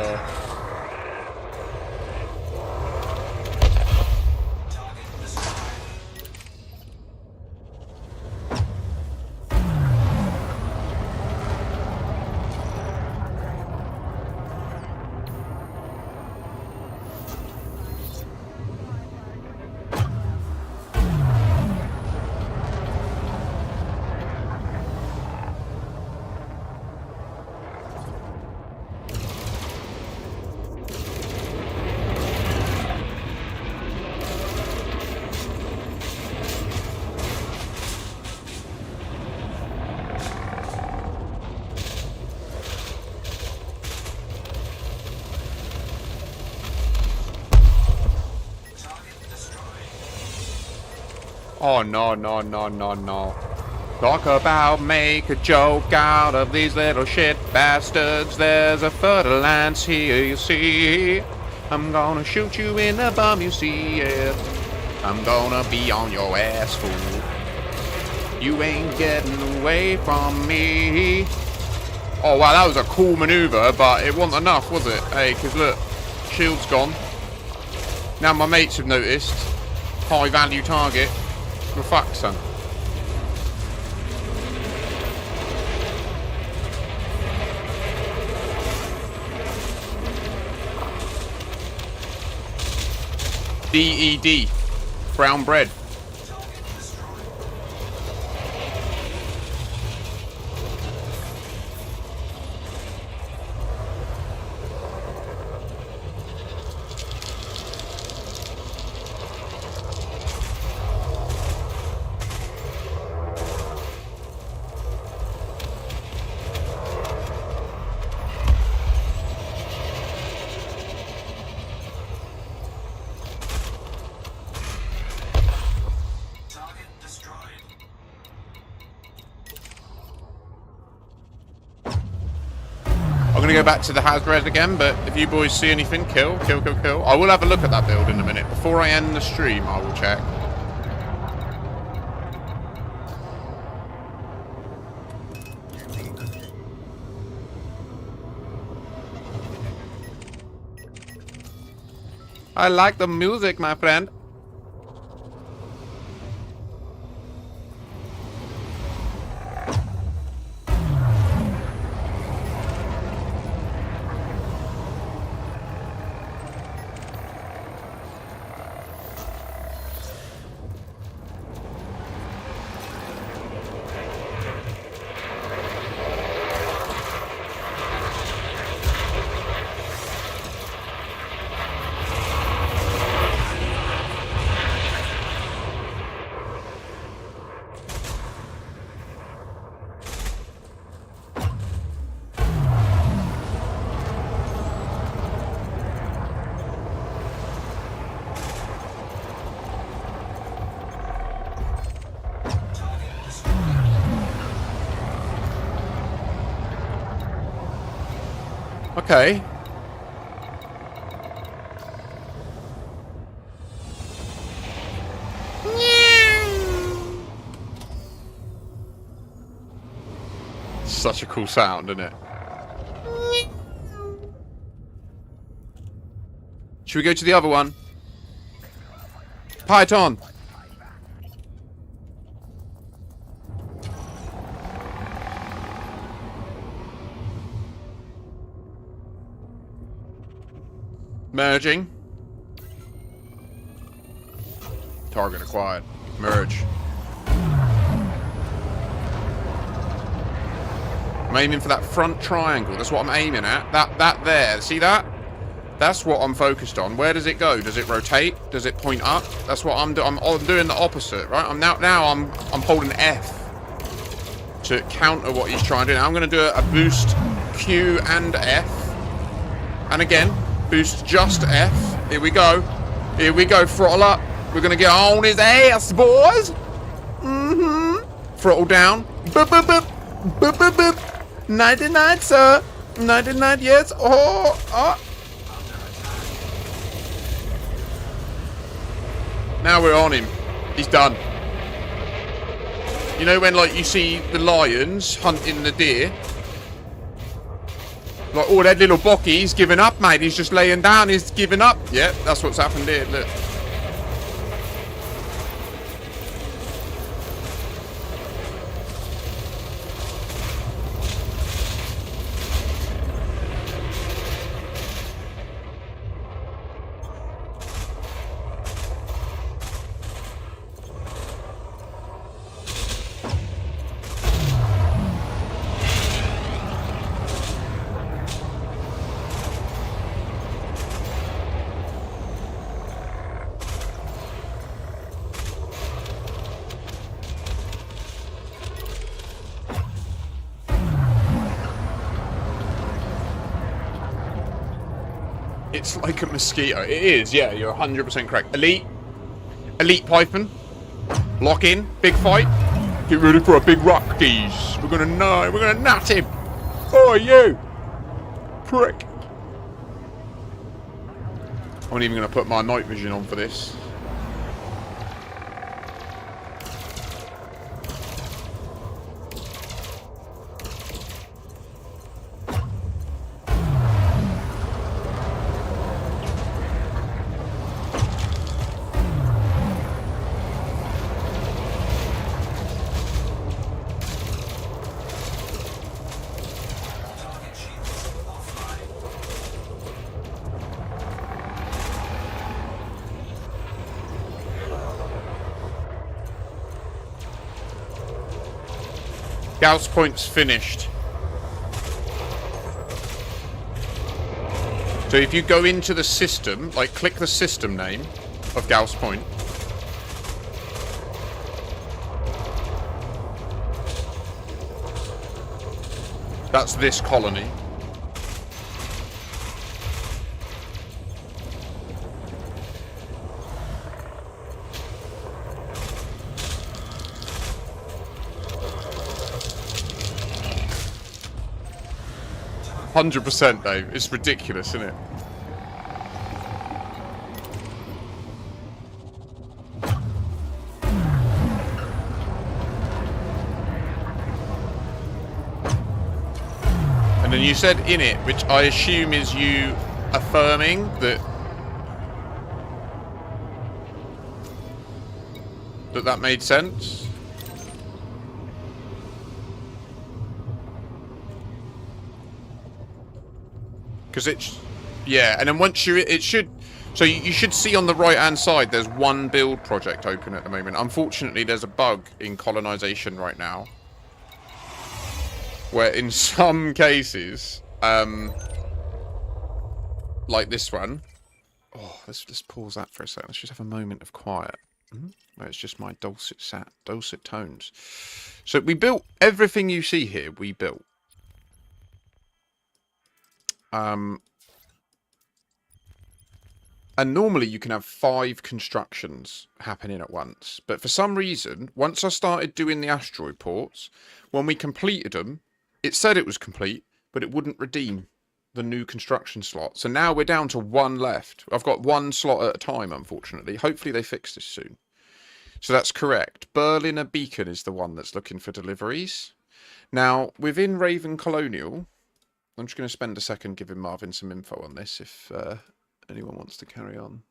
Oh, no, no, no, no, no. Talk about make a joke out of these little shit bastards. There's a fertile ants here, you see. I'm gonna shoot you in the bum, you see it. I'm gonna be on your ass, fool. You ain't getting away from me. Oh, wow, that was a cool maneuver, but it wasn't enough, was it? Hey, because look, shield's gone. Now my mates have noticed. High value target. Well, fuck, son. DED. Brown bread. I'm going to go back to the Hazred again, but if you boys see anything, kill, kill, kill, kill. I will have a look at that build in a minute. Before I end the stream, I will check. I like the music, my friend. Okay. Such a cool sound, isn't it? Should we go to the other one? Python. Merging. Target acquired. Merge. I'm aiming for that front triangle. That's what I'm aiming at. That there. See that? That's what I'm focused on. Where does it go? Does it rotate? Does it point up? That's what I'm doing. I'm doing the opposite, right? I'm holding F to counter what he's trying to do. Now I'm going to do a boost Q and F, and again boost just F. Here we go. Here we go. Throttle up. We're going to get on his ass, boys. Throttle down. Boop boop boop. Boop boop boop. 99, sir. 99, yes. Oh. Now we're on him. He's done. You know when, like, you see the lions hunting the deer? Like, oh, that little Bockie's giving up, mate. He's just laying down. He's giving up. Yeah, that's what's happened here. Look. It's like a mosquito. It is, yeah, you're 100% correct. Elite piping. Lock in. Big fight. Get ready for a big rock, geese. We're gonna nut him. Oh, you prick. I'm even gonna put my night vision on for this. Gauss point's finished. So if you go into the system, like click the system name of Gauss point. That's this colony. %, Dave. It's ridiculous, isn't it? And then you said in it, which I assume is you affirming that that made sense. Because it's... Yeah, and then once you... It should... So you should see on the right-hand side, there's one build project open at the moment. Unfortunately, there's a bug in colonization right now. Where in some cases, like this one... Oh, let's pause that for a second. Let's just have a moment of quiet. Where it's just my dulcet tones. So we built everything you see here. We built. And normally you can have 5 constructions happening at once. But for some reason, once I started doing the asteroid ports, when we completed them, it said it was complete, but it wouldn't redeem the new construction slot. So now we're down to 1 left. I've got 1 slot at a time, unfortunately. Hopefully they fix this soon. So that's correct. Berliner Beacon is the one that's looking for deliveries. Now, within Raven Colonial, I'm just going to spend a second giving Marvin some info on this if anyone wants to carry on.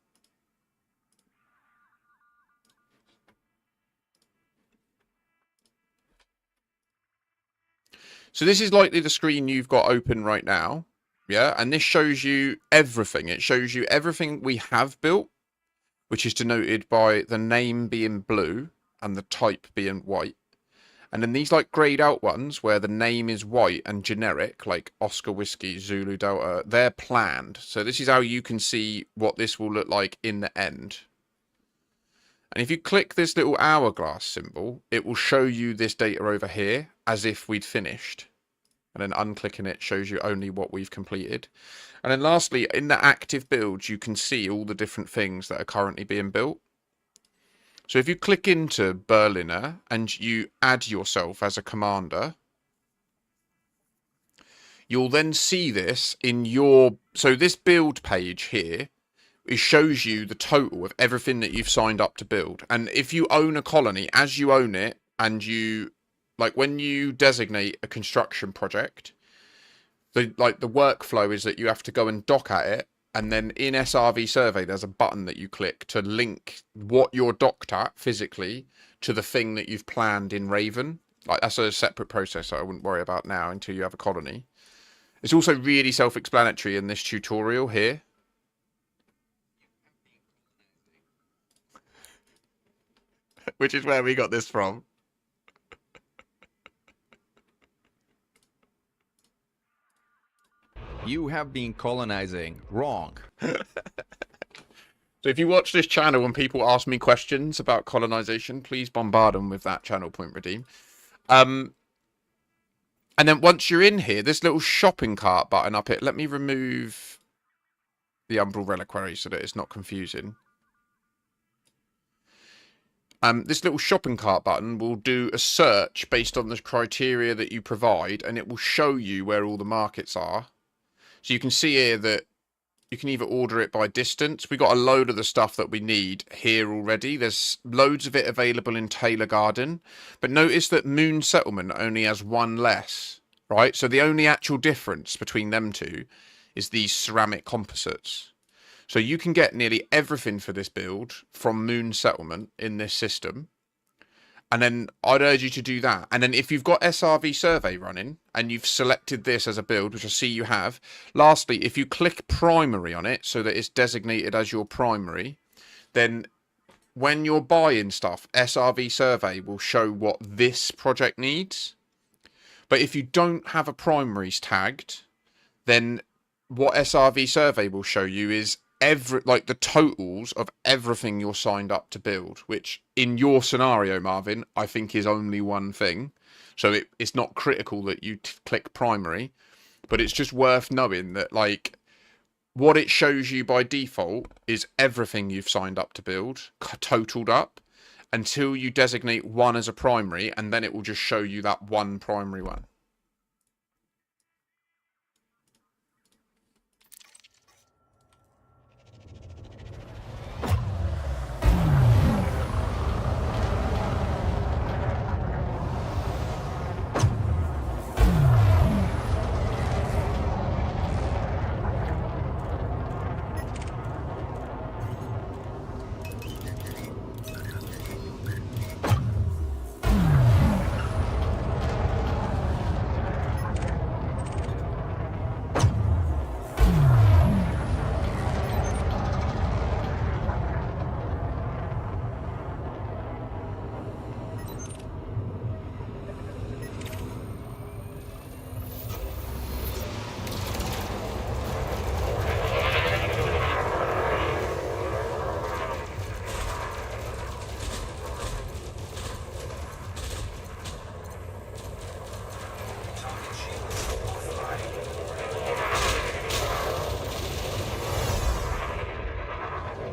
So this is likely the screen you've got open right now. Yeah, and this shows you everything. It shows you everything we have built, which is denoted by the name being blue and the type being white. And then these like grayed out ones where the name is white and generic, like Oscar Whiskey, Zulu Delta, they're planned. So this is how you can see what this will look like in the end. And if you click this little hourglass symbol, it will show you this data over here as if we'd finished. And then unclicking it shows you only what we've completed. And then lastly, in the active builds, you can see all the different things that are currently being built. So if you click into Berliner and you add yourself as a commander, you'll then see this in your... So this build page here, it shows you the total of everything that you've signed up to build. And if you own a colony, as you own it, and you... Like when you designate a construction project, the workflow is that you have to go and dock at it, and then in SRV Survey there's a button that you click to link what you're docked at physically to the thing that you've planned in Raven. Like that's a separate process that I wouldn't worry about now until you have a colony. It's also really self-explanatory in this tutorial here. Which is where we got this from. You have been colonizing wrong. So if you watch this channel and people ask me questions about colonization, please bombard them with that channel point redeem. And then once you're in here, this little shopping cart button up here, let me remove the Umbral Reliquary so that it's not confusing. This little shopping cart button will do a search based on the criteria that you provide, and it will show you where all the markets are. So you can see here that you can either order it by distance. We got a load of the stuff that we need here already. There's loads of it available in Taylor Garden. But notice that Moon Settlement only has 1 less, right? So the only actual difference between them two is these ceramic composites. So you can get nearly everything for this build from Moon Settlement in this system. And then I'd urge you to do that. And then if you've got SRV Survey running and you've selected this as a build, which I see you have, lastly, if you click primary on it so that it's designated as your primary, then when you're buying stuff, SRV Survey will show what this project needs. But if you don't have a primaries tagged, then what SRV Survey will show you is the totals of everything you're signed up to build, which in your scenario, Marvin, I think is only one thing. So it's not critical that you click primary, but it's just worth knowing that like what it shows you by default is everything you've signed up to build totaled up until you designate one as a primary, and then it will just show you that one primary one.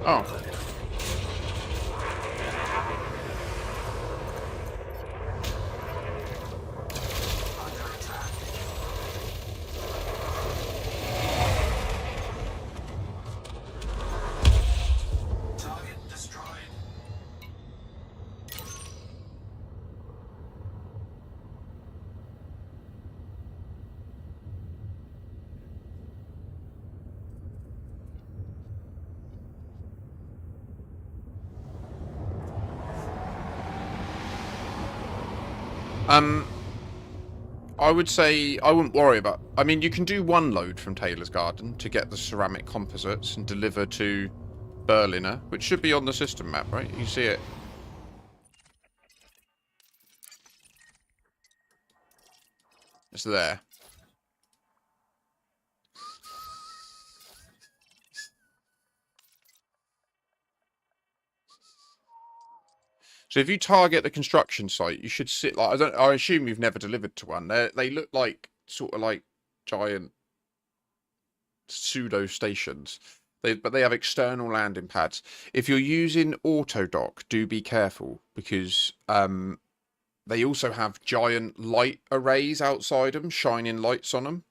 Oh. Target destroyed. I would say I wouldn't worry about... I mean, you can do one load from Taylor's Garden to get the ceramic composites and deliver to Berliner, which should be on the system map, right? You see it. It's there. So if you target the construction site, you should sit like I assume you've never delivered to one. They look like sort of like giant pseudo stations. But they have external landing pads. If you're using auto dock, do be careful because they also have giant light arrays outside them, shining lights on them,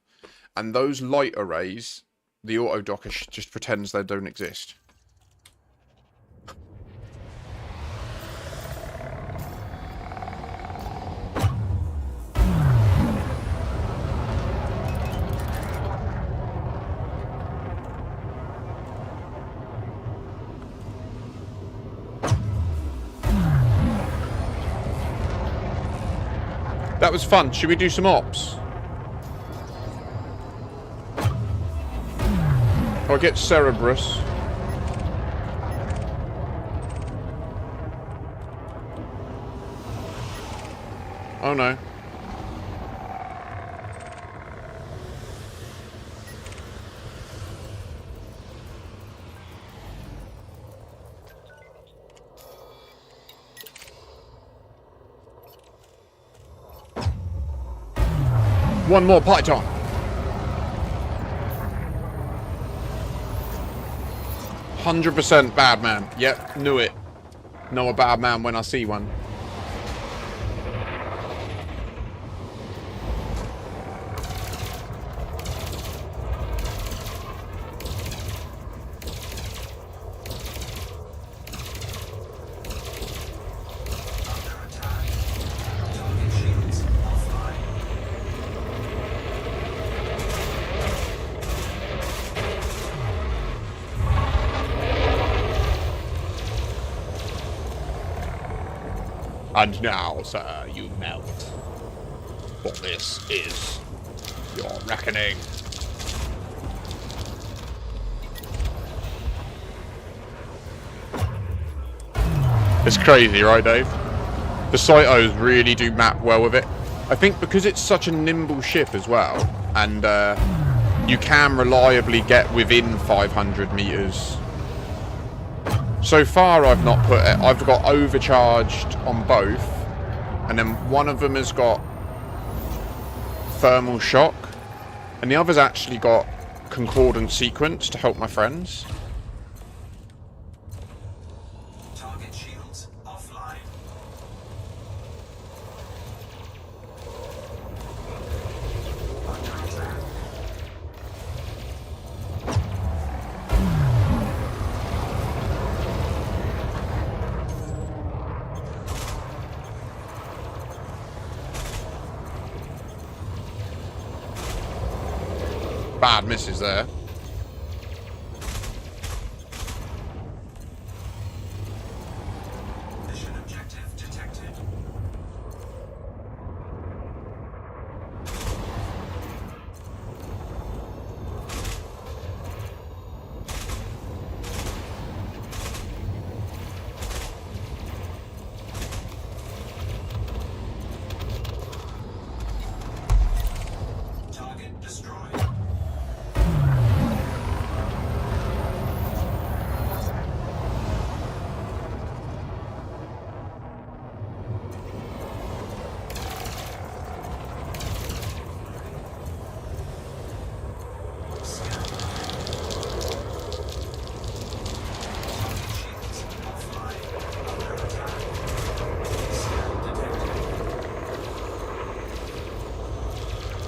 and those light arrays, the auto docker just pretends they don't exist. That was fun. Should we do some ops? I'll get Cerberus. Oh no. One more python. %100% bad man. Yep, knew it. Know a bad man when I see one. And now, sir, you melt. For this is your reckoning. It's crazy, right, Dave? The Cytos really do map well with it. I think because it's such a nimble ship as well, and you can reliably get within 500 meters. So far, I've not put it. I've got overcharged on both, and then one of them has got thermal shock, and the other's actually got concordant sequence to help my friends. Target shields offline. Under attack. Bad misses there. Mission objective detected. Target destroyed.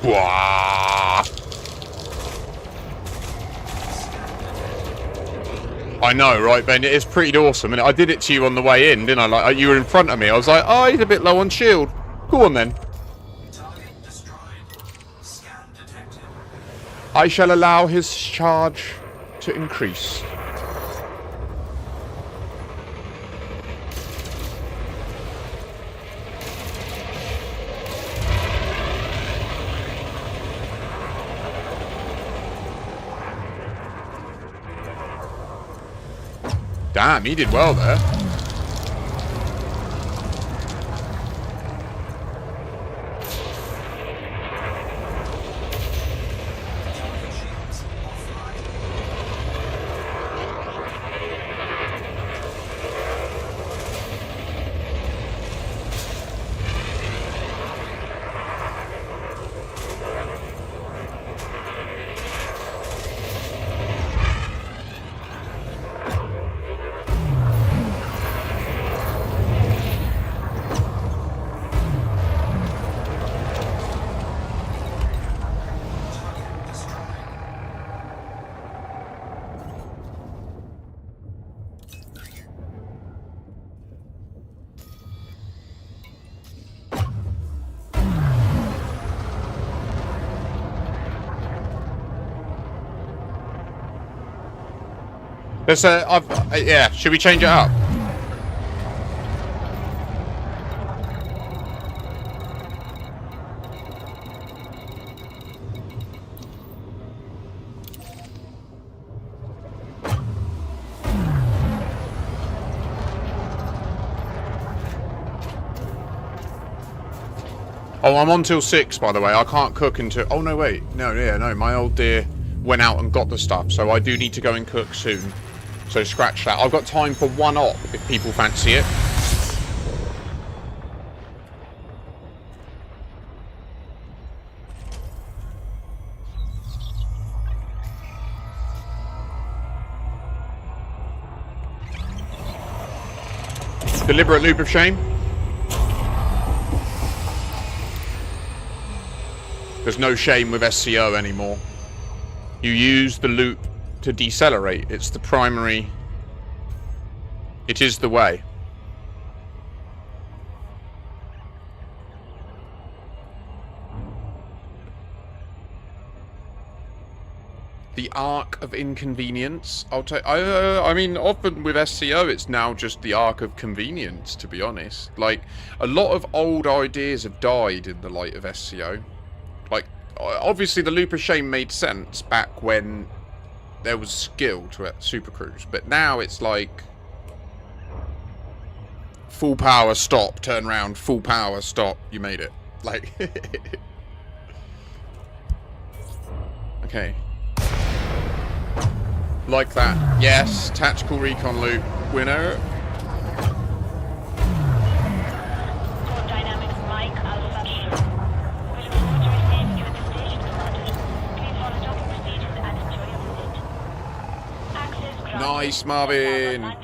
Wah! I know, right, Ben? It's pretty awesome, and I did it to you on the way in, didn't I? Like, you were in front of me. I was like, oh, he's a bit low on shield. Go on, then. I shall allow his charge to increase. Damn, he did well there. Let's yeah, should we change it up? Oh, I'm on till 6, by the way. I can't cook until... Oh, no, wait. No, yeah, no. My old dear went out and got the stuff, so I do need to go and cook soon. So scratch that. I've got time for one op, if people fancy it. Deliberate loop of shame. There's no shame with SCO anymore. You use the loop to decelerate. It's the primary... It is the way. The arc of inconvenience. I'll take... I mean, often with SCO, it's now just the arc of convenience, to be honest. Like, a lot of old ideas have died in the light of SCO. Like, obviously the loop of shame made sense back when there was skill to it, Super Cruise, but now it's like full power, stop, turn around, full power, stop, you made it. Like, okay. Like that. Yes, tactical recon loop, winner. Nice, Marvin.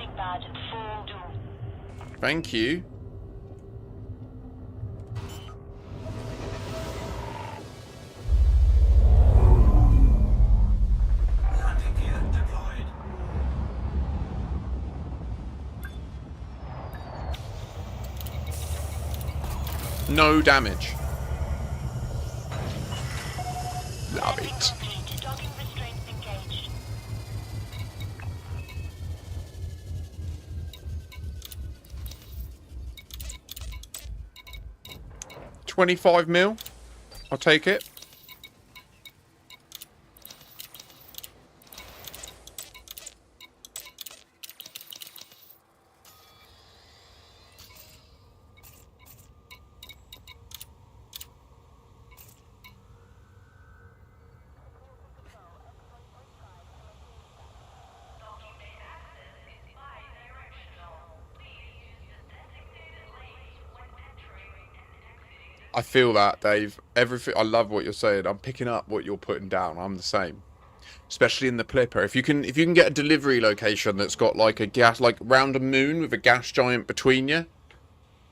Thank you. No damage. Love it. $25 mil. I'll take it. I feel that, Dave. Everything. I love what you're saying. I'm picking up what you're putting down. I'm the same, especially in the Clipper. If you can get a delivery location that's got like a gas, like round a moon with a gas giant between you.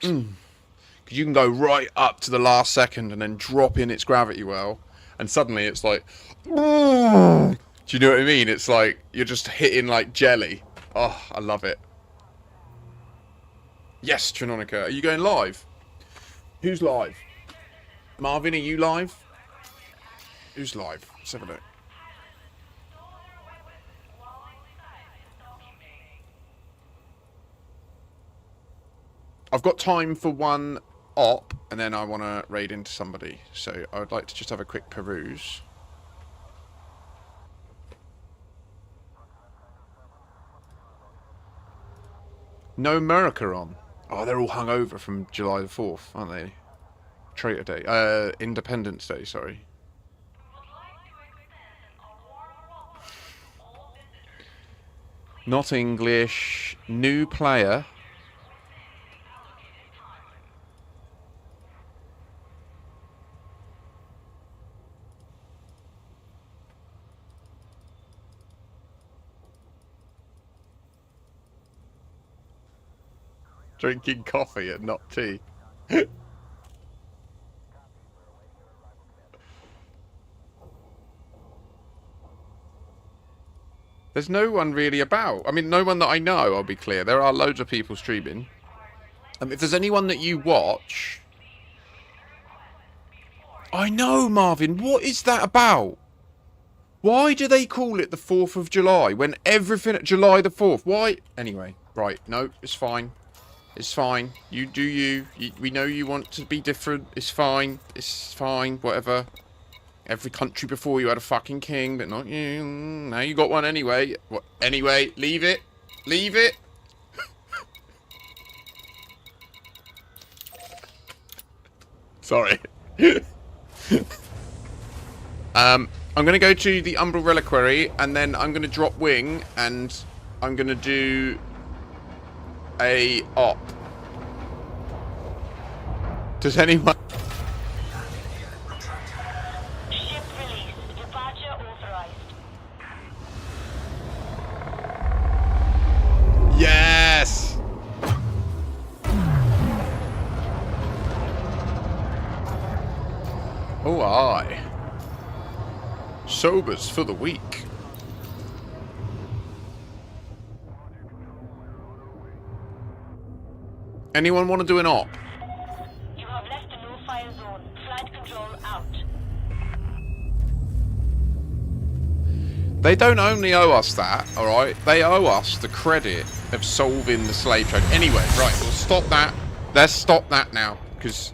Because Because you can go right up to the last second and then drop in its gravity well, and suddenly it's like, do you know what I mean? It's like you're just hitting like jelly. Oh, I love it. Yes, Trinonica, are you going live? Who's live? Marvin, are you live? Who's live? Let's have a look. I've got time for one op, and then I want to raid into somebody. So I would like to just have a quick peruse. No America on. Oh, they're all hungover from July the 4th, aren't they? Traitor Day. Independence Day, sorry. Not English. New player. Drinking coffee and not tea. There's no one really about. I mean, no one that I know, I'll be clear. There are loads of people streaming. If there's anyone that you watch... I know, Marvin. What is that about? Why do they call it the 4th of July when everything at July the 4th? Why? Anyway, right. No, it's fine. It's fine. You do you. We know you want to be different. It's fine. It's fine. Whatever. Every country before you had a fucking king, but not you. Now you got one anyway. What? Anyway, leave it. Leave it. Sorry. I'm going to go to the Umbral Reliquary, and then I'm going to drop wing, and I'm going to do a op. Does anyone... Ship released. Departure authorized. Yes! Oh, aye. Sobers for the week. Anyone want to do an op? You have left the no-fire zone. Flight control out. They don't only owe us that, alright? They owe us the credit of solving the slave trade. Anyway, right, we'll stop that. Let's stop that now, because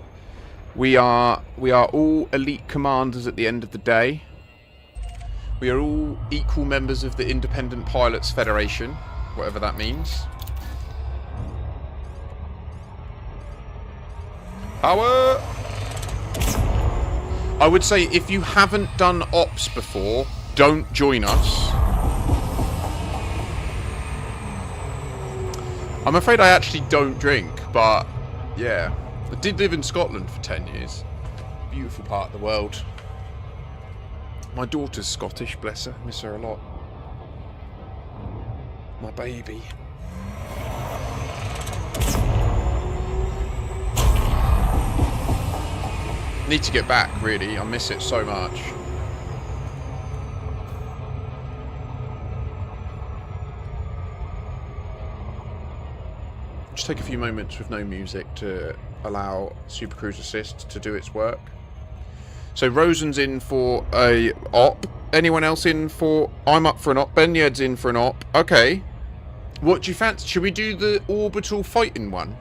we are all elite commanders at the end of the day. We are all equal members of the Independent Pilots Federation, whatever that means. Power! I would say if you haven't done ops before, don't join us. I'm afraid I actually don't drink, but yeah. I did live in Scotland for 10 years. Beautiful part of the world. My daughter's Scottish, bless her. Miss her a lot. My baby. Need to get back, really. I miss it so much. Just take a few moments with no music to allow Super Cruise Assist to do its work. So Rosen's in for a op. Anyone else in for... I'm up for an op. Benyed's in for an op. Okay. What do you fancy? Should we do the orbital fighting one?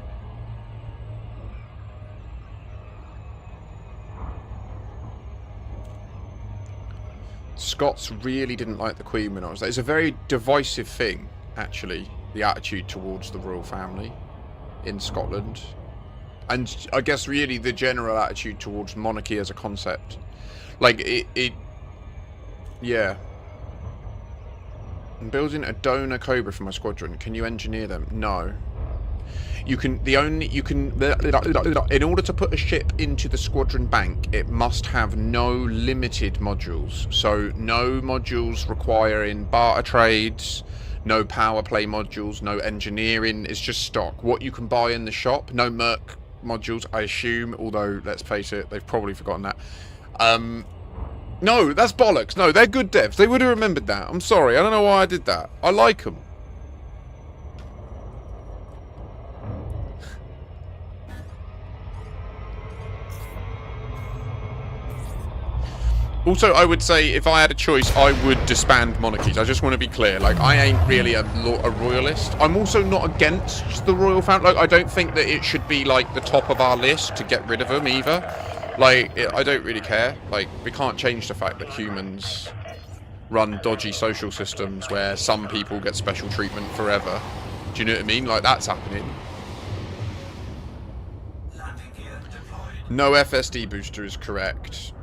Scots really didn't like the Queen when I was there. It's a very divisive thing, actually, the attitude towards the royal family in Scotland. And I guess really the general attitude towards monarchy as a concept. Like, yeah. I'm building a donor Cobra for my squadron. Can you engineer them? No. You can, in order to put a ship into the squadron bank, it must have no limited modules. So, no modules requiring barter trades, no power play modules, no engineering. It's just stock. What you can buy in the shop, no merc modules, I assume, although, let's face it, they've probably forgotten that. No, that's bollocks. No, they're good devs. They would have remembered that. I'm sorry. I don't know why I did that. I like them. Also, I would say, if I had a choice, I would disband monarchies. I just want to be clear. Like, I ain't really a royalist. I'm also not against the royal family. Like, I don't think that it should be, like, the top of our list to get rid of them, either. Like, I don't really care. Like, we can't change the fact that humans run dodgy social systems where some people get special treatment forever. Do you know what I mean? Like, that's happening. No FSD booster is correct.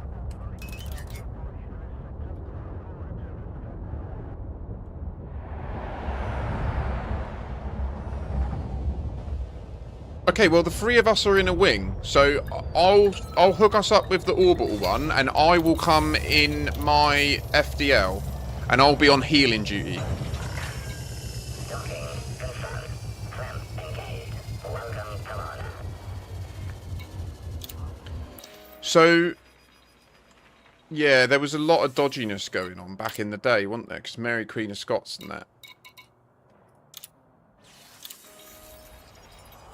Okay, well, the three of us are in a wing, so I'll hook us up with the orbital one, and I will come in my FDL, and I'll be on healing duty. Docking confirmed. Clamp engaged. Welcome, Commander. So, yeah, there was a lot of dodginess going on back in the day, wasn't there? Because Mary Queen of Scots and that.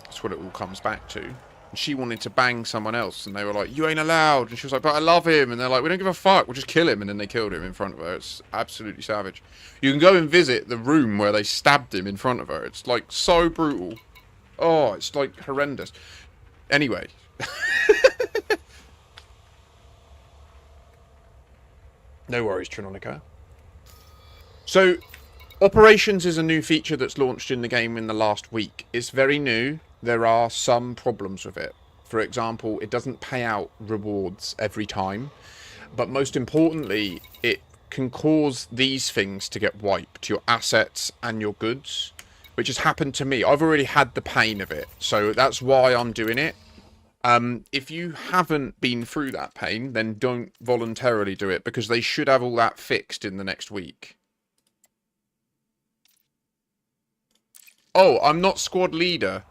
That's what it all comes back to. And she wanted to bang someone else, and they were like, you ain't allowed. And she was like, but I love him. And they're like, we don't give a fuck, we'll just kill him. And then they killed him in front of her. It's absolutely savage. You can go and visit the room where they stabbed him in front of her. It's like so brutal. Oh, it's like horrendous. Anyway. No worries, Trinonica. So, Operations is a new feature that's launched in the game in the last week. It's very new. There are some problems with it. For example, it doesn't pay out rewards every time. But most importantly, it can cause these things to get wiped. Your assets and your goods. Which has happened to me. I've already had the pain of it. So that's why I'm doing it. If you haven't been through that pain, then don't voluntarily do it. Because they should have all that fixed in the next week. Oh, I'm not squad leader.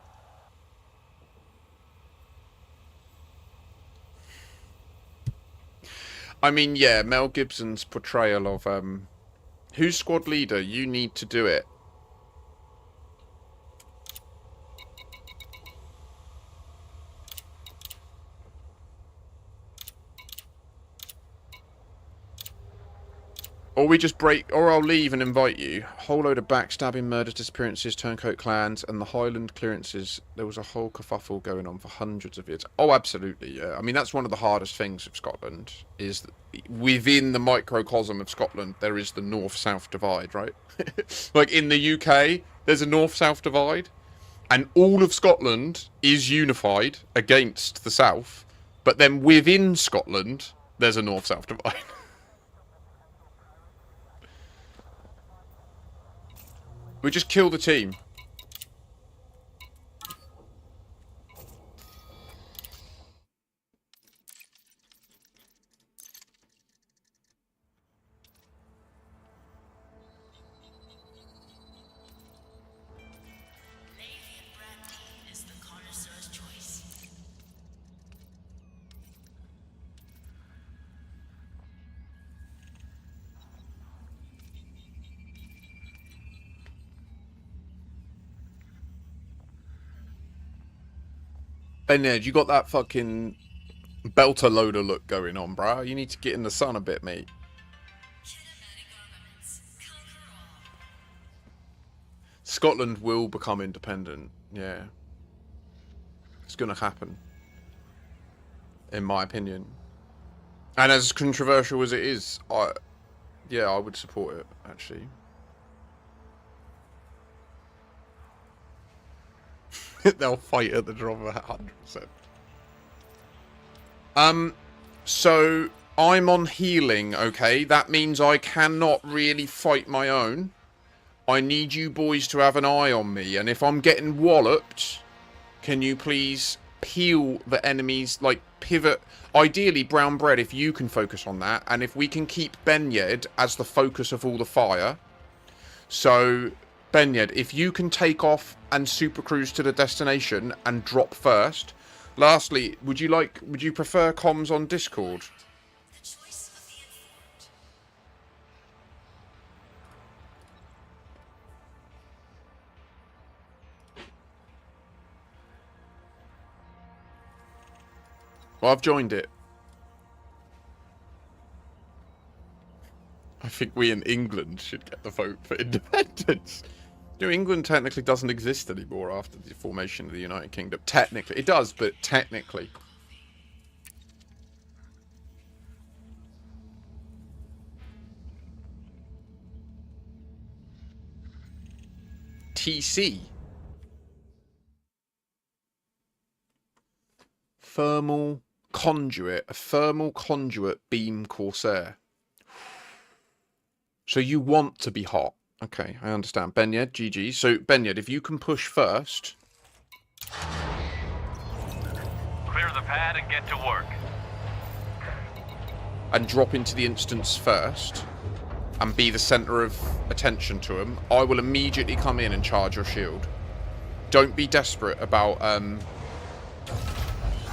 I mean, yeah, Mel Gibson's portrayal of, who's squad leader? You need to do it. Or we just break, or I'll leave and invite you. Whole load of backstabbing, murders, disappearances, turncoat clans, and the Highland clearances. There was a whole kerfuffle going on for hundreds of years. Oh, absolutely, yeah. I mean, that's one of the hardest things of Scotland, is that within the microcosm of Scotland, there is the north-south divide, right? Like, in the UK, there's a north-south divide, and all of Scotland is unified against the south, but then within Scotland, there's a north-south divide. We just kill the team. Hey Ned, you got that fucking belter loader look going on, bruh. You need to get in the sun a bit, mate. Scotland will become independent, yeah. It's gonna happen. In my opinion. And as controversial as it is, yeah, I would support it, actually. They'll fight at the drop of 100%. So I'm on healing, okay? That means I cannot really fight my own. I need you boys to have an eye on me, and if I'm getting walloped, can you please peel the enemies, like pivot? Ideally, brown bread, if you can focus on that, and if we can keep Benyed as the focus of all the fire. So Benyed, if you can take off and super cruise to the destination and drop first, Lastly, would you prefer comms on Discord? Well, I've joined it. I think we in England should get the vote for independence. You know, England technically doesn't exist anymore after the formation of the United Kingdom. Technically. It does, but technically. TC. Thermal conduit. A thermal conduit beam Corsair. So you want to be hot. Okay, I understand. Benyed, GG. So, Benyed, if you can push first. Clear the pad and get to work. And drop into the instance first. And be the centre of attention to him. I will immediately come in and charge your shield. Don't be desperate about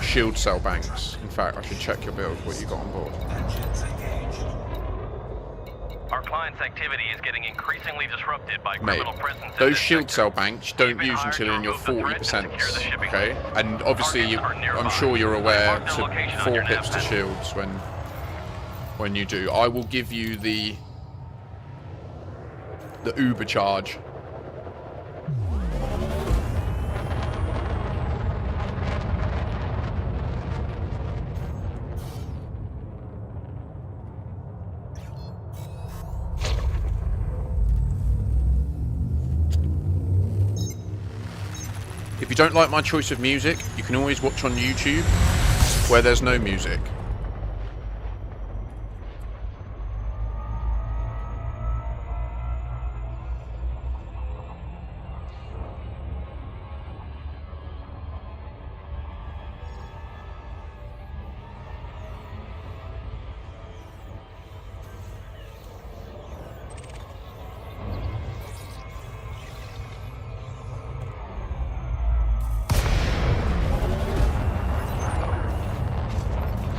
shield cell banks. In fact, I should check your build, what you got on board. Our client's activity is getting increasingly disrupted by Mate, criminal presence in those this shield sector. cell banks you don't You've been use hired until to in your remove the threat 40%, and secure the shipping okay? lane. And obviously, Targets are nearby. I'm sure you're aware Mark the to location on 4 your pips to nav. shields when you do. I will give you the Uber charge. If you don't like my choice of music, you can always watch on YouTube where there's no music.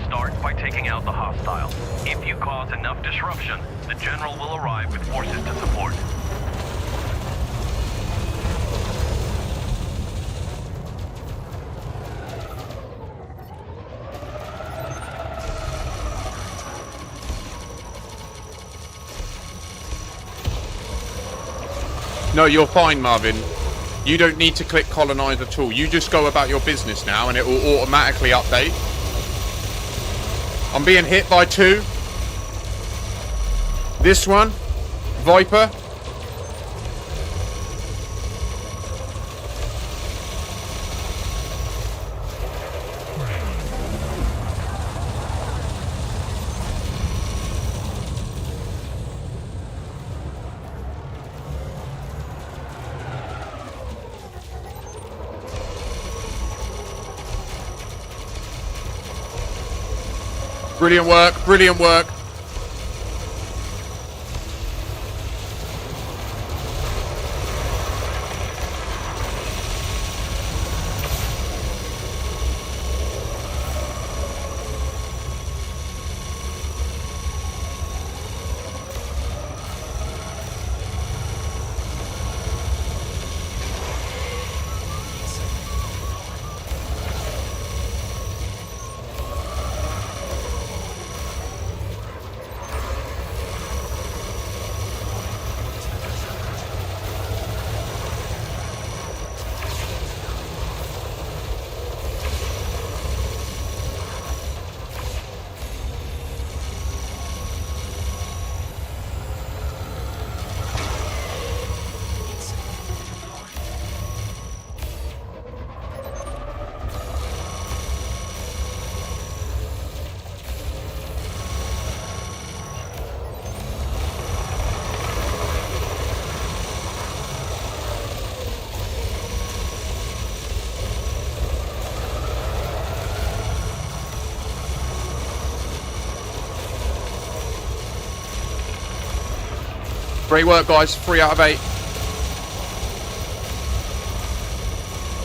Start by taking out the hostile. If you cause enough disruption, the general will arrive with forces to support. No, you're fine, Marvin. You don't need to click colonize at all. You just go about your business now and it will automatically update. I'm being hit by 2. This one, Viper. Brilliant work, brilliant work. Great work, guys. 3 out of 8.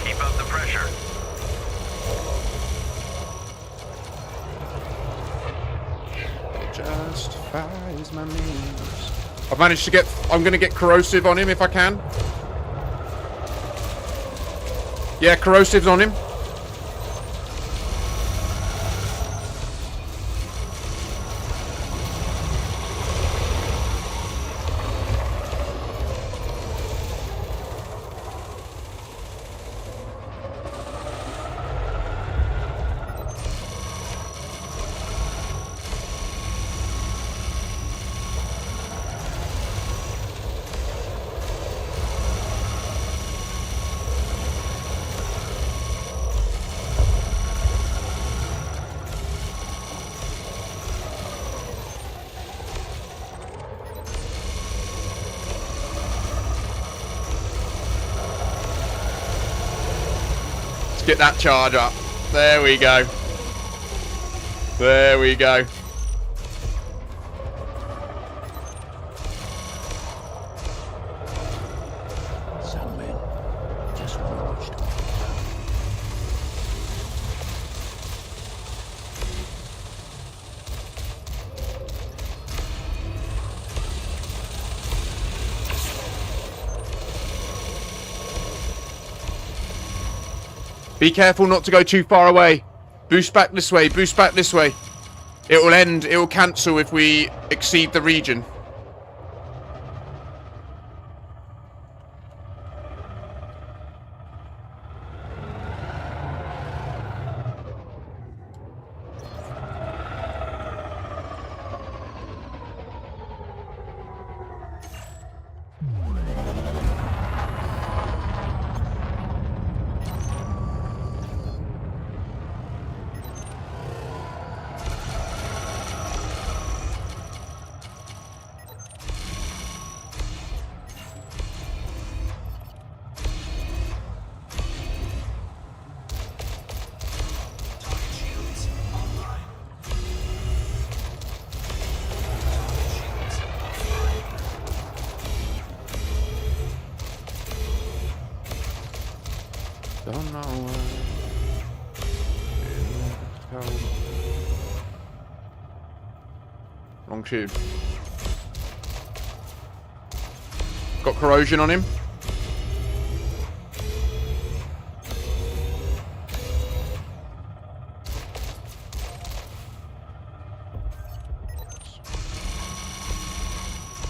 Keep up the pressure. justifies my means. I've managed to get... I'm going to get corrosive on him if I can. Yeah, corrosive's on him. Get that charge up. There we go. There we go. Be careful not to go too far away. Boost back this way, boost back this way. It will end, it will cancel if we exceed the region. Don't know where. Wrong tube. Got corrosion on him.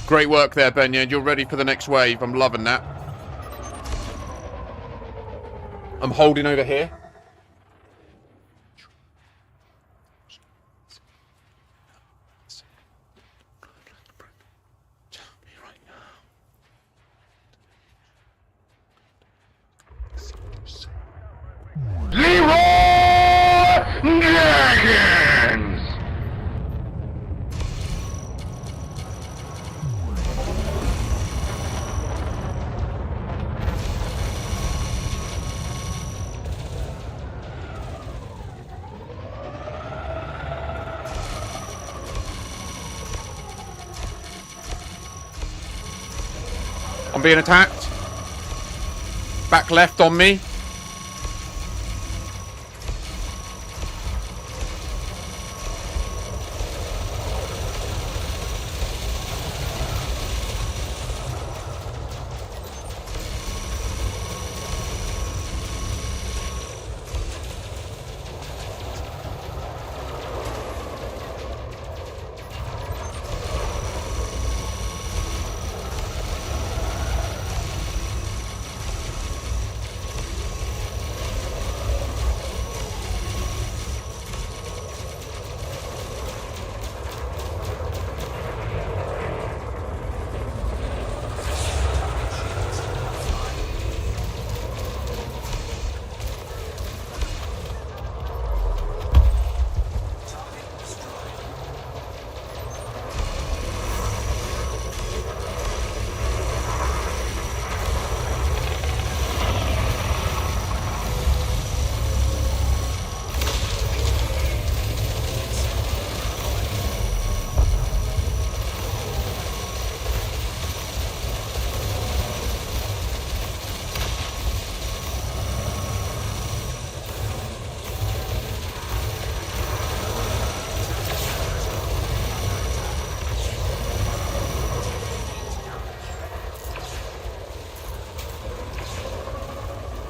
Great work there, Benya. You're ready for the next wave. I'm loving that. I'm holding over here. Dragons! I'm being attacked. Back left on me.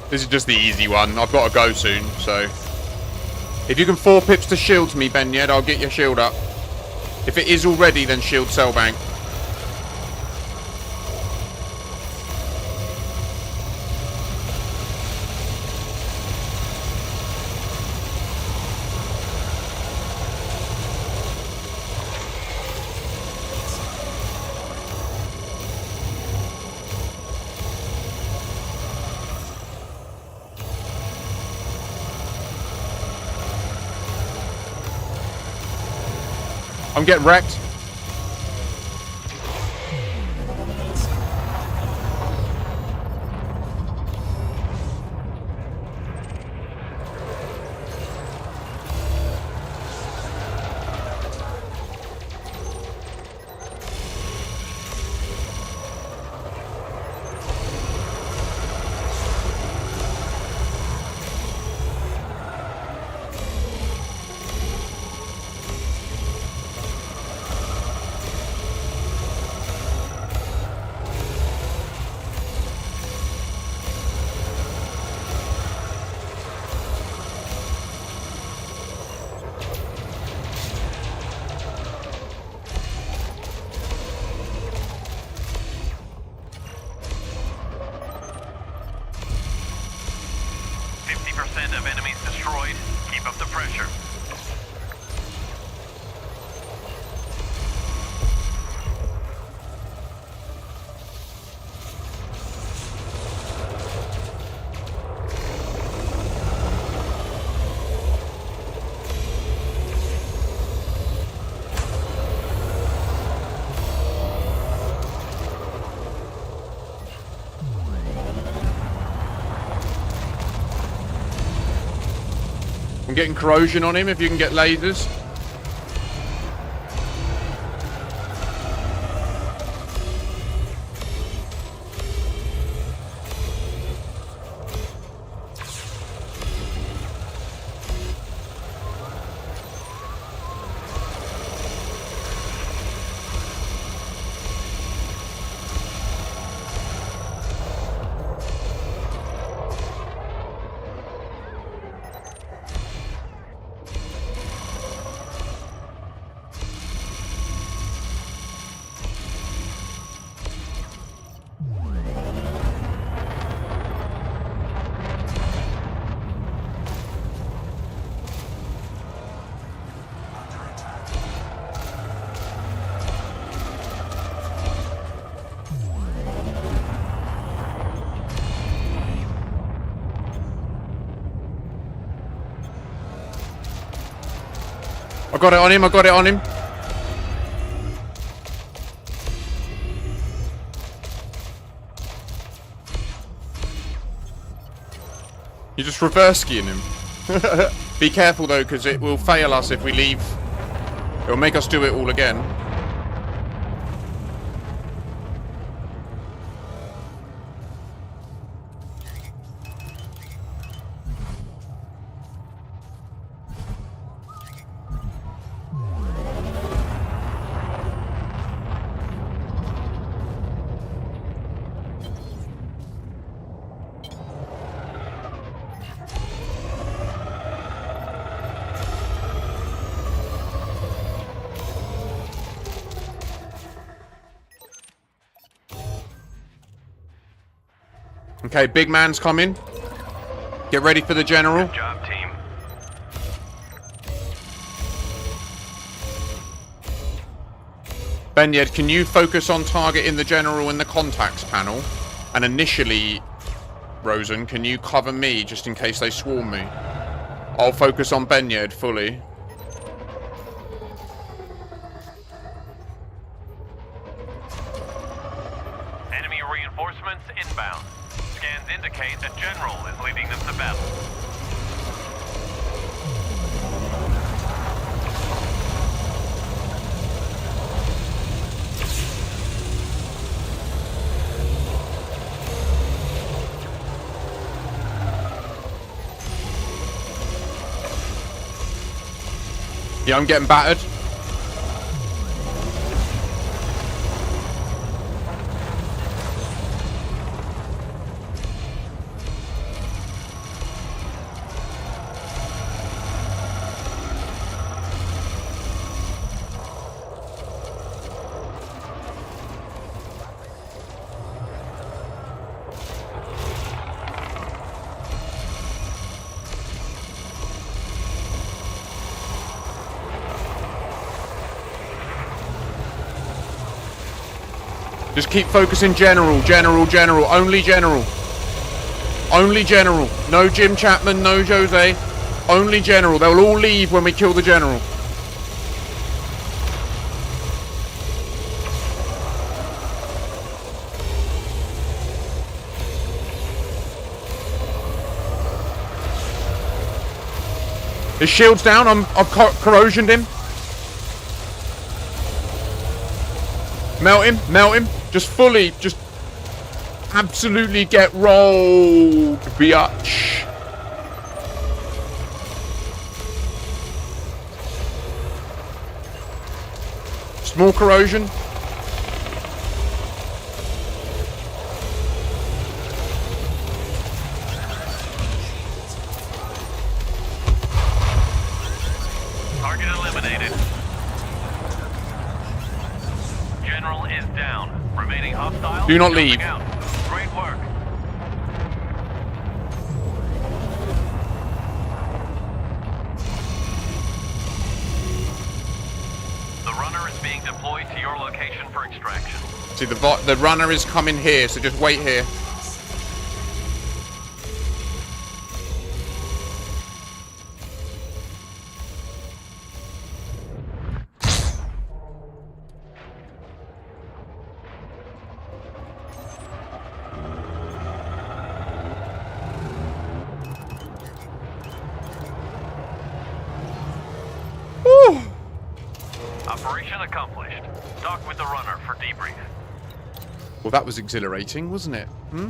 This is just the easy one. I've got to go soon, so... If you can 4 pips to shield me, Benyed, I'll get your shield up. If it is already, then shield cell bank. I'm getting wrecked. Of enemies destroyed. Keep up the pressure. I'm getting corrosion on him if you can get lasers. I got it on him, I got it on him. You're just reverse skiing him. Be careful though, because it will fail us if we leave. It will make us do it all again. Okay, big man's coming. Get ready for the general. Good job, team. Benyed, can you focus on targeting the general in the contacts panel? And initially, Rosen, can you cover me just in case they swarm me? I'll focus on Benyed fully. Enemy reinforcements inbound. Scans indicate a general is leading them to battle. Yeah, I'm getting battered. Just keep focusing general, general, general. Only general. Only general. No Jim Chapman, no Jose. Only general. They'll all leave when we kill the general. His shield's down. I've corrosioned him. Melt him. Melt him. Just fully, just absolutely get rolled, biatch. Small corrosion. Target eliminated. General is down. Remaining hostiles. Do not leave. Out. Great work. The runner is being deployed to your location for extraction. See, the runner is coming here, so just wait here. Operation accomplished. Dock with the runner for debrief. Well, that was exhilarating, wasn't it? Hmm?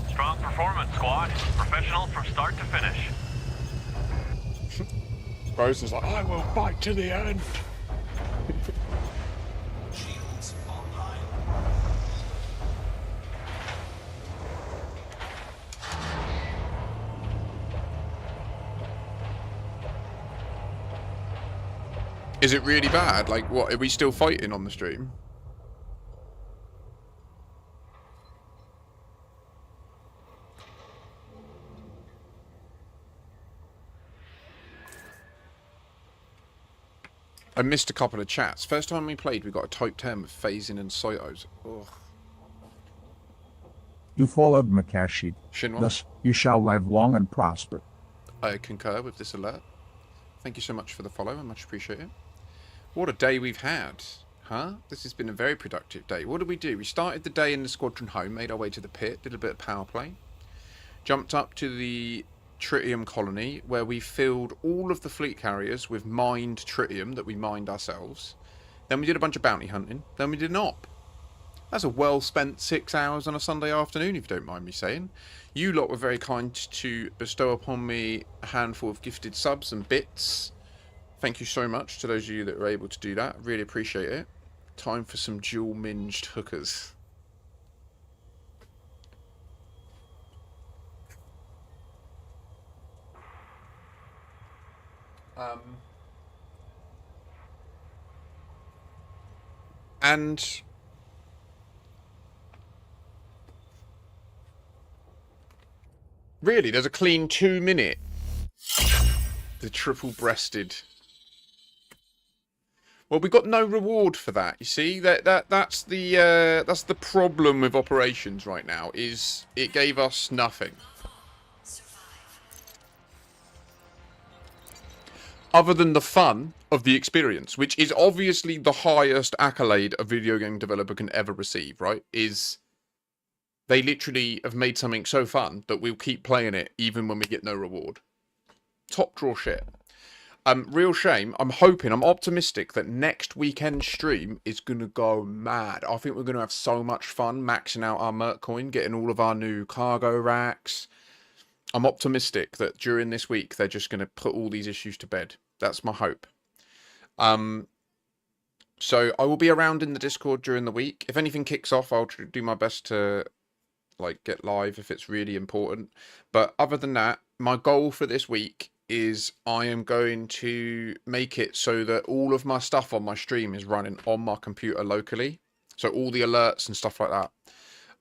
Strong performance, squad. Professional from start to finish. Rose is like, I will fight to the end. Is it really bad? Like, what? Are we still fighting on the stream? I missed a couple of chats. First time we played, we got a type 10 with phasing and cytos. Ugh. You followed Makashi. Shinwa. Thus, you shall live long and prosper. I concur with this alert. Thank you so much for the follow. I much appreciate it. What a day we've had, huh? This has been a very productive day. What did we do? We started the day in the squadron home, made our way to the pit, did a bit of power play, jumped up to the tritium colony where we filled all of the fleet carriers with mined tritium that we mined ourselves. Then we did a bunch of bounty hunting. Then we did an op. That's a well spent 6 hours on a Sunday afternoon, if you don't mind me saying. You lot were very kind to bestow upon me a handful of gifted subs and bits. Thank you so much to those of you that were able to do that. Really appreciate it. Time for some dual minged hookers. And really, there's a clean 2 minute. The triple-breasted. Well, we got no reward for that. You see, that's the problem with operations right now. Is it gave us nothing. Other than the fun of the experience, which is obviously the highest accolade a video game developer can ever receive, right? Is they literally have made something so fun that we'll keep playing it even when we get no reward. Top draw shit. Real shame. I'm optimistic that next weekend stream is going to go mad. I think we're going to have so much fun maxing out our Merc coin, getting all of our new cargo racks. I'm optimistic that during this week, they're just going to put all these issues to bed. That's my hope. So I will be around in the Discord during the week. If anything kicks off, I'll do my best to get live if it's really important. But other than that, my goal for this week is I am going to make it so that all of my stuff on my stream is running on my computer locally. So all the alerts and stuff like that.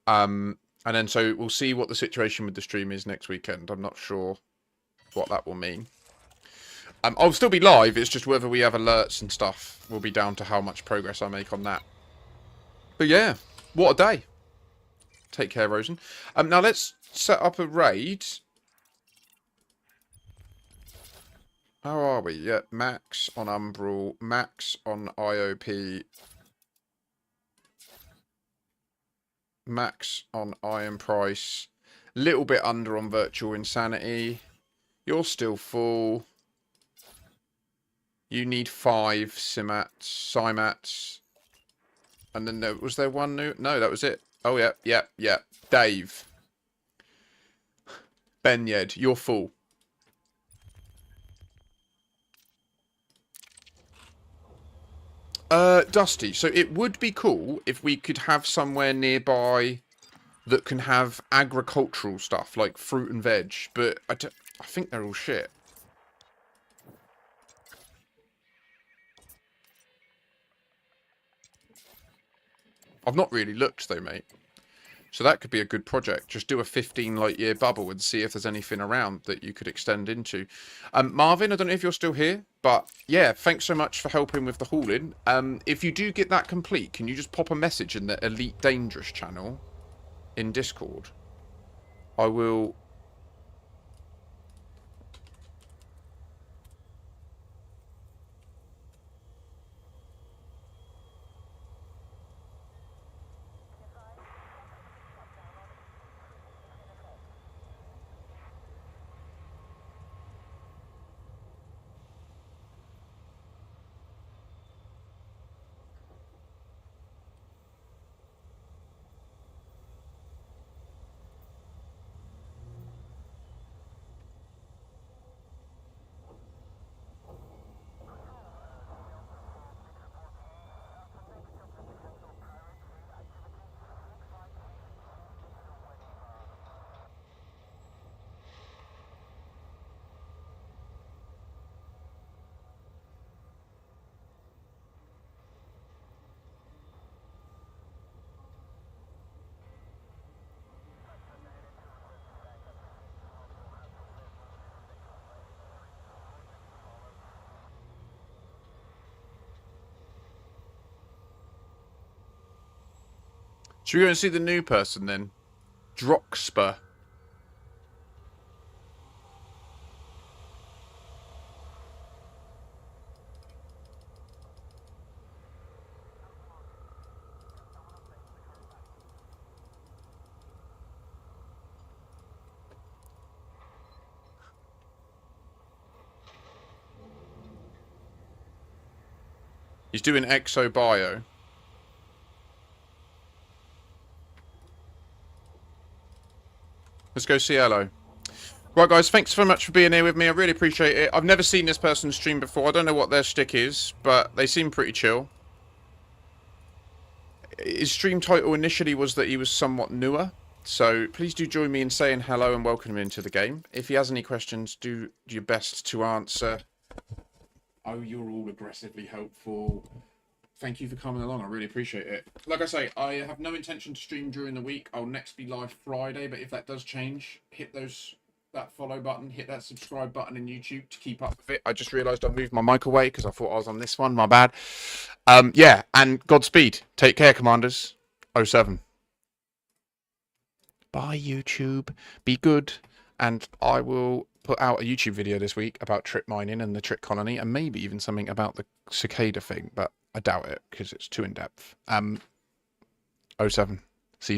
And then so we'll see what the situation with the stream is next weekend. I'm not sure what that will mean. I'll still be live. It's just whether we have alerts and stuff will be down to how much progress I make on that. But yeah, what a day. Take care, Rosen. Now let's set up a raid. How are we? Yeah, max on Umbral, max on IOP, max on Iron Price, little bit under on Virtual Insanity. You're still full. You need 5 Cymats. And then was there one new? No, that was it. Oh, yeah. Dave. Benyed, you're full. Dusty, so it would be cool if we could have somewhere nearby that can have agricultural stuff, like fruit and veg, but I think they're all shit. I've not really looked though, mate. So that could be a good project. Just do a 15 light year bubble and see if there's anything around that you could extend into. Marvin, I don't know if you're still here, but yeah, thanks so much for helping with the hauling. If you do get that complete, can you just pop a message in the Elite Dangerous channel in Discord? I will... Should we go and see the new person then? Droxper. He's doing Exo Bio. Let's go see hello. Right, guys, thanks so much for being here with me. I really appreciate it. I've never seen this person stream before. I don't know what their shtick is, but they seem pretty chill. His stream title initially was that he was somewhat newer. So please do join me in saying hello and welcome him into the game. If he has any questions, do your best to answer. Oh, you're all aggressively helpful. Thank you for coming along. I really appreciate it. Like I say, I have no intention to stream during the week. I'll next be live Friday, but if that does change, hit that follow button, hit that subscribe button in YouTube to keep up with it. I just realised I moved my mic away because I thought I was on this one. My bad. Yeah, and Godspeed. Take care, Commanders. 07. Bye, YouTube. Be good. And I will put out a YouTube video this week about Trit mining and the Trit colony, and maybe even something about the cicada thing, but I doubt it because it's too in depth. 07. See you soon.